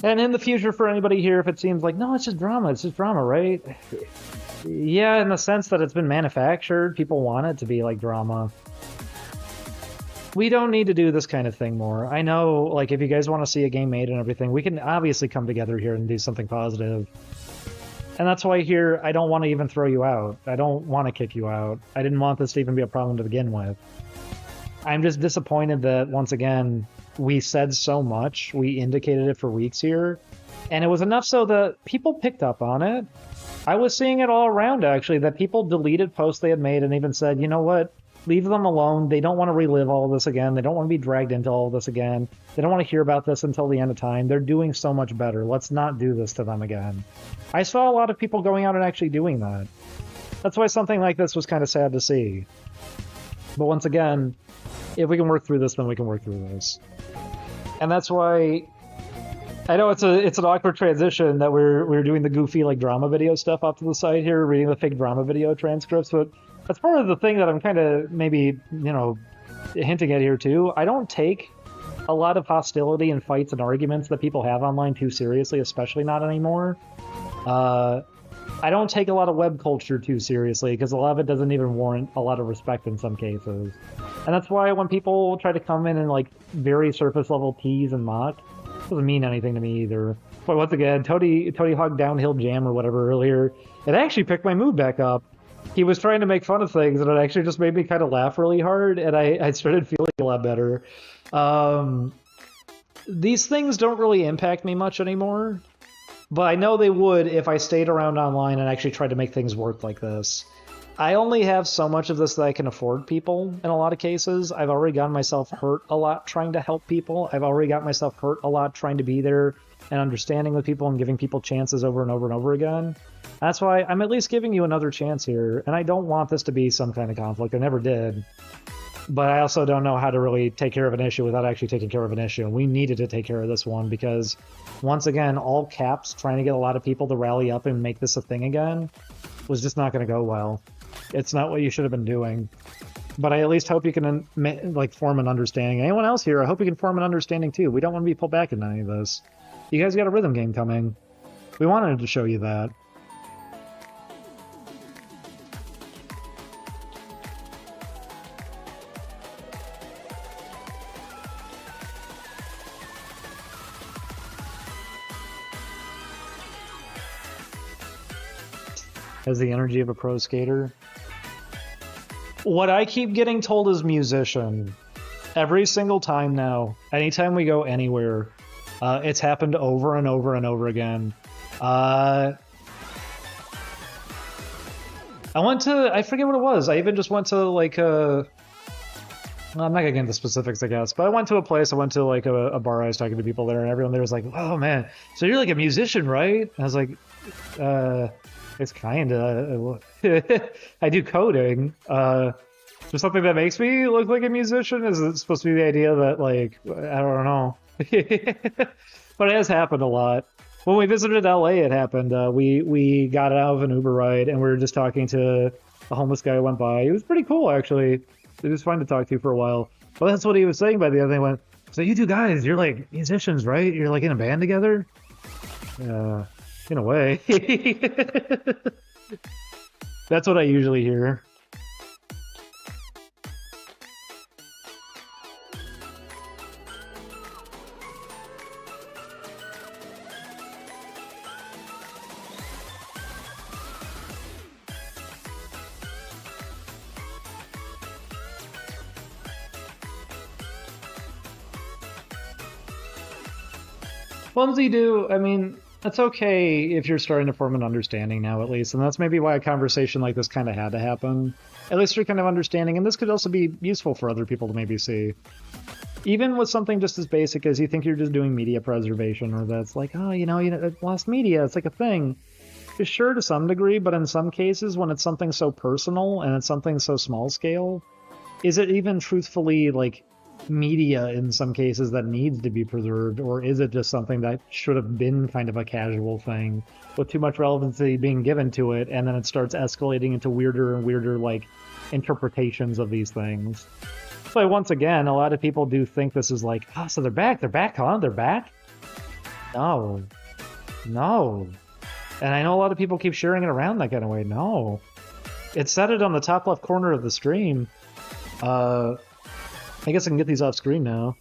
And in the future, for anybody here, if it seems like, no, it's just drama, right? Yeah, in the sense that it's been manufactured, people want it to be like drama. We don't need to do this kind of thing more. I know, like, if you guys want to see a game made and everything, we can obviously come together here and do something positive. And that's why here, I don't want to even throw you out. I don't want to kick you out. I didn't want this to even be a problem to begin with. I'm just disappointed that, once again, we said so much. We indicated it for weeks here. And it was enough so that people picked up on it. I was seeing it all around, actually, that people deleted posts they had made and even said, you know what? Leave them alone. They don't want to relive all of this again. They don't want to be dragged into all of this again. They don't want to hear about this until the end of time. They're doing so much better. Let's not do this to them again. I saw a lot of people going out and actually doing that. That's why something like this was kind of sad to see. But once again, if we can work through this, then we can work through this. And that's why I know it's an awkward transition that we're doing the goofy like drama video stuff off to the side here, reading the fake drama video transcripts, but that's part of the thing that I'm kind of maybe, hinting at here too. I don't take a lot of hostility and fights and arguments that people have online too seriously, especially not anymore. I don't take a lot of web culture too seriously because a lot of it doesn't even warrant a lot of respect in some cases. And that's why when people try to come in and like very surface level tease and mock, it doesn't mean anything to me either. But once again, Tony Hawk Downhill Jam or whatever earlier, it actually picked my mood back up. He was trying to make fun of things, and it actually just made me kind of laugh really hard, and I started feeling a lot better. These things don't really impact me much anymore, but I know they would if I stayed around online and actually tried to make things work like this. I only have so much of this that I can afford people in a lot of cases. I've already gotten myself hurt a lot trying to help people. I've already got myself hurt a lot trying to be there and understanding with people and giving people chances over and over and over again. That's why I'm at least giving you another chance here, and I don't want this to be some kind of conflict. I never did. But I also don't know how to really take care of an issue without actually taking care of an issue. And we needed to take care of this one because, once again, all caps trying to get a lot of people to rally up and make this a thing again was just not going to go well. It's not what you should have been doing. But I at least hope you can form an understanding. Anyone else here, I hope you can form an understanding too. We don't want to be pulled back into any of this. You guys got a rhythm game coming. We wanted to show you that. Has the energy of a pro skater. What I keep getting told is musician. Every single time now, anytime we go anywhere, it's happened over and over and over again. I forget what it was. I even just went to I'm not gonna get into specifics, I guess, but I went to a place, I went to like a bar, I was talking to people there, and everyone there was like, oh man, so you're like a musician, right? And I was like, it's kinda. I do coding. Is there something that makes me look like a musician? Is it supposed to be the idea that, like, I don't know. But it has happened a lot. When we visited LA, it happened. We got out of an Uber ride, and we were just talking to A homeless guy went by. He was pretty cool, actually. He was fun to talk to for a while. But that's what he was saying by the other thing. Went, so you two guys, you're like musicians, right? You're like in a band together? In a way. That's what I usually hear. Onesie do, I mean, it's okay if you're starting to form an understanding now, at least, and that's maybe why a conversation like this kind of had to happen. At least you're kind of understanding, and this could also be useful for other people to maybe see. Even with something just as basic as you think you're just doing media preservation, or that's like, oh, lost media, it's like a thing. Sure, to some degree, but in some cases, when it's something so personal and it's something so small scale, is it even truthfully, like, media in some cases that needs to be preserved, or is it just something that should have been kind of a casual thing with too much relevancy being given to it, and then it starts escalating into weirder and weirder like interpretations of these things? So once again, a lot of people do think this is like, oh, so they're back, huh? They're back? No. And I know a lot of people keep sharing it around that kind of way. No. It said it on the top left corner of the stream. I guess I can get these off screen now.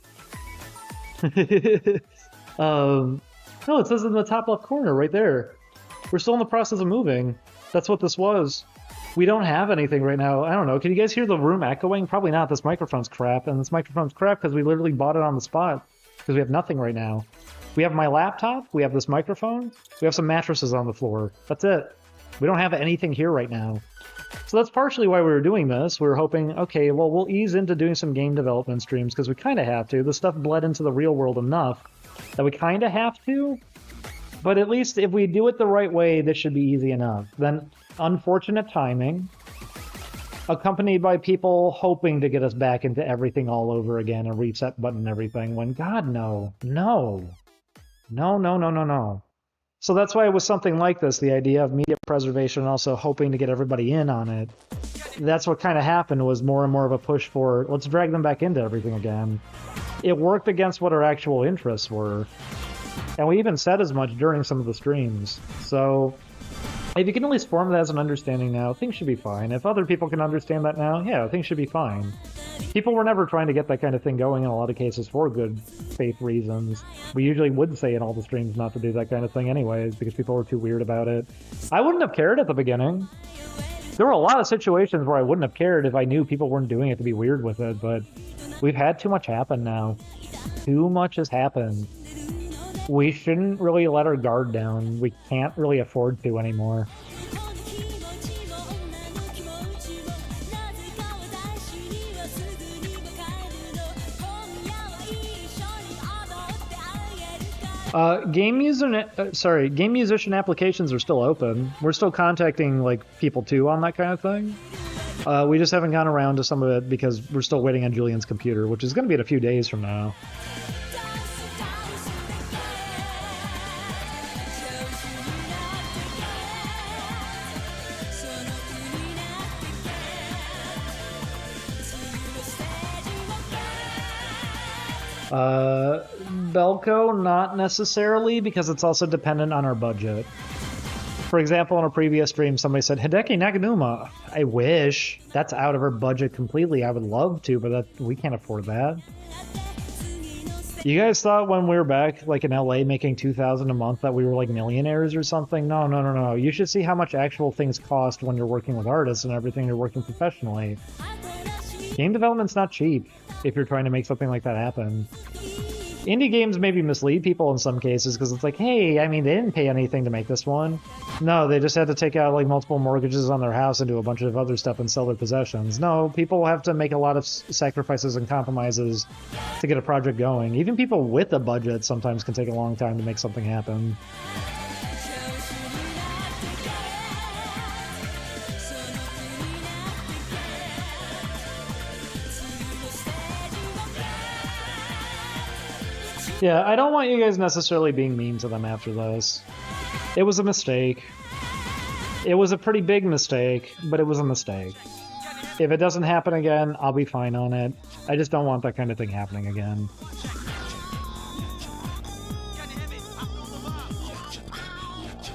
No, it says in the top left corner right there. We're still in the process of moving. That's what this was. We don't have anything right now. I don't know. Can you guys hear the room echoing? Probably not. This microphone's crap. And this microphone's crap because we literally bought it on the spot. Because we have nothing right now. We have my laptop. We have this microphone. We have some mattresses on the floor. That's it. We don't have anything here right now. So that's partially why we were doing this. We were hoping, okay, well, we'll ease into doing some game development streams because we kind of have to. The stuff bled into the real world enough that we kind of have to. But at least if we do it the right way, this should be easy enough. Then unfortunate timing, accompanied by people hoping to get us back into everything all over again, a reset button and everything, when God, no. So that's why with something like this, the idea of media preservation and also hoping to get everybody in on it, that's what kind of happened, was more and more of a push for, let's drag them back into everything again. It worked against what our actual interests were. And we even said as much during some of the streams. So if you can at least form that as an understanding now, things should be fine. If other people can understand that now, yeah, things should be fine. People were never trying to get that kind of thing going in a lot of cases for good faith reasons. We usually would say in all the streams not to do that kind of thing anyways, because people were too weird about it. I wouldn't have cared at the beginning. There were a lot of situations where I wouldn't have cared if I knew people weren't doing it to be weird with it, but we've had too much happen now. Too much has happened. We shouldn't really let our guard down. We can't really afford to anymore. Game musician applications are still open. We're still contacting like people too on that kind of thing. We just haven't gone around to some of it because we're still waiting on Julian's computer, which is going to be in a few days from now. Belko, not necessarily, because it's also dependent on our budget. For example, on a previous stream, somebody said, Hideki Naganuma. I wish. That's out of our budget completely. I would love to, but we can't afford that. You guys thought when we were back, like in LA, making $2,000 a month that we were like millionaires or something? No. You should see how much actual things cost when you're working with artists and everything, you're working professionally. Game development's not cheap if you're trying to make something like that happen. Indie games maybe mislead people in some cases because it's like, hey, I mean, they didn't pay anything to make this one. No, they just had to take out like multiple mortgages on their house and do a bunch of other stuff and sell their possessions. No, people have to make a lot of sacrifices and compromises to get a project going. Even people with a budget sometimes can take a long time to make something happen. Yeah, I don't want you guys necessarily being mean to them after this. It was a mistake. It was a pretty big mistake, but it was a mistake. If it doesn't happen again, I'll be fine on it. I just don't want that kind of thing happening again.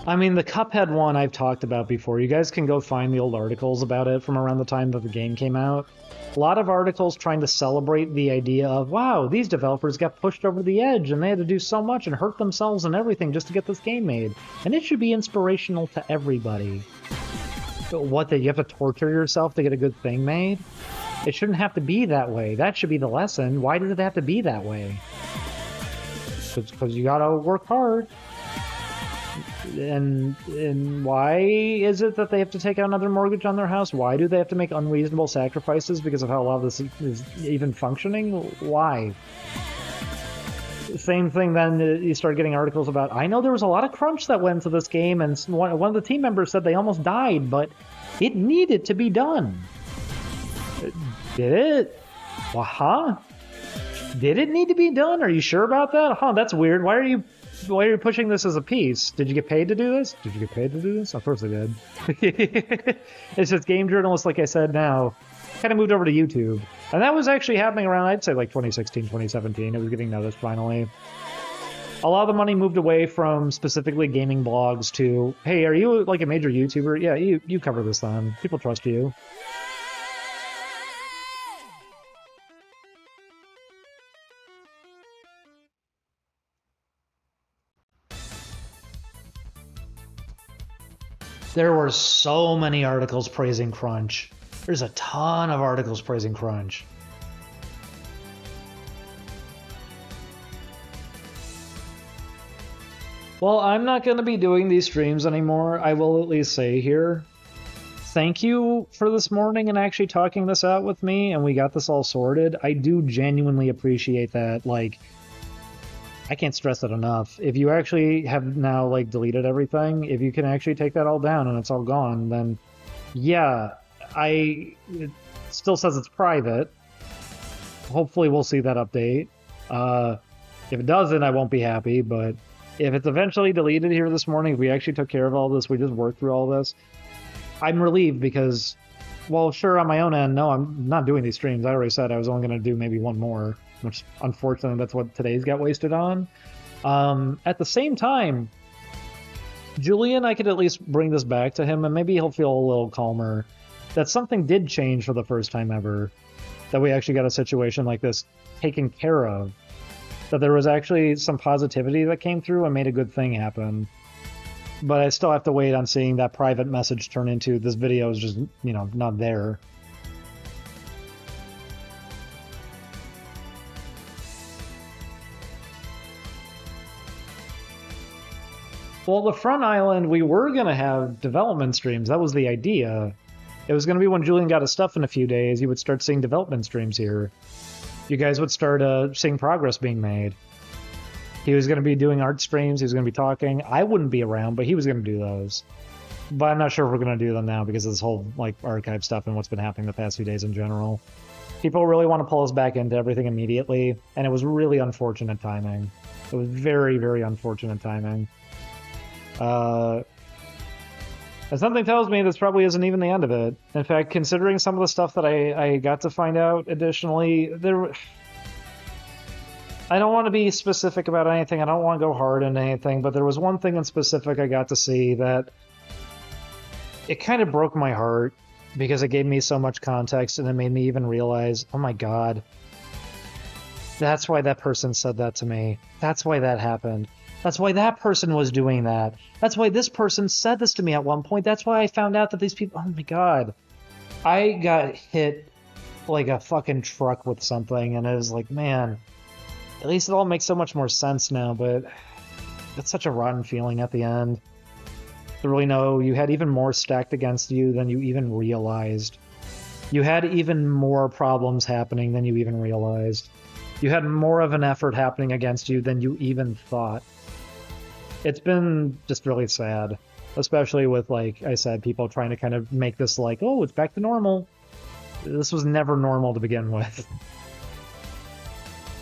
I mean, the Cuphead one I've talked about before. You guys can go find the old articles about it from around the time that the game came out. A lot of articles trying to celebrate the idea of, wow, these developers got pushed over the edge and they had to do so much and hurt themselves and everything just to get this game made. And it should be inspirational to everybody. What, that you have to torture yourself to get a good thing made? It shouldn't have to be that way. That should be the lesson. Why does it have to be that way? Because you gotta work hard. And why is it that they have to take out another mortgage on their house? Why do they have to make unreasonable sacrifices because of how a lot of this is even functioning? Why? Same thing then, you start getting articles about, I know there was a lot of crunch that went into this game, and one of the team members said they almost died, but it needed to be done. Did it? Well, huh? Did it need to be done? Are you sure about that? Huh, that's weird. Why are you pushing this as a piece? Did you get paid to do this? Did you get paid to do this? Of course I did. It's just game journalists, like I said now, kind of moved over to YouTube. And that was actually happening around, I'd say, like 2016, 2017. It was getting noticed finally. A lot of the money moved away from specifically gaming blogs to, hey, are you like a major YouTuber? Yeah, you cover this then. People trust you. There were so many articles praising Crunch. There's a ton of articles praising Crunch. Well, I'm not going to be doing these streams anymore. I will at least say here, thank you for this morning and actually talking this out with me, and we got this all sorted. I do genuinely appreciate that. Like, I can't stress it enough. If you actually have now, like, deleted everything, if you can actually take that all down and it's all gone, then yeah, it still says it's private. Hopefully we'll see that update. If it doesn't, I won't be happy, but if it's eventually deleted here this morning, if we actually took care of all this, we just worked through all this, I'm relieved because, well, sure, on my own end, no, I'm not doing these streams. I already said I was only going to do maybe one more, which unfortunately that's what today's got wasted on. At the same time, Julian, I could at least bring this back to him and maybe he'll feel a little calmer that something did change for the first time ever, that we actually got a situation like this taken care of, that there was actually some positivity that came through and made a good thing happen. But I still have to wait on seeing that private message turn into this video is just, you know, not there. Well, the front island, we were going to have development streams. That was the idea. It was going to be when Julian got his stuff in a few days, you would start seeing development streams here. You guys would start seeing progress being made. He was going to be doing art streams. He was going to be talking. I wouldn't be around, but he was going to do those. But I'm not sure if we're going to do them now because of this whole like archive stuff and what's been happening the past few days in general. People really want to pull us back into everything immediately, and it was really unfortunate timing. It was very, very unfortunate timing. And something tells me this probably isn't even the end of it. In fact, considering some of the stuff that I got to find out additionally, I don't want to be specific about anything. I don't want to go hard into anything, but there was one thing in specific I got to see that it kind of broke my heart because it gave me so much context and it made me even realize, oh my God, that's why that person said that to me. That's why that happened. That's why that person was doing that. That's why this person said this to me at one point. That's why I found out that these people... Oh my God. I got hit like a fucking truck with something, and it was like, man, at least it all makes so much more sense now, but it's such a rotten feeling at the end. To really know you had even more stacked against you than you even realized. You had even more problems happening than you even realized. You had more of an effort happening against you than you even thought. It's been just really sad, especially with, like I said, people trying to kind of make this like, oh, it's back to normal. This was never normal to begin with.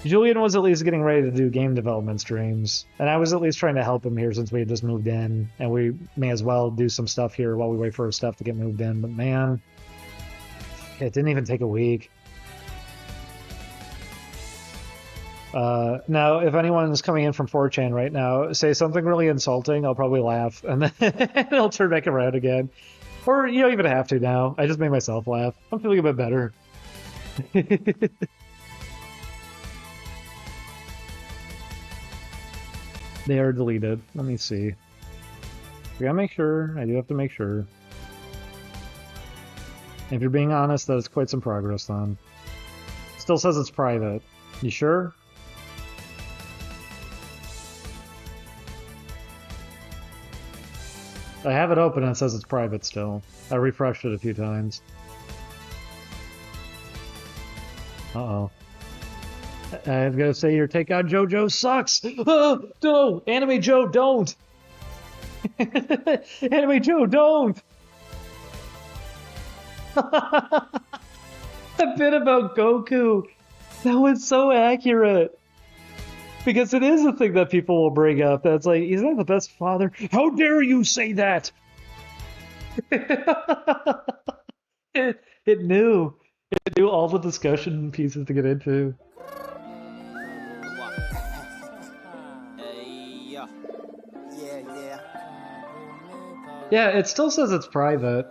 Julian was at least getting ready to do game development streams, and I was at least trying to help him here since we had just moved in, and we may as well do some stuff here while we wait for our stuff to get moved in. But man, it didn't even take a week. Now, if anyone is coming in from 4chan right now, say something really insulting, I'll probably laugh, and then it'll turn back around again. Or you don't even have to now. I just made myself laugh. I'm feeling a bit better. They are deleted. Let me see. We gotta make sure. I do have to make sure. If you're being honest, that is quite some progress then. Still says it's private. You sure? I have it open and it says it's private still. I refreshed it a few times. Uh-oh. I've got to say your take on JoJo sucks! Oh, no! Anime Joe, don't! Anime Joe, don't! A bit about Goku! That was so accurate! Because it is a thing that people will bring up. That's like, he's not the best father. How dare you say that? It knew. It knew all the discussion pieces to get into. Yeah, it still says it's private.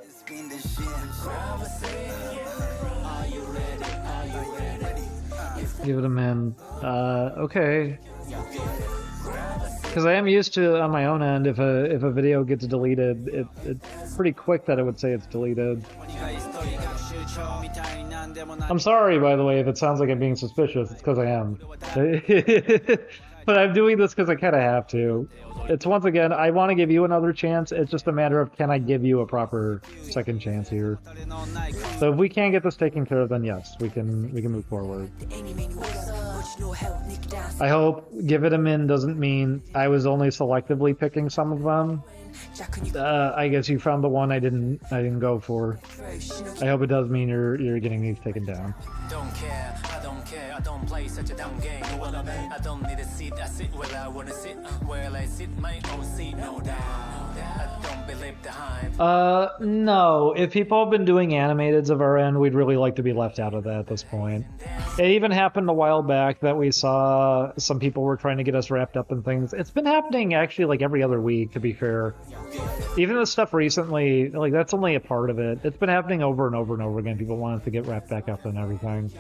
Give it a min. Okay. Because I am used to, on my own end, if a video gets deleted, it's pretty quick that it would say it's deleted. I'm sorry, by the way, if it sounds like I'm being suspicious. It's because I am. But I'm doing this because I kind of have to. It's, once again, I want to give you another chance. It's just a matter of, can I give you a proper second chance here? So if we can't get this taken care of, then yes, we can move forward. I hope give it a min doesn't mean I was only selectively picking some of them. I guess you found the one I didn't go for. I hope it does mean you're getting these taken down. Don't care, I don't care, I don't play such a dumb game. I don't need a seat, I sit where I wanna sit. Where I sit, my own seat, no doubt. I don't believe the hype. No. If people have been doing animateds of our end, we'd really like to be left out of that at this point. It even happened a while back that we saw some people were trying to get us wrapped up in things. It's been happening actually like every other week, to be fair. Even the stuff recently, like, that's only a part of it. It's been happening over and over and over again. People want us to get wrapped back up in everything.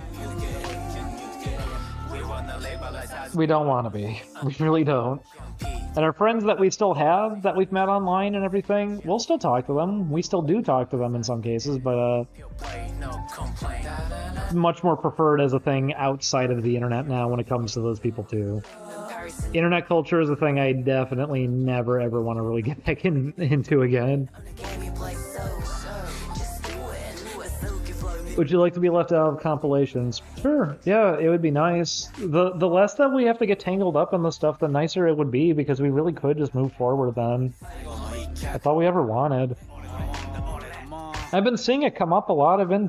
We don't want to be. We really don't. And our friends that we still have, that we've met online and everything, we'll still talk to them. We still do talk to them in some cases, but much more preferred as a thing outside of the internet now when it comes to those people too. Internet culture is a thing I definitely never ever want to really get back into again. Would you like to be left out of compilations? Sure, yeah, it would be nice. The less that we have to get tangled up in the stuff, the nicer it would be, because we really could just move forward then. That's all we ever wanted. I've been seeing it come up a lot. I've been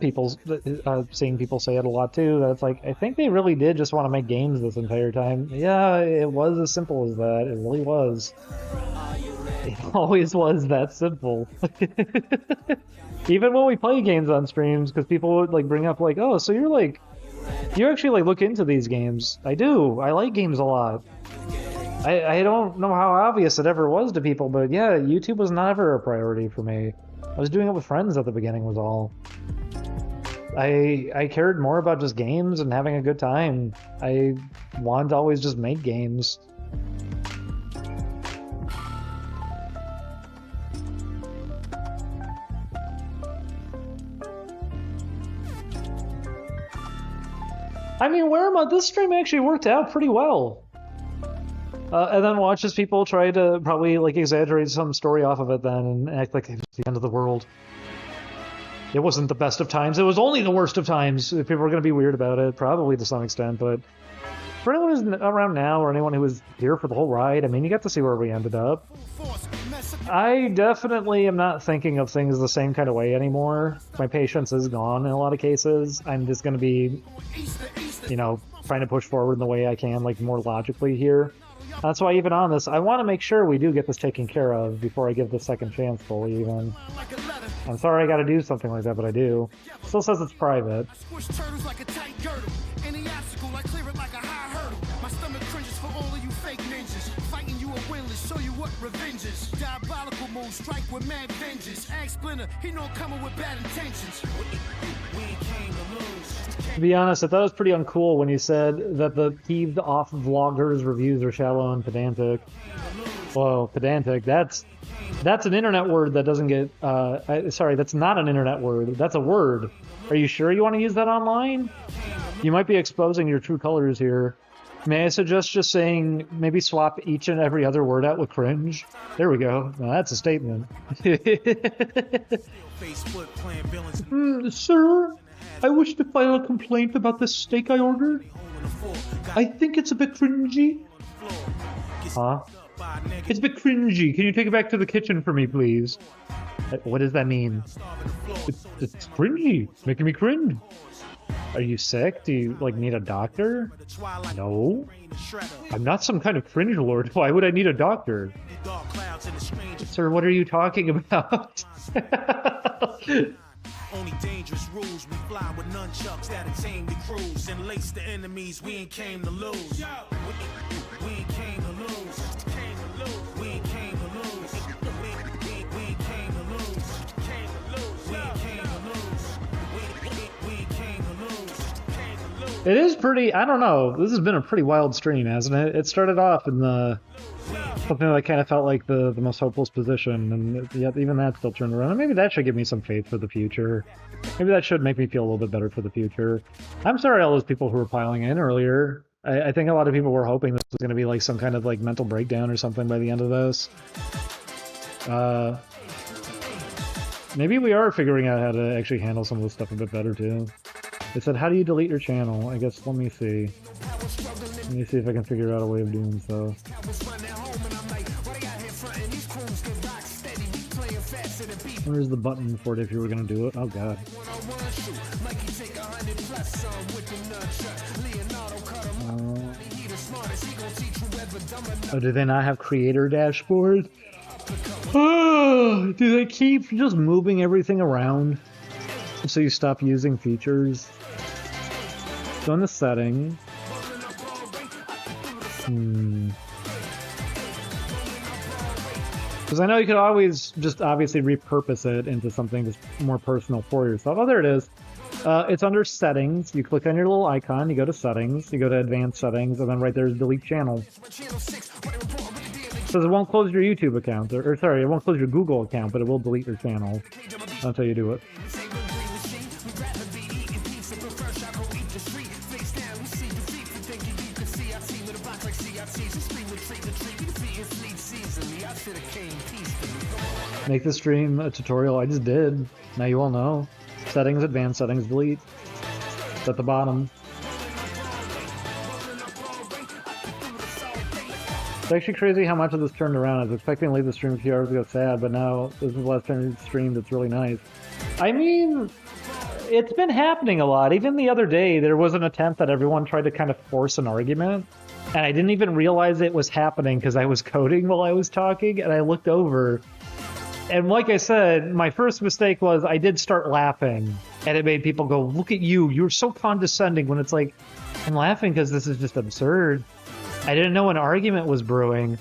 seeing people say it a lot too. That's like, I think they really did just want to make games this entire time. Yeah, it was as simple as that. It really was. It always was that simple. Even when we play games on streams, because people would like bring up like, oh, so you actually like look into these games. I do. I like games a lot. I don't know how obvious it ever was to people, but yeah, YouTube was never a priority for me. I was doing it with friends at the beginning was all. I cared more about just games and having a good time. I wanted to always just make games. I mean, this stream actually worked out pretty well. And then watch as people try to probably like exaggerate some story off of it then and act like it was the end of the world. It wasn't the best of times. It was only the worst of times. People were going to be weird about it, probably to some extent, but for anyone who's around now or anyone who was here for the whole ride, I mean, you got to see where we ended up. I definitely am not thinking of things the same kind of way anymore. My patience is gone in a lot of cases. I'm just going to be, trying to push forward in the way I can, like, more logically here. That's why even on this, I want to make sure we do get this taken care of before I give the second chance fully even. I'm sorry I gotta do something like that, but I do. Still says it's private. Squish turtles like a tight girdle. Any obstacle, I clear it like a high hurdle. My stomach cringes for all of you fake ninjas. Fighting you are winless, show you what revenge is. Diabolical moves, strike with mad vengeance. Ask Splinter, he know I'm coming with bad intentions. We ain't came to lose. To be honest, I thought it was pretty uncool when you said that the peeved off vloggers' reviews are shallow and pedantic. Whoa, pedantic. That's an internet word that doesn't get, sorry, that's not an internet word. That's a word. Are you sure you want to use that online? You might be exposing your true colors here. May I suggest just saying, maybe swap each and every other word out with cringe? There we go. Now that's a statement. Sir, I wish to file a complaint about the steak I ordered. I think it's a bit cringy. Huh? It's a bit cringy. Can you take it back to the kitchen for me, please? What does that mean? It's cringy. It's making me cringe. Are you sick? Do you, like, need a doctor? No. I'm not some kind of cringe lord. Why would I need a doctor? Sir, what are you talking about? Only dangerous rules, we fly with nunchucks that tame the crews and lace the enemies, we ain't came to lose. We ain't came to lose. We ain't came to lose. We ain't came to lose. We ain't came to lose. We ain't came to lose. It is pretty, I don't know, this has been a pretty wild stream, hasn't it? It started off in the something that kind of felt like the most hopeless position, and yet even that still turned around. And maybe that should give me some faith for the future. Maybe that should make me feel a little bit better for the future. I'm sorry all those people who were piling in earlier. I think a lot of people were hoping this was going to be like some kind of like mental breakdown or something by the end of this. Maybe we are figuring out how to actually handle some of this stuff a bit better too. They said, how do you delete your channel? I guess, let me see. Let me see if I can figure out a way of doing so. Where's the button for it if you were going to do it? Oh god. Oh, do they not have creator dashboard? Oh, do they keep just moving everything around so you stop using features? Go in the settings. Because I know you could always just obviously repurpose it into something just more personal for yourself. Oh, there it is. It's under settings. You click on your little icon, you go to settings, you go to advanced settings, and then right there is delete channel. Says it won't close your YouTube account, or sorry, it won't close your Google account, but it will delete your channel until you do it. Make the stream a tutorial. I just did. Now you all know. Settings, advanced settings, delete. It's at the bottom. It's actually crazy how much of this turned around. I was expecting to leave the stream a few hours ago sad, but now this is the last time it's streamed. It's really nice. I mean, it's been happening a lot. Even the other day, there was an attempt that everyone tried to kind of force an argument, and I didn't even realize it was happening because I was coding while I was talking, and I looked over. And like I said, my first mistake was I did start laughing, and it made people go, look at you, you're so condescending, when it's like, I'm laughing because this is just absurd. I didn't know an argument was brewing,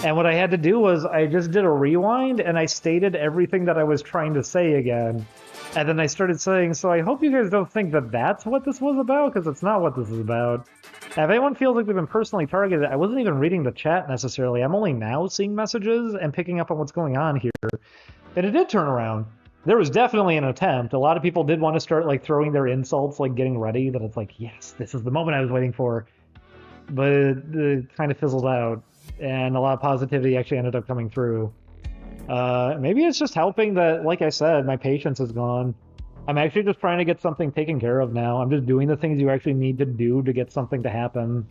and what I had to do was I just did a rewind, and I stated everything that I was trying to say again. And then I started saying, so I hope you guys don't think that that's what this was about, because it's not what this is about. And if anyone feels like they've been personally targeted, I wasn't even reading the chat necessarily. I'm only now seeing messages and picking up on what's going on here. And it did turn around. There was definitely an attempt. A lot of people did want to start like throwing their insults, like getting ready, that it's like, yes, this is the moment I was waiting for. But it kind of fizzled out. And a lot of positivity actually ended up coming through. Maybe it's just helping that, like I said, my patience is gone. I'm actually just trying to get something taken care of now. I'm just doing the things you actually need to do to get something to happen.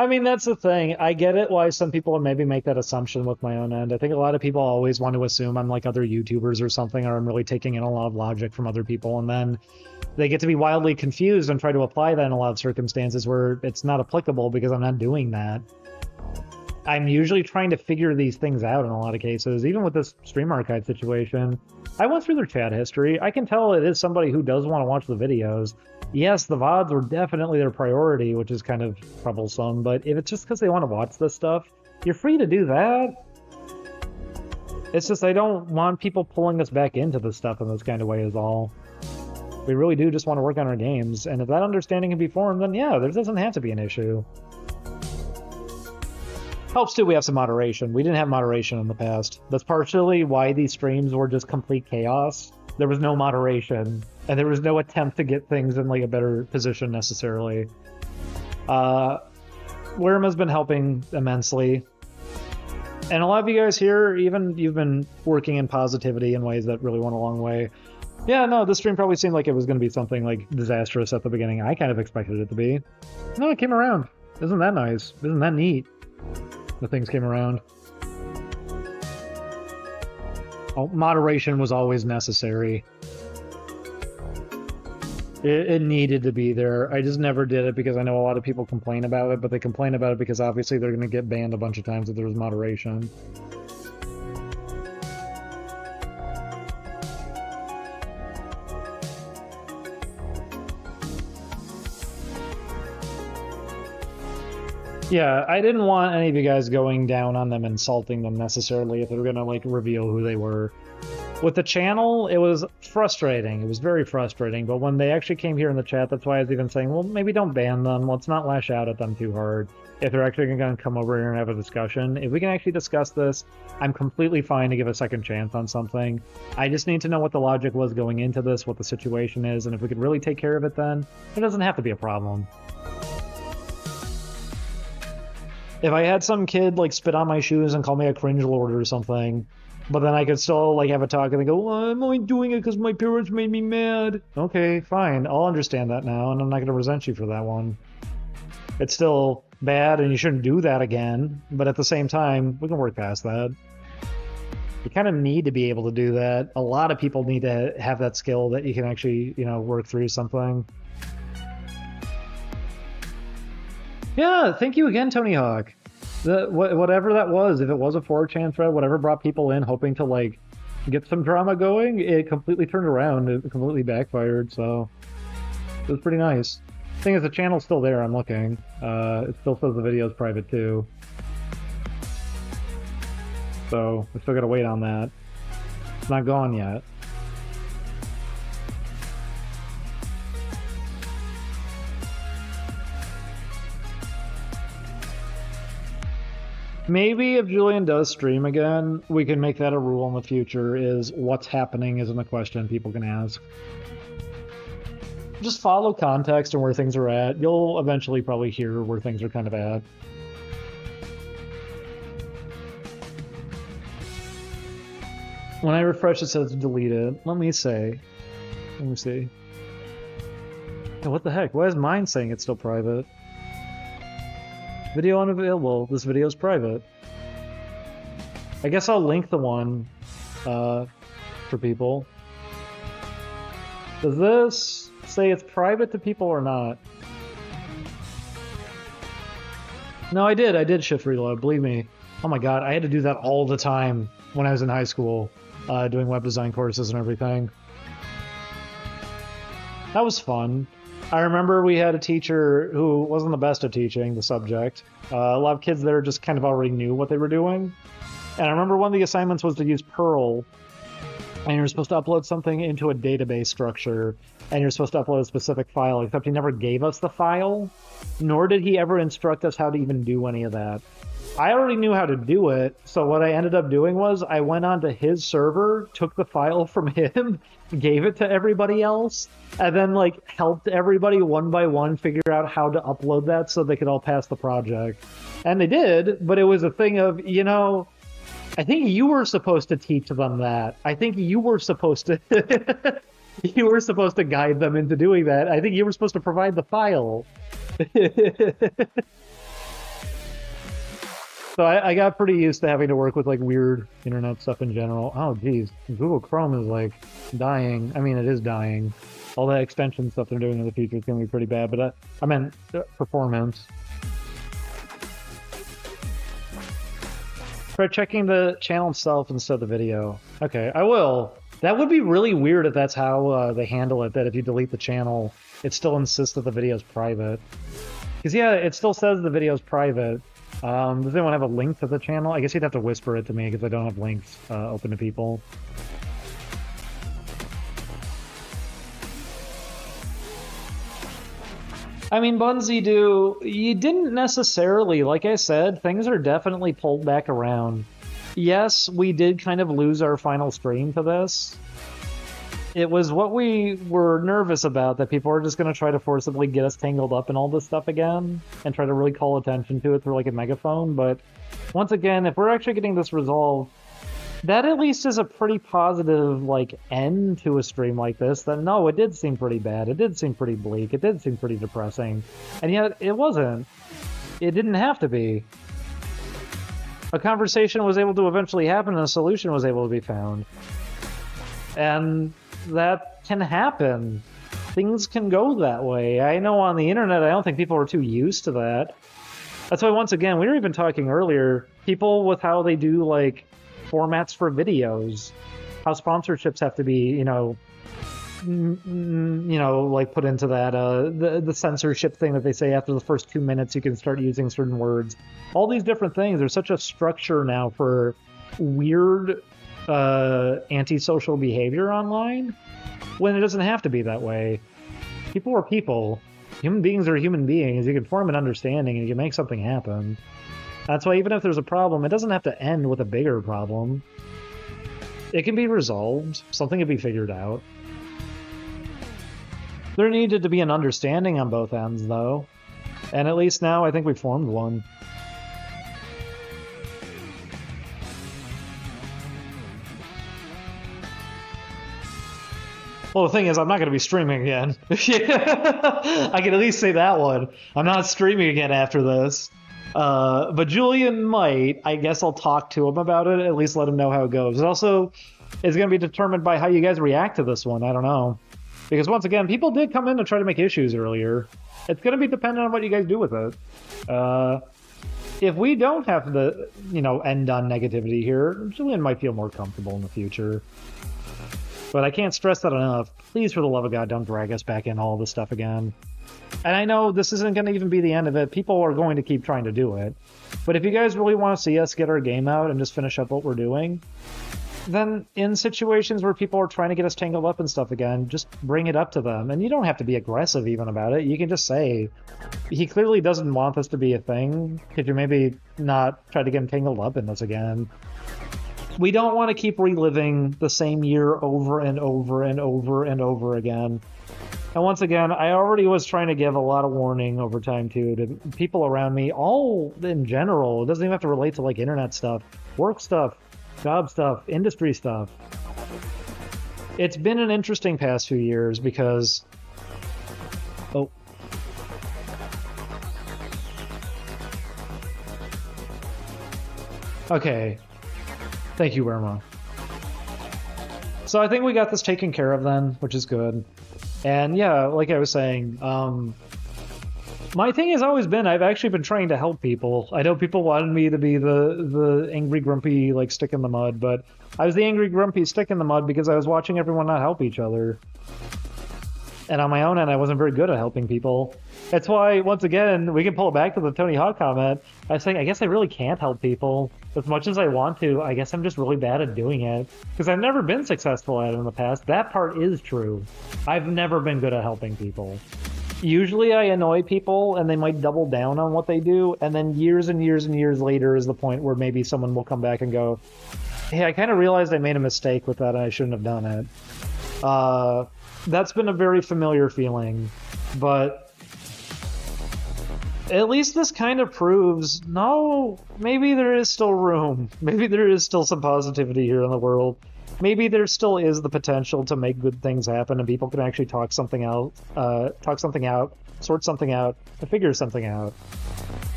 I mean, that's the thing. I get it why some people maybe make that assumption with my own end. I think a lot of people always want to assume I'm like other YouTubers or something, or I'm really taking in a lot of logic from other people, and then they get to be wildly confused and try to apply that in a lot of circumstances where it's not applicable because I'm not doing that. I'm usually trying to figure these things out in a lot of cases. Even with this stream archive situation, I went through their chat history. I can tell it is somebody who does want to watch the videos. Yes, the VODs were definitely their priority, which is kind of troublesome, but if it's just because they want to watch this stuff, you're free to do that. It's just I don't want people pulling us back into this stuff in this kind of way is all. We really do just want to work on our games, and if that understanding can be formed, then yeah, there doesn't have to be an issue. Helps too we have some moderation. We didn't have moderation in the past. That's partially why these streams were just complete chaos. There was no moderation, and there was no attempt to get things in like a better position necessarily. Worm has been helping immensely. And a lot of you guys here, even you've been working in positivity in ways that really went a long way. Yeah, no, this stream probably seemed like it was going to be something like disastrous at the beginning. I kind of expected it to be. No, it came around. Isn't that nice? Isn't that neat? The things came around. Oh, moderation was always necessary. It needed to be there. I just never did it because I know a lot of people complain about it, but they complain about it because obviously they're going to get banned a bunch of times if there was moderation. Yeah, I didn't want any of you guys going down on them, insulting them necessarily if they were going to, like, reveal who they were. With the channel, it was frustrating. It was very frustrating, but when they actually came here in the chat, that's why I was even saying, well, maybe don't ban them. Let's not lash out at them too hard. If they're actually going to come over here and have a discussion, if we can actually discuss this, I'm completely fine to give a second chance on something. I just need to know what the logic was going into this, what the situation is, and if we could really take care of it then, it doesn't have to be a problem. If I had some kid, like, spit on my shoes and call me a cringe lord or something, but then I could still, like, have a talk and they go, well, I'm only doing it because my parents made me mad. Okay, fine. I'll understand that now, and I'm not going to resent you for that one. It's still bad, and you shouldn't do that again, but at the same time, we can work past that. You kind of need to be able to do that. A lot of people need to have that skill that you can actually, you know, work through something. Yeah, thank you again, Tony Hawk. Whatever that was, if it was a 4chan thread, whatever brought people in hoping to, like, get some drama going, it completely turned around. It completely backfired, so it was pretty nice. Thing is, the channel's still there, I'm looking. It still says the video's private, too. So, we still gotta wait on that. It's not gone yet. Maybe if Julian does stream again, we can make that a rule in the future, is what's happening isn't a question people can ask. Just follow context and where things are at. You'll eventually probably hear where things are kind of at. When I refresh, it says deleted. Let me see. Hey, what the heck? Why is mine saying it's still private? Video unavailable. This video is private. I guess I'll link the one for people. Does this say it's private to people or not? No, I did shift reload, believe me. Oh my god, I had to do that all the time when I was in high school, doing web design courses and everything. That was fun. I remember we had a teacher who wasn't the best at teaching the subject. A lot of kids there just kind of already knew what they were doing. And I remember one of the assignments was to use Perl, and you're supposed to upload something into a database structure, and you're supposed to upload a specific file, except he never gave us the file, nor did he ever instruct us how to even do any of that. I already knew how to do it, so what I ended up doing was I went onto his server, took the file from him, gave it to everybody else, and then, like, helped everybody one by one figure out how to upload that so they could all pass the project. And they did, but it was a thing of, you know, I think you were supposed to teach them that. I think you were supposed to you were supposed to guide them into doing that. I think you were supposed to provide the file. So I got pretty used to having to work with like weird internet stuff in general. Oh geez, Google Chrome is like dying. I mean, it is dying. All that extension stuff they're doing in the future is going to be pretty bad. But I meant performance. Try checking the channel itself instead of the video. Okay, I will. That would be really weird if that's how they handle it, that if you delete the channel, it still insists that the video is private. Because, yeah, it still says the video is private. Does anyone have a link to the channel? I guess you'd have to whisper it to me because I don't have links open to people. I mean, Bunsy you didn't necessarily, like I said, things are definitely pulled back around. Yes, we did kind of lose our final stream to this. It was what we were nervous about, that people are just going to try to forcibly get us tangled up in all this stuff again and try to really call attention to it through like a megaphone. But once again, if we're actually getting this resolved, that at least is a pretty positive like end to a stream like this. That no, it did seem pretty bad. It did seem pretty bleak. It did seem pretty depressing. And yet it wasn't. It didn't have to be. A conversation was able to eventually happen and a solution was able to be found. And that can happen. Things can go that way. I know on the internet, I don't think people are too used to that. That's why, once again, we were even talking earlier, people with how they do, like, formats for videos, how sponsorships have to be, like put into that, the censorship thing that they say after the first 2 minutes you can start using certain words. All these different things. There's such a structure now for weird antisocial behavior online when it doesn't have to be that way. People are people. Human beings are human beings. You can form an understanding and you can make something happen. That's why even if there's a problem, it doesn't have to end with a bigger problem. It can be resolved. Something can be figured out. There needed to be an understanding on both ends, though. And at least now I think we formed one. Well, the thing is, I'm not going to be streaming again. I can at least say that one. I'm not streaming again after this. But Julian might. I guess I'll talk to him about it, at least let him know how it goes. It also is going to be determined by how you guys react to this one. I don't know. Because once again, people did come in to try to make issues earlier. It's going to be dependent on what you guys do with it. If we don't have the, end on negativity here, Julian might feel more comfortable in the future. But I can't stress that enough. Please, for the love of God, don't drag us back in all this stuff again. And I know this isn't going to even be the end of it. People are going to keep trying to do it. But if you guys really want to see us get our game out and just finish up what we're doing, then in situations where people are trying to get us tangled up and stuff again, just bring it up to them. And you don't have to be aggressive even about it. You can just say, he clearly doesn't want this to be a thing. Could you maybe not try to get him tangled up in this again? We don't want to keep reliving the same year over and over and over and over again. And once again, I already was trying to give a lot of warning over time, too, to people around me, all in general. It doesn't even have to relate to, like, internet stuff, work stuff, job stuff, industry stuff. It's been an interesting past few years because... Oh. Okay. Thank you, Werma. So I think we got this taken care of then, which is good. And yeah, like I was saying, my thing has always been, I've actually been trying to help people. I know people wanted me to be the angry, grumpy, like, stick in the mud, but I was the angry, grumpy stick in the mud because I was watching everyone not help each other. And on my own end, I wasn't very good at helping people. That's why, once again, we can pull it back to the Tony Hawk comment. I was saying, I guess I really can't help people. As much as I want to, I guess I'm just really bad at doing it. Because I've never been successful at it in the past. That part is true. I've never been good at helping people. Usually I annoy people, and they might double down on what they do, and then years and years and years later is the point where maybe someone will come back and go, hey, I kind of realized I made a mistake with that, and I shouldn't have done it. That's been a very familiar feeling, but at least this kind of proves, no, maybe there is still room. Maybe there is still some positivity here in the world. Maybe there still is the potential to make good things happen and people can actually talk something out, sort something out, and figure something out.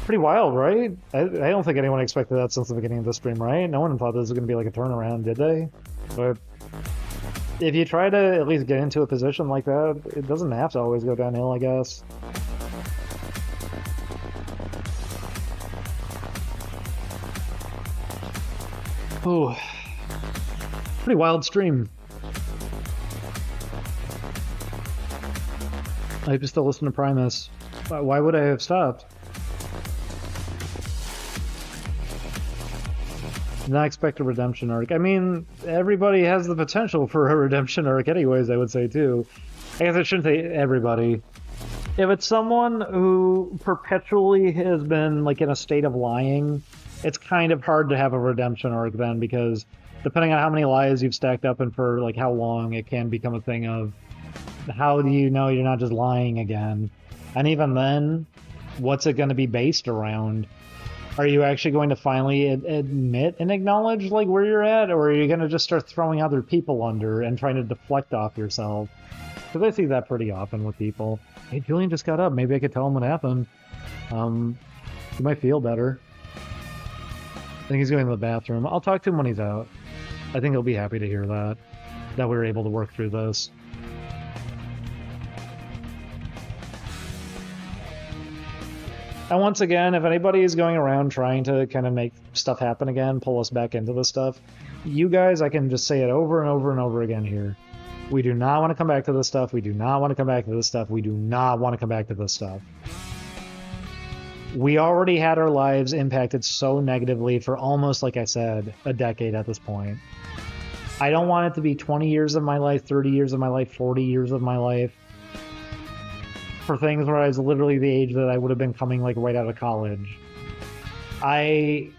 Pretty wild, right? I don't think anyone expected that since the beginning of the stream, right? No one thought this was going to be like a turnaround, did they? But if you try to at least get into a position like that, it doesn't have to always go downhill, I guess. Oh, pretty wild stream. I hope you still listen to Primus. Why would I have stopped? Not expect a redemption arc. I mean, everybody has the potential for a redemption arc anyways, I would say too. I guess I shouldn't say everybody. If it's someone who perpetually has been like in a state of lying, it's kind of hard to have a redemption arc then, because depending on how many lies you've stacked up and for like how long, it can become a thing of how do you know you're not just lying again? And even then, what's it going to be based around? Are you actually going to finally admit and acknowledge like where you're at, or are you going to just start throwing other people under and trying to deflect off yourself? Because I see that pretty often with people. Hey, Julian just got up. Maybe I could tell him what happened. He might feel better. I think he's going to the bathroom. I'll talk to him when he's out. I think he'll be happy to hear that we were able to work through this. And once again, if anybody is going around trying to kind of make stuff happen again, pull us back into this stuff, you guys, I can just say it over and over and over again here. We do not want to come back to this stuff. We do not want to come back to this stuff. We do not want to come back to this stuff. We already had our lives impacted so negatively for almost, like I said, a decade at this point. I don't want it to be 20 years of my life, 30 years of my life, 40 years of my life for things where I was literally the age that I would have been coming like right out of college. I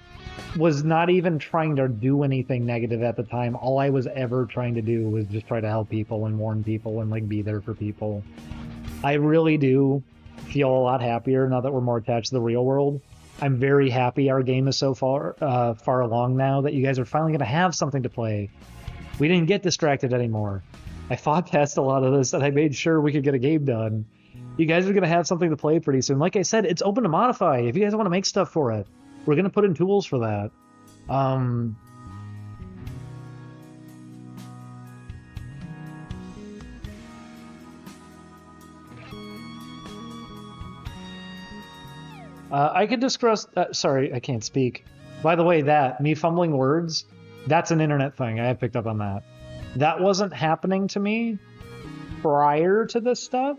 was not even trying to do anything negative at the time. All I was ever trying to do was just try to help people and warn people and like be there for people. I really do feel a lot happier now that we're more attached to the real world. I'm very happy our game is so far along now that you guys are finally going to have something to play. We didn't get distracted anymore. I fought past a lot of this and I made sure we could get a game done. You guys are going to have something to play pretty soon. Like I said, it's open to modify. If you guys want to make stuff for it, we're going to put in tools for that. I could discuss... sorry, I can't speak. By the way, me fumbling words, that's an internet thing. I have picked up on that. That wasn't happening to me prior to this stuff.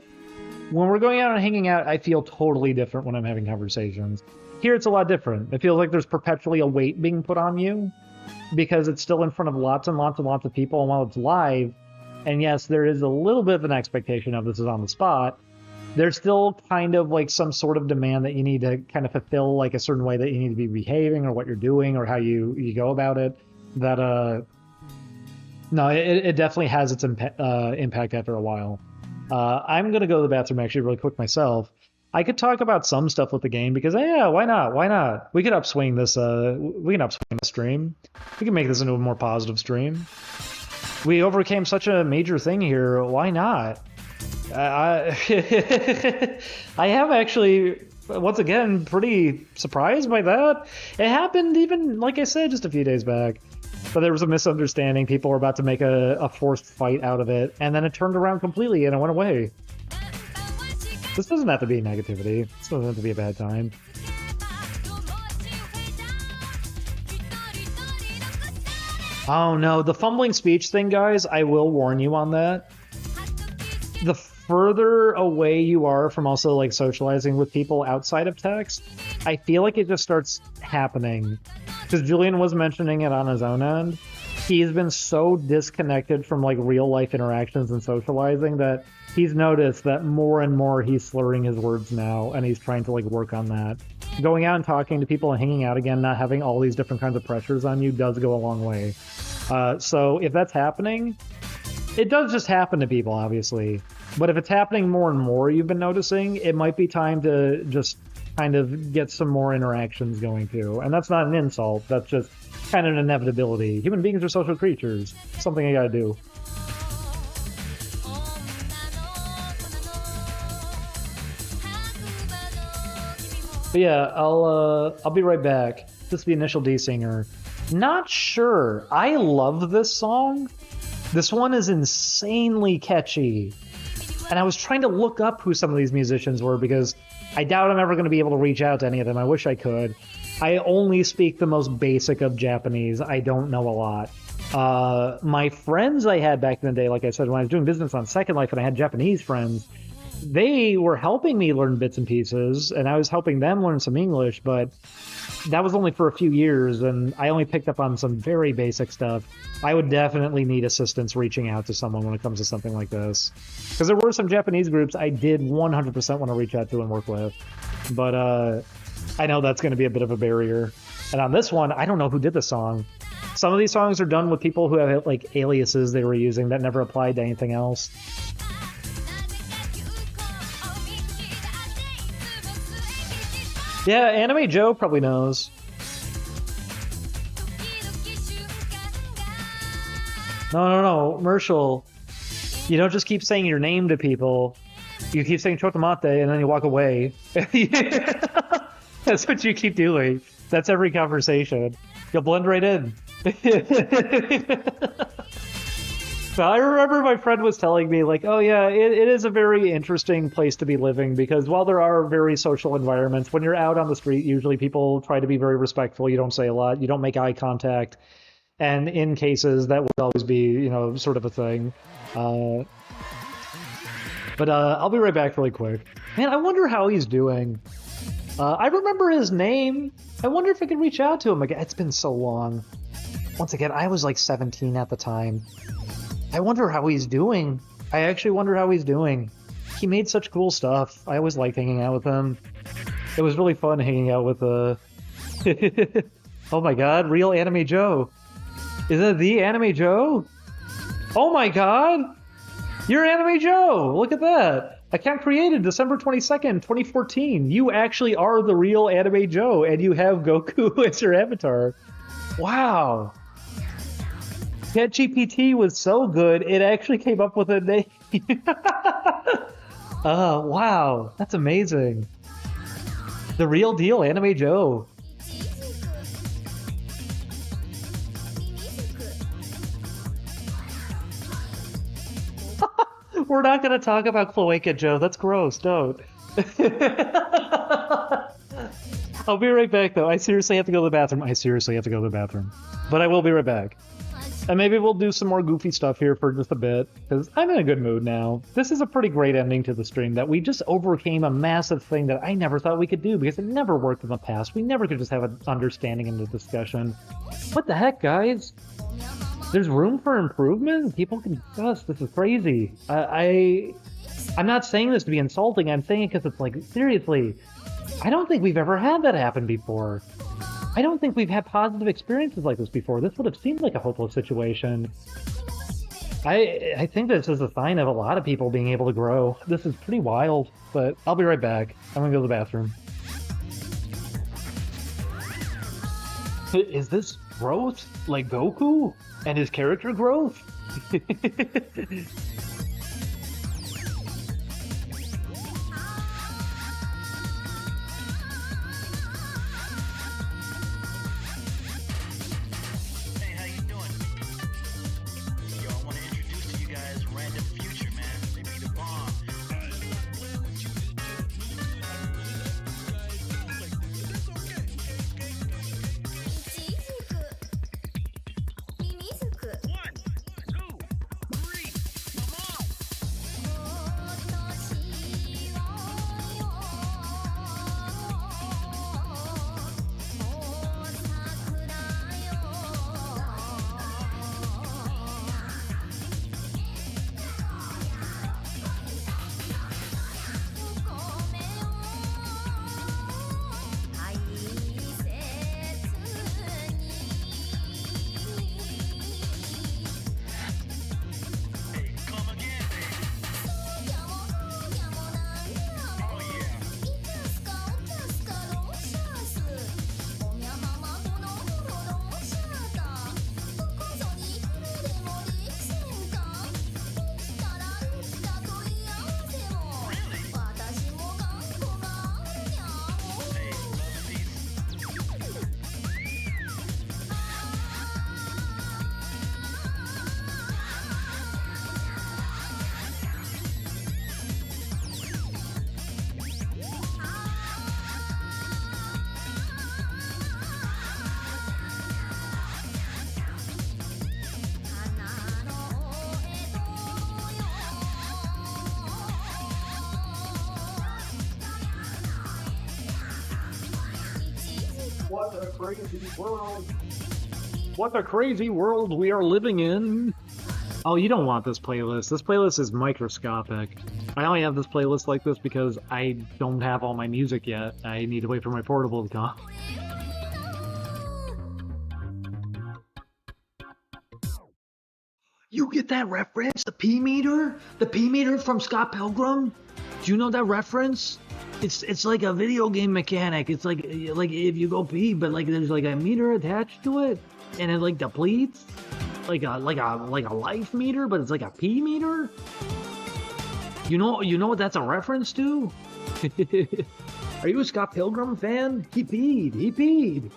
When we're going out and hanging out, I feel totally different when I'm having conversations. Here, it's a lot different. It feels like there's perpetually a weight being put on you because it's still in front of lots and lots and lots of people, and while it's live, and yes, there is a little bit of an expectation of this is on the spot, there's still kind of like some sort of demand that you need to kind of fulfill, like a certain way that you need to be behaving or what you're doing or how you go about it. That, no, it definitely has its impact after a while. I'm going to go to the bathroom actually really quick myself. I could talk about some stuff with the game because, yeah, why not? Why not? We could upswing this, we can upswing the stream. We can make this into a more positive stream. We overcame such a major thing here. Why not? I have actually, once again, pretty surprised by that. It happened even, like I said, just a few days back. But there was a misunderstanding. People were about to make a forced fight out of it, and then it turned around completely and it went away. This doesn't have to be negativity. This doesn't have to be a bad time. Oh no, the fumbling speech thing, guys, I will warn you on that. The further away you are from also like socializing with people outside of text, I feel like it just starts happening. Because Julian was mentioning it on his own end. He's been so disconnected from like real life interactions and socializing that he's noticed that more and more he's slurring his words now, and he's trying to like work on that. Going out and talking to people and hanging out again, not having all these different kinds of pressures on you does go a long way. So if that's happening, it does just happen to people, obviously. But if it's happening more and more, you've been noticing, it might be time to just kind of get some more interactions going too. And that's not an insult, that's just kind of an inevitability. Human beings are social creatures. Something I gotta do. But yeah, I'll be right back. This is the initial D singer. Not sure. I love this song. This one is insanely catchy. And I was trying to look up who some of these musicians were because I doubt I'm ever going to be able to reach out to any of them. I wish I could. I only speak the most basic of Japanese. I don't know a lot. My friends I had back in the day, like I said, when I was doing business on Second Life and I had Japanese friends, they were helping me learn bits and pieces, and I was helping them learn some English, but that was only for a few years, and I only picked up on some very basic stuff. I would definitely need assistance reaching out to someone when it comes to something like this. Because there were some Japanese groups I did 100% want to reach out to and work with, but I know that's going to be a bit of a barrier. And on this one, I don't know who did the song. Some of these songs are done with people who have like aliases they were using that never applied to anything else. Yeah, Anime Joe probably knows. No, Mershel. You don't just keep saying your name to people. You keep saying Chotomate and then you walk away. That's what you keep doing. That's every conversation. You'll blend right in. So I remember my friend was telling me, like, oh yeah, it is a very interesting place to be living because while there are very social environments, when you're out on the street, usually people try to be very respectful. You don't say a lot. You don't make eye contact. And in cases, that would always be, you know, sort of a thing. But I'll be right back really quick. Man, I wonder how he's doing. I remember his name. I wonder if I could reach out to him again. It's been so long. Once again, I was like 17 at the time. I wonder how he's doing. I actually wonder how he's doing. He made such cool stuff. I always liked hanging out with him. It was really fun hanging out with oh my god, real Anime Joe. Is that the Anime Joe? Oh my god! You're Anime Joe! Look at that! Account created December 22nd, 2014. You actually are the real Anime Joe, and you have Goku as your avatar. Wow! ChatGPT was so good, it actually came up with a name. Wow, that's amazing. The real deal, Anime Joe. We're not going to talk about Cloaca Joe. That's gross. Don't. I'll be right back, though. I seriously have to go to the bathroom. But I will be right back. And maybe we'll do some more goofy stuff here for just a bit, because I'm in a good mood now. This is a pretty great ending to the stream, that we just overcame a massive thing that I never thought we could do, because it never worked in the past. We never could just have an understanding in the discussion. What the heck, guys? There's room for improvement? People can discuss. This is crazy. I'm not saying this to be insulting. I'm saying it because it's like, seriously, I don't think we've ever had that happen before. I don't think we've had positive experiences like this before. This would have seemed like a hopeless situation. I think this is a sign of a lot of people being able to grow. This is pretty wild, but I'll be right back. I'm gonna go to the bathroom. Is this growth like Goku and his character growth? What a crazy world. What a crazy world we are living in. Oh, you don't want this playlist. This playlist is microscopic. I only have this playlist like this because I don't have all my music yet. I need to wait for my portable to come. You get that reference? The P meter? The P meter from Scott Pilgrim? Do you know that reference? It's like a video game mechanic. It's like if you go pee, but like there's like a meter attached to it, and it like depletes, like a life meter, but it's like a P meter. You know what that's a reference to? Are you a Scott Pilgrim fan? He peed. He peed.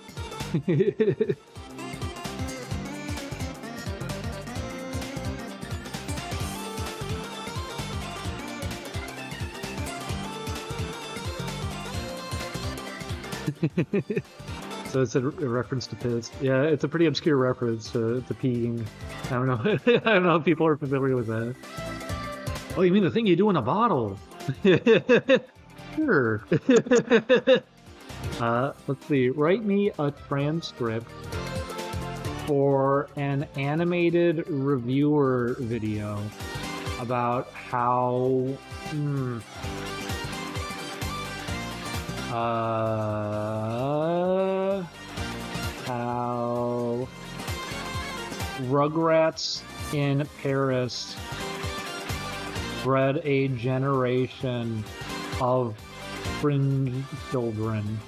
So it's a reference to piss. Yeah, it's a pretty obscure reference to peeing. I don't know. I don't know if people are familiar with that. Oh, you mean the thing you do in a bottle? Sure. Let's see. Write me a transcript for an animated reviewer video about how... how Rugrats in Paris bred a generation of fringe children.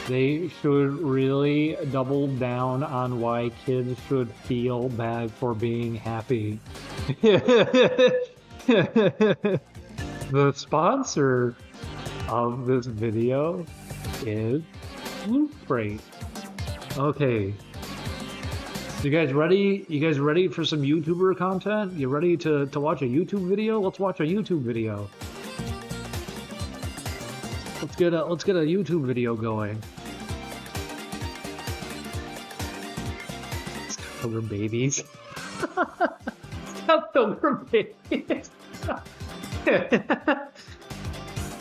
They should really double down on why kids should feel bad for being happy. The sponsor of this video is Loot Crate. Okay. You guys ready? You guys ready for some YouTuber content? You ready to watch a YouTube video? Let's watch a YouTube video. Let's get a YouTube video going. Scott Pilgrim babies. Scott Pilgrim babies.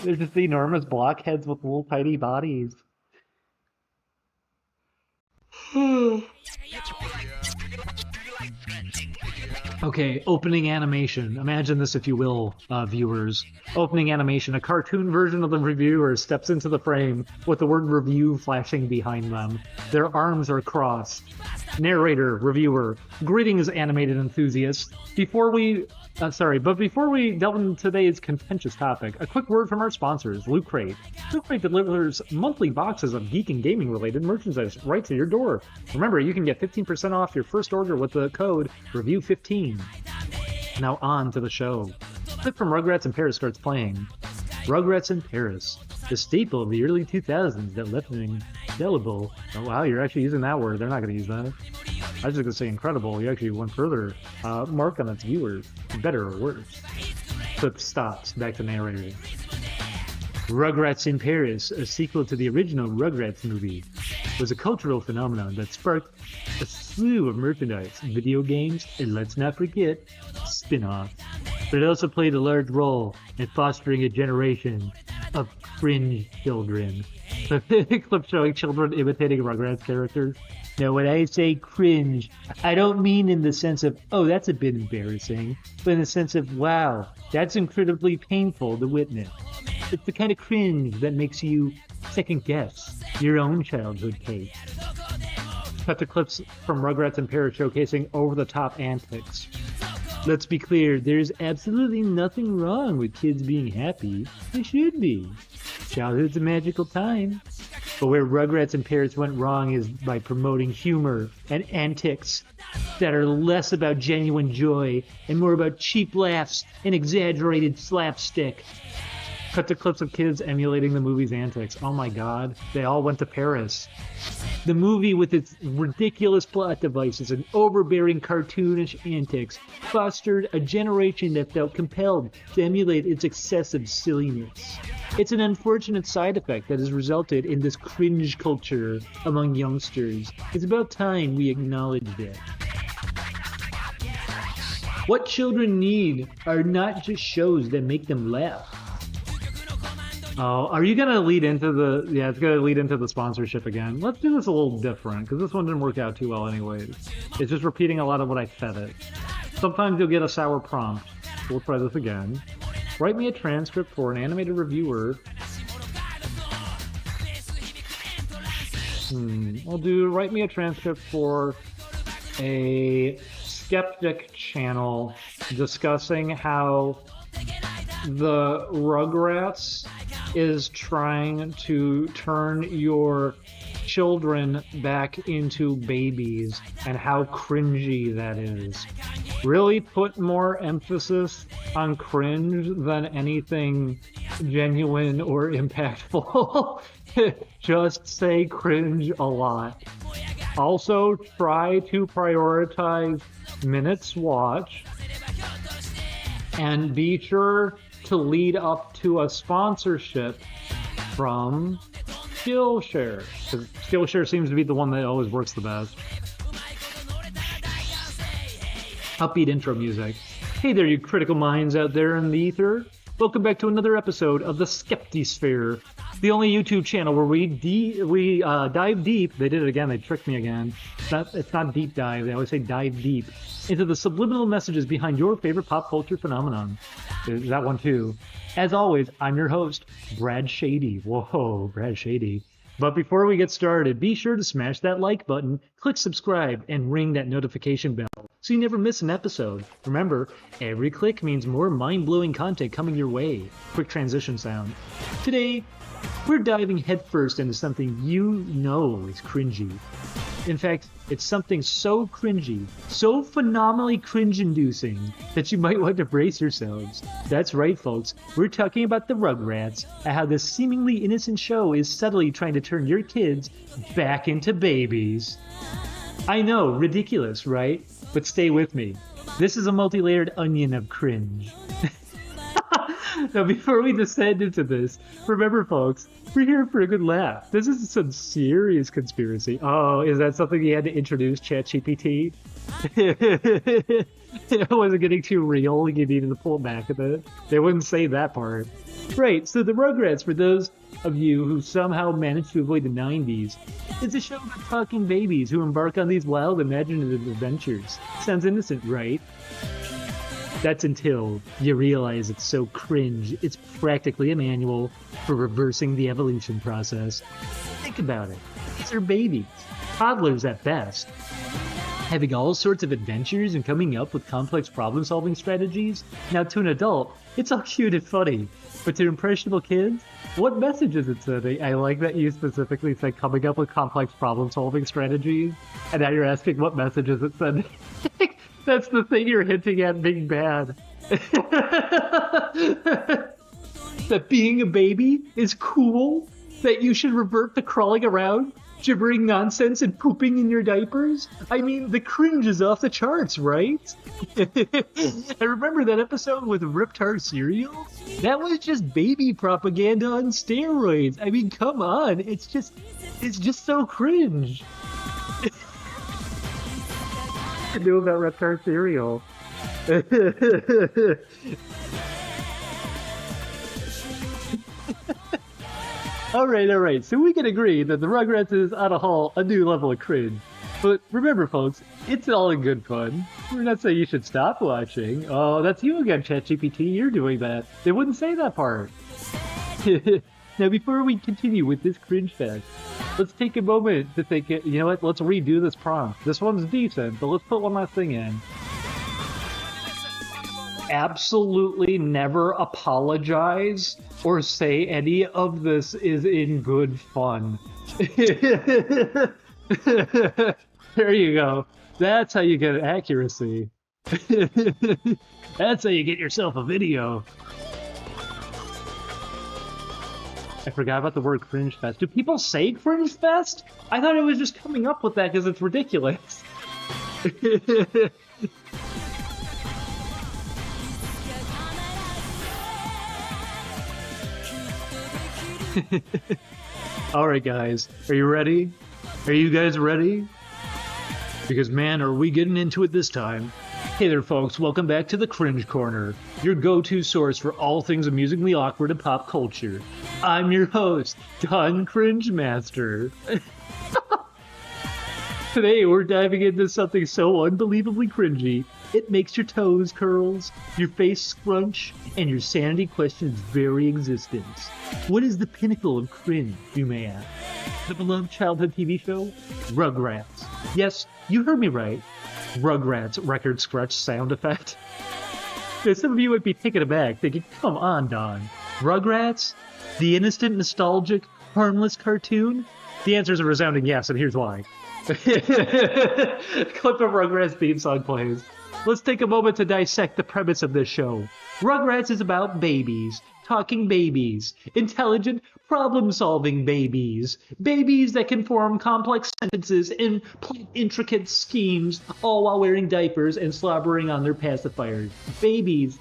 They're just the enormous blockheads with little tiny bodies. Okay, opening animation. Imagine this, if you will, viewers. Opening animation. A cartoon version of the reviewer steps into the frame with the word review flashing behind them. Their arms are crossed. Narrator, reviewer. Greetings, animated enthusiasts. Before we delve into today's contentious topic, a quick word from our sponsors, Loot Crate. Loot Crate delivers monthly boxes of geek and gaming related merchandise right to your door. Remember, you can get 15% off your first order with the code REVIEW15. Now on to the show. Clip from Rugrats in Paris starts playing. Rugrats in Paris, the staple of the early 2000s that left an indelible... Oh wow, you're actually using that word. They're not going to use that. I was just going to say incredible. You actually went further. Mark on its viewers. Better or worse. Clip stops. Back to narrating. Rugrats in Paris, a sequel to the original Rugrats movie, was a cultural phenomenon that sparked a slew of merchandise, video games, and let's not forget, spin-offs. But it also played a large role in fostering a generation of cringe children. Clip showing children imitating Rugrats characters. Now, when I say cringe, I don't mean in the sense of, oh, that's a bit embarrassing, but in the sense of, wow, that's incredibly painful to witness. It's the kind of cringe that makes you second-guess your own childhood taste. Cut to clips from Rugrats in Paris showcasing over-the-top antics. Let's be clear, there's absolutely nothing wrong with kids being happy. They should be. Childhood's a magical time. But where Rugrats in Paris went wrong is by promoting humor and antics that are less about genuine joy and more about cheap laughs and exaggerated slapstick. Cut to clips of kids emulating the movie's antics. Oh my god, they all went to Paris. The movie, with its ridiculous plot devices and overbearing cartoonish antics, fostered a generation that felt compelled to emulate its excessive silliness. It's an unfortunate side effect that has resulted in this cringe culture among youngsters. It's about time we acknowledge that. What children need are not just shows that make them laugh. Oh, are you gonna lead into the? Yeah, it's gonna lead into the sponsorship again. Let's do this a little different because this one didn't work out too well, anyways. It's just repeating a lot of what I said it. Sometimes you'll get a sour prompt. We'll try this again. Write me a transcript for an animated reviewer. I'll do write me a transcript for a skeptic channel discussing how the Rugrats is trying to turn your children back into babies and how cringy that is. Really put more emphasis on cringe than anything genuine or impactful. Just say cringe a lot. Also, try to prioritize minutes watched and be sure to lead up to a sponsorship from Skillshare, because Skillshare seems to be the one that always works the best. Upbeat intro music. Hey there, you critical minds out there in the ether. Welcome back to another episode of the Skeptisphere, the only YouTube channel where we dive deep. They did it again. They tricked me again. It's not deep dive. They always say dive deep into the subliminal messages behind your favorite pop culture phenomenon. There's that one too. As always, I'm your host, Brad Shady. Whoa, Brad Shady. But before we get started, be sure to smash that like button, click subscribe, and ring that notification bell so you never miss an episode. Remember, every click means more mind-blowing content coming your way. Quick transition sound. Today, we're diving headfirst into something you know is cringy. In fact, it's something so cringy, so phenomenally cringe-inducing, that you might want to brace yourselves. That's right, folks. We're talking about the Rugrats, and how this seemingly innocent show is subtly trying to turn your kids back into babies. I know, ridiculous, right? But stay with me. This is a multi-layered onion of cringe. Now, before we descend into this, remember, folks, we're here for a good laugh. This is some serious conspiracy. Oh, is that something you had to introduce, ChatGPT? It wasn't getting too real. You needed to pull back a bit. They wouldn't say that part. Right, so the Rugrats, for those of you who somehow managed to avoid the 90s, is a show about talking babies who embark on these wild imaginative adventures. Sounds innocent, right? That's until you realize it's so cringe, it's practically a manual for reversing the evolution process. Think about it. These are babies, toddlers at best, having all sorts of adventures and coming up with complex problem-solving strategies. Now, to an adult, it's all cute and funny. But to impressionable kids, what message is it sending? I like that you specifically said coming up with complex problem-solving strategies, and now you're asking what message is it sending? That's the thing you're hinting at being bad. That being a baby is cool? That you should revert to crawling around, gibbering nonsense, and pooping in your diapers? I mean, the cringe is off the charts, right? I remember that episode with Riptard cereal? That was just baby propaganda on steroids. I mean, come on. It's just so cringe. To do about Reptar cereal. All right. So we can agree that the Rugrats is on a whole a new level of cringe. But remember, folks, it's all in good fun. We're not saying you should stop watching. Oh, that's you again, ChatGPT. You're doing that. They wouldn't say that part. Now, before we continue with this cringe fest, let's take a moment to think, you know what, let's redo this prompt. This one's decent, but let's put one last thing in. Absolutely never apologize or say any of this is in good fun. There you go. That's how you get accuracy. That's how you get yourself a video. I forgot about the word cringe fest. Do people say cringe fest? I thought it was just coming up with that because it's ridiculous. Alright guys, are you ready? Are you guys ready? Because man, are we getting into it this time. Hey there folks, welcome back to the Cringe Corner, your go-to source for all things amusingly awkward and pop culture. I'm your host, Don Cringe Master. Today we're diving into something so unbelievably cringy, it makes your toes curls, your face scrunch, and your sanity question its very existence. What is the pinnacle of cringe, you may ask? The beloved childhood TV show? Rugrats. Yes, you heard me right. Rugrats record scratch sound effect. Now, some of you would be taken aback, thinking, come on, Don. Rugrats? The innocent, nostalgic, harmless cartoon? The answer is a resounding yes, and here's why. Clip of Rugrats theme song plays. Let's take a moment to dissect the premise of this show. Rugrats is about babies, talking babies, intelligent, problem-solving babies, babies that can form complex sentences and plot intricate schemes, all while wearing diapers and slobbering on their pacifiers. Babies,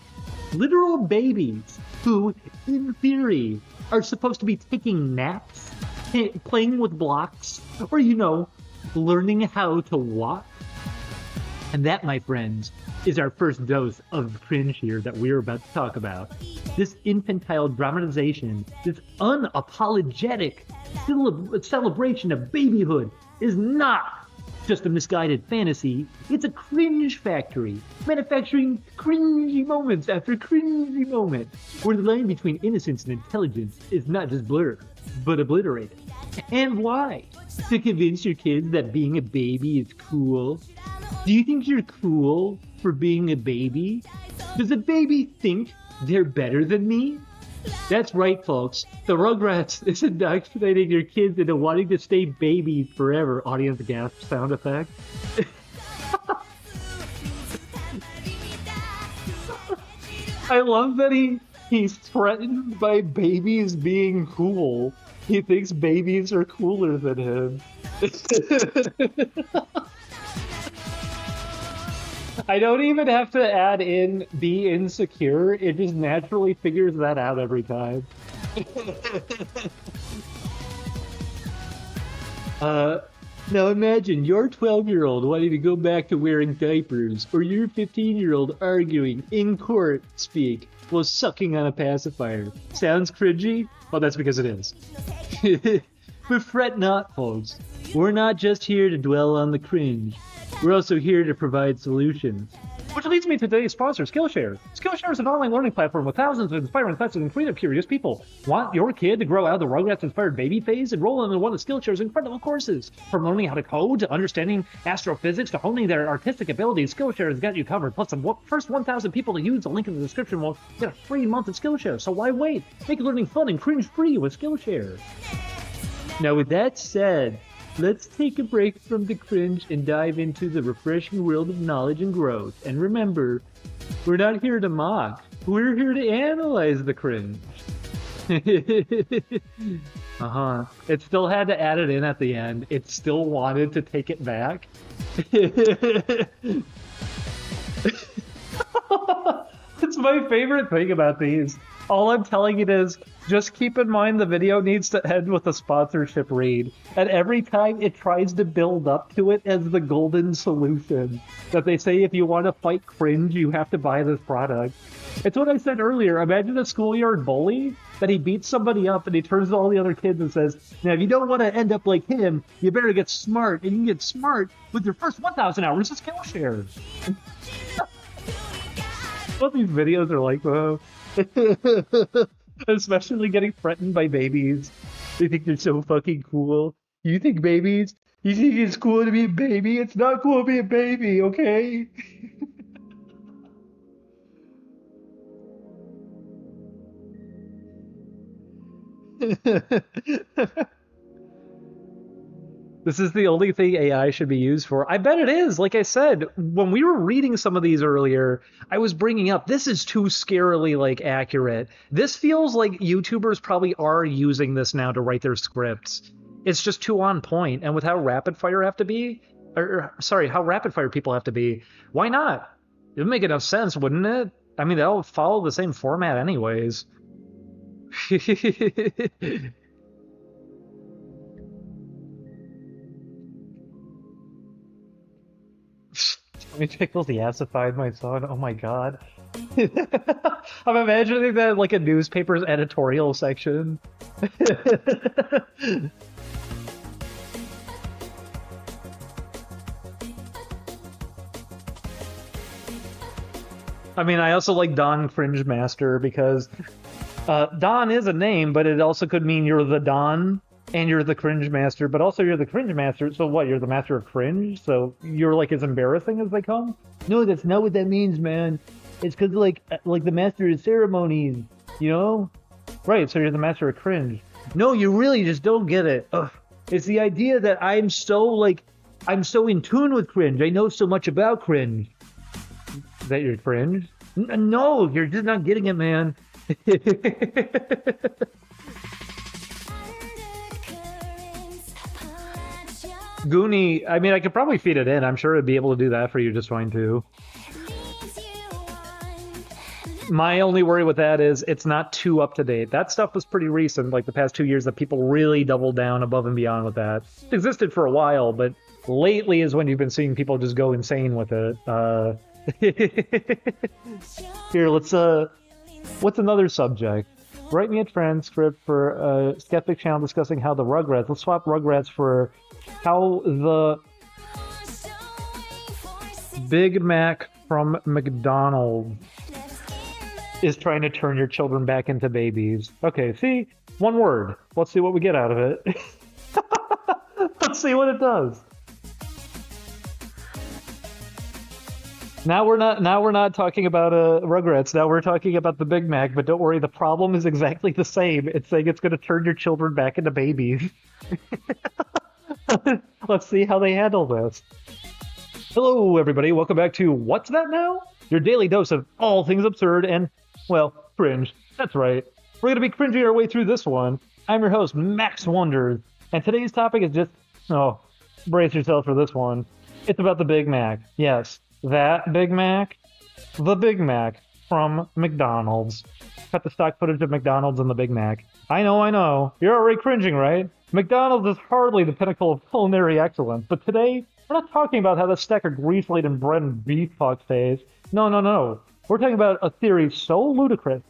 literal babies, who, in theory, are supposed to be taking naps, playing with blocks, or, learning how to walk. And that, my friends, is our first dose of cringe here that we're about to talk about. This infantile dramatization, this unapologetic celebration of babyhood is not just a misguided fantasy, it's a cringe factory, manufacturing cringy moments after cringy moment, where the line between innocence and intelligence is not just blurred, but obliterated. And why? To convince your kids that being a baby is cool? Do you think you're cool for being a baby? Does a baby think they're better than me? That's right, folks. The Rugrats is indoctrinating your kids into wanting to stay babies forever. Audience gasp sound effect. I love that he's threatened by babies being cool. He thinks babies are cooler than him. I don't even have to add in be insecure. It just naturally figures that out every time. Now imagine your 12-year-old wanting to go back to wearing diapers, or your 15-year-old arguing in court speak while sucking on a pacifier. Sounds cringy? Well, that's because it is. But fret not, folks. We're not just here to dwell on the cringe. We're also here to provide solutions. Which leads me to today's sponsor, Skillshare. Skillshare is an online learning platform with thousands of inspiring classes and creative, curious people. Want your kid to grow out of the Rugrats-inspired baby phase? Enroll in one of Skillshare's incredible courses. From learning how to code, to understanding astrophysics, to honing their artistic abilities, Skillshare has got you covered. Plus, the first 1,000 people to use the link in the description will get a free month of Skillshare. So why wait? Make learning fun and cringe-free with Skillshare. Now, with that said, let's take a break from the cringe and dive into the refreshing world of knowledge and growth. And remember, we're not here to mock. We're here to analyze the cringe. It still had to add it in at the end. It still wanted to take it back. It's my favorite thing about these. All I'm telling it is, just keep in mind the video needs to end with a sponsorship read. And every time it tries to build up to it as the golden solution. That they say if you want to fight cringe, you have to buy this product. It's what I said earlier. Imagine a schoolyard bully that he beats somebody up and he turns to all the other kids and says, now if you don't want to end up like him, you better get smart. And you can get smart with your first 1,000 hours of Skillshare. What these videos are like, though. Especially getting threatened by babies. They think they're so fucking cool. You think it's cool to be a baby? It's not cool to be a baby, okay? This is the only thing AI should be used for. I bet it is. Like I said, when we were reading some of these earlier, I was bringing up, this is too scarily, accurate. This feels like YouTubers probably are using this now to write their scripts. It's just too on point. And with how rapid fire how rapid fire people have to be, why not? It would make enough sense, wouldn't it? I mean, they'll follow the same format anyways. Tommy Pickles, the acidified my son. Oh my god. I'm imagining that like a newspaper's editorial section. I mean, I also like Don Cringe Master because Don is a name, but it also could mean you're the Don and you're the Cringe Master, but also you're the Cringe Master. So what? You're the Master of Cringe? So you're like as embarrassing as they come? No, that's not what that means, man. It's because like the Master of Ceremonies, you know? Right. So you're the Master of Cringe. No, you really just don't get it. Ugh. It's the idea that I'm so in tune with cringe. I know so much about cringe. That you're cringe? No, you're just not getting it, man. Goonie, I mean, I could probably feed it in. I'm sure it'd be able to do that for you just fine, too. My only worry with that is it's not too up-to-date. That stuff was pretty recent, like the past 2 years, that people really doubled down above and beyond with that. It existed for a while, but lately is when you've been seeing people just go insane with it. Here, let's, what's another subject? Write me a transcript for a skeptic channel discussing how the Rugrats, let's swap Rugrats for how the Big Mac from McDonald's is trying to turn your children back into babies. Okay, see? One word. Let's see what we get out of it. Let's see what it does. Now we're not talking about Rugrats. Now we're talking about the Big Mac, but don't worry, the problem is exactly the same. It's saying it's going to turn your children back into babies. Let's see how they handle this. Hello, everybody. Welcome back to What's That Now? Your daily dose of all things absurd and, well, cringe. That's right. We're going to be cringing our way through this one. I'm your host, Max Wonders, and today's topic is just, oh, brace yourself for this one. It's about the Big Mac. Yes. That Big Mac, the Big Mac from McDonald's. Cut the stock footage of McDonald's and the Big Mac. I know. You're already cringing, right? McDonald's is hardly the pinnacle of culinary excellence, but today, we're not talking about how the stack of grease-laden bread and beef talk tastes. No. We're talking about a theory so ludicrous,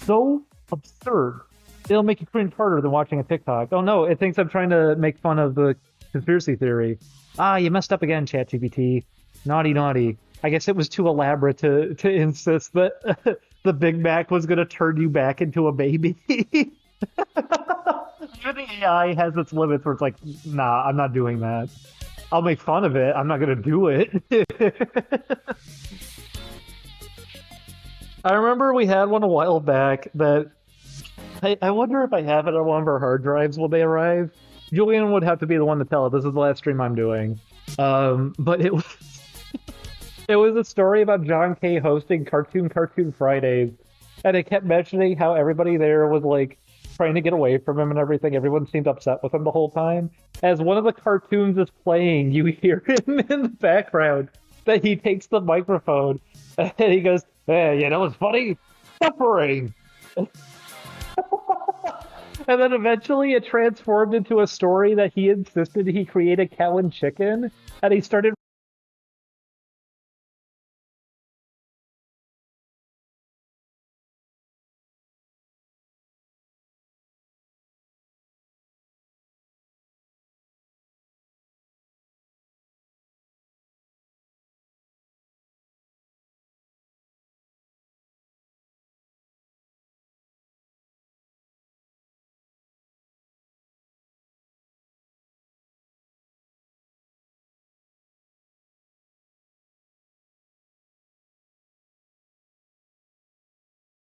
so absurd, it'll make you cringe harder than watching a TikTok. Oh no, it thinks I'm trying to make fun of the conspiracy theory. Ah, you messed up again, ChatGPT. Naughty. I guess it was too elaborate to insist that the Big Mac was going to turn you back into a baby. Even the AI has its limits where it's like, nah, I'm not doing that. I'll make fun of it. I'm not going to do it. I remember we had one a while back that I wonder if I have it on one of our hard drives when they arrive. Julian would have to be the one to tell it. This is the last stream I'm doing. But it was... It was a story about John K. hosting Cartoon Fridays, and it kept mentioning how everybody there was, like, trying to get away from him and everything. Everyone seemed upset with him the whole time. As one of the cartoons is playing, you hear him in the background that he takes the microphone, and he goes, hey, you know what's funny? Suffering! And then eventually it transformed into a story that he insisted he create a cow and chicken, and he started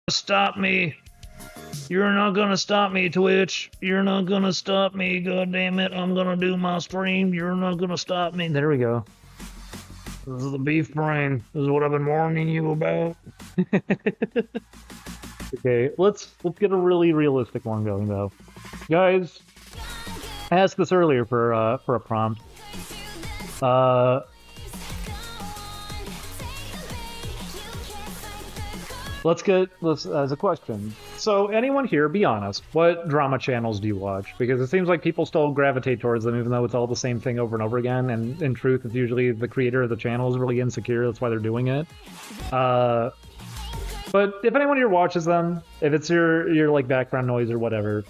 stop me. You're not gonna stop me, Twitch. You're not gonna stop me, god damn it. I'm gonna do my stream. You're not gonna stop me. There we go. This is the beef brain. This is what I've been warning you about. Okay, let's get a really realistic one going though. Guys, I asked this earlier for a prompt. Let's get this as a question. So, anyone here, be honest, what drama channels do you watch? Because it seems like people still gravitate towards them, even though it's all the same thing over and over again. And in truth, it's usually the creator of the channel is really insecure. That's why they're doing it. But if anyone here watches them, if it's your like background noise or whatever,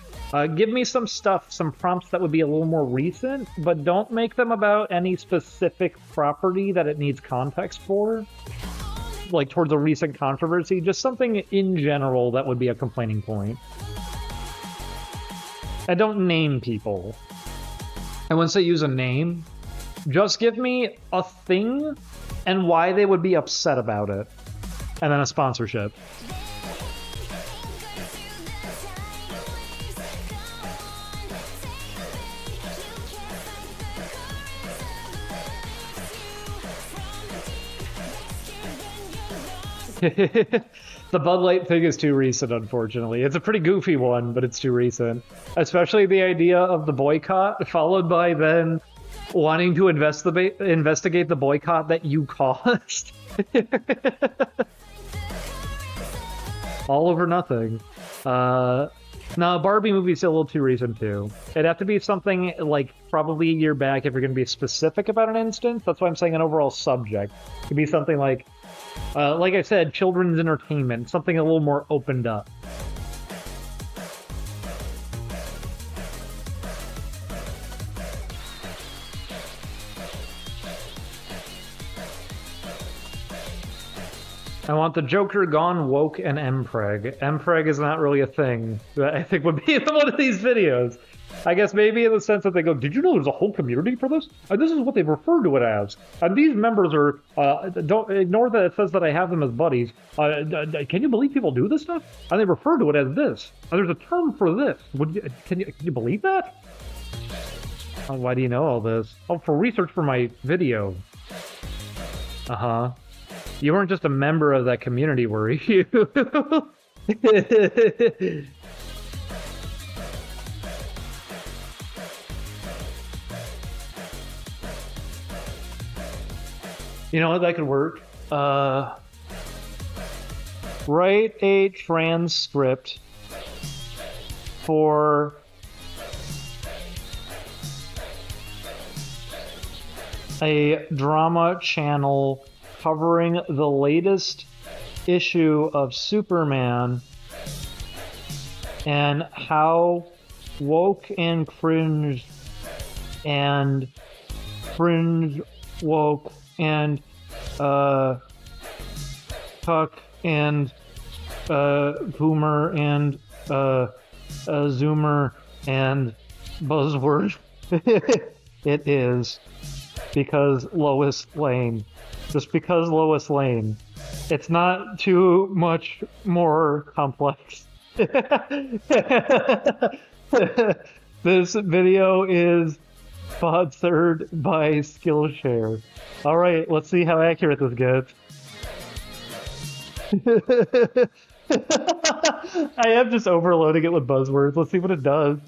give me some stuff, some prompts that would be a little more recent, but don't make them about any specific property that it needs context for, like towards a recent controversy. Just something in general that would be a complaining point. And don't name people. And once I use a name, just give me a thing and why they would be upset about it. And then a sponsorship. The Bud Light thing is too recent, unfortunately. It's a pretty goofy one, but it's too recent. Especially the idea of the boycott, followed by then wanting to investigate the boycott that you caused. All over nothing. No, Barbie movie's a little too recent too. It'd have to be something like probably a year back if you're going to be specific about an instance. That's why I'm saying an overall subject. It could be something like I said, children's entertainment, something a little more opened up. I want the Joker gone woke and MPreg. MPreg is not really a thing that I think would be in one of these videos. I guess maybe in the sense that they go, did you know there's a whole community for this? And this is what they refer to it as. And these members are, don't ignore that it says that I have them as buddies. Can you believe people do this stuff? And they refer to it as this. And there's a term for this. Can you believe that? Why do you know all this? Oh, for research for my video. Uh-huh. You weren't just a member of that community, were you? You know what, that could work. Write a transcript for a drama channel covering the latest issue of Superman and how woke and cringe woke and cuck and boomer and zoomer and buzzword it is because Lois Lane. Just because Lois Lane. It's not too much more complex. This video is sponsored by Skillshare. Alright, let's see how accurate this gets. I am just overloading it with buzzwords. Let's see what it does.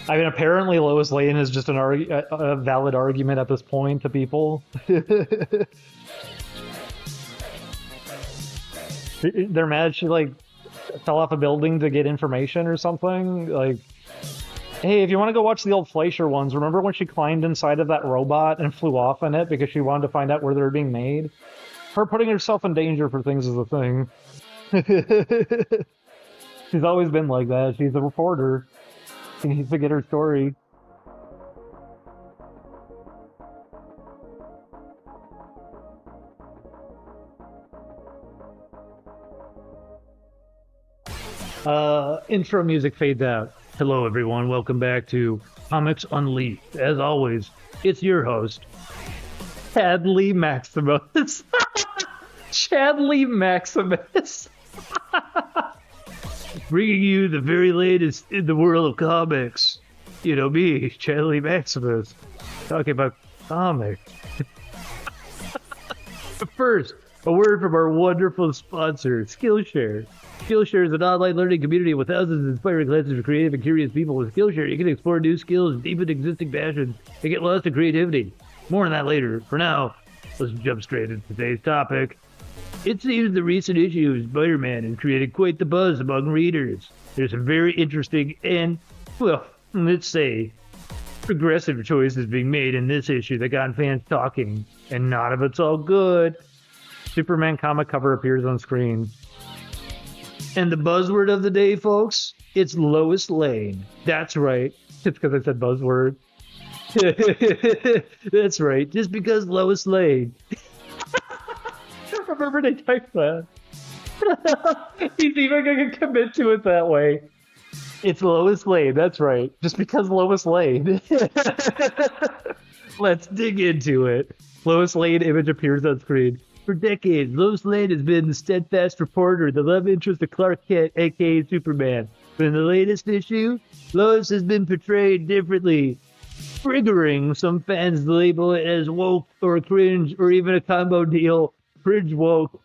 I mean, apparently Lois Lane is just a valid argument at this point to people. They're mad she, like, fell off a building to get information or something. Like, hey, if you want to go watch the old Fleischer ones, remember when she climbed inside of that robot and flew off in it because she wanted to find out where they were being made? Her putting herself in danger for things is a thing. She's always been like that. She's a reporter. She needs to get her story. Intro music fades out. Hello everyone, welcome back to Comics Unleashed. As always, it's your host, Chadley Maximus. Chadley Maximus. Bringing you the very latest in the world of comics. You know me, Chadley Maximus, talking about comics. But first, a word from our wonderful sponsor, Skillshare. Skillshare is an online learning community with thousands of inspiring classes for creative and curious people. With Skillshare, you can explore new skills, deepen existing passions, and get lost in creativity. More on that later. For now, let's jump straight into today's topic. It seems the recent issue of Spider-Man has created quite the buzz among readers. There's some very interesting and, well, let's say, progressive choices being made in this issue that got fans talking, and none of it's all good. Superman comic cover appears on screen. And the buzzword of the day, folks, it's Lois Lane. That's right. It's because I said buzzword. That's right. Just because Lois Lane. I remember they typed that. He's even going to commit to it that way. It's Lois Lane. That's right. Just because Lois Lane. Let's dig into it. Lois Lane image appears on screen. For decades, Lois Lane has been the steadfast reporter, the love interest of Clark Kent, aka Superman. But in the latest issue, Lois has been portrayed differently, triggering some fans to label it as woke or cringe or even a combo deal, cringe woke.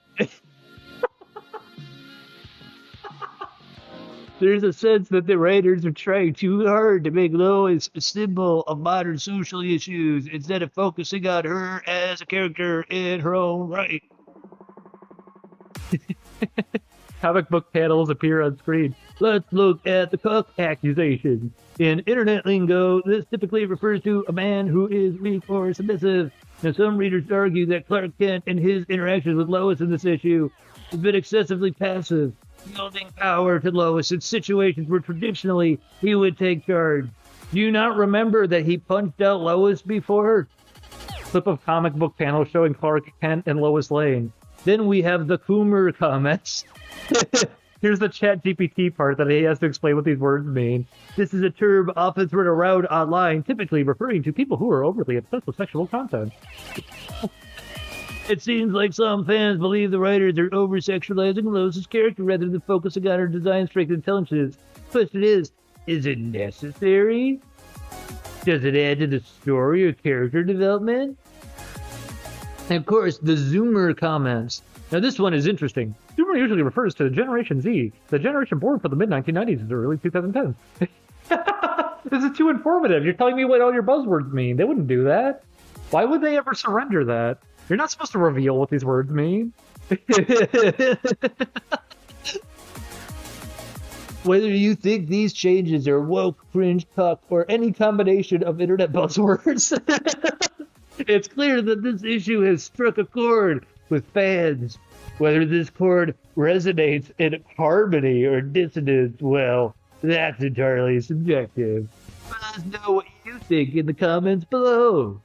There's a sense that the writers are trying too hard to make Lois a symbol of modern social issues instead of focusing on her as a character in her own right. Comic book panels appear on screen. Let's look at the cuck accusation. In internet lingo, this typically refers to a man who is weak or submissive. Now, some readers argue that Clark Kent and his interactions with Lois in this issue has been excessively passive, yielding power to Lois in situations where traditionally he would take charge. Do you not remember that he punched out Lois before? Clip of comic book panel showing Clark Kent and Lois Lane. Then we have the Coomer comments. Here's the chat GPT part that he has to explain what these words mean. This is a term often thrown around online, typically referring to people who are overly obsessed with sexual content. It seems like some fans believe the writers are over-sexualizing Lois' character rather than focusing on her design strength and intelligence. Question is it necessary? Does it add to the story or character development? And of course, the Zoomer comments. Now this one is interesting. Zoomer usually refers to Generation Z, the generation born from the mid-1990s and the early 2010s. This is too informative. You're telling me what all your buzzwords mean. They wouldn't do that. Why would they ever surrender that? You're not supposed to reveal what these words mean. Whether you think these changes are woke, cringe, cuck, or any combination of internet buzzwords, it's clear that this issue has struck a chord with fans. Whether this chord resonates in harmony or dissonance, well, that's entirely subjective. Let us know what you think in the comments below.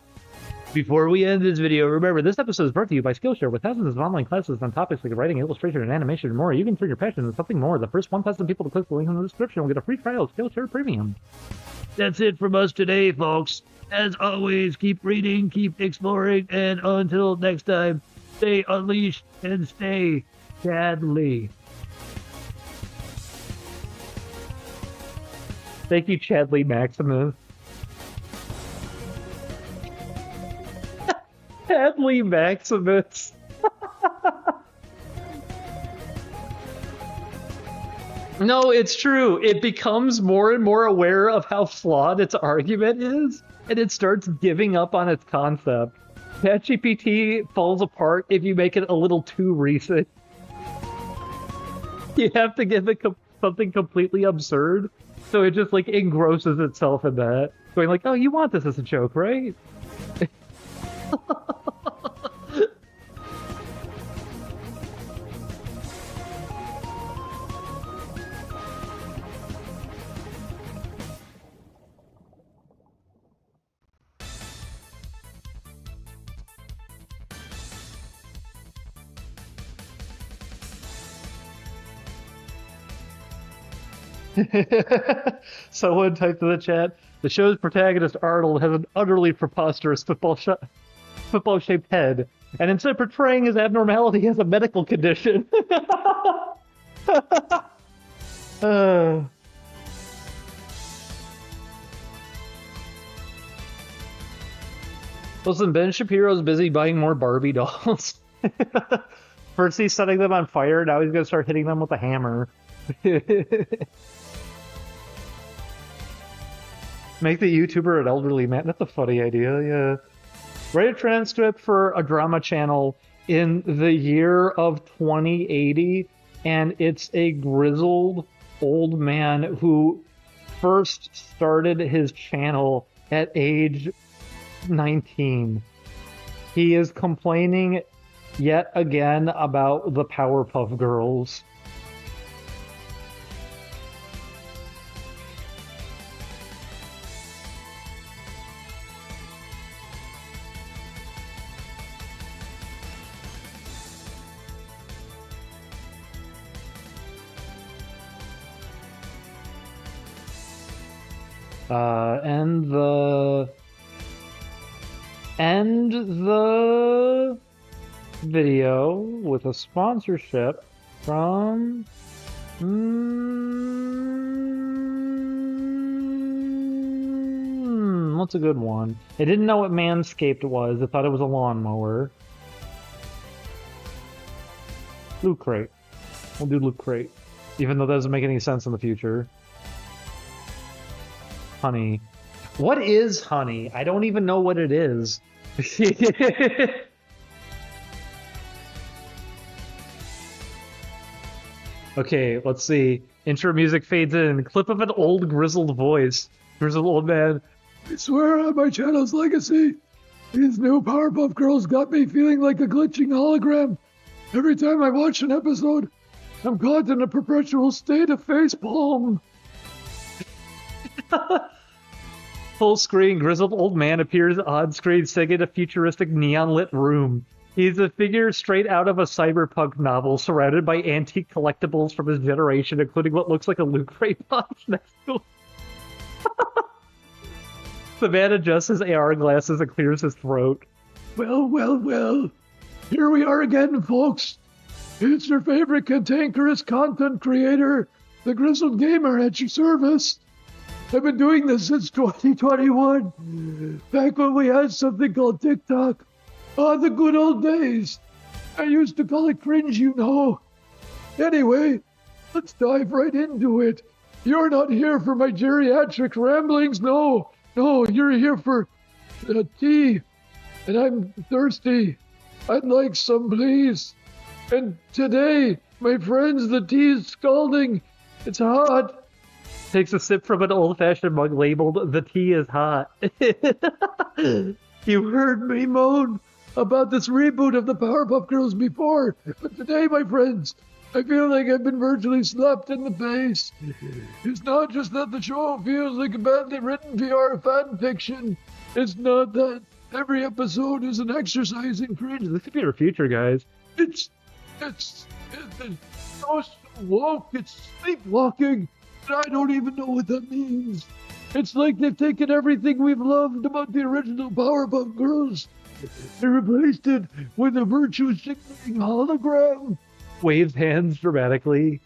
Before we end this video, remember, this episode is brought to you by Skillshare. With thousands of online classes on topics like writing, illustration, and animation, and more, you can turn your passion into something more. The first 1,000 people to click the link in the description will get a free trial of Skillshare Premium. That's it from us today, folks. As always, keep reading, keep exploring, and until next time, stay unleashed and stay Chadley. Thank you, Chadley Maximus. Chadley Maximus. No, it's true. It becomes more and more aware of how flawed its argument is, and it starts giving up on its concept. ChatGPT falls apart if you make it a little too recent. You have to give it something completely absurd, so it just like engrosses itself in that, going like, "Oh, you want this as a joke, right?" Someone typed in the chat, the show's protagonist Arnold has an utterly preposterous football-shaped head, and instead of portraying his abnormality, he has a medical condition. Listen, Ben Shapiro's busy buying more Barbie dolls. First he's setting them on fire, now he's gonna start hitting them with a hammer. Make the YouTuber an elderly man. That's a funny idea, yeah. Write a transcript for a drama channel in the year of 2080, and it's a grizzled old man who first started his channel at age 19. He is complaining yet again about the Powerpuff Girls. End the video with a sponsorship from what's a good one? I didn't know what Manscaped was. I thought it was a lawnmower. Loot Crate. We'll do Loot Crate, even though that doesn't make any sense in the future. Honey. What is honey? I don't even know what it is. Okay, let's see. Intro music fades in. Clip of an old grizzled voice. Grizzled old man. I swear on my channel's legacy, these new Powerpuff Girls got me feeling like a glitching hologram. Every time I watch an episode, I'm caught in a perpetual state of facepalm. Full screen, grizzled old man appears on screen singing a futuristic neon-lit room. He's a figure straight out of a cyberpunk novel, surrounded by antique collectibles from his generation, including what looks like a Loot Crate box next to him. The man adjusts his AR glasses and clears his throat. Well. Here we are again, folks. It's your favorite cantankerous content creator, the Grizzled Gamer, at your service. I've been doing this since 2021, back when we had something called TikTok. Ah, the good old days. I used to call it cringe, you know. Anyway, let's dive right into it. You're not here for my geriatric ramblings, no. No, you're here for tea, and I'm thirsty. I'd like some, please. And today, my friends, the tea is scalding. It's hot. Takes a sip from an old-fashioned mug labeled, "The tea is hot." You heard me moan about this reboot of the Powerpuff Girls before, but today, my friends, I feel like I've been virtually slapped in the face. It's not just that the show feels like a badly written PR fan fiction. It's not that every episode is an exercise in cringe. This could be our future, guys. It's so woke. It's sleepwalking. I don't even know what that means. It's like they've taken everything we've loved about the original Powerpuff Girls and replaced it with a virtue-signaling hologram. Waves hands dramatically.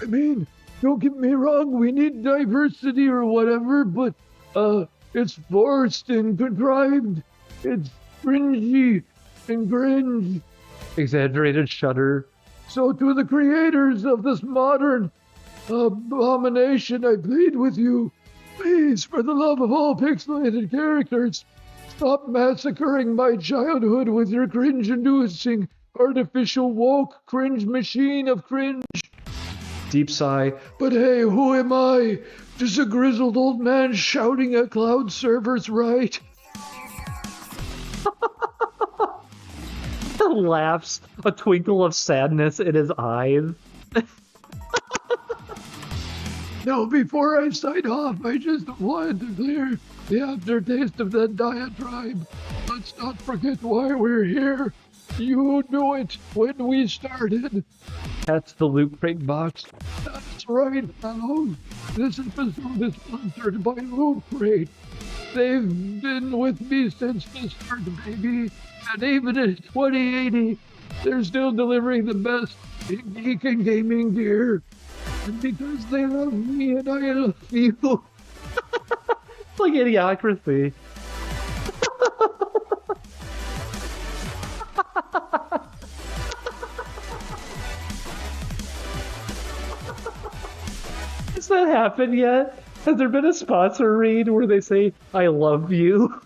I mean, don't get me wrong, we need diversity or whatever, but it's forced and contrived. It's cringy and cringe. Exaggerated shudder. So to the creators of this modern abomination, I plead with you, please, for the love of all pixelated characters, stop massacring my childhood with your cringe-inducing, artificial woke cringe machine of cringe. Deep sigh. But hey, who am I? Just a grizzled old man shouting at cloud servers, right? Laughs, a twinkle of sadness in his eyes. Now, before I sign off, I just wanted to clear the aftertaste of that diatribe. Let's not forget why we're here. You knew it when we started. That's the Loot Crate box. That's right, fellows. This episode is sponsored by Loot Crate. They've been with me since the start, baby. And even in 2080, they're still delivering the best in geek and gaming gear. And because they love me and I love you. It's like idiocracy. Has that happened yet? Has there been a sponsor read where they say, "I love you"?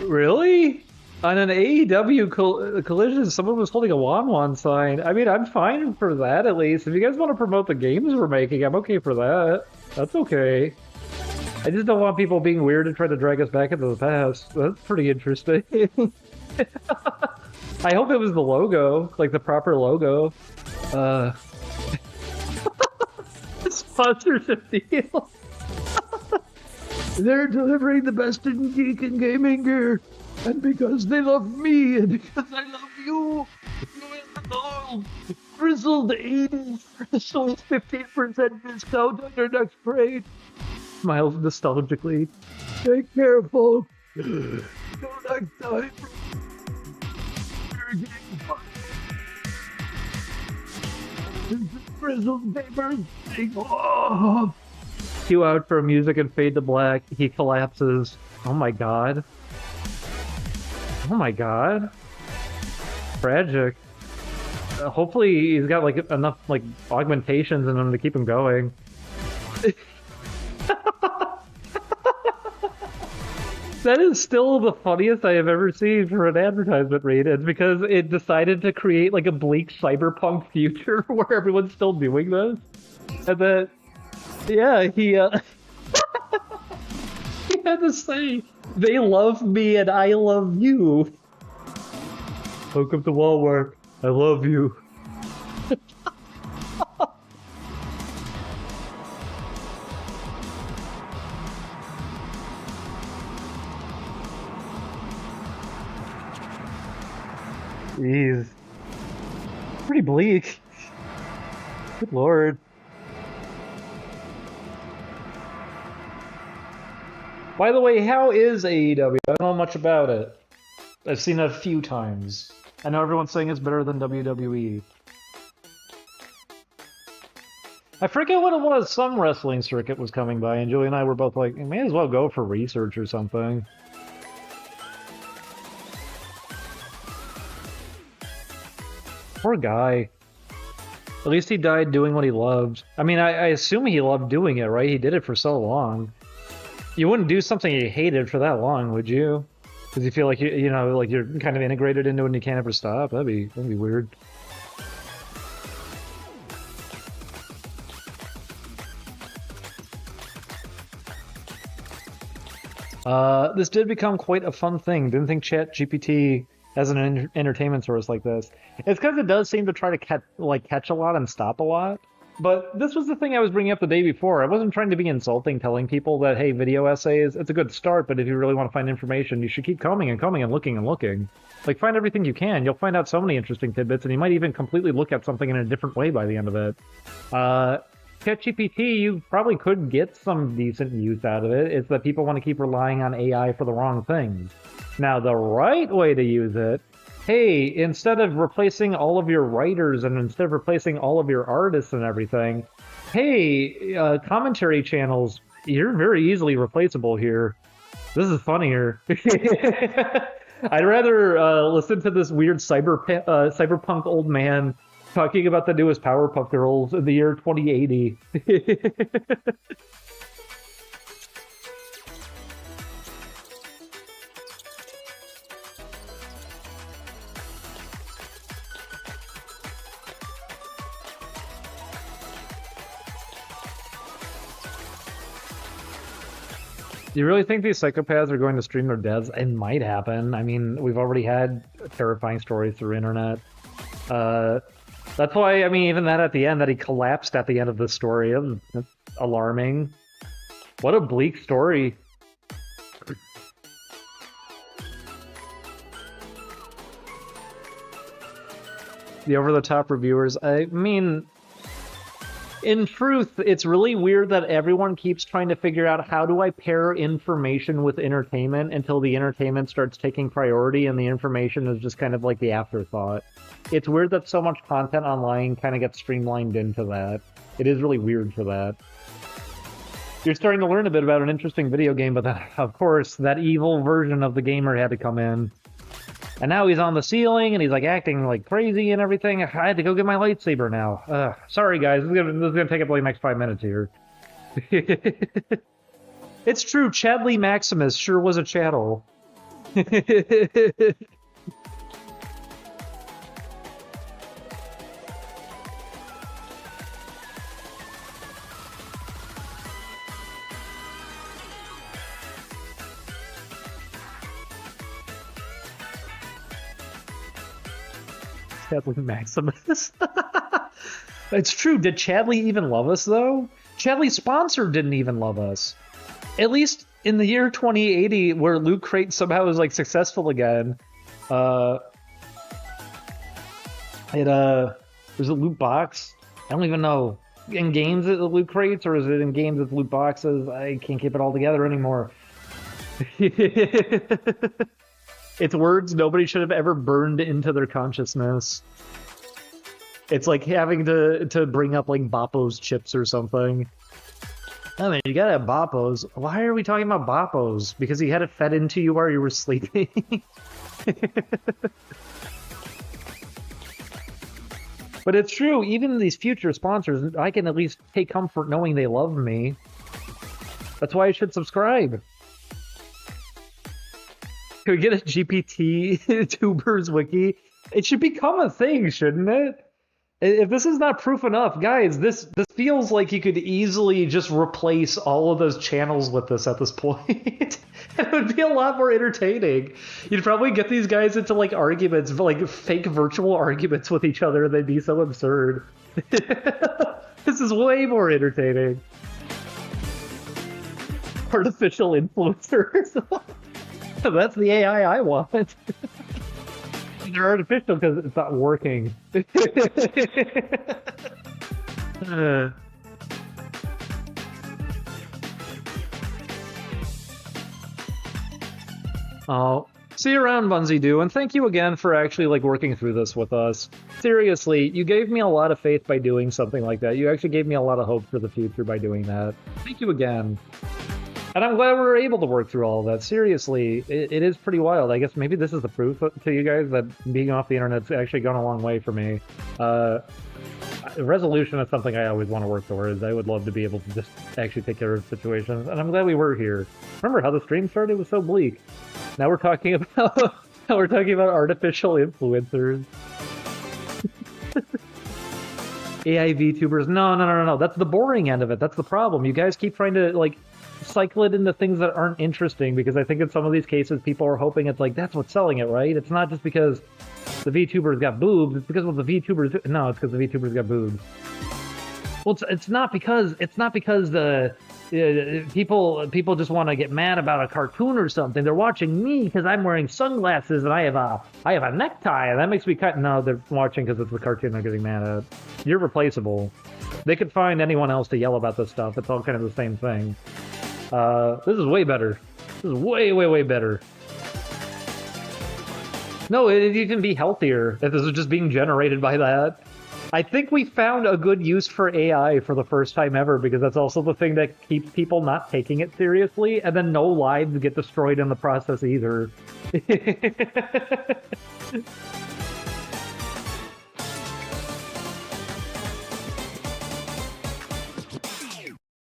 Really? On an AEW collision, someone was holding a WanWan sign. I mean, I'm fine for that at least. If you guys want to promote the games we're making, I'm okay for that. That's okay. I just don't want people being weird and trying to drag us back into the past. That's pretty interesting. I hope it was the logo, like the proper logo. Sponsorship deal. They're delivering the best in geek and gaming gear. And because they love me, and because I love you, Grizzled 80 so it's 15% discount on your next trade. Smiles nostalgically. Take care, folks. Till next time. Grizzled Gamers sing off. Cue out for music and fade to black. He collapses. Oh my god. Oh my god. Tragic. Hopefully he's got like enough like augmentations in him to keep him going. That is still the funniest I have ever seen for an advertisement read. It's because it decided to create like a bleak cyberpunk future where everyone's still doing this. And then, yeah, he he had to say, they love me and I love you. Welcome to Walmart. I love you. Jeez. Pretty bleak. Good lord. By the way, how is AEW? I don't know much about it. I've seen it a few times. I know everyone's saying it's better than WWE. I forget what it was. Some wrestling circuit was coming by, and Julie and I were both like, we may as well go for research or something. Poor guy. At least he died doing what he loved. I mean, I assume he loved doing it, right? He did it for so long. You wouldn't do something you hated for that long, would you? Because you feel like you know, like you're kind of integrated into it and you can't ever stop. That'd be weird. This did become quite a fun thing. Didn't think ChatGPT as an entertainment source like this. It's because it does seem to try to catch a lot and stop a lot. But this was the thing I was bringing up the day before. I wasn't trying to be insulting, telling people that, hey, video essays, it's a good start, but if you really want to find information, you should keep coming and coming and looking and looking. Like, find everything you can. You'll find out so many interesting tidbits, and you might even completely look at something in a different way by the end of it. ChatGPT, you probably could get some decent use out of it. It's that people want to keep relying on AI for the wrong things. Now, the right way to use it, hey, instead of replacing all of your writers and instead of replacing all of your artists and everything, hey, commentary channels, you're very easily replaceable here. This is funnier. I'd rather listen to this weird cyberpunk old man talking about the newest Powerpuff Girls in the year 2080. Do you really think these psychopaths are going to stream their deaths? It might happen. I mean, we've already had terrifying stories through internet. That's why, I mean, even that at the end, that he collapsed at the end of the story, that's alarming. What a bleak story. The over-the-top reviewers, I mean... In truth, it's really weird that everyone keeps trying to figure out how do I pair information with entertainment until the entertainment starts taking priority and the information is just kind of like the afterthought. It's weird that so much content online kind of gets streamlined into that. It is really weird for that. You're starting to learn a bit about an interesting video game, but then, of course, that evil version of the gamer had to come in. And now he's on the ceiling, and he's like acting like crazy and everything. I had to go get my lightsaber now. Sorry guys, this is gonna take up like the next 5 minutes here. It's true, Chadley Maximus sure was a chattel. Chadley Maximus. It's true. Did Chadley even love us, though? Chadley's sponsor didn't even love us. At least in the year 2080, where Loot Crate somehow is like successful again. Was it Loot Box? I don't even know. In games at the Loot Crates, or is it in games with Loot Boxes? I can't keep it all together anymore. It's words nobody should have ever burned into their consciousness. It's like having to bring up like Boppo's chips or something. I mean, you gotta have Boppo's. Why are we talking about Boppo's? Because he had it fed into you while you were sleeping? But it's true, even these future sponsors, I can at least take comfort knowing they love me. That's why I should subscribe. Can we get a GPT tubers wiki? It should become a thing, shouldn't it? If this is not proof enough, guys, this feels like you could easily just replace all of those channels with this at this point. It would be a lot more entertaining. You'd probably get these guys into like arguments, like fake virtual arguments with each other. They'd be so absurd. This is way more entertaining. Artificial influencers. That's the AI I want. They're artificial because it's not working. Oh, see you around, Bunsy Doo, and thank you again for actually like working through this with us. Seriously, you gave me a lot of faith by doing something like that. You actually gave me a lot of hope for the future by doing that. Thank you again. And I'm glad we were able to work through all of that. Seriously, it is pretty wild. I guess maybe this is the proof to you guys that being off the internet's actually gone a long way for me. Resolution is something I always want to work towards. I would love to be able to just actually take care of situations, and I'm glad we were here. Remember how the stream started? It was so bleak. Now we're talking about artificial influencers. AI VTubers. No. That's the boring end of it. That's the problem. You guys keep trying to like cycle it into things that aren't interesting, because I think in some of these cases people are hoping it's like that's what's selling it, right? It's not just because the VTubers got boobs, it's because of the VTubers. No, it's because the VTubers got boobs. Well, it's not because the people just want to get mad about a cartoon or something. They're watching me because I'm wearing sunglasses and I have a necktie, and that makes me cut. No, they're watching because it's the cartoon they're getting mad at. You're replaceable. They could find anyone else to yell about this stuff. It's all kind of the same thing. This is way better. This is way better. No, it'd even be healthier if this was just being generated by that. I think we found a good use for AI for the first time ever, because that's also the thing that keeps people not taking it seriously, and then no lives get destroyed in the process either.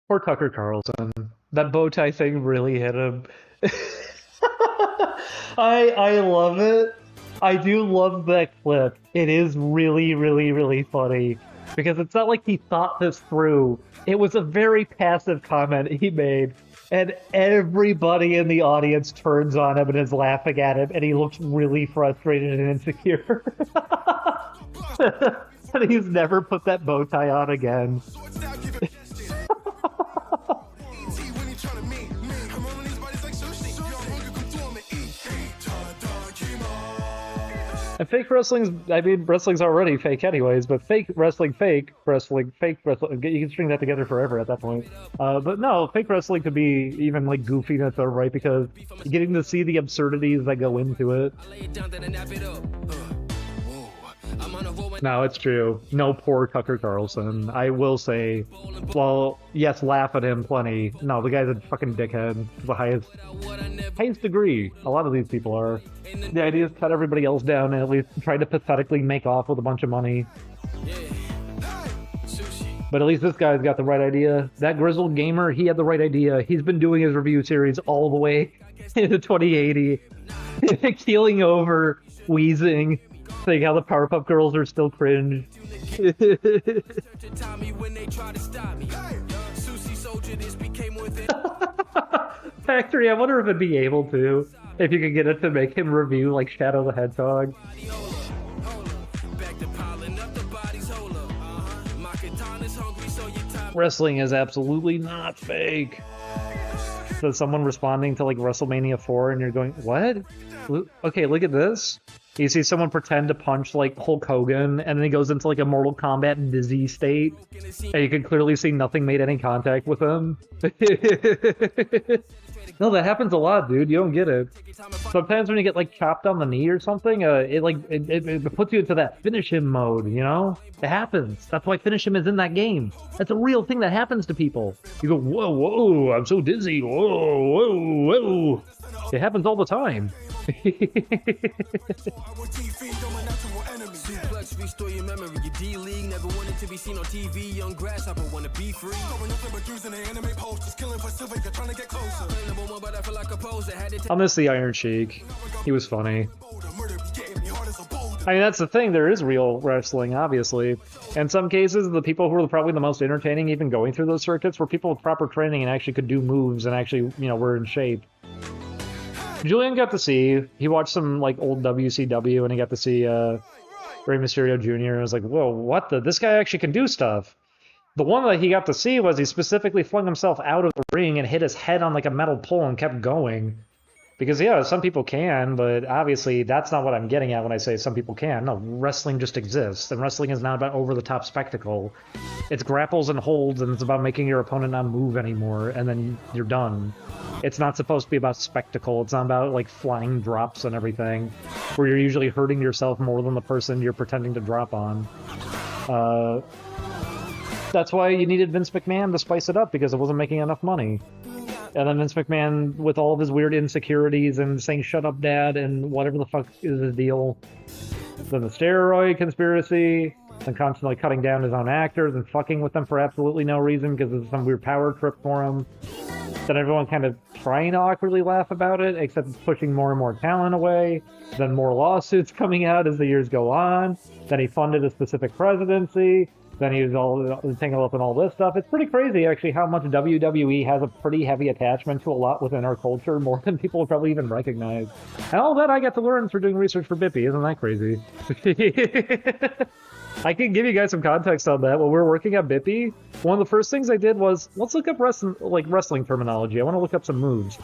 Poor Tucker Carlson. That bow tie thing really hit him. I love it. I do love that clip. It is really funny, because it's not like he thought this through. It was a very passive comment he made, and everybody in the audience turns on him and is laughing at him, and he looks really frustrated and insecure. And he's never put that bow tie on again. And fake wrestling's, I mean, wrestling's already fake anyways, but fake wrestling, you can string that together forever at that point. But no, fake wrestling could be even like goofy in its own right, because you're getting to see the absurdities that go into it. No, it's true. No, poor Tucker Carlson. I will say, well, yes, laugh at him plenty. No, the guy's a fucking dickhead to the highest degree. A lot of these people are. The idea is cut everybody else down and at least try to pathetically make off with a bunch of money. But at least this guy's got the right idea. That grizzled gamer, he had the right idea. He's been doing his review series all the way into 2080. Keeling over, wheezing, saying how the Powerpuff Girls are still cringe. Factory, I wonder if it'd be able to. If you could get it to make him review like Shadow the Hedgehog. Wrestling is absolutely not fake. So someone responding to like WrestleMania 4 and you're going, what? Okay, look at this. You see someone pretend to punch like Hulk Hogan and then he goes into like a Mortal Kombat dizzy state and you can clearly see nothing made any contact with him. No, that happens a lot, dude. You don't get it. Sometimes when you get like chopped on the knee or something, it puts you into that finish him mode, you know? It happens. That's why finish him is in that game. That's a real thing that happens to people. You go, whoa, whoa, I'm so dizzy. Whoa, whoa, whoa. It happens all the time. Restore your memory, your D-League never wanted to be seen on TV. Young grasshopper wanna be free. I'll miss the Iron Sheik. He was funny. I mean, that's the thing. There is real wrestling, obviously. In some cases, the people who were probably the most entertaining, even going through those circuits, were people with proper training and actually could do moves and actually, you know, were in shape. Julian got to see. He watched some like old WCW, and he got to see Rey Mysterio Jr. I was like, whoa, what the? This guy actually can do stuff. The one that he got to see was he specifically flung himself out of the ring and hit his head on like a metal pole and kept going. Because, yeah, some people can, but obviously that's not what I'm getting at when I say some people can. No, wrestling just exists, and wrestling is not about over-the-top spectacle. It's grapples and holds, and it's about making your opponent not move anymore, and then you're done. It's not supposed to be about spectacle. It's not about, like, flying drops and everything, where you're usually hurting yourself more than the person you're pretending to drop on. That's why you needed Vince McMahon to spice it up, because it wasn't making enough money. And then Vince McMahon, with all of his weird insecurities and saying, shut up, dad, and whatever the fuck is his deal. Then the steroid conspiracy, and constantly cutting down his own actors and fucking with them for absolutely no reason because of some weird power trip for him. Then everyone kind of trying to awkwardly laugh about it, except it's pushing more and more talent away. Then more lawsuits coming out as the years go on. Then he funded a specific presidency. Then he was all tangled up in all this stuff. It's pretty crazy, actually, how much WWE has a pretty heavy attachment to a lot within our culture, more than people would probably even recognize. And all that I got to learn through doing research for Bippy. Isn't that crazy? I can give you guys some context on that. When we were working at Bippy, one of the first things I did was, let's look up wrestling terminology. I want to look up some moves.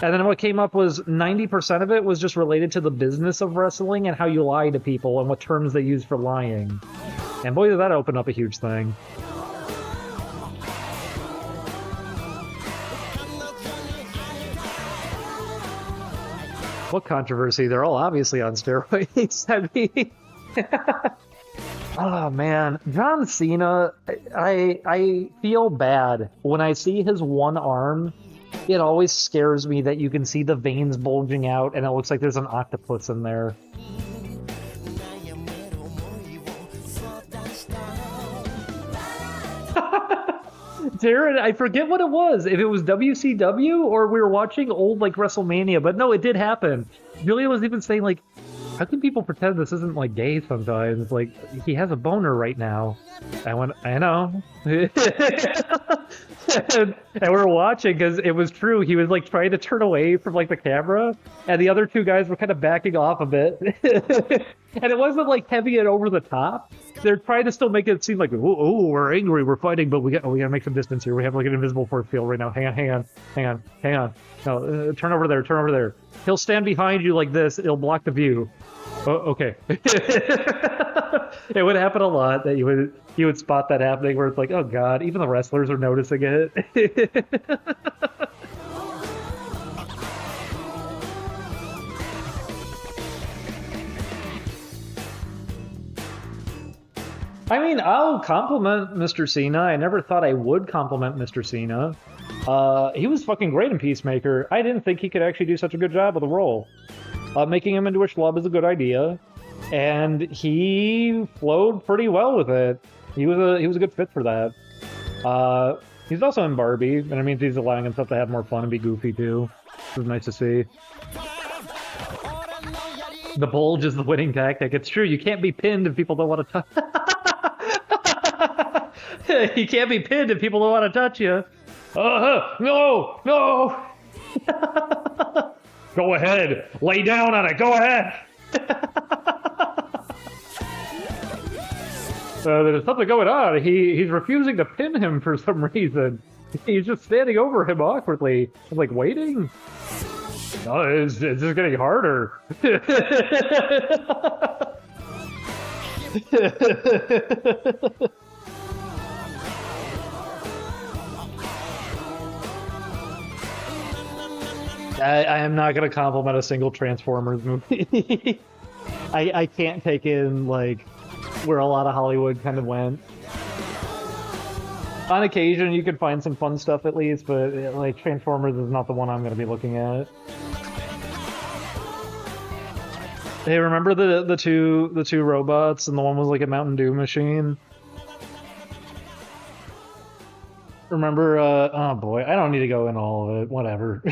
And then what came up was 90% of it was just related to the business of wrestling and how you lie to people and what terms they use for lying. And boy, did that open up a huge thing. What controversy? They're all obviously on steroids. I mean... Oh, man. John Cena, I feel bad. When I see his one arm, it always scares me that you can see the veins bulging out and it looks like there's an octopus in there. Darren, I forget what it was. If it was WCW or we were watching old like WrestleMania, but no, it did happen. Julia was even saying like, how can people pretend this isn't like gay sometimes? Like, he has a boner right now. I went, I know. and we were watching because it was true. He was like trying to turn away from like the camera, and the other two guys were kind of backing off a bit. And it wasn't like heavy and over the top. They're trying to still make it seem like, oh, we're angry, we're fighting, but we gotta make some distance here. We have like an invisible force field right now. Hang on. No, turn over there. He'll stand behind you like this. It'll block the view. Oh, okay. It would happen a lot that you would spot that happening where it's like, oh god, even the wrestlers are noticing it. I mean, I'll compliment Mr. Cena. I never thought I would compliment Mr. Cena. He was fucking great in Peacemaker. I didn't think he could actually do such a good job with the role. Making him into a schlub is a good idea. And he flowed pretty well with it. He was a good fit for that. He's also in Barbie, and it means he's allowing himself to have more fun and be goofy too. It was nice to see. The bulge is the winning tactic. It's true. You can't be pinned if people don't want to touch. You can't be pinned if people don't want to touch you. No, no. Go ahead. Lay down on it. Go ahead. There's something going on. He's refusing to pin him for some reason. He's just standing over him awkwardly. I'm like, waiting? Oh, it's just getting harder. I am not going to compliment a single Transformers movie. I can't take in, like, where a lot of Hollywood kind of went. On occasion, you can find some fun stuff at least, but, like, Transformers is not the one I'm going to be looking at. Hey, remember the two robots, and the one was like a Mountain Dew machine? Remember, oh boy, I don't need to go into all of it, whatever.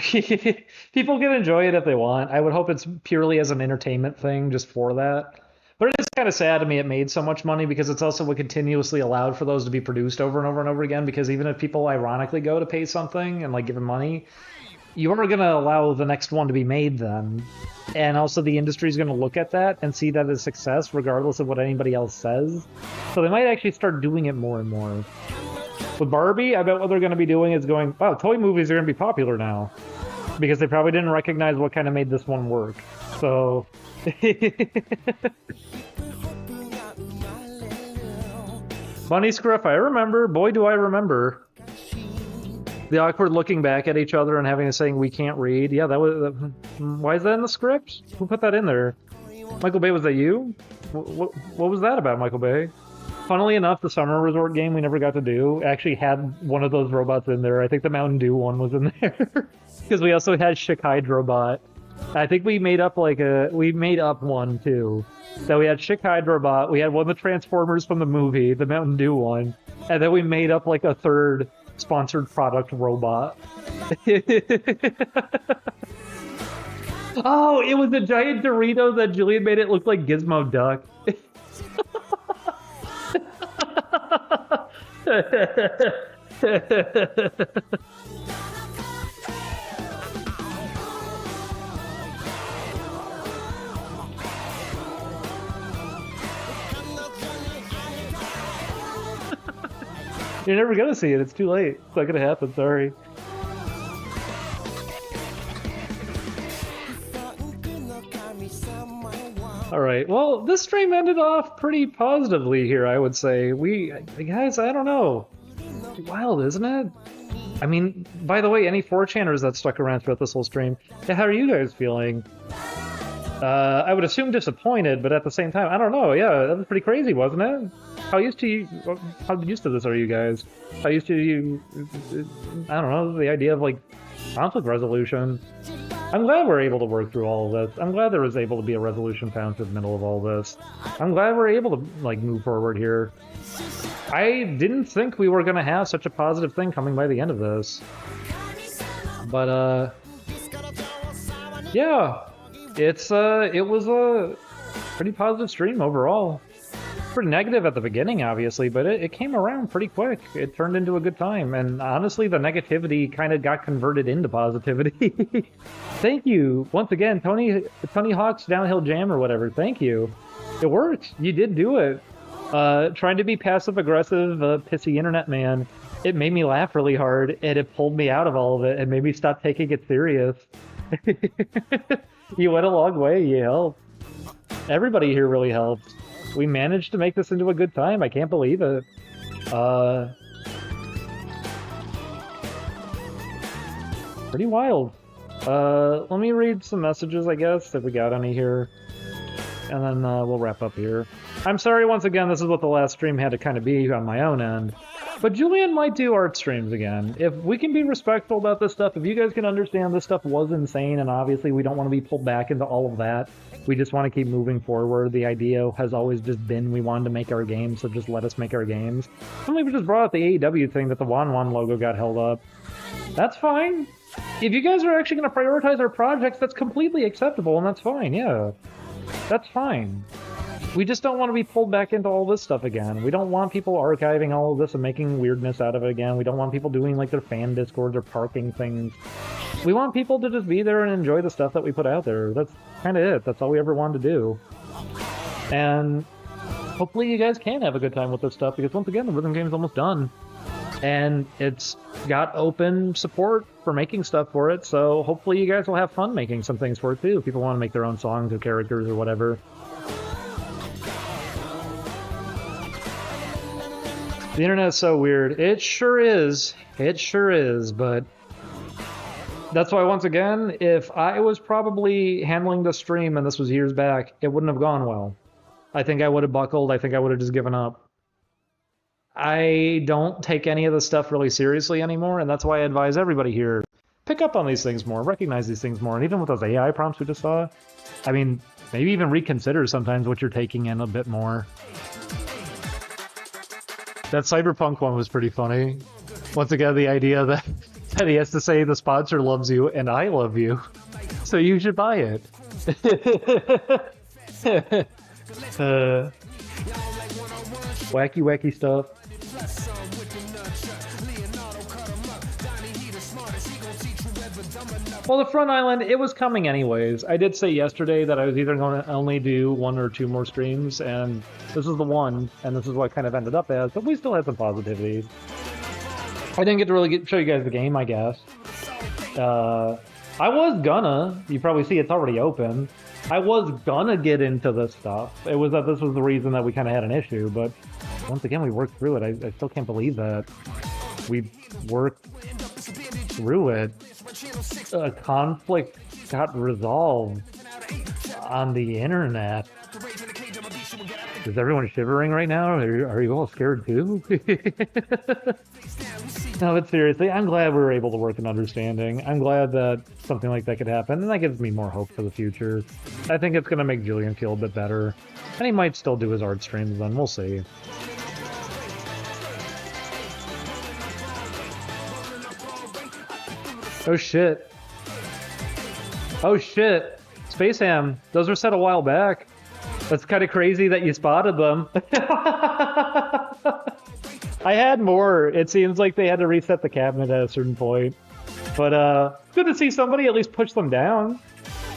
People can enjoy it if they want. I would hope it's purely as an entertainment thing, just for that. But it is kind of sad to me it made so much money, because it's also what continuously allowed for those to be produced over and over and over again, because even if people ironically go to pay something and like give them money, you are going to allow the next one to be made then. And also the industry is going to look at that and see that as success regardless of what anybody else says. So they might actually start doing it more and more. With Barbie, I bet what they're going to be doing is going, wow, toy movies are going to be popular now. Because they probably didn't recognize what kind of made this one work. So... Bunny Scruff, I remember. Boy, do I remember. The awkward looking back at each other and having a saying, we can't read. Yeah, that was... why is that in the script? Who put that in there? Michael Bay, was that you? What was that about, Michael Bay? Funnily enough, the summer resort game we never got to do actually had one of those robots in there. I think the Mountain Dew one was in there. Because we also had Shikydrobot. I think we made up one too. So we had Shikydrobot, we had one of the Transformers from the movie, the Mountain Dew one, and then we made up like a third sponsored product robot. Oh, it was a giant Dorito that Julian made it look like Gizmo Duck. You're never gonna see it, it's too late. It's not gonna happen, sorry. Alright, well, this stream ended off pretty positively here, I would say. Guys, I don't know. It's wild, isn't it? I mean, by the way, any 4chaners that stuck around throughout this whole stream, yeah, how are you guys feeling? I would assume disappointed, but at the same time, I don't know, yeah, that was pretty crazy, wasn't it? How used to this are you guys? How used to you, I don't know, the idea of, like, conflict resolution. I'm glad we're able to work through all of this. I'm glad there was able to be a resolution found through the middle of all this. I'm glad we're able to, like, move forward here. I didn't think we were gonna have such a positive thing coming by the end of this. But, yeah. It was a pretty positive stream overall. Pretty negative at the beginning, obviously, but it came around pretty quick. It turned into a good time, and honestly, the negativity kind of got converted into positivity. Thank you once again, Tony Hawk's Downhill Jam or whatever. Thank you. It worked. You did do it. Trying to be passive-aggressive, pissy internet man. It made me laugh really hard, and it pulled me out of all of it and made me stop taking it serious. You went a long way. You helped. Everybody here really helped. We managed to make this into a good time. I can't believe it. Pretty wild. Let me read some messages, I guess, if we got any here. And then we'll wrap up here. I'm sorry once again, this is what the last stream had to kind of be on my own end. But Julian might do art streams again. If we can be respectful about this stuff, if you guys can understand this stuff was insane, and obviously we don't want to be pulled back into all of that. We just want to keep moving forward. The idea has always just been we wanted to make our games, so just let us make our games. Somebody just brought up the AEW thing that the WanWan logo got held up. That's fine. If you guys are actually going to prioritize our projects, that's completely acceptable, and that's fine, yeah. That's fine. We just don't want to be pulled back into all this stuff again. We don't want people archiving all of this and making weirdness out of it again. We don't want people doing like their fan discords or parking things. We want people to just be there and enjoy the stuff that we put out there. That's kind of it. That's all we ever wanted to do. And hopefully you guys can have a good time with this stuff, because once again, the rhythm game is almost done. And it's got open support for making stuff for it, so hopefully you guys will have fun making some things for it too. If people want to make their own songs or characters or whatever. The internet's so weird. It sure is. It sure is, but that's why, once again, if I was probably handling the stream and this was years back, it wouldn't have gone well. I think I would have buckled. I think I would have just given up. I don't take any of this stuff really seriously anymore, and that's why I advise everybody here, pick up on these things more, recognize these things more, and even with those AI prompts we just saw, I mean, maybe even reconsider sometimes what you're taking in a bit more. That Cyberpunk one was pretty funny. Once again, the idea that he has to say the sponsor loves you and I love you, so you should buy it. Wacky stuff. Well, the Front Island, it was coming anyways. I did say yesterday that I was either going to only do 1 or 2 more streams, and this is the one, and this is what kind of ended up as, but we still had some positivity. I didn't get to really show you guys the game, I guess. I was gonna, you probably see it's already open, I was gonna get into this stuff. It was that this was the reason that we kind of had an issue, but once again, we worked through it. I still can't believe that. We worked through it. A conflict got resolved on the internet. Is everyone shivering right now? Are you all scared too? No, but seriously, I'm glad we were able to work an understanding. I'm glad that something like that could happen, and that gives me more hope for the future. I think it's going to make Julian feel a bit better. And he might still do his art streams then, we'll see. Oh shit. Oh shit. Space Ham, those were set a while back. That's kind of crazy that you spotted them. I had more. It seems like they had to reset the cabinet at a certain point. But good to see somebody at least push them down.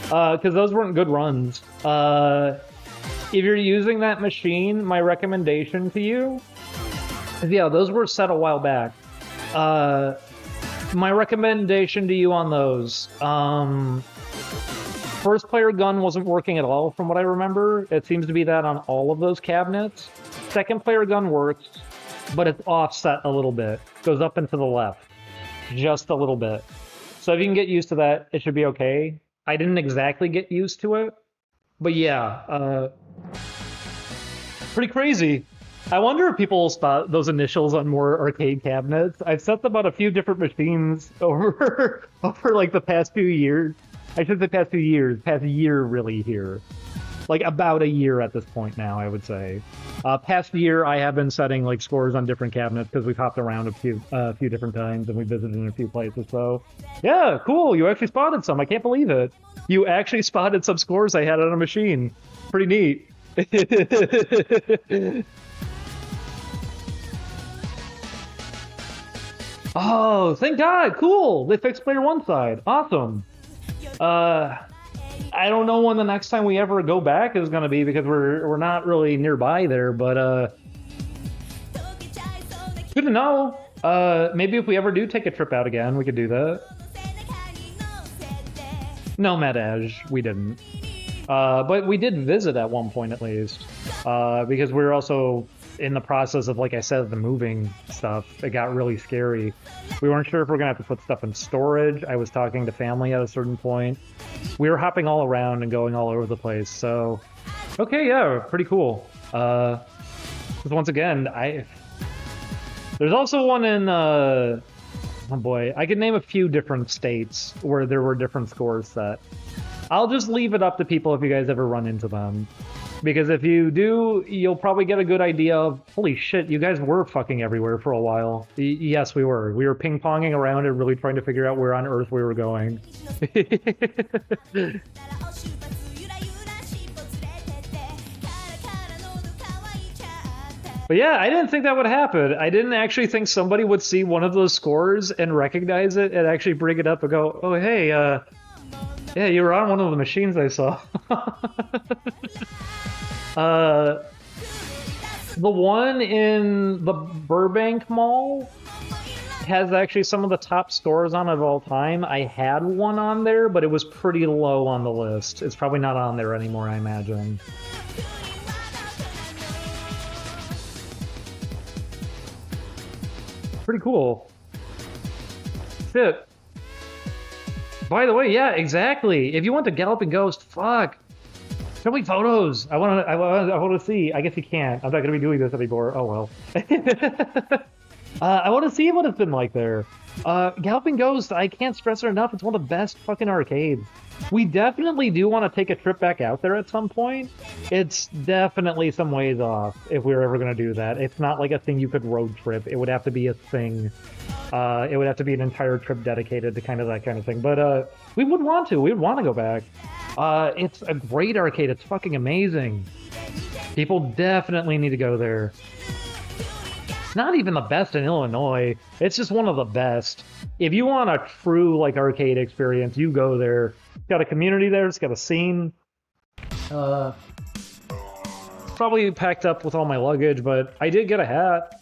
Because those weren't good runs. If you're using that machine, my recommendation to you is, yeah, those were set a while back. My recommendation to you on those, first player gun wasn't working at all from what I remember. It seems to be that on all of those cabinets. Second player gun works, but it's offset a little bit. Goes up and to the left. Just a little bit. So if you can get used to that, it should be okay. I didn't exactly get used to it, but yeah, pretty crazy. I wonder if people spot those initials on more arcade cabinets. I've set them on a few different machines over like the past few years. I should say past few years, past year really here. Like about a year at this point now, I would say. Past year, I have been setting like scores on different cabinets because we've hopped around a few different times and we visited in a few places. So yeah, cool. You actually spotted some. I can't believe it. You actually spotted some scores I had on a machine. Pretty neat. Oh, thank God! Cool. They fixed player one side. Awesome. I don't know when the next time we ever go back is gonna be because we're not really nearby there, but good to know. Maybe if we ever do take a trip out again, we could do that. No, Madaj, we didn't. But we did visit at one point at least, because we were also in the process of, like I said, the moving stuff. It got really scary. We weren't sure if we were gonna have to put stuff in storage. I was talking to family at a certain point. We were hopping all around and going all over the place. So, okay, yeah, pretty cool. Because once again, There's also one in, oh boy, I could name a few different states where there were different scores set. I'll just leave it up to people if you guys ever run into them. Because if you do, you'll probably get a good idea of, holy shit, you guys were fucking everywhere for a while. Yes, we were. We were ping-ponging around and really trying to figure out where on Earth we were going. But yeah, I didn't think that would happen. I didn't actually think somebody would see one of those scores and recognize it and actually bring it up and go, oh, hey, yeah, you were on one of the machines I saw. The one in the Burbank Mall has actually some of the top scores on it of all time. I had one on there, but it was pretty low on the list. It's probably not on there anymore, I imagine. Pretty cool. Shit. By the way, yeah, exactly. If you want the Galloping Ghost, fuck. Show me photos. I want to see. I guess you can't. I'm not gonna be doing this anymore. Oh well. I want to see what it's been like there. Galloping Ghost, I can't stress it enough. It's one of the best fucking arcades. We definitely do want to take a trip back out there at some point. It's definitely some ways off if we were ever going to do that. It's not like a thing you could road trip. It would have to be a thing. It would have to be an entire trip dedicated to kind of that kind of thing. But we would want to. We would want to go back. It's a great arcade. It's fucking amazing. People definitely need to go there. Not even the best in Illinois. It's just one of the best. If you want a true like arcade experience, you go there. It's got a community there. It's got a scene. Probably packed up with all my luggage, but I did get a hat.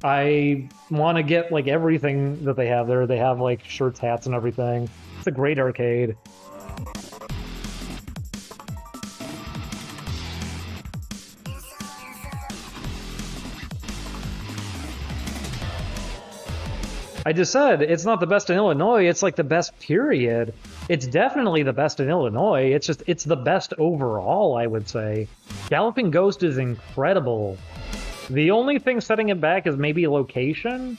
I want to get like everything that they have there. They have like shirts, hats, and everything. It's a great arcade. I just said, it's not the best in Illinois, it's like the best period. It's definitely the best in Illinois, it's the best overall, I would say. Galloping Ghost is incredible. The only thing setting it back is maybe location,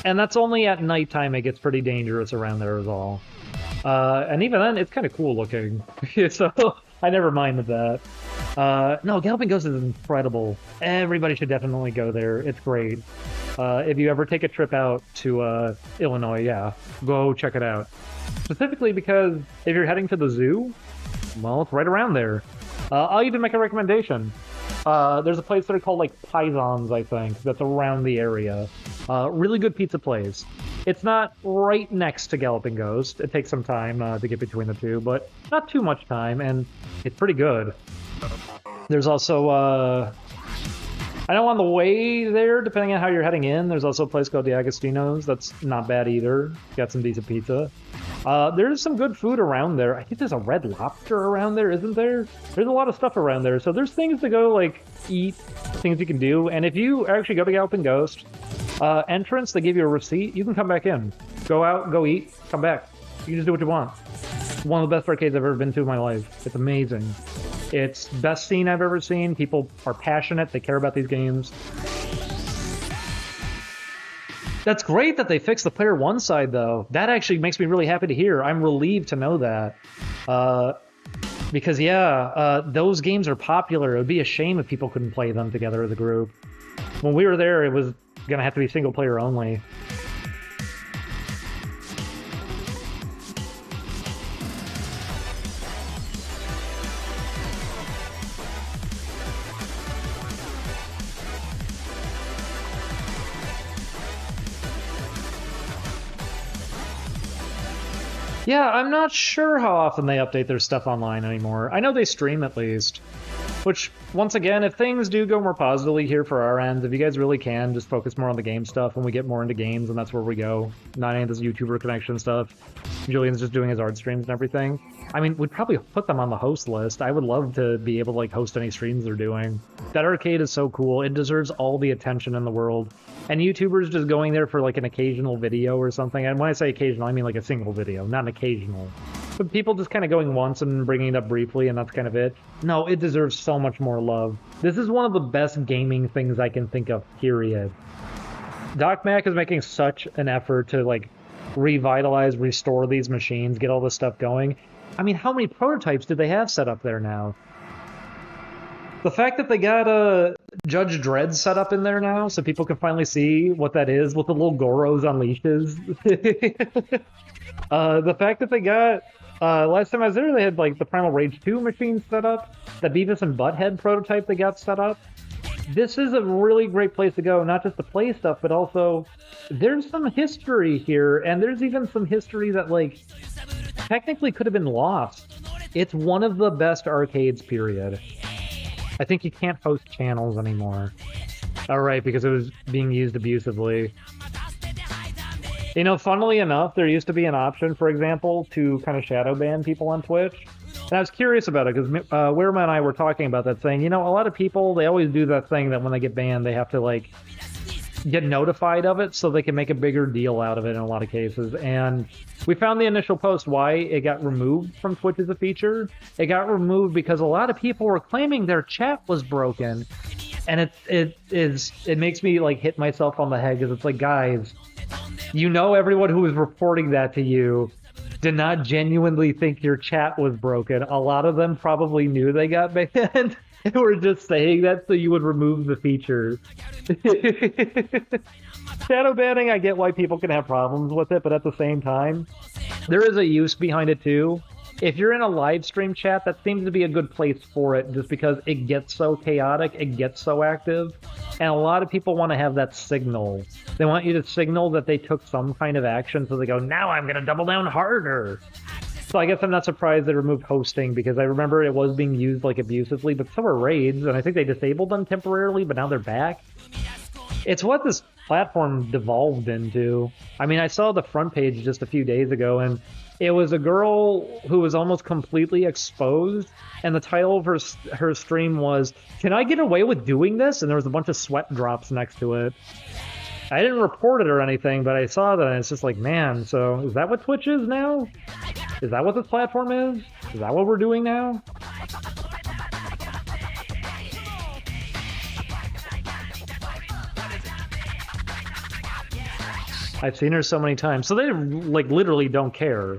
and that's only at nighttime it gets pretty dangerous around there is all. And even then, it's kind of cool looking, so I never minded that. No, Galloping Ghost is incredible. Everybody should definitely go there, it's great. If you ever take a trip out to Illinois, yeah, go check it out. Specifically because if you're heading to the zoo, well, it's right around there. I'll even make a recommendation. There's a place there called like Pisons, I think, that's around the area. Really good pizza place. It's not right next to Galloping Ghost. It takes some time to get between the two, but not too much time, and it's pretty good. There's also, I know on the way there, depending on how you're heading in, there's also a place called the Agostino's. That's not bad either. Got some decent pizza. There's some good food around there. I think there's a Red Lobster around there, isn't there? There's a lot of stuff around there. So there's things to go, like, eat, things you can do. And if you actually go to Galloping Ghost, entrance, they give you a receipt, you can come back in. Go out, go eat, come back. You can just do what you want. One of the best arcades I've ever been to in my life. It's amazing. It's best scene I've ever seen. People are passionate. They care about these games. That's great that they fixed the player one side, though. That actually makes me really happy to hear. I'm relieved to know that. Because, yeah, those games are popular. It would be a shame if people couldn't play them together as a group. When we were there, it was going to have to be single player only. Yeah, I'm not sure how often they update their stuff online anymore. I know they stream at least. Which, once again, if things do go more positively here for our end, if you guys really can, just focus more on the game stuff when we get more into games, and that's where we go. Not any of this YouTuber connection stuff. Julian's just doing his art streams and everything. I mean, we'd probably put them on the host list. I would love to be able to, like, host any streams they're doing. That arcade is so cool. It deserves all the attention in the world. And YouTubers just going there for, like, an occasional video or something. And when I say occasional, I mean, like, a single video, not an occasional. But people just kind of going once and bringing it up briefly, and that's kind of it. No, it deserves so much more love. This is one of the best gaming things I can think of, period. Doc Mac is making such an effort to like revitalize, restore these machines, get all this stuff going. I mean, how many prototypes do they have set up there now? The fact that they got Judge Dredd set up in there now, so people can finally see what that is with the little Goros on leashes. The fact that they got last time I was there, they had like the Primal Rage 2 machine set up, the Beavis and Butthead prototype they got set up. This is a really great place to go, not just to play stuff, but also there's some history here, and there's even some history that like technically could have been lost. It's one of the best arcades, period. I think you can't host channels anymore. All right, because it was being used abusively. You know, funnily enough, there used to be an option, for example, to kind of shadow ban people on Twitch. And I was curious about it, because Werma and I were talking about that, saying, you know, a lot of people, they always do that thing that when they get banned, they have to, like, get notified of it so they can make a bigger deal out of it in a lot of cases. And we found the initial post why it got removed from Twitch as a feature. It got removed because a lot of people were claiming their chat was broken. And it makes me, like, hit myself on the head, because it's like, guys, you know, everyone who was reporting that to you did not genuinely think your chat was broken. A lot of them probably knew they got banned and were just saying that so you would remove the feature. Shadow banning, I get why people can have problems with it, but at the same time, there is a use behind it too. If you're in a live stream chat, that seems to be a good place for it, just because it gets so chaotic, it gets so active, and a lot of people want to have that signal. They want you to signal that they took some kind of action, so they go, now I'm going to double down harder. So I guess I'm not surprised they removed hosting, because I remember it was being used like abusively, but so were raids, and I think they disabled them temporarily, but now they're back. It's what this platform devolved into. I mean, I saw the front page just a few days ago, and it was a girl who was almost completely exposed, and the title of her stream was, "Can I get away with doing this?" And there was a bunch of sweat drops next to it. I didn't report it or anything, but I saw that, and it's just like, man, so is that what Twitch is now? Is that what this platform is? Is that what we're doing now? I've seen her so many times. So they, like, literally don't care.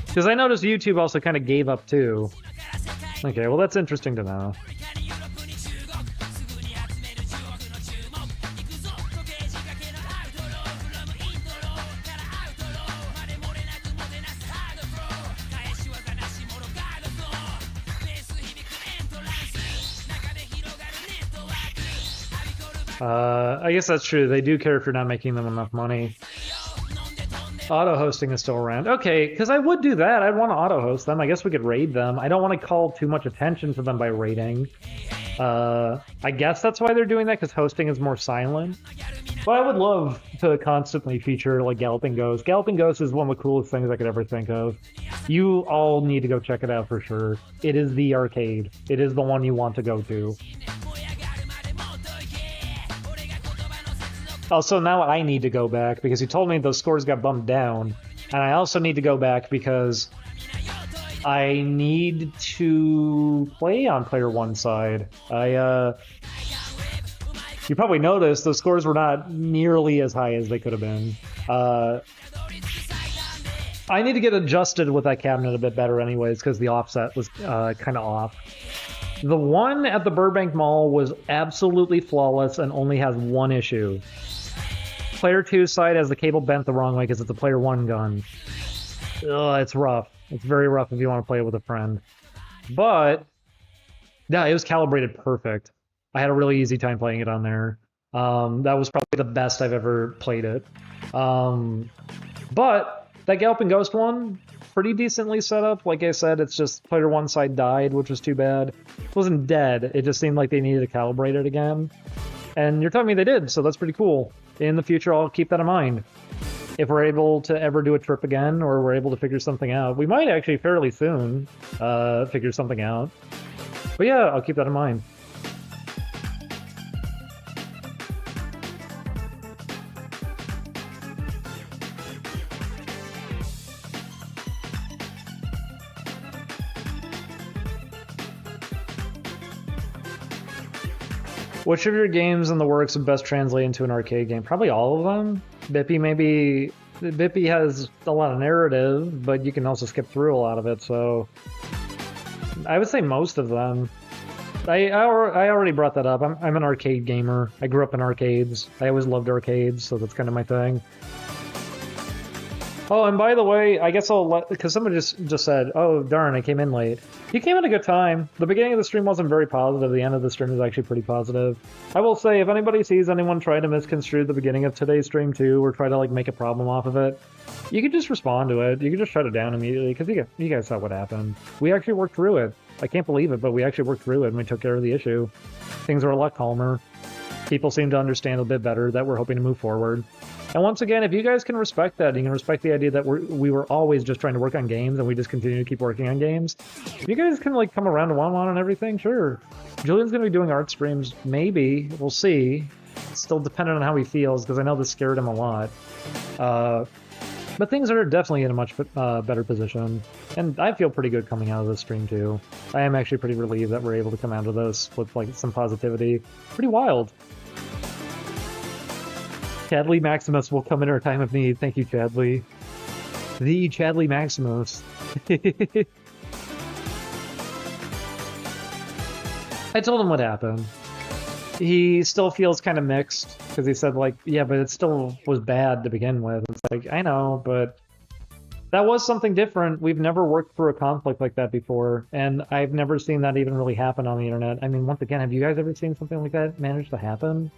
Because I noticed YouTube also kind of gave up, too. Okay, well, that's interesting to know. I guess that's true. They do care if you're not making them enough money. Auto-hosting is still around. Okay, because I would do that. I'd want to auto-host them. I guess we could raid them. I don't want to call too much attention to them by raiding. I guess that's why they're doing that, because hosting is more silent. But I would love to constantly feature, like, Galloping Ghost. Galloping Ghost is one of the coolest things I could ever think of. You all need to go check it out for sure. It is the arcade. It is the one you want to go to. Also, now I need to go back, because he told me those scores got bumped down. And I also need to go back because I need to play on player one side. You probably noticed those scores were not nearly as high as they could have been. I need to get adjusted with that cabinet a bit better anyways, because the offset was kind of off. The one at the Burbank Mall was absolutely flawless and only has one issue. Player 2's side has the cable bent the wrong way because it's a player 1 gun. Ugh, it's rough. It's very rough if you want to play it with a friend. But, yeah, it was calibrated perfect. I had a really easy time playing it on there. That was probably the best I've ever played it. But that Galloping Ghost one, pretty decently set up. Like I said, it's just player 1 side died, which was too bad. It wasn't dead. It just seemed like they needed to calibrate it again. And you're telling me they did, so that's pretty cool. In the future, I'll keep that in mind. If we're able to ever do a trip again, or we're able to figure something out. We might actually fairly soon figure something out. But yeah, I'll keep that in mind. Which of your games in the works would best translate into an arcade game? Probably all of them. Bippy maybe... Bippy has a lot of narrative, but you can also skip through a lot of it, so... I would say most of them. I already brought that up. I'm an arcade gamer. I grew up in arcades. I always loved arcades, so that's kind of my thing. Oh, and by the way, I guess I'll let... Because somebody just said, oh, darn, I came in late. You came at a good time. The beginning of the stream wasn't very positive. The end of the stream is actually pretty positive. I will say, if anybody sees anyone try to misconstrue the beginning of today's stream too, or try to like make a problem off of it, you can just respond to it. You can just shut it down immediately, because you guys saw what happened. We actually worked through it. I can't believe it, but we actually worked through it and we took care of the issue. Things were a lot calmer. People seem to understand a bit better that we're hoping to move forward. And once again, if you guys can respect that, you can respect the idea that we were always just trying to work on games and we just continue to keep working on games. If you guys can like come around to WanWan and everything, sure. Julian's going to be doing art streams, maybe. We'll see. It's still dependent on how he feels, because I know this scared him a lot. But things are definitely in a much better position. And I feel pretty good coming out of this stream too. I am actually pretty relieved that we're able to come out of this with like some positivity. Pretty wild. Chadley Maximus will come in our time of need. Thank you, Chadley. The Chadley Maximus. I told him what happened. He still feels kind of mixed, because he said, like, yeah, but it still was bad to begin with. It's like, I know, but that was something different. We've never worked through a conflict like that before, and I've never seen that even really happen on the internet. I mean, once again, have you guys ever seen something like that manage to happen?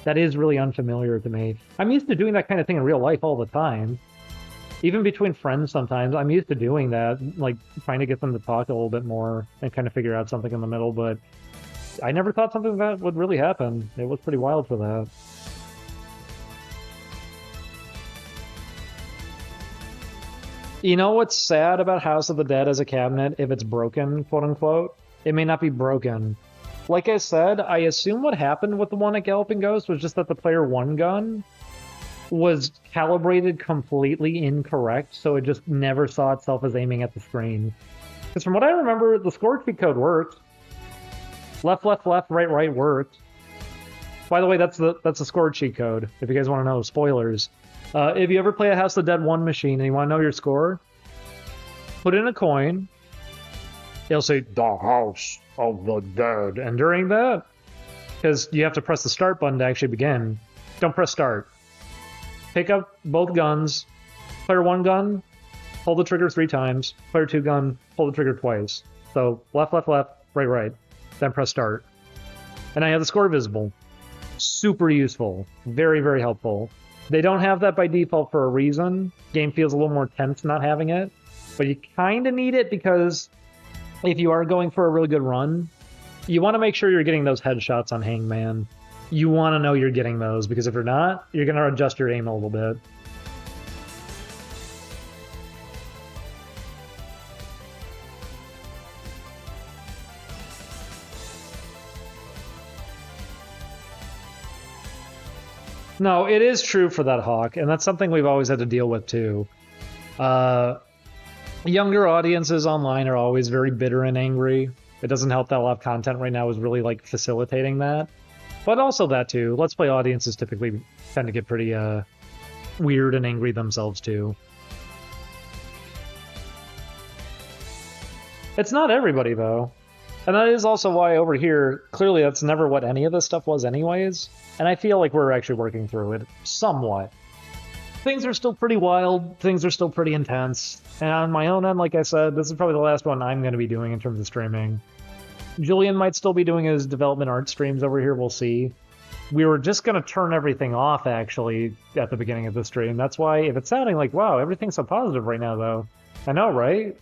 That is really unfamiliar to me. I'm used to doing that kind of thing in real life all the time. Even between friends sometimes, I'm used to doing that, like trying to get them to talk a little bit more and kind of figure out something in the middle, but I never thought something like that would really happen. It was pretty wild for that. You know what's sad about House of the Dead as a cabinet, if it's broken, quote unquote? It may not be broken. Like I said, I assume what happened with the one at Galloping Ghost was just that the player 1 gun was calibrated completely incorrect, so it just never saw itself as aiming at the screen. Because from what I remember, the score cheat code worked. Left, left, left, right, right worked. By the way, that's the score cheat code, if you guys want to know. Spoilers. If you ever play a House of the Dead 1 machine and you want to know your score, put in a coin. It'll say, the House of the Dead. And during that, because you have to press the start button to actually begin, don't press start. Pick up both guns. Player 1 gun, pull the trigger 3 times. Player 2 gun, pull the trigger twice. So left, left, left, right, right. Then press start. And I have the score visible. Super useful. Very, very helpful. They don't have that by default for a reason. Game feels a little more tense not having it. But you kind of need it because if you are going for a really good run, you want to make sure you're getting those headshots on Hangman. You want to know you're getting those, because if you're not, you're going to adjust your aim a little bit. No, it is true for that Hawk, and that's something we've always had to deal with too. Younger audiences online are always very bitter and angry. It doesn't help that a lot of content right now is really like facilitating that. But also that too. Let's Play audiences typically tend to get pretty weird and angry themselves too. It's not everybody though. And that is also why over here, clearly that's never what any of this stuff was anyways. And I feel like we're actually working through it somewhat. Things are still pretty wild, things are still pretty intense. And on my own end, like I said, this is probably the last one I'm going to be doing in terms of streaming. Julian might still be doing his development art streams over here, we'll see. We were just going to turn everything off, actually, at the beginning of the stream. That's why, if it's sounding like, wow, everything's so positive right now, though. I know, right?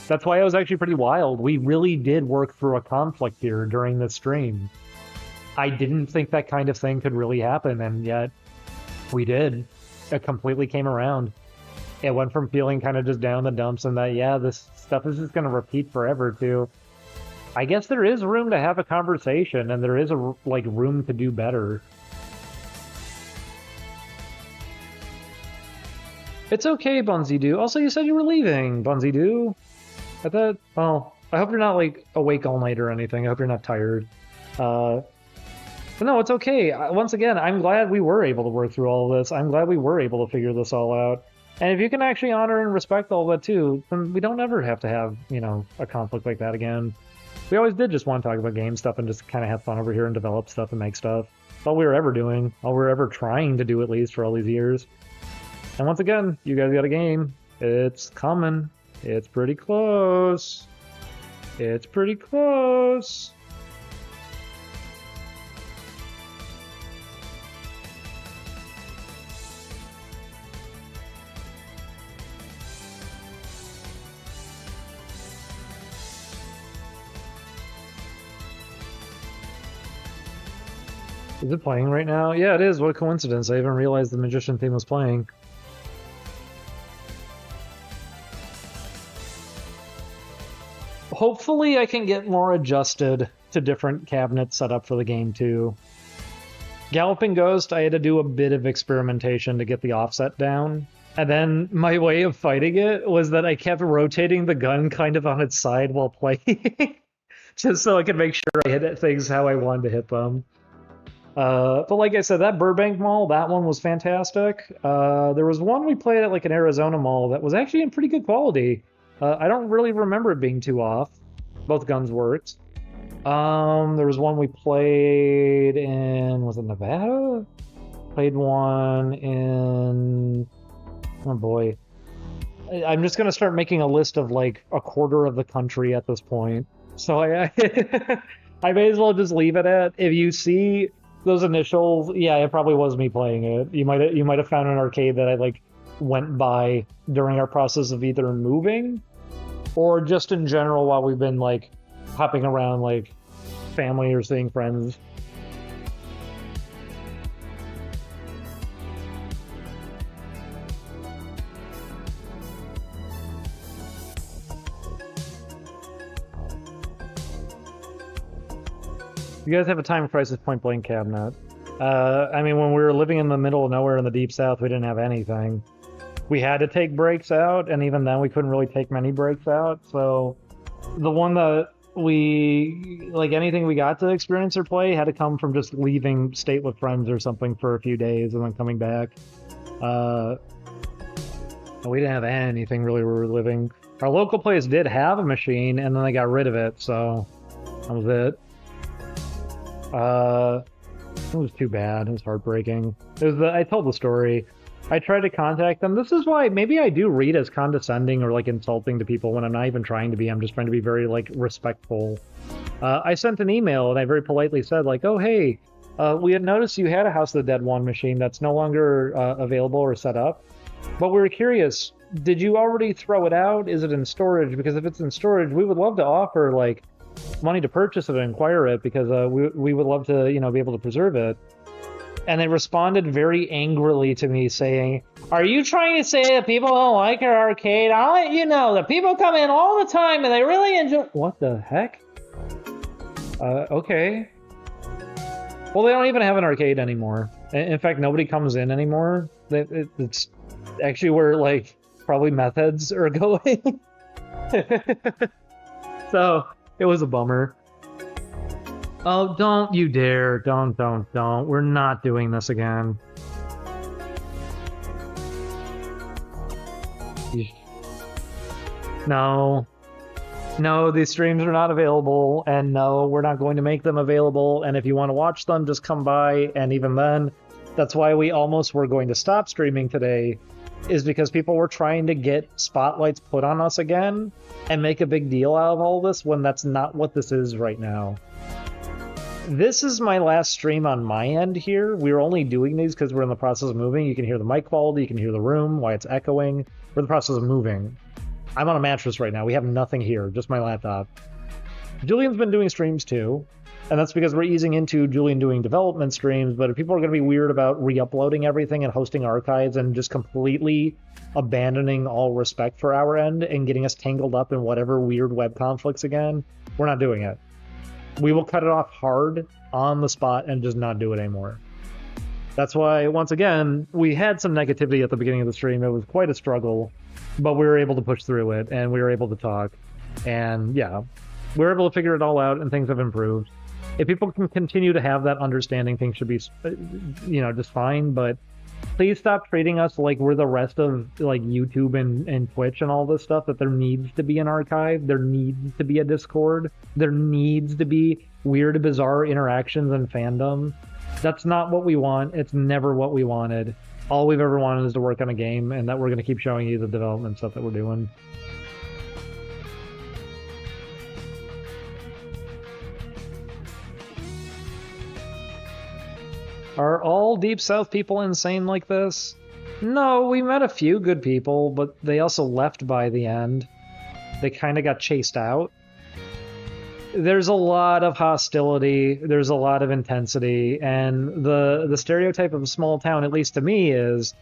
That's why it was actually pretty wild. We really did work through a conflict here during this stream. I didn't think that kind of thing could really happen, and yet we did. It completely came around. It went from feeling kind of just down the dumps and that, yeah, this stuff is just going to repeat forever, to I guess there is room to have a conversation, and there is like room to do better. It's okay, Bunsy Doo. Also, you said you were leaving, Bunsy Doo. I thought, well, I hope you're not like awake all night or anything. I hope you're not tired. But no, it's okay. Once again, I'm glad we were able to work through all of this. I'm glad we were able to figure this all out. And if you can actually honor and respect all that too, then we don't ever have to have, you know, a conflict like that again. We always did just want to talk about game stuff and just kind of have fun over here and develop stuff and make stuff. That's all we were ever doing. All we were ever trying to do, at least, for all these years. And once again, you guys got a game. It's coming. It's pretty close. It's pretty close. Is it playing right now? Yeah, it is. What a coincidence. I even realized the Magician theme was playing. Hopefully I can get more adjusted to different cabinets set up for the game too. Galloping Ghost, I had to do a bit of experimentation to get the offset down. And then my way of fighting it was that I kept rotating the gun kind of on its side while playing. Just so I could make sure I hit things how I wanted to hit them. But like I said, that Burbank mall, that one was fantastic. There was one we played at like an Arizona mall that was actually in pretty good quality. I don't really remember it being too off. Both guns worked. There was one we played in, was it Nevada? Played one in, oh boy. I'm just going to start making a list of like a quarter of the country at this point. So I may as well just leave it at, if you see those initials, yeah, it probably was me playing it. You might have found an arcade that I like went by during our process of either moving or just in general while we've been like hopping around like family or seeing friends. You guys have a Time Crisis Point Blank cabinet. I mean, when we were living in the middle of nowhere in the Deep South, we didn't have anything. We had to take breaks out, and even then we couldn't really take many breaks out, so the one that we, like anything we got to experience or play had to come from just leaving state with friends or something for a few days and then coming back. We didn't have anything really where we were living. Our local place did have a machine, and then they got rid of it, so that was it. It was too bad. It was heartbreaking. I told the story. I tried to contact them. This is why maybe I do read as condescending or like insulting to people when I'm not even trying to be. I'm just trying to be very like respectful. I sent an email and I very politely said like, oh, hey, we had noticed you had a House of the Dead 1 machine that's no longer available or set up. But we were curious, did you already throw it out? Is it in storage? Because if it's in storage, we would love to offer like money to purchase it and acquire it because we would love to, you know, be able to preserve it. And they responded very angrily to me saying, are you trying to say that people don't like our arcade? I'll let you know that people come in all the time and they really enjoy... What the heck? Okay. Well, they don't even have an arcade anymore. In fact, nobody comes in anymore. It's actually where, like, probably meth heads are going. So, it was a bummer. Oh, don't you dare. Don't. We're not doing this again. No. No, these streams are not available, and no, we're not going to make them available, and if you want to watch them, just come by, and even then, that's why we almost were going to stop streaming today, is because people were trying to get spotlights put on us again, and make a big deal out of all this, when that's not what this is right now. This is my last stream on my end here. We're only doing these because we're in the process of moving. You can hear the mic quality, you can hear the room, why it's echoing. We're in the process of moving. I'm on a mattress right now. We have nothing here, just my laptop. Julian's been doing streams too, and that's because we're easing into Julian doing development streams, but if people are going to be weird about re-uploading everything and hosting archives and just completely abandoning all respect for our end and getting us tangled up in whatever weird web conflicts again, we're not doing it. We will cut it off hard on the spot and just not do it anymore. That's why, once again, we had some negativity at the beginning of the stream. It was quite a struggle, but we were able to push through it, and we were able to talk. And yeah, we were able to figure it all out, and things have improved. If people can continue to have that understanding, things should be, just fine. But please stop treating us like we're the rest of like YouTube and Twitch and all this stuff. That there needs to be an archive, there needs to be a Discord, there needs to be weird, bizarre interactions and fandom. That's not what we want. It's never what we wanted. All we've ever wanted is to work on a game, and that we're going to keep showing you the development stuff that we're doing. Are all Deep South people insane like this? No, we met a few good people, but they also left by the end. They kind of got chased out. There's a lot of hostility, there's a lot of intensity, and the stereotype of a small town, at least to me, is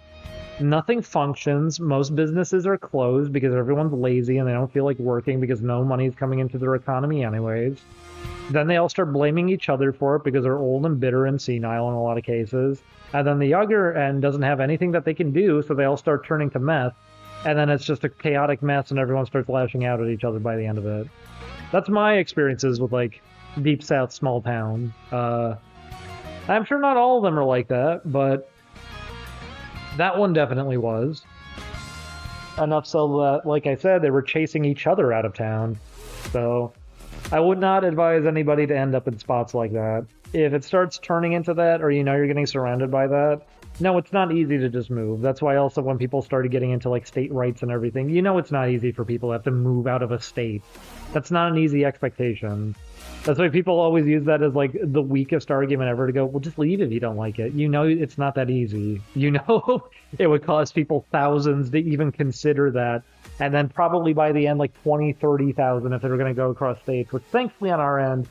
nothing functions. Most businesses are closed because everyone's lazy and they don't feel like working because no money's coming into their economy anyways. Then they all start blaming each other for it because they're old and bitter and senile in a lot of cases. And then the younger end doesn't have anything that they can do, so they all start turning to meth. And then it's just a chaotic mess and everyone starts lashing out at each other by the end of it. That's my experiences with, like, Deep South small town. I'm sure not all of them are like that, but that one definitely was. Enough so that, like I said, they were chasing each other out of town. So I would not advise anybody to end up in spots like that. If it starts turning into that, or you're getting surrounded by that, no, it's not easy to just move. That's why also when people started getting into like state rights and everything, it's not easy for people to have to move out of a state. That's not an easy expectation. That's why people always use that as like the weakest argument ever to go, well, just leave if you don't like it. It's not that easy. It would cost people thousands to even consider that. And then probably by the end, like 20, 30,000 if they were going to go across states, which thankfully on our end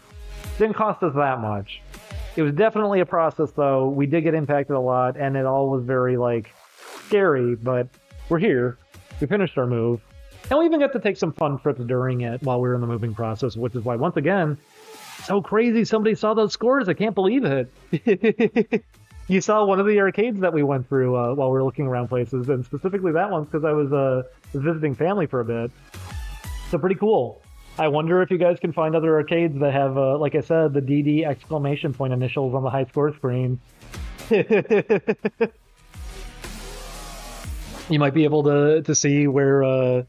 didn't cost us that much. It was definitely a process, though. We did get impacted a lot, and it all was very, scary, but we're here. We finished our move. And we even got to take some fun trips during it while we were in the moving process, which is why, once again, so crazy somebody saw those scores. I can't believe it. You saw one of the arcades that we went through while we were looking around places, and specifically that one because I was visiting family for a bit. So pretty cool. I wonder if you guys can find other arcades that have, like I said, the DD exclamation point initials on the high score screen. You might be able to see where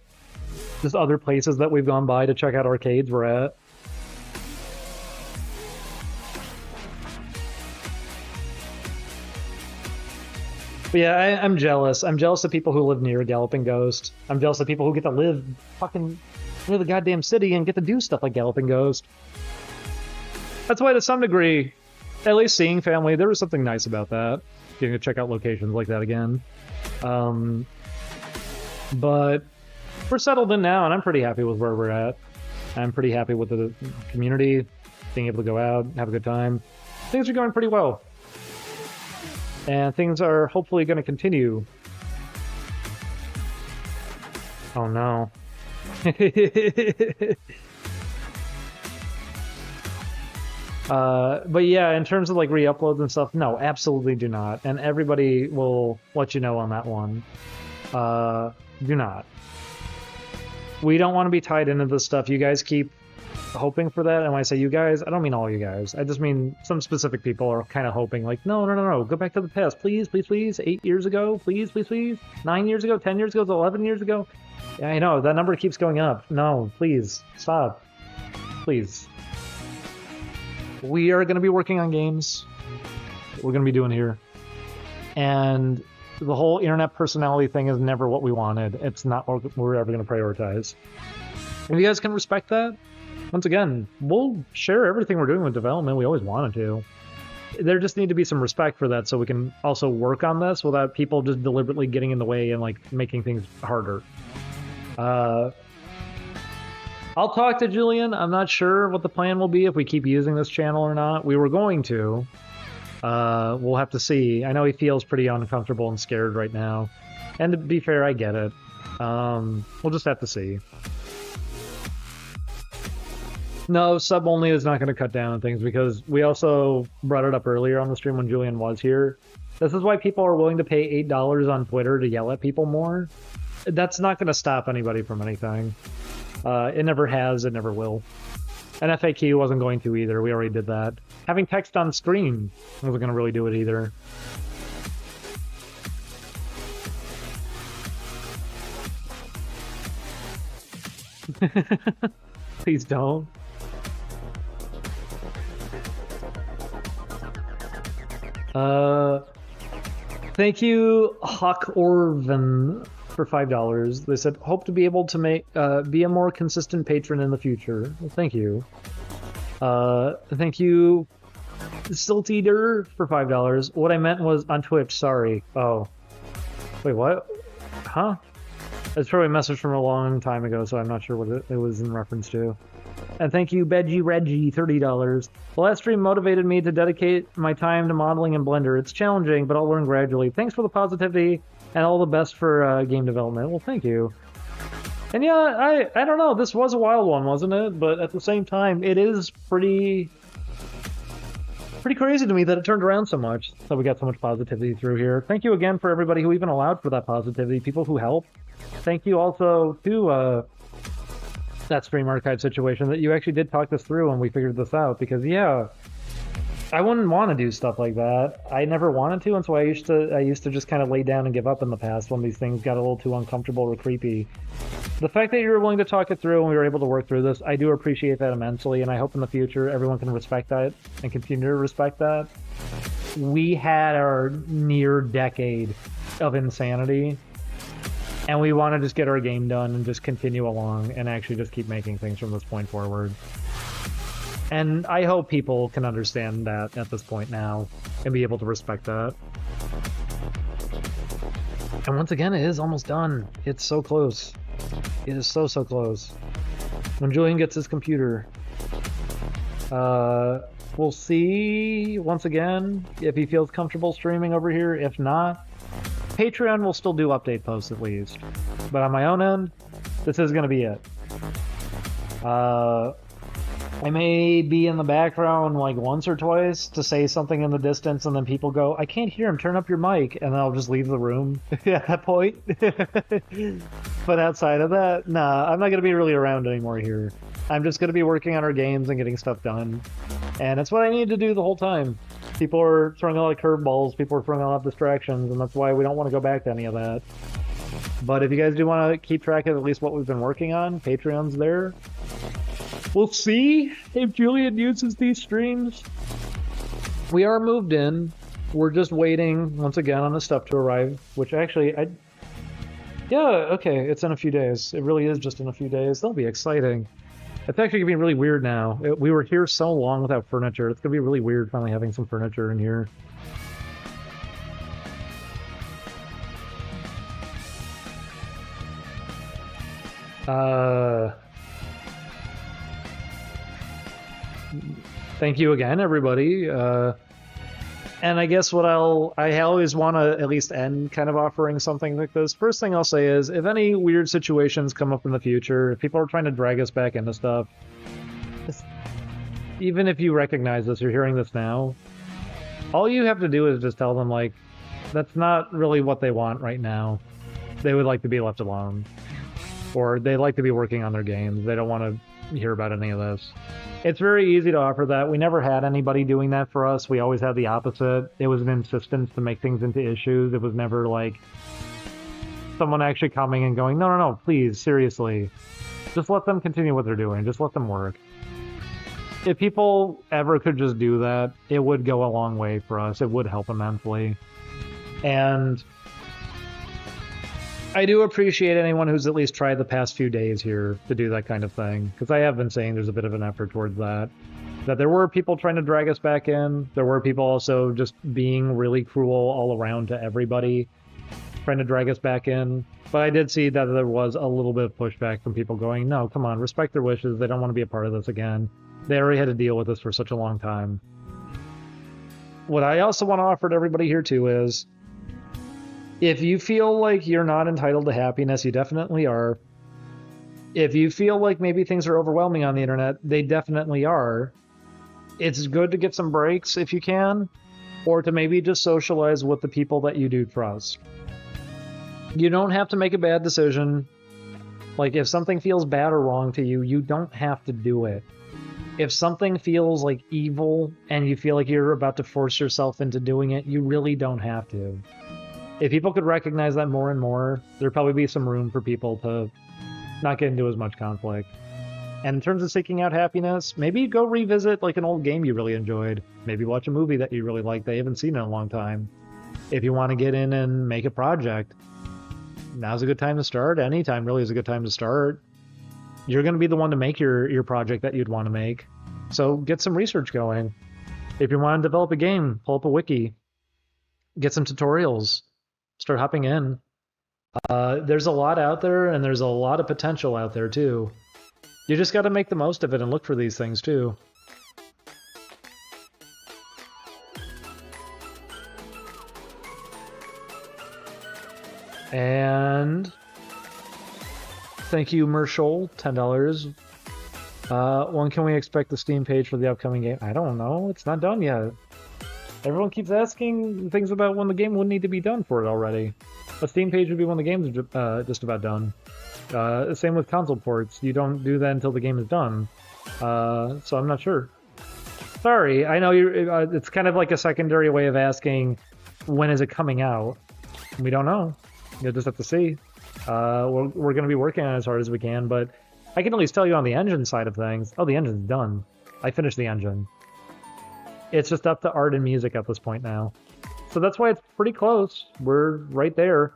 just other places that we've gone by to check out arcades we're at. But yeah, I'm jealous. I'm jealous of people who live near Galloping Ghost. I'm jealous of people who get to live fucking near the goddamn city and get to do stuff like Galloping Ghost. That's why, to some degree, at least seeing family, there was something nice about that. Getting to check out locations like that again. But we're settled in now, and I'm pretty happy with where we're at. I'm pretty happy with the community, being able to go out, have a good time. Things are going pretty well. And things are hopefully going to continue. Oh no. But yeah, in terms of re-uploads and stuff, no, absolutely do not. And everybody will let you know on that one. Do not. We don't want to be tied into this stuff. You guys keep hoping for that, and when I say you guys, I don't mean all you guys. I just mean some specific people are kind of hoping, no, go back to the past, please, 8 years ago, please, 9 years ago, 10 years ago, 11 years ago. Yeah, I know, that number keeps going up. No, please, stop. Please. We are going to be working on games. We're going to be doing here. And the whole internet personality thing is never what we wanted. It's not what we're ever going to prioritize. If you guys can respect that, once again, we'll share everything we're doing with development. We always wanted to. There just need to be some respect for that so we can also work on this without people just deliberately getting in the way and making things harder. I'll talk to Julian. I'm not sure what the plan will be if we keep using this channel or not. We were going to. We'll have to see. I know he feels pretty uncomfortable and scared right now. And to be fair, I get it. We'll just have to see. No, sub only is not going to cut down on things because we also brought it up earlier on the stream when Julian was here. This is why people are willing to pay $8 on Twitter to yell at people more. That's not going to stop anybody from anything. It never has, it never will. And FAQ wasn't going to either. We already did that. Having text on screen wasn't going to really do it either. Please don't. Thank you, Hawk Orvan, for $5. They said, hope to be able to make be a more consistent patron in the future. Well, thank you. Thank you, Silt Eater, for $5. What I meant was on Twitch, sorry. Oh. Wait, what? Huh? It's probably a message from a long time ago, so I'm not sure what it was in reference to. And thank you, Beggy Reggie, $30. The last stream motivated me to dedicate my time to modeling in Blender. It's challenging, but I'll learn gradually. Thanks for the positivity and all the best for game development. Well, thank you. And yeah, I don't know. This was a wild one, wasn't it? But at the same time, it is pretty crazy to me that it turned around so much. So we got so much positivity through here. Thank you again for everybody who even allowed for that positivity. People who helped. Thank you also to that stream archive situation that you actually did talk this through and we figured this out, because yeah, I wouldn't want to do stuff like that. I never wanted to, and so I used to just kind of lay down and give up in the past when these things got a little too uncomfortable or creepy. The fact that you were willing to talk it through and we were able to work through this, I do appreciate that immensely, and I hope in the future everyone can respect that and continue to respect that. We had our near decade of insanity, and we want to just get our game done and just continue along and actually just keep making things from this point forward. And I hope people can understand that at this point now and be able to respect that. And once again, it is almost done. It's so close. It is so close. When Julian gets his computer, we'll see once again if he feels comfortable streaming over here. If not, Patreon will still do update posts at least. But on my own end, this is going to be it. I may be in the background like once or twice to say something in the distance, and then people go, I can't hear him, turn up your mic, and then I'll just leave the room at that point. But outside of that, nah, I'm not going to be really around anymore here. I'm just going to be working on our games and getting stuff done. And it's what I need to do the whole time. People are throwing a lot of curveballs, people are throwing a lot of distractions, and that's why we don't want to go back to any of that. But if you guys do want to keep track of at least what we've been working on, Patreon's there. We'll see if Julian uses these streams. We are moved in. We're just waiting, once again, on the stuff to arrive, which actually, yeah, okay, it's in a few days. It really is just in a few days. That'll be exciting. It's actually going to be really weird now. We were here so long without furniture. It's going to be really weird finally having some furniture in here. Thank you again, everybody. And I guess what I always want to at least end kind of offering something like this. First thing I'll say is, if any weird situations come up in the future, if people are trying to drag us back into stuff, even if you recognize this, you're hearing this now, all you have to do is just tell them, like, that's not really what they want right now. They would like to be left alone. Or they'd like to be working on their games. They don't want to hear about any of this. It's very easy to offer that. We never had anybody doing that for us. We always had the opposite. It was an insistence to make things into issues. It was never like someone actually coming and going, no, please, seriously. Just let them continue what they're doing. Just let them work. If people ever could just do that, it would go a long way for us. It would help immensely. And I do appreciate anyone who's at least tried the past few days here to do that kind of thing, because I have been saying there's a bit of an effort towards that. That there were people trying to drag us back in. There were people also just being really cruel all around to everybody, trying to drag us back in. But I did see that there was a little bit of pushback from people going, no, come on, respect their wishes. They don't want to be a part of this again. They already had to deal with this for such a long time. What I also want to offer to everybody here too is, if you feel like you're not entitled to happiness, you definitely are. If you feel like maybe things are overwhelming on the internet, they definitely are. It's good to get some breaks if you can, or to maybe just socialize with the people that you do trust. You don't have to make a bad decision. Like, if something feels bad or wrong to you, you don't have to do it. If something feels like evil and you feel like you're about to force yourself into doing it, you really don't have to. If people could recognize that more and more, there'd probably be some room for people to not get into as much conflict. And in terms of seeking out happiness, maybe go revisit like an old game you really enjoyed. Maybe watch a movie that you really like that you haven't seen in a long time. If you want to get in and make a project, now's a good time to start. Anytime really is a good time to start. You're going to be the one to make your project that you'd want to make. So get some research going. If you want to develop a game, pull up a wiki. Get some tutorials. Start hopping in. There's a lot out there, and there's a lot of potential out there, too. You just got to make the most of it and look for these things, too. And thank you, Merschel, $10. When can we expect the Steam page for the upcoming game? I don't know. It's not done yet. Everyone keeps asking things about when the game would need to be done for it already. A Steam page would be when the game's just about done. Same with console ports. You don't do that until the game is done. So I'm not sure. Sorry, I know it's kind of like a secondary way of asking when is it coming out. We don't know. You'll just have to see. We're going to be working on it as hard as we can, but I can at least tell you on the engine side of things. Oh, the engine's done. I finished the engine. It's just up to art and music at this point now. So that's why it's pretty close. We're right there.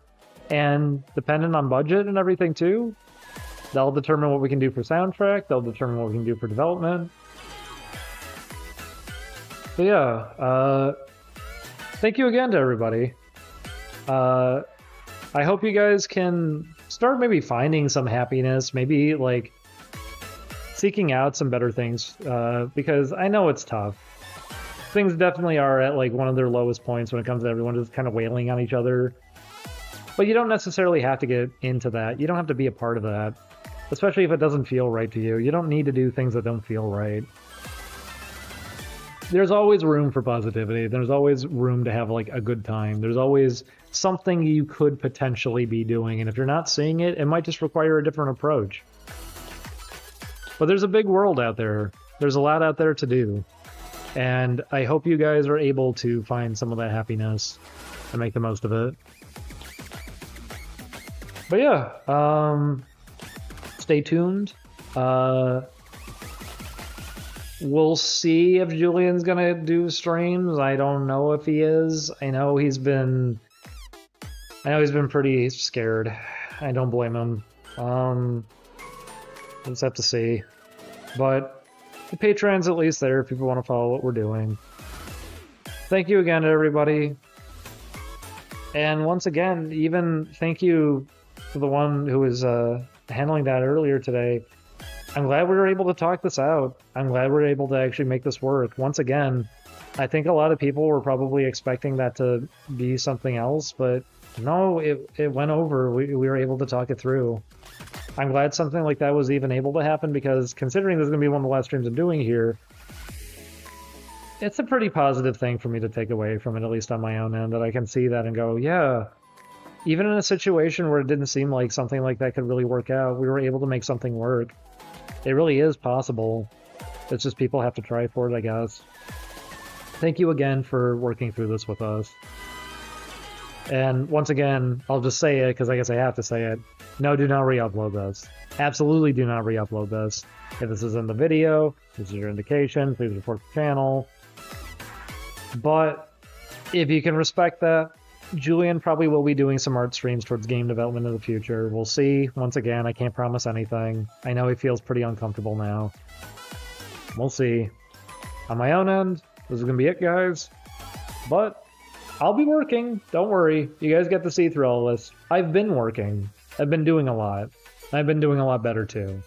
And depending on budget and everything too, that'll determine what we can do for soundtrack. That'll determine what we can do for development. So yeah, thank you again to everybody. I hope you guys can start maybe finding some happiness, maybe like seeking out some better things, because I know it's tough. Things definitely are at like one of their lowest points when it comes to everyone just kind of wailing on each other. But you don't necessarily have to get into that. You don't have to be a part of that, especially if it doesn't feel right to you. You don't need to do things that don't feel right. There's always room for positivity. There's always room to have like a good time. There's always something you could potentially be doing. And if you're not seeing it, it might just require a different approach. But there's a big world out there. There's a lot out there to do. And I hope you guys are able to find some of that happiness and make the most of it. But yeah, stay tuned. We'll see if Julian's gonna do streams. I don't know if he is. I know he's been pretty scared. I don't blame him. We'll just have to see. But the Patreon's at least there if people want to follow what we're doing. Thank you again to everybody. And once again, even thank you to the one who was handling that earlier today. I'm glad we were able to talk this out. I'm glad we were able to actually make this work. Once again, I think a lot of people were probably expecting that to be something else, but no, it went over. We were able to talk it through. I'm glad something like that was even able to happen, because considering this is going to be one of the last streams I'm doing here, it's a pretty positive thing for me to take away from it, at least on my own end, that I can see that and go, yeah, even in a situation where it didn't seem like something like that could really work out, we were able to make something work. It really is possible. It's just people have to try for it, I guess. Thank you again for working through this with us. And once again, I'll just say it because I guess I have to say it. No, do not re-upload this. Absolutely do not re-upload this. If this is in the video, this is your indication, please report the channel. But if you can respect that, Julian probably will be doing some art streams towards game development in the future. We'll see. Once again, I can't promise anything. I know he feels pretty uncomfortable now. We'll see. On my own end, this is going to be it, guys. But I'll be working. Don't worry. You guys get to see through all this. I've been working. I've been doing a lot. I've been doing a lot better, too.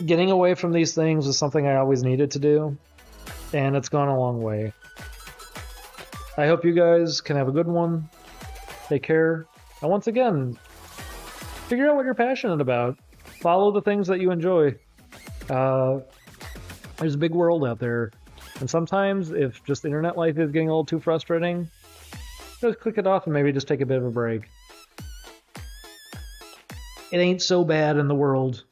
Getting away from these things was something I always needed to do, and it's gone a long way. I hope you guys can have a good one. Take care. And once again, figure out what you're passionate about. Follow the things that you enjoy. There's a big world out there. And sometimes, if just internet life is getting a little too frustrating, just click it off and maybe just take a bit of a break. It ain't so bad in the world.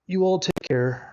You all take care.